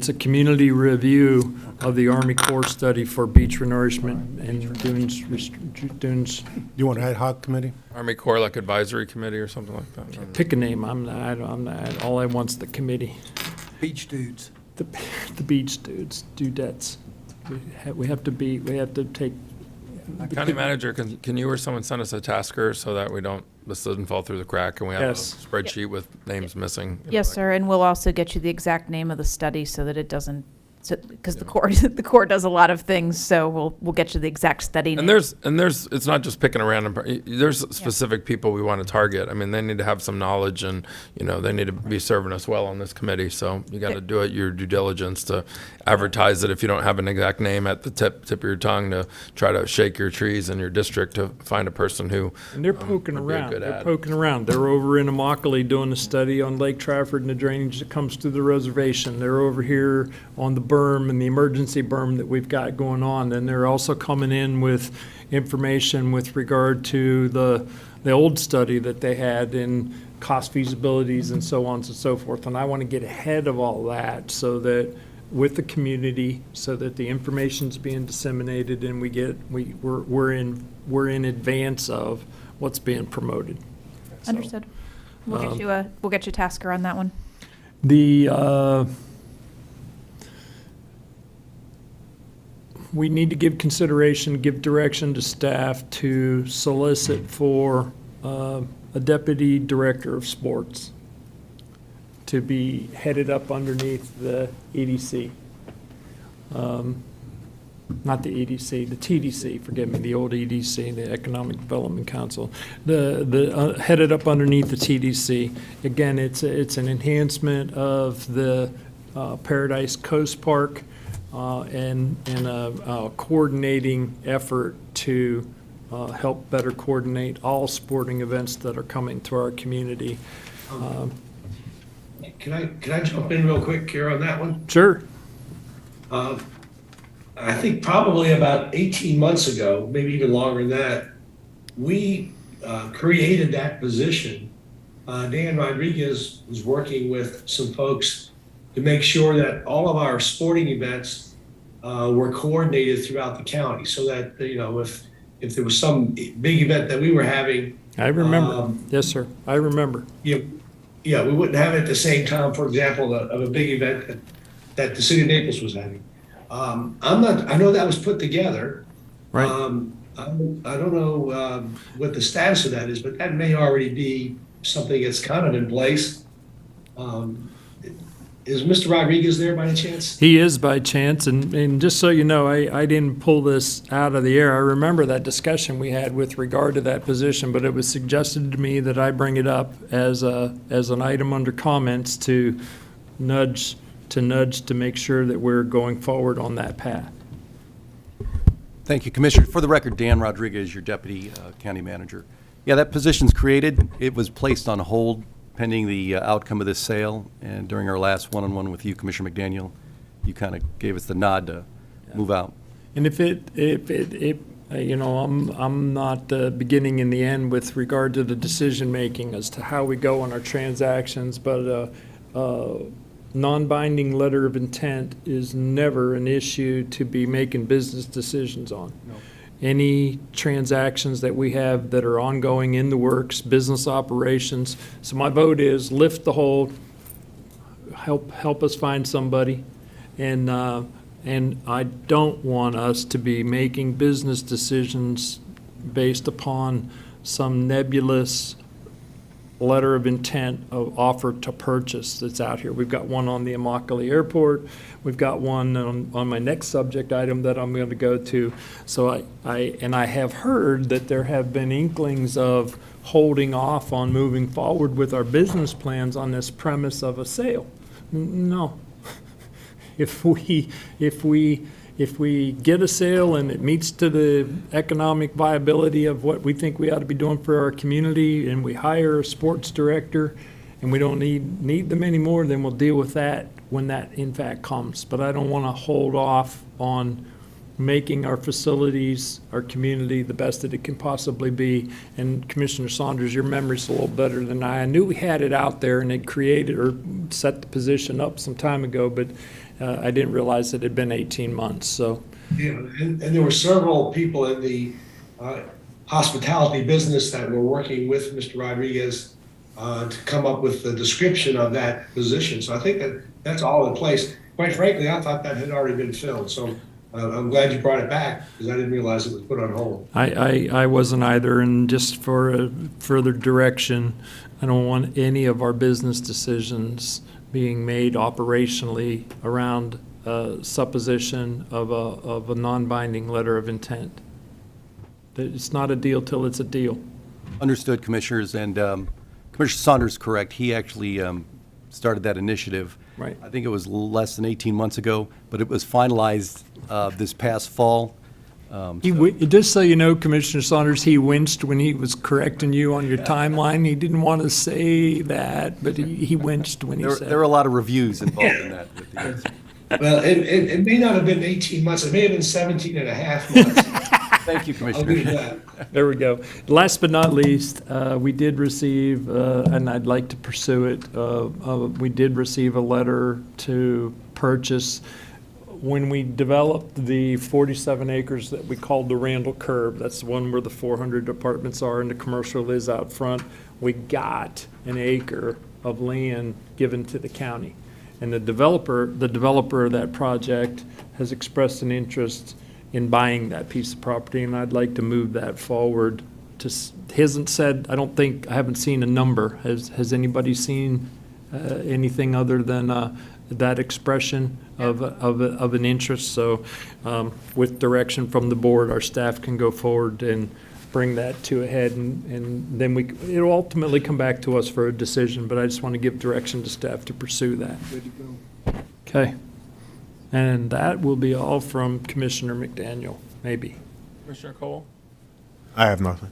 a community review of the Army Corps study for beach renourishment and dunes. You want an ad hoc committee? Army Corps like advisory committee or something like that. Pick a name. I'm not, all I want's the committee. Beach dudes. The beach dudes, dudettes. We have to take. County manager, can you or someone send us a tasker so that this doesn't fall through the crack and we have Yes. a spreadsheet with names missing? Yes, sir, and we'll also get you the exact name of the study so that it doesn't, because the Corps does a lot of things, so we'll get you the exact study name. And there's it's not just picking a random. There's specific people we want to target. I mean, they need to have some knowledge, and they need to be serving us well on this committee. So you got to do it your due diligence to advertise it. If you don't have an exact name at the tip of your tongue, to try to shake your trees in your district to find a person who. And they're poking would be a around. good They're ad. poking around. They're over in Immokalee doing a study on Lake Trafford and the drainage that comes through the reservation. They're over here on the berm and the emergency berm that we've got going on. And they're also coming in with information with regard to the old study that they had in cost feasibilities and so on and so forth. And I want to get ahead of all that so that with the community, so that the information's being disseminated and we're in advance of what's being promoted. Understood. We'll get you a tasker on that one. We need to give consideration, give direction to staff to solicit for a deputy director of sports to be headed up underneath the EDC. Not the EDC, the TDC, forgive me, the old EDC, the Economic Development Council. Headed up underneath the TDC. Again, it's an enhancement of the Paradise Coast Park and a coordinating effort to help better coordinate all sporting events that are coming to our community. Can I jump in real quick here on that one? Sure. I think probably about 18 months ago, maybe even longer than that, we created that position. Dan Rodriguez was working with some folks to make sure that all of our sporting events were coordinated throughout the county, so that if there was some big event that we were having. I remember. Yes, sir. I remember. Yeah, we wouldn't have it at the same time, for example, of a big event that the city of Naples was having. I know that was put together. Right. I don't know what the status of that is, but that may already be something that's kind of in place. Is Mr. Rodriguez there by any chance? He is by chance, and just so you know, I didn't pull this out of the air. I remember that discussion we had with regard to that position, but it was suggested to me that I bring it up as an item under comments to nudge to make sure that we're going forward on that path. Thank you, Commissioner. For the record, Dan Rodriguez, your Deputy County Manager. Yeah, that position's created. It was placed on hold pending the outcome of this sale, and during our last one-on-one with you, Commissioner McDaniel, you kind of gave us the nod to move out. And if I'm not beginning and the end with regard to the decision-making as to how we go on our transactions, but non-binding letter of intent is never an issue to be making business decisions on. No. Any transactions that we have that are ongoing in the works, business operations. So my vote is lift the hold, help us find somebody, and I don't want us to be making business decisions based upon some nebulous letter of intent of offer to purchase that's out here. We've got one on the Immokalee Airport. We've got one on my next subject item that I'm going to go to. So I have heard that there have been inklings of holding off on moving forward with our business plans on this premise of a sale. No. If we get a sale and it meets to the economic viability of what we think we ought to be doing for our community, and we hire a sports director and we don't need them anymore, then we'll deal with that when that in fact comes. But I don't want to hold off on making our facilities, our community, the best that it can possibly be. And Commissioner Saunders, your memory's a little better than I. I knew we had it out there and it created or set the position up some time ago, but I didn't realize it had been 18 months, so. Yeah, and there were several people in the hospitality business that were working with Mr. Rodriguez to come up with the description of that position. So I think that's all in place. Quite frankly, I thought that had already been filled. So I'm glad you brought it back because I didn't realize it was put on hold. I wasn't either, and just for further direction, I don't want any of our business decisions being made operationally around supposition of a non-binding letter of intent. It's not a deal till it's a deal. Understood, Commissioners, and Commissioner Saunders is correct. He actually started that initiative. Right. I think it was less than 18 months ago, but it was finalized this past fall. Just so you know, Commissioner Saunders, he winced when he was correcting you on your timeline. He didn't want to say that, but he winced when he said there were a lot of reviews involved in that. Well, it may not have been 18 months. It may have been 17 and a half months. Thank you, I'll give you that. There we go. Last but not least, we did receive, and I'd like to pursue it, we did receive a letter to purchase. When we developed the 47 acres that we called the Randall Curve, that's the one where the 400 apartments are and the commercial is out front, we got an acre of land given to the county. And the developer of that project has expressed an interest in buying that piece of property, and I'd like to move that forward. He hasn't said, I haven't seen a number. Has anybody seen anything other than that expression of an interest? So with direction from the board, our staff can go forward and bring that to a head, and then it'll ultimately come back to us for a decision, but I just want to give direction to staff to pursue that. Good to go. Okay. And that will be all from Commissioner McDaniel, maybe. Commissioner Cole? I have nothing.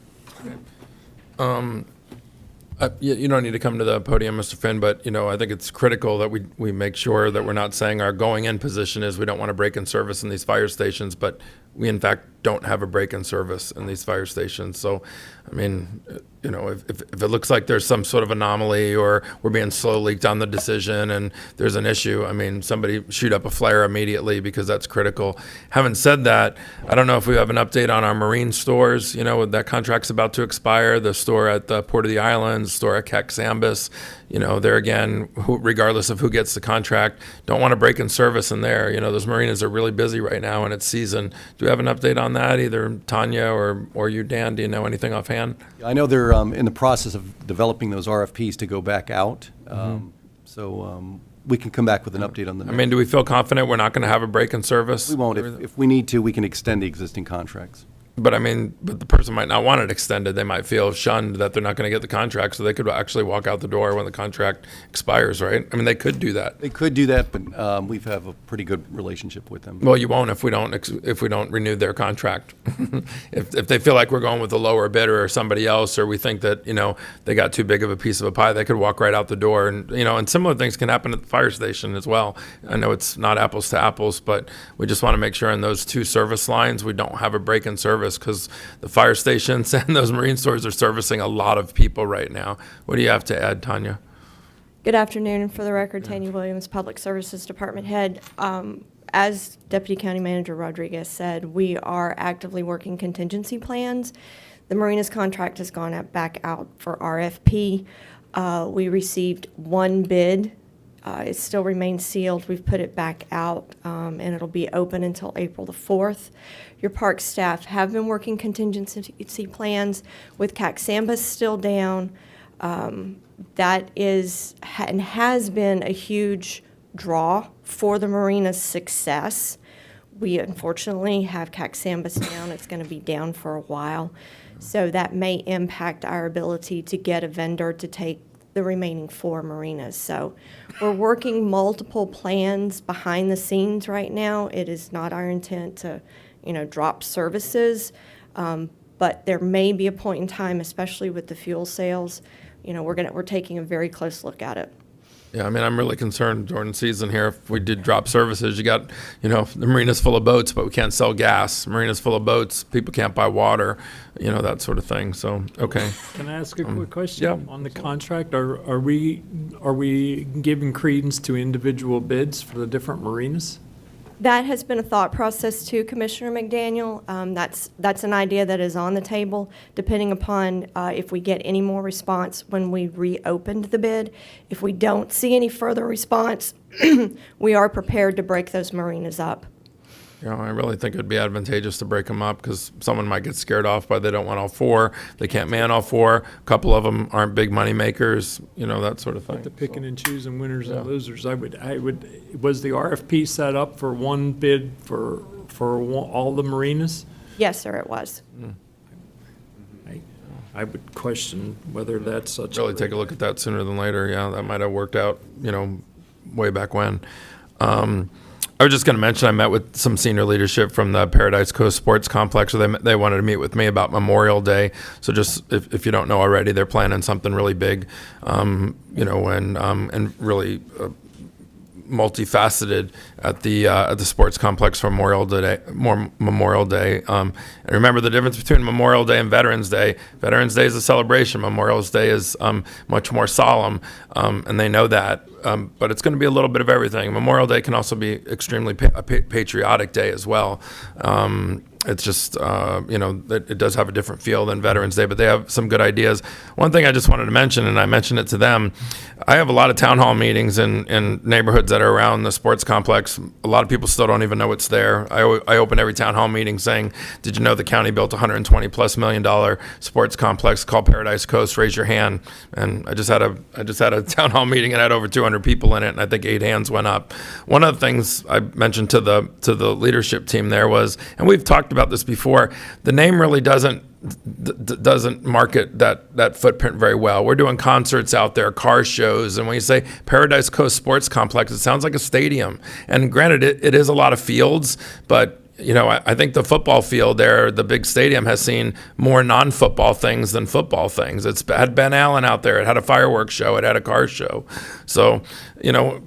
You don't need to come to the podium, Mr. Finn, but, I think it's critical that we make sure that we're not saying our going-in position is we don't want to break in service in these fire stations, but we, in fact, don't have a break-in service in these fire stations. So, I mean, if it looks like there's some sort of anomaly or we're being slow leaked on the decision and there's an issue, I mean, somebody shoot up a flare immediately because that's critical. Having said that, I don't know if we have an update on our marine stores. That contract's about to expire. The store at the Port of the Islands, the store at Caxambas, there again, regardless of who gets the contract, don't want to break in service in there. Those marinas are really busy right now and it's season. Do we have an update on that, either Tanya or you, Dan? Do you know anything offhand? I know they're in the process of developing those RFPs to go back out. So we can come back with an update on the next. I mean, do we feel confident we're not going to have a break in service? We won't. If we need to, we can extend the existing contracts. But the person might not want it extended. They might feel shunned that they're not going to get the contract, so they could actually walk out the door when the contract expires, right? I mean, they could do that. They could do that, but we have a pretty good relationship with them. Well, you won't if we don't renew their contract. If they feel like we're going with a lower bidder or somebody else, or we think that they got too big of a piece of a pie, they could walk right out the door. And similar things can happen at the fire station as well. I know it's not apples to apples, but we just want to make sure in those two service lines we don't have a break in service, because the fire stations and those marine stores are servicing a lot of people right now. What do you have to add, Tanya? Good afternoon. For the record, Tanya Williams, Public Services Department Head. As Deputy County Manager Rodriguez said, we are actively working contingency plans. The marinas contract has gone back out for RFP. We received one bid. It still remains sealed. We've put it back out, and it'll be open until April the 4th. Your park staff have been working contingency plans with Caxambas still down. That is and has been a huge draw for the marina's success. We unfortunately have Caxambas down. It's going to be down for a while. So that may impact our ability to get a vendor to take the remaining 4 marinas. So we're working multiple plans behind the scenes right now. It is not our intent to, drop services, but there may be a point in time, especially with the fuel sales, we're taking a very close look at it. Yeah, I mean, I'm really concerned during the season here. If we did drop services, you got, the marina's full of boats, but we can't sell gas. Marina's full of boats, people can't buy water, that sort of thing. So, okay. Can I ask a quick question? yeah. On the contract, are we giving credence to individual bids for the different marinas? That has been a thought process too, Commissioner McDaniel. That's an idea that is on the table, depending upon if we get any more response when we reopened the bid. If we don't see any further response, we are prepared to break those marinas up. I really think it'd be advantageous to break them up because someone might get scared off by they don't want all four. They can't man all four. A couple of them aren't big money makers, that sort of thing. Like the picking and choosing winners Yeah. and losers. Was the RFP set up for one bid for all the marinas? Yes, sir, it was. I would question whether that's such Really take a look at that sooner than later. Yeah, that might have worked out, way back when. I was just going to mention I met with some senior leadership from the Paradise Coast Sports Complex. So they wanted to meet with me about Memorial Day. So just if you don't know already, they're planning something really big, and really multifaceted at the sports complex for Memorial Day. And remember the difference between Memorial Day and Veterans Day. Veterans Day is a celebration. Memorial Day is much more solemn, and they know that. But it's going to be a little bit of everything. Memorial Day can also be extremely a patriotic day as well. It's just, it does have a different feel than Veterans Day, but they have some good ideas. One thing I just wanted to mention, and I mentioned it to them, I have a lot of town hall meetings in neighborhoods that are around the sports complex. A lot of people still don't even know it's there. I open every town hall meeting saying, did you know the county built a $120+ million sports complex called Paradise Coast? Raise your hand. And I just had a town hall meeting and had over 200 people in it, and I think 8 hands went up. One of the things I mentioned to the leadership team there was, and we've talked about this before, the name really doesn't market that footprint very well. We're doing concerts out there, car shows, and when you say Paradise Coast Sports Complex, it sounds like a stadium. And granted, it is a lot of fields, but I think the football field there, the big stadium, has seen more non-football things than football things. It's had Ben Allen out there. It had a fireworks show. It had a car show. So,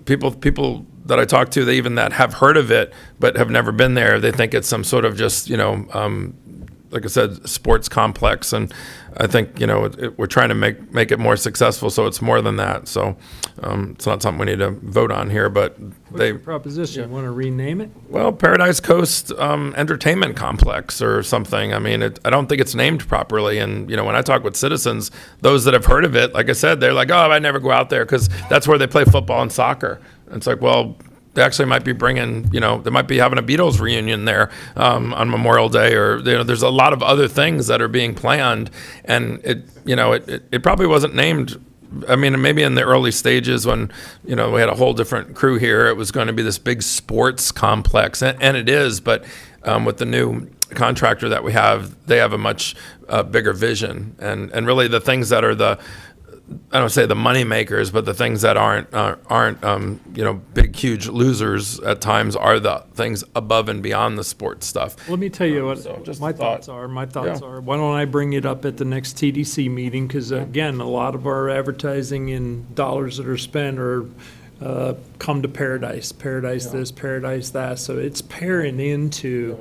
people that I talk to, they even that have heard of it but have never been there, they think it's some sort of just, like I said, sports complex. And I think, we're trying to make it more successful, so it's more than that. So it's not something we need to vote on here, but What's your proposition? You want to rename it? Well, Paradise Coast Entertainment Complex or something. I mean, I don't think it's named properly. And, when I talk with citizens, those that have heard of it, like I said, they're like, oh, I never go out there because that's where they play football and soccer. And it's like, well, they actually might be bringing, they might be having a Beatles reunion there on Memorial Day, or there's a lot of other things that are being planned, and it probably wasn't named. I mean, maybe in the early stages when we had a whole different crew here, it was going to be this big sports complex, and it is. But with the new contractor that we have, they have a much bigger vision, and really the things that are I don't say the money makers, but the things that aren't big, huge losers at times are the things above and beyond the sports stuff. Let me tell you what my thoughts are. My thoughts are, why don't I bring it up at the next TDC meeting? Because again, a lot of our advertising and dollars that are spent are come to Paradise this, Paradise that. So it's pairing into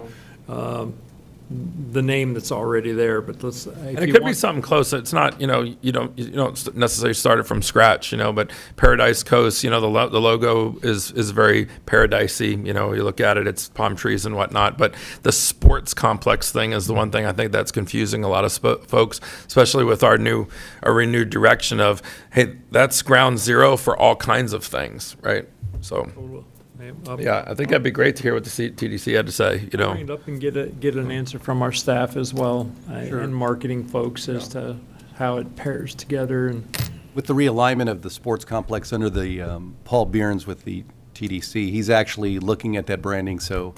the name that's already there. But let's. And it could be something close. It's not, you don't necessarily start it from scratch, but Paradise Coast, the logo is very paradisey. You look at it, it's palm trees and whatnot. But the sports complex thing is the one thing I think that's confusing a lot of folks, especially with our renewed direction of, hey, that's ground zero for all kinds of things, right? So. Yeah, I think that'd be great to hear what the TDC had to say. Bring it up and get an answer from our staff as well, and marketing folks as to how it pairs together. And with the realignment of the sports complex under the Paul Bierns with the TDC, he's actually looking at that branding. So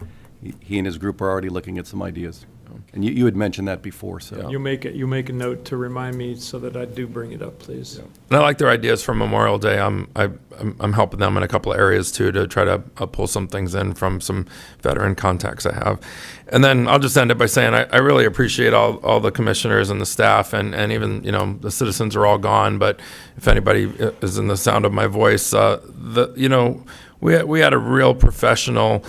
he and his group are already looking at some ideas. And you had mentioned that before, so. You make a note to remind me so that I do bring it up, please. And I like their ideas for Memorial Day. I'm helping them in a couple of areas too to try to pull some things in from some veteran contacts I have. And then I'll just end it by saying I really appreciate all the commissioners and the staff and even, the citizens are all gone, but if anybody is in the sound of my voice, we had a real professional,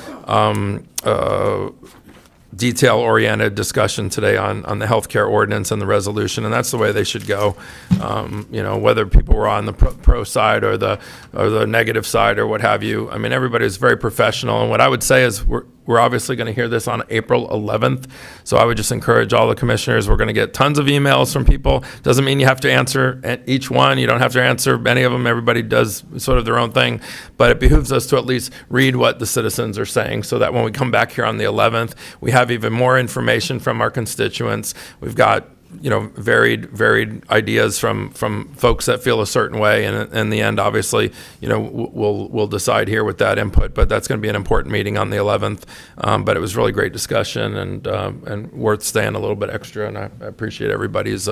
detail-oriented discussion today on the healthcare ordinance and the resolution, and that's the way they should go. Whether people were on the pro side or the negative side or what have you. I mean, everybody's very professional, and what I would say is we're obviously going to hear this on April 11th, so I would just encourage all the commissioners. We're going to get tons of emails from people. Doesn't mean you have to answer each one. You don't have to answer any of them. Everybody does sort of their own thing, but it behooves us to at least read what the citizens are saying so that when we come back here on the 11th, we have even more information from our constituents. We've got varied ideas from folks that feel a certain way, and in the end, obviously, we'll decide here with that input. But that's going to be an important meeting on the 11th. But it was really great discussion and worth staying a little bit extra. And I appreciate everybody's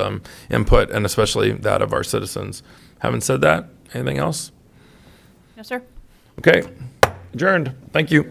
input, and especially that of our citizens. Having said that, anything else? No, sir. Okay, adjourned. Thank you.